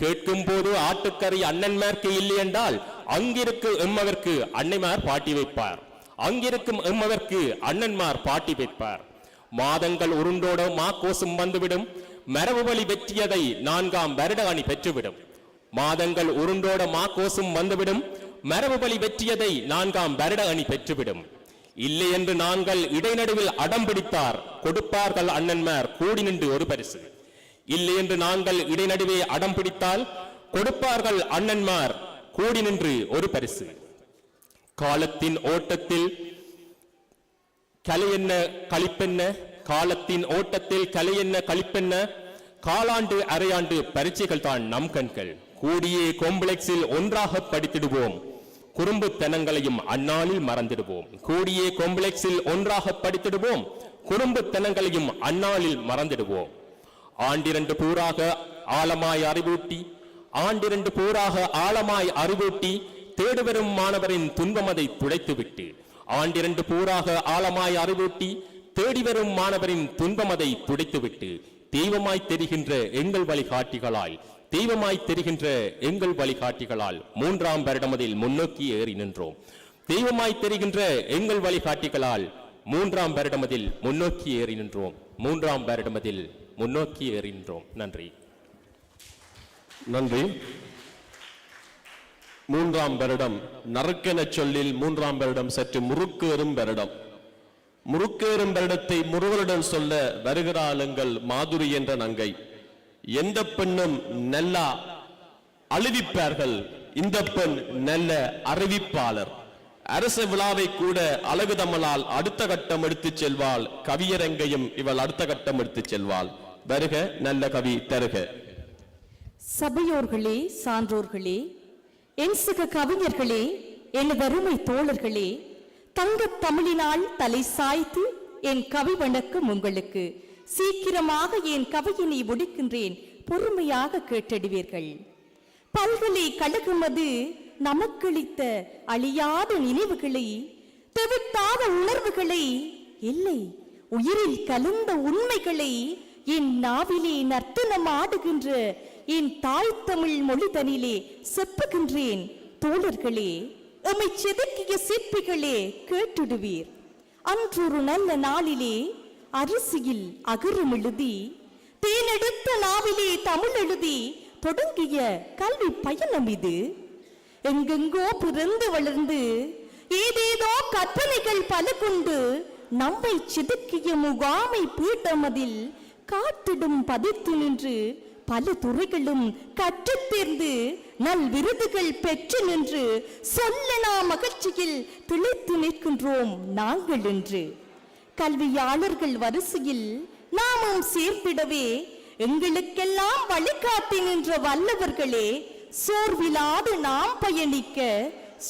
P: கேட்கும் போது ஆட்டுக்கறி அண்ணன்மார்க்கு இல்லை என்றால், அங்கிருக்கும் எம்மவர்க்கு அன்னைமார் பாட்டி வைப்பார், அங்கிருக்கும் எம்மவர்க்கு அண்ணன்மார் பாட்டி வைப்பார். மாதங்கள் உருண்டோட மாக்கோசும் வந்துவிடும், மரபு வழி வெற்றியதை 4ஆம் வருட அணி பெற்றுவிடும். மாதங்கள் உருண்டோட மாக்கோசும் வந்துவிடும், மரபு வழி வெற்றியதை 4ஆம் வருட அணி பெற்றுவிடும். இல்லை என்று நாங்கள் இடைநடுவில் அடம் பிடித்தார், கொடுப்பார்கள் அண்ணன்மார் கூடி நின்று ஒரு பரிசு. இல்லை என்று நாங்கள் இடைநடுவே அடம் பிடித்தால், கொடுப்பார்கள் அண்ணன்மார் கூடி நின்று ஒரு பரிசு. காலத்தின் ஓட்டத்தில் கலையென்ன கழிப்பென்ன, காலத்தின் ஓட்டத்தில் கலையென்ன கழிப்பென்ன, காலாண்டு அரையாண்டு பரீட்சைகள் தான் நம் கண்கள். கூடியே காம்ப்ளெக்ஸில் ஒன்றாக படித்திடுவோம், குறும்புத்தனங்களையும் அந்நாளில் மறந்திடுவோம். கூடியே காம்ப்ளெக்ஸில் ஒன்றாக படித்திடுவோம், குறும்புத்தனங்களையும் அந்நாளில் மறந்திடுவோம். ஆண்டிரண்டு பூராக ஆழமாய் அறிவூட்டி, ஆண்டிரண்டு பூராக ஆழமாய் அறிவூட்டி, தேடுவரும் மாணவரின் துன்பமதை துடைத்துவிட்டு, ஆண்டிரண்டு பூராக ஆழமாய் அறிவூட்டி, தேடிவரும் மாணவரின் துன்பமதை துடைத்துவிட்டு, தெய்வமாய் தெரிகின்ற எங்கள் வழிகாட்டிகளாய், தெய்வமாய் தெரிகின்ற எங்கள் வழிகாட்டிகளால் 3ஆம் வருடமதில் முன்னோக்கி ஏறி நின்றோம். தெய்வமாய் தெரிகின்ற எங்கள் வழிகாட்டிகளால் 3ஆம் வருடமதில் முன்னோக்கி ஏறி நின்றோம். 3ஆம் வருடமதில் முன்னோக்கி ஏறி நின்றோம். நன்றி.
R: நன்றி. 3ஆம் வருடம் நறுக்கென சொல்லில் 3ஆம் வருடம் சற்று முறுக்கேறும் வருடம். முறுக்கேறும் வருடத்தை முருகனுடன் சொல்ல வருகிறாள் எங்கள் மாதுரி என்ற நங்கை. எந்த பெண்ணும் நல்ல அழுவிப்பார்கள், இந்த பெண் நல்ல அறிவிப்பாளர். அரச விழாவை கூட அழகு தமிழால் அடுத்த கட்டம் எடுத்துச் செல்வாள், கவியரங்கையும் இவள் அடுத்த கட்டம் எடுத்துச் செல்வாள். வருக நல்ல கவி தருக.
Q: சபையோர்களே, சான்றோர்களே, என் சக கவிஞர்களே, எனது அருமை தோழர்களே, தங்கத் தமிழினால் தலை சாய்த்து என் கவி வணக்கம் உங்களுக்கு. சீக்கிரமாக என் கவியினை முடிக்கின்றேன், பொறுமையாக கேட்டடிவீர்கள். பல்கலைக்கழகம் அது நமக்களித்த அழியாத நினைவுகளை, தெவிட்டாத உணர்வுகளை, இல்லை உயிரில் கலந்த உண்மைகளை என் நாவிலே நர்த்தனம் ஆடுகின்ற என் தாய் தமிழ் மொழிதனிலே செப்புகின்றேன். தோழர்களே, எம்மை செதுக்கிய சிற்பிகளே, கேட்டுடுவீர். அன்றொரு நல்ல நாளிலே அரிசியில் அகரம் எழுதி, தேனெடுத்த நாவிலே தமிழ் எழுதி தொடங்கிய கல்வி பயணம் இது. எங்கெங்கோ பிறந்து வளர்ந்து ஏதேதோ கற்பனைகள் பல கொண்டு நம்மை செதுக்கிய முகாமை பீட்டமதில் காத்திடும் பதித்து நின்று பல துறைகளும் கற்றுத் தேர்ந்து நல் விருதுகள் பெற்று நின்று சொல்ல நாம் மகிழ்ச்சியில் திளைத்து நிற்கின்றோம் நாங்கள் என்று. கல்வியாளர்கள் வரிசையில் நாமும் சேர்த்திடவே எங்களுக்கெல்லாம் வழிகாட்டி நின்ற வல்லவர்களே, சோர்விலாது நாம் பயணிக்க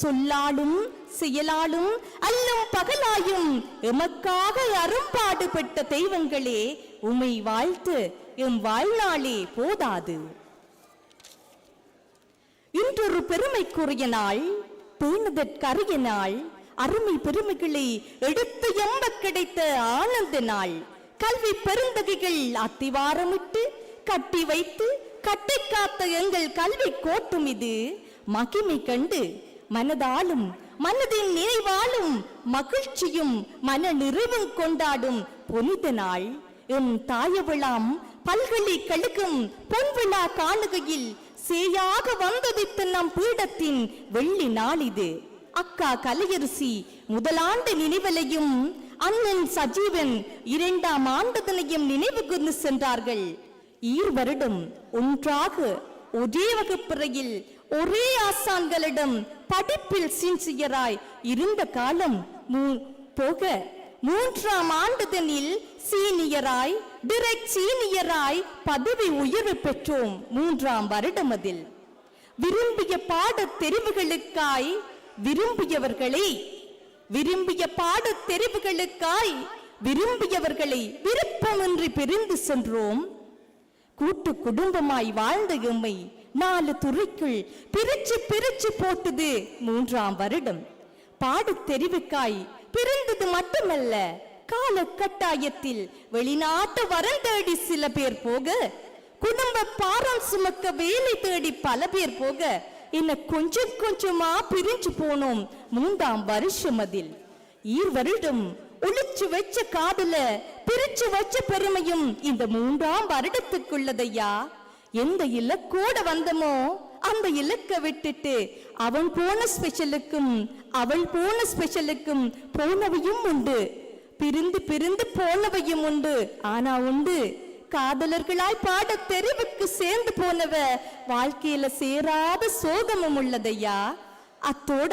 Q: சொல்லாலும் செயலாலும் அல்லும் பகலாயும் எமக்காக அரும்பாடுபட்ட தெய்வங்களே, உமை வாழ்த்து எம் வாழ்நாளே போதாது. இன்றொரு பெருமைக்குரிய நாள், பேணுதற்கரிய நாள், அருமை பெருமைகளை எடுத்து எம்ப கிடைத்த ஆனந்த நாள். கல்வி பெருந்தகைகள் அத்திவாரமிட்டு கட்டி வைத்து கட்டி காத்த எங்கள் கல்வி கோட்டும் இது. மகிமை கண்டு மனதாலும் மனதின் நினைவாலும் மகிழ்ச்சியும் மன நிறைவும் கொண்டாடும் புனித நாள். எம் தாயவிழாம் பல்கலைக்கழகம் பொன்விழா காணுகையில் சேயாக வந்ததித்த நம் பீடத்தின் வெள்ளி நாள் இது. அக்கா கலையரசி முதலாண்டு நினைவலையும் அண்ணன் சஜீவன் 2ஆம் ஆண்டதனையும் நினைவு கூர்ந்து சென்றார்கள். வருடம் ஒன்றாக ஒரே வகுப்பறையில் ஒரே ஆசான்களிடம் படிப்பில் சின்சியராய் இருந்த காலம் போக 3ஆம் ஆண்டுதனில் சீனியராய் டிரெக்ட் சீனியராய் பதவி உயர்வு பெற்றோம். 3ஆம் வருடம் அதில் விரும்பிய பாடத் தெரிவுகளுக்காய் விரும்பிய பாடத் தெரிவுகளுக்காய் விரும்பியவர்களை விருப்பமின்றி பிரிந்து சென்றோம். கூட்டு குடும்பமாய் வாழ்ந்த எம்மை 4 துறைக்குள் பிரிச்சு போட்டது 3ஆம் வருடம். பாடத் தெரிவுக்காய் பிரிந்தது மட்டுமல்ல, கால கட்டாயத்தில் வெளிநாட்டு வரம் தேடி சில பேர் போக, குடும்ப பாரம் சுமக்க வேலை தேடி பல பேர் போக, என்ன கொஞ்சம் கொஞ்சமா பிரிஞ்சு போனோம் 3ஆம் வருஷம் அதில். வருடம் ஒளிச்சு வச்ச காதல பிரிச்சு வச்ச பெருமையும் இந்த 3ஆம் வருடத்துக்குள்ளதையா. எந்த இலக்கோட வந்தமோ அந்த இலக்க விட்டுட்டு அவன் போன ஸ்பெஷலுக்கும் அவள் போன ஸ்பெஷலுக்கும் போனவையும் உண்டு, பிரிந்து போனவையும் உண்டு. ஆனா உண்டு, காதலர்களாய் பாட தெரிவுக்கு சேர்ந்து போனவ வாழ்க்கையில சேராத சோகமும் உள்ளதையா. அத்தோட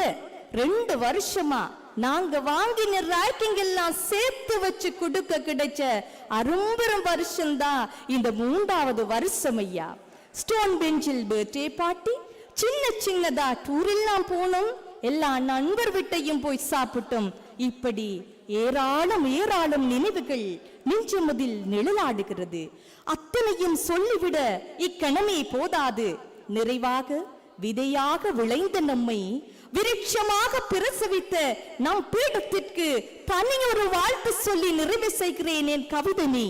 Q: 2 வருஷமா நாங்க வாங்கின ரேங்கிங் எல்லாம் சேர்த்து வச்சு கொடுக்க கிடைச்ச அரும்பெரும் வருஷம்தான் இந்த 3வது வருஷம் ஐயா. ஸ்டோன் பெஞ்சில் பர்த்டே பார்ட்டி, சின்னதா டூர் எல்லாம் போனோம், எல்லா நண்பர் வீட்டையும் போய் சாப்பிட்டோம். இப்படி ஏராளம் நினைவுகள் நெஞ்சமதில் நிழலாடுகிறது. அத்தனையும் சொல்லிவிட இக்கணமே போதாது. நிறைவாக விதையாக விளைந்த நம்மை விருட்சமாக பிரசவித்த நம் பீடத்திற்கு தனியொரு வாழ்த்து சொல்லி நிறைவு செய்கிறேன் என் கவிதனி.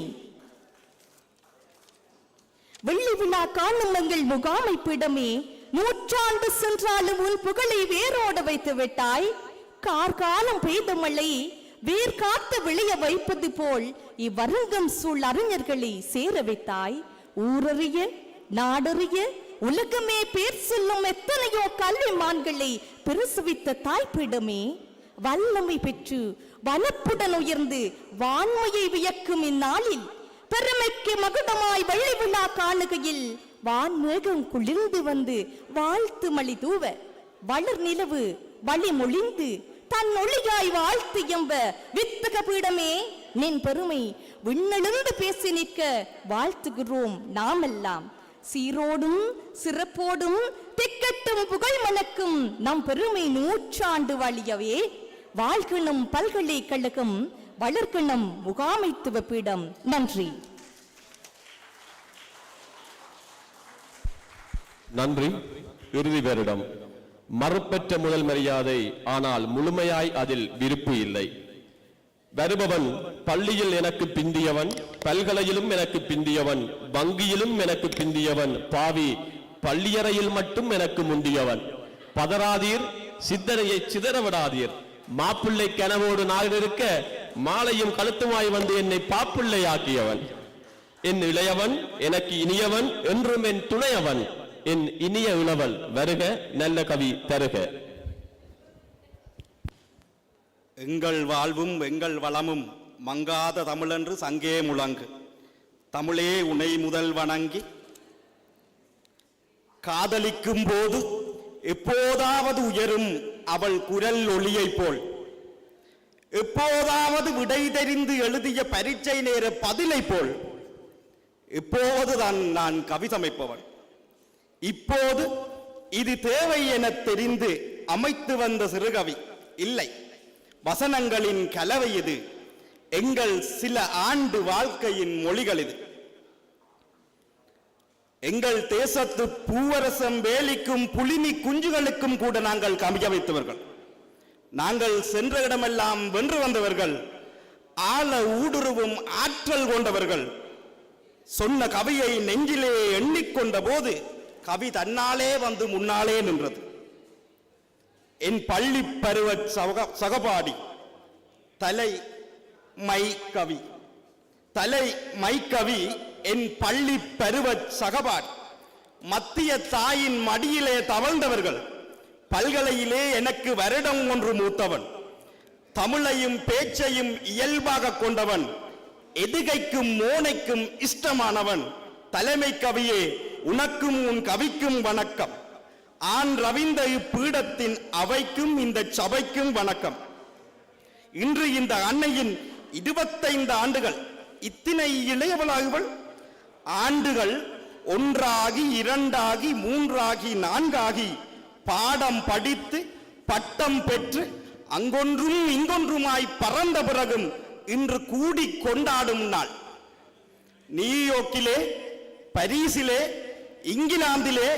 Q: வெள்ளி விழா காணும் எங்கள் முகாமை பீடமே, 100 ஆண்டு சென்றாலும் உன் புகழை வேரோட வைத்து விட்டாய். கார்காலம் பெய்த மழை வேர் காத்து விளைய வைப்பது போல் இவ்வருங்கம் சூழ் அறிஞர்களை சேர வைத்தாய். ஊரறிய நாடறிய உலகமே பேர் சொல்லும் எத்தனையோ கல்விமான்களை பிரசவித்த தாய்ப்பிடமே, வல்லமை பெற்று வனப்புடன் உயர்ந்து வான்மையை வியக்கும் இந்நாளில் பெருமைக்கு மகுடமாய் வெள்ளி விழா காணுகையில் வான்மேகம் குளிர்ந்து வந்து வாழ்த்து மழை தூவ வளர் நிலவு வழி மொழிந்து தன் ஒளியாய் வாழ்த்து எம்ப வித்தக பீடமே, நின் பெருமை விண்ணெழுந்து பேசி நிற்க வாழ்த்துகிறோம் நாமெல்லாம். சீரோடும் சிறப்போடும் திக்கட்டும் புகழ் மணக்கும் நம் பெருமை 100 ஆண்டு வாழியவே. வாழ்கினும் பல்கலைக்கழகம், வளர்க்கினும் முகாமைத்துவ பீடம். நன்றி.
R: நன்றி. இறுதி பேரிடம் மறுப்பற்ற முதல் மரியாதை, ஆனால் முழுமையாய் அதில் விருப்பு இல்லை. வருபவன் பள்ளியில் எனக்கு பிந்தியவன், பல்கலையிலும் எனக்கு பிந்தியவன், வங்கியிலும் எனக்கு பிந்தியவன், பாவி பள்ளியறையில் மட்டும் எனக்கு முந்தியவன். பதறாதீர், சித்தரையை சிதறவிடாதீர். மாப்பிள்ளை கனவோடு நான் இருக்க மாலையும் கழுத்துமாய் வந்து என்னை பாப்பிள்ளை ஆக்கியவன். என் இளையவன் எனக்கு இனியவன், என்றும் என் துணையவன், என் இனிய இளவல். வருக நல்ல கவி தருக.
S: எங்கள் வாழ்வும் எங்கள் வளமும் மங்காத தமிழென்று சங்கே முழங்கு. தமிழே உனை முதல் வணங்கி காதலிக்கும் போது எப்போதாவது உயரும் அவள் குரல் ஒளியை போல், எப்போதாவது விடை தெரிந்து எழுதிய பரீட்சை நேர பதிலை போல், எப்போதுதான் நான் கவி சமைப்பவன். இப்போது இது தேவை என தெரிந்து அமைத்து வந்த சிறுகவி இல்லை, வசனங்களின் கலவை இது. எங்கள் சில ஆண்டு வாழ்க்கையின் மொழிகள் இது. எங்கள் தேசத்து பூவரசம் வேலிக்கும் புலினி குஞ்சுகளுக்கும் கூட நாங்கள் கவிய வைத்தவர்கள். நாங்கள் சென்ற இடமெல்லாம் வென்று வந்தவர்கள், ஆழ ஊடுருவும் ஆற்றல் கொண்டவர்கள். சொன்ன கவியை நெஞ்சிலே எண்ணிக்கொண்ட போது கவி தன்னாலே வந்து முன்னாலே நின்றது. என் பள்ளி பருவ சகபாடி தலை மை கவி, தலை மை கவி என் பள்ளி பருவ சகபாடி. மத்திய தாயின் மடியிலே தவழ்ந்தவர்கள், பல்கலையிலே எனக்கு வருடம் 1 மூத்தவன். தமிழையும் பேச்சையும் இயல்பாக கொண்டவன், எதுகைக்கும் மோனைக்கும் இஷ்டமானவன். தலைமை கவியே, உனக்கும் உன் கவிக்கும் வணக்கம். ஆண் ரவிந்த இப்பீடத்தின் அவைக்கும் இந்த சபைக்கும் வணக்கம். இன்று இந்த அன்னையின் 25 ஆண்டுகள். இத்தனை இளையவளாகுவள். ஆண்டுகள் 1 ஆகி 2 ஆகி 3 ஆகி 4 ஆகி பாடம் படித்து பட்டம் பெற்று அங்கொன்றும் இங்கொன்றுமாய் பறந்த பிறகும் இன்று கூடி கொண்டாடும் நாள். நியூயோர்க்கிலே, பரிசிலே, இங்கிலாந்திலே,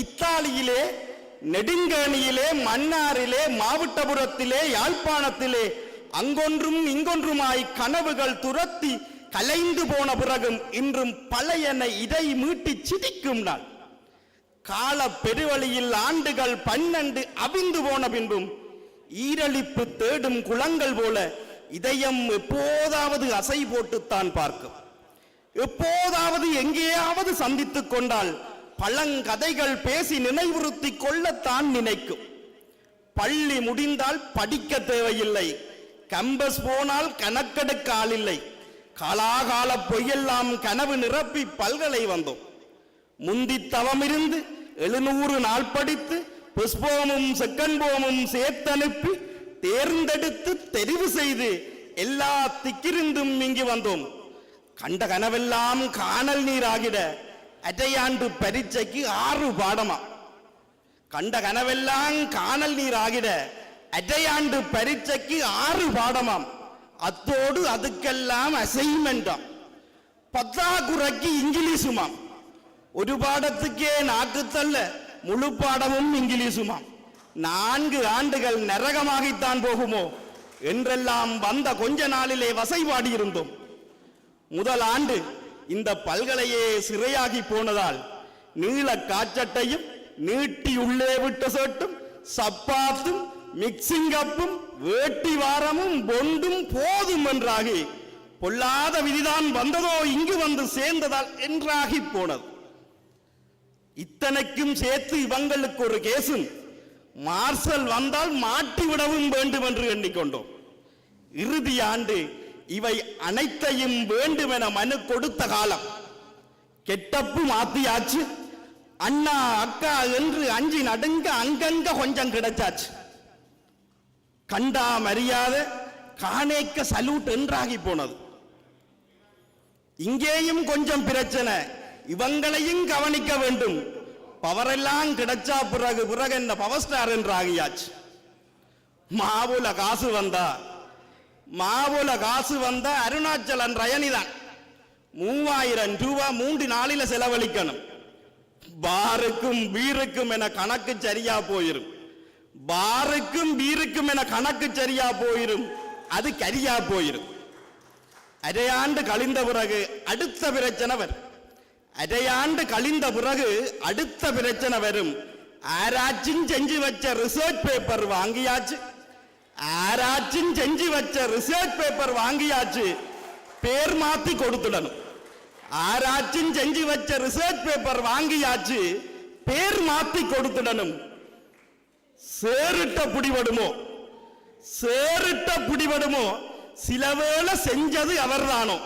S: இத்தாலியிலே, நெடுங்கேணியிலே, மன்னாரிலே, மாவட்டபுரத்திலே, யாழ்ப்பாணத்திலே அங்கொன்றும் இங்கொன்றுமாய் கனவுகள் துரத்தி கலைந்து போன பிறகும் இன்றும் பழையன இதை மீட்டி சிதிக்கும் நாள். கால பெருவழியில் ஆண்டுகள் 12 அவிந்து போன பின்பும் ஈரலிப்பு தேடும் குளங்கள் போல இதயம் எப்போதாவது அசை போட்டுத்தான் பார்க்கும். எப்போதாவது எங்கேயாவது சந்தித்துக் கொண்டால் பழங்கதைகள் பேசி நினைவுறுத்தி கொள்ளத்தான் நினைக்கும். பள்ளி முடிந்தால் படிக்க தேவையில்லை, கம்பஸ் போனால் கணக்கெடுக்க ஆளில்லை. காலாகால பொய்யெல்லாம் கனவு நிரப்பி பல்கலை வந்தோம். முந்தி தவமிருந்து 700 நாள் படித்து புஷ்பமும் செக்கன்போமும் சேர்த்தனுப்பி தேர்ந்தெடுத்து தெரிவு செய்து எல்லா திக்கிருந்தும் இங்கு வந்தோம். கண்ட கனவெல்லாம் காணல் நீராகிட அரையாண்டு பரீட்சைக்கு 6 பாடமா. கண்ட கனவெல்லாம் காணல் நீராகிட அரையாண்டு பரீட்சைக்கு 6 பாடமாம். அத்தோடு அதுக்கெல்லாம் அசைன்மெண்டாம். பத்தாக்குறைக்கு இங்கிலீஷுமாம். ஒரு பாடத்துக்கே நாக்குத்தல்ல முழு பாடமும் இங்கிலீஷுமாம். 4 ஆண்டுகள் நரகமாகித்தான் போகுமோ என்றெல்லாம் வந்த கொஞ்ச நாளிலே வசைபாடி இருந்தோம். முதல் ஆண்டு இந்த பல்கலையே சிறையாகி போனதால் நீள காச்சட்டையும் நீட்டி உள்ளே விட்ட சட்டும் சப்பாத்தும் மிக்சிங் கப்பும் வேட்டி வாரமும் பொண்டும் போதும் என்றாகி பொல்லாத விதிதான் வந்ததோ இங்கு வந்து சேர்ந்ததால் என்றாகி போனது. இத்தனைக்கும் சேர்த்து இவங்களுக்கு ஒரு கேசும் மார்ஷல் வந்தால் மாட்டிவிடவும் வேண்டும் என்று எண்ணிக்கொண்டோம். இறுதி ஆண்டு இவை அனைத்தையும் வேண்டும் என மனு கொடுத்த காலம். கெட்டப்பு மாத்தியாச்சு. அண்ணா அக்கா என்று அஞ்சி நடுங்க அங்கங்க கொஞ்சம் கிடைச்சாச்சு. கண்டா மரியாதை காணேக்க சல்யூட் என்றாகி போனது. இங்கேயும் கொஞ்சம் பிரச்சனை. இவங்களையும் கவனிக்க வேண்டும். பவரெல்லாம் கிடைச்சா பிறகு என்ன பவர் ஸ்டார் என்றாகியாச்சு. மாவுல காசு வந்தா அருணாச்சலன் ரயனிதான் 3000 ரூபாய் 3 நாளில செலவழிக்கணும். பாருக்கும் பீருக்கும் என கணக்கு சரியா போயிரும். பாருக்கும் பீருக்கும் என கணக்கு சரியா போயிரும். அது கரியா போயிரும். அரையாண்டு கழிந்த பிறகு அடுத்த பிரச்சனை வரும். அரையாண்டு கழிந்த பிறகு அடுத்த பிரச்சனை வரும். ஆராய்ச்சியும் செஞ்சு வச்ச ரிசர்ச் பேப்பர் வாங்கியாச்சு. ஆராய்ச்சியும் செஞ்சு வச்ச ரிசர்ச் பேப்பர் வாங்கியாச்சு. பேர் மாத்தி கொடுத்துடணும். ஆராய்ச்சியும் செஞ்சு வச்ச ரிசர்ச் பேப்பர் வாங்கியாச்சு. பேர் மாத்தி கொடுத்துடணும். சேரிட்ட பிடிபடுமோ சில வேளை செஞ்சது அவர்தானோ.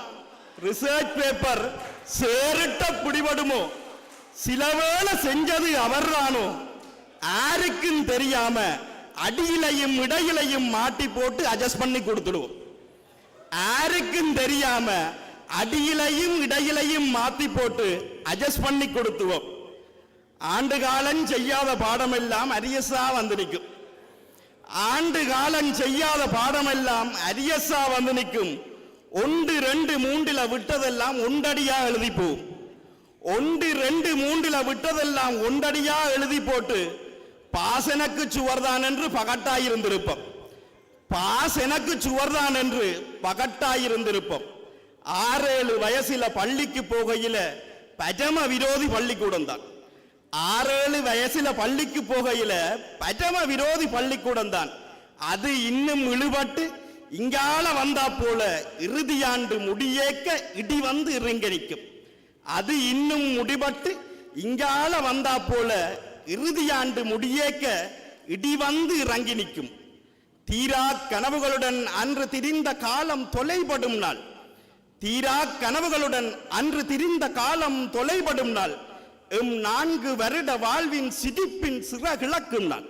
S: ரிசர்ச் பேப்பர் சேரிட்ட பிடிபடுமோ சில வேளை செஞ்சது அவர்தானோ. யாருக்கும் தெரியாம அடியிலையும் இடையிலையும் மாட்டி போட்டு அட்ஜஸ்ட் பண்ணி கொடுத்துடுவோம். யாருக்கும் தெரியாம அடியிலையும் இடையிலையும் மாத்தி போட்டு அட்ஜஸ்ட் பண்ணி கொடுத்துவோம். ஆண்டு காலம் செய்யாத பாடமெல்லாம் அரியஸா வந்து நிற்கும். ஆண்டு காலம் செய்யாத பாடமெல்லாம் அரியஸா வந்து நிற்கும். 1, 2, 3 விட்டதெல்லாம் ஒண்டடியா எழுதி போகும். 1, 2, 3 விட்டதெல்லாம் ஒண்டடியா எழுதி போட்டு பாஸ் எனக்கு சுவர்தான் என்று பகட்டாயிருந்திருப்போம். பாஸ் எனக்கு சுவர்தான் என்று பகட்டாயிருந்திருப்போம். 6-7 வயசுல பள்ளிக்கு போகையில பஜம விரோதி பள்ளிக்கூடம் தான். 6-7 வயசுல பள்ளிக்கு போகையில பஜம விரோதி பள்ளிக்கூடம் தான். அது இன்னும் இழுபட்டு இங்கால வந்தா போல இறுதியாண்டு முடியேக்க இடி வந்து இறங்கடிக்கும். அது இன்னும் முடிபட்டு இங்கால வந்தா போல இறுதியாண்டு முடியேக்க இடி வந்து இறங்கி நிற்கும். தீரா கனவுகளுடன் அன்று திரிந்த காலம் தொலைபடும் நாள். தீரா கனவுகளுடன் அன்று திரிந்த காலம் தொலைபடும் நாள். 4 வருட வாழ்வின் சிரிப்பின் சிறகிழக்கும் நாள்.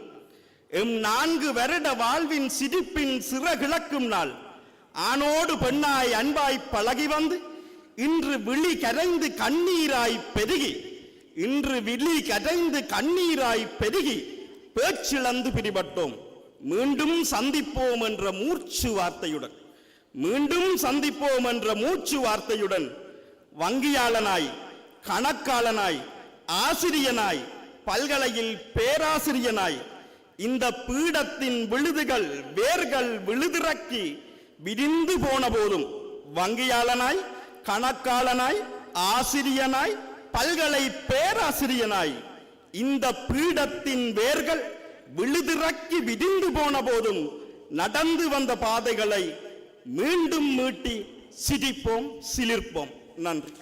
S: 4 வருட வாழ்வின் சிரிப்பின் சிறகிழக்கும் நாள். ஆணோடு பெண்ணாய் அன்பாய் பழகி வந்து இன்று விழி கரைந்து கண்ணீராய் பெருகி பேச்சிழந்து பிடிபட்டோம். மீண்டும் சந்திப்போம் என்ற மூச்சு வார்த்தையுடன் வங்கியாளனாய் கணக்காளனாய் ஆசிரியனாய் பல்கலையில் பேராசிரியனாய் இந்த பீடத்தின் விழுதுகள் வேர்கள் விழுதிறக்கி விரிந்து போன போதும் வங்கியாளனாய் கணக்காளனாய் ஆசிரியனாய் பல்கலை பேராசிரியனாய் இந்த பீடத்தின் வேர்கள் விழுதிறக்கி விரிந்து போன போதும் நடந்து வந்த பாதைகளை மீண்டும் மீட்டி சிரிப்போம் சிலிர்ப்போம். நன்றி.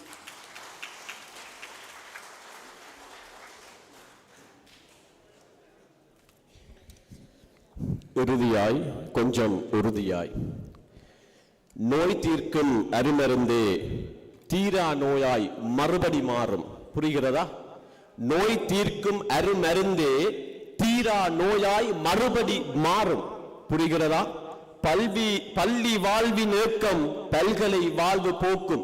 R: இறுதியாய் கொஞ்சம் உறுதியாய் நோய் தீர்க்கும் அருமருந்தே தீரா நோயாய் மறுபடி மாறும். புரிகிறதா? நோய் தீர்க்கும் அருமருந்தே தீரா
P: தீரா நோயாய் மறுபடி மாறும். புரிகிறதா? பள்ளி வாழ்வின் ஏக்கம் பல்கலை வாழ்வு போக்கும்.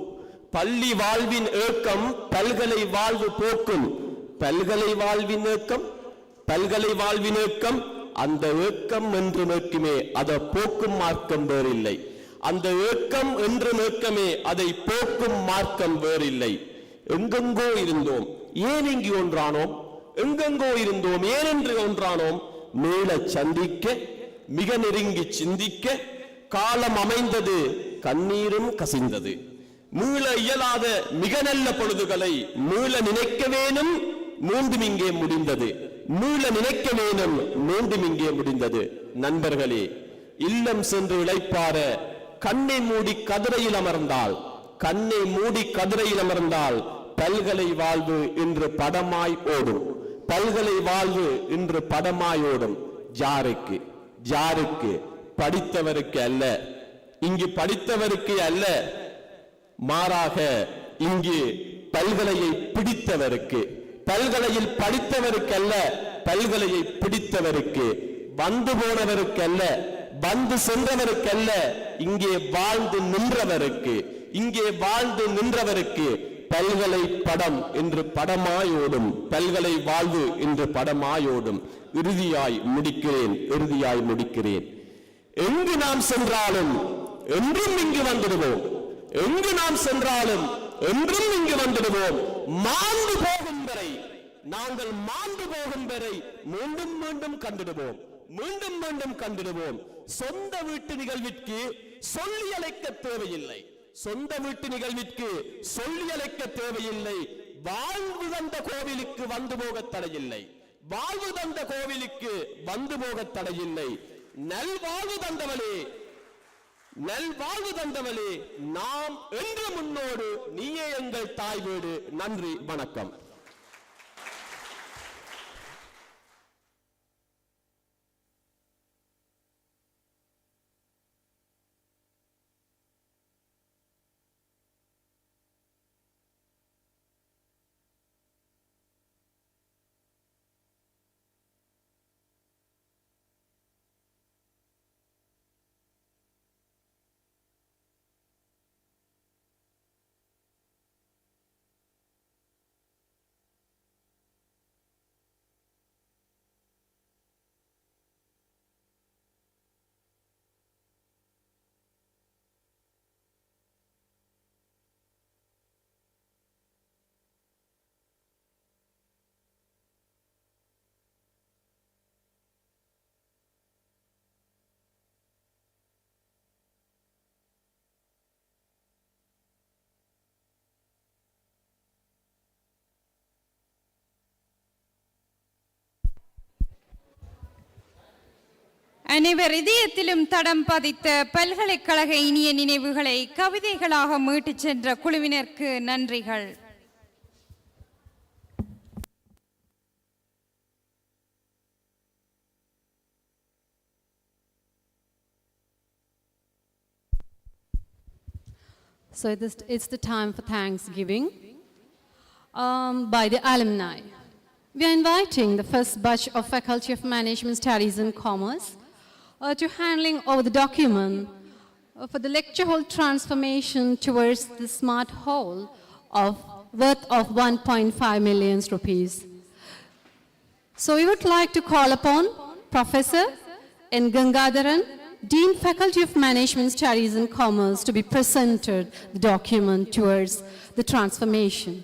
P: பள்ளி வாழ்வின் ஏக்கம் பல்கலை வாழ்வு போக்கும். பல்கலை வாழ்வின் ஏக்கம் பல்கலை வாழ்வின் ஏக்கம் அந்த ஏக்கம் என்று நோக்குமே அதை போக்கும் மார்க்கம் வேறில்லை. அந்த ஏக்கம் என்று நோக்கமே அதை போக்கும் மார்க்கம் வேறில்லை. எங்கெங்கோ இருந்தோம், ஏன் இங்கு ஒன்றானோம்? எங்கெங்கோ இருந்தோம், ஏன் என்று ஒன்றானோம்? மேல சந்திக்க, மிக நெருங்கி சிந்திக்க காலம் அமைந்தது, கண்ணீரும் கசிந்தது. மீள இயலாத மிக நல்ல பொழுதுகளை மீள நினைக்க வேணும், மீண்டும் இங்கே முடிந்தது. மீள நினைக்க வேணும், மீண்டும் இங்கே முடிந்தது. நண்பர்களே, இல்லம் சென்று இளைப்பார கண்ணை மூடி கதிரையில் அமர்ந்தால், கண்ணை மூடி கதிரையில் அமர்ந்தால் பல்கலை வாழ்வு இன்று படமாய் ஓடும். பல்கலை வாழ்வு இன்று படமாய் ஓடும். ஜாருக்கு ஜாருக்கு படித்தவருக்கு அல்ல, இங்கு படித்தவருக்கு அல்ல, மாறாக இங்கு பல்கலையை பிடித்தவருக்கு, பல்கலையில் படித்தவருக்கு அல்ல, பல்கலையை பிடித்தவருக்கு, வந்து போனவருக்கு அல்ல, வந்து சென்றவருக்கு அல்ல, இங்கே வாழ்ந்து நின்றவருக்கு, இங்கே வாழ்ந்து நின்றவருக்கு பல்கலை படம் என்று படமாயோடும், பல்கலை வாழ்வு என்று படமாயோடும். இறுதியாய் முடிக்கிறேன். எங்கு நாம் சென்றாலும் என்றும் இங்கு வந்துடுவோம். எங்கு நாம் சென்றாலும் என்றும் இங்கு வந்துடுவோம். மாண்டு போகும் வரை, நாங்கள் மாண்டு போகும் வரை மீண்டும் மீண்டும் கண்டிடுவோம், மீண்டும் மீண்டும் கண்டிடுவோம். சொந்த வீட்டு நிகழ்விற்கு சொல்லி அழைக்க தேவையில்லை. சொந்த வீட்டு நிகழ்விற்கு சொல்லி அழைக்க தேவையில்லை. வாழ்வு தந்த கோவிலுக்கு வந்து போக தடையில்லை. வாழ்வு தந்த கோவிலுக்கு வந்து போக தடையில்லை. நல்வாழ்வு தந்தவளே, நல்வாழ்வு தந்தவளே, நாம் என்று முன்னோடு, நீயே எங்கள் தாய் வீடு. நன்றி, வணக்கம்.
T: அனைவர் இதயத்திலும் தடம் பதித்த பல்கலைக்கழக இனிய நினைவுகளை கவிதைகளாக மீட்டுச் சென்ற குழுவினருக்கு நன்றிகள்.
C: So it's the time for Thanksgiving by the alumni. We are inviting the first batch of Faculty of Management Studies and Commerce to handling over the document for the lecture hall transformation towards the smart hall worth of 1.5 million rupees. So we would like to call upon Professor N. Gangadharan, Dean Faculty of Management Studies and Commerce, to be presented the document towards the transformation.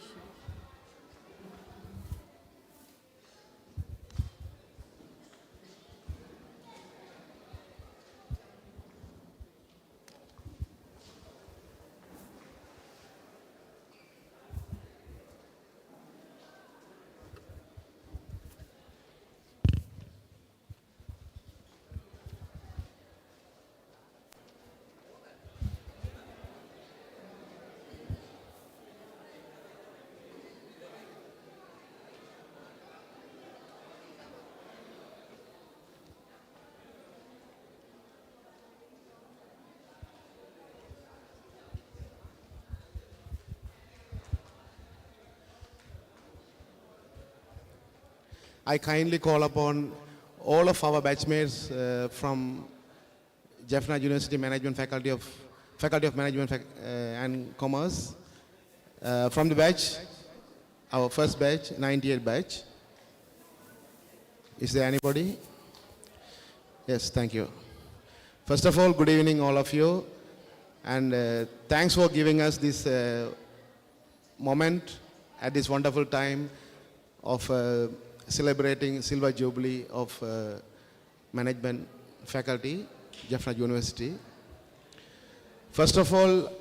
U: I kindly call upon all of our batchmates from Jaffna University Management Faculty of Management and Commerce. From the batch, our first batch, 98 batch. Is there anybody? Yes, thank you. First of all, good evening all of you, and thanks for giving us this moment at this wonderful time of celebrating Silver Jubilee of Management Faculty, Jaffna University. First of all,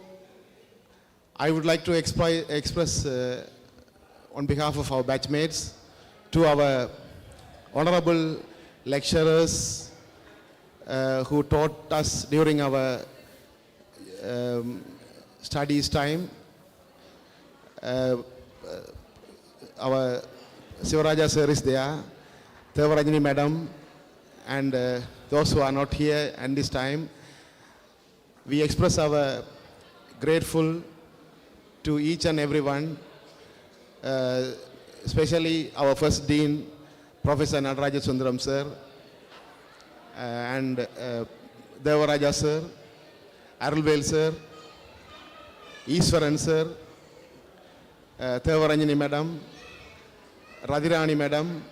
U: I would like to express on behalf of our batchmates to our honorable lecturers who taught us during our studies time. Our Sivaraja sir is there, Thevarajini madam, and those who are not here at this time. We express our grateful to each and everyone, especially our first dean, Professor Nataraja Sundaram sir, and Devaraja sir, Arulvel sir, Iswaran sir, Thevaranjani madam, Radhirani madam,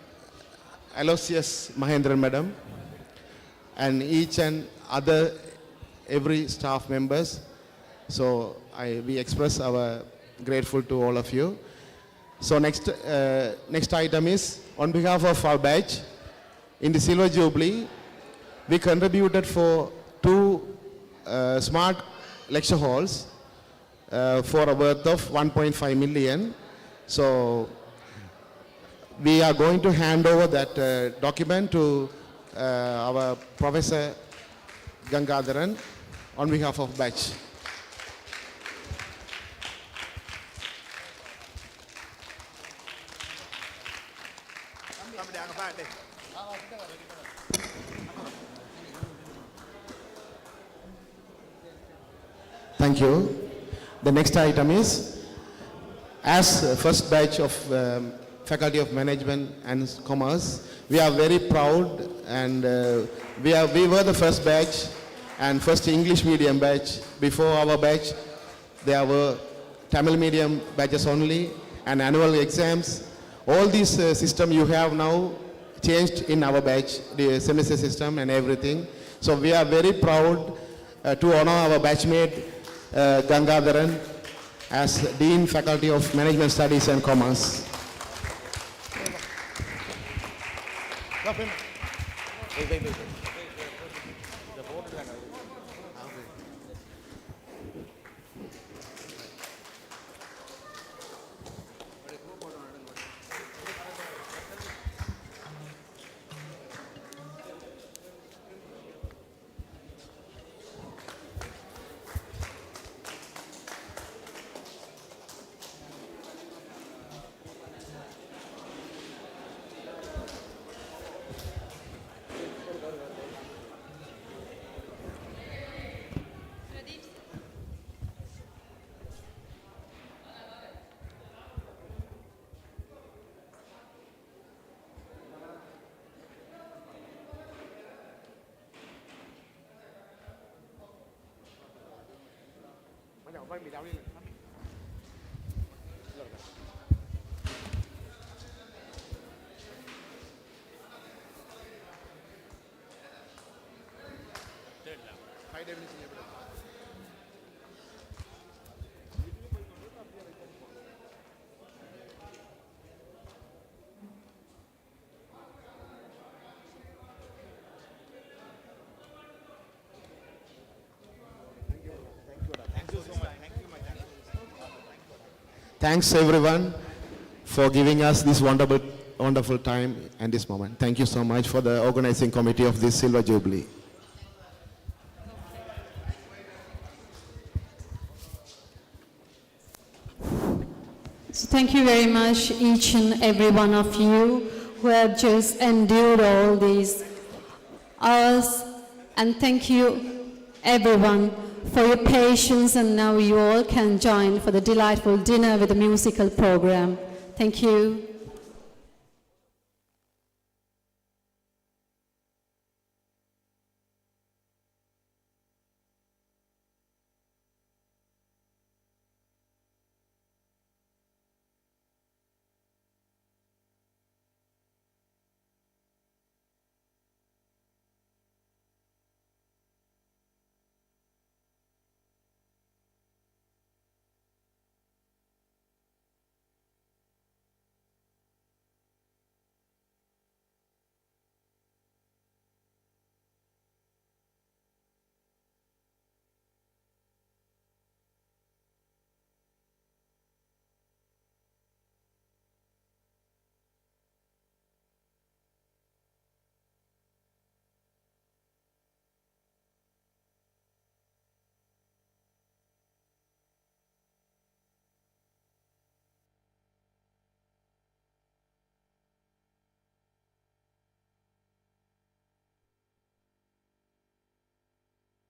U: Aloysius Mahendran madam, and each and every staff members. So we express our grateful to all of you. So next item is on behalf of our batch in the Silver Jubilee, we contributed for 2 smart lecture halls for a worth of 1.5 million. So we are going to hand over that document to our Professor Gangadharan on behalf of batch. Thank you. The next item is, as first batch of Faculty of Management and Commerce, we are very proud, and we were the first batch and first English medium batch. Before our batch, there were Tamil medium batches only and annual exams. All this system you have now changed in our batch, the semester system and everything. So we are very proud to honor our batchmate Gangadharan as Dean Faculty of Management Studies and Commerce. Thanks everyone for giving us this wonderful time and this moment. Thank you so much for the organizing committee of this Silver Jubilee.
C: So thank you very much, each and every one of you who have just endured all these hours. And thank you everyone for your patience, and now you all can join for the delightful dinner with the musical program. Thank you.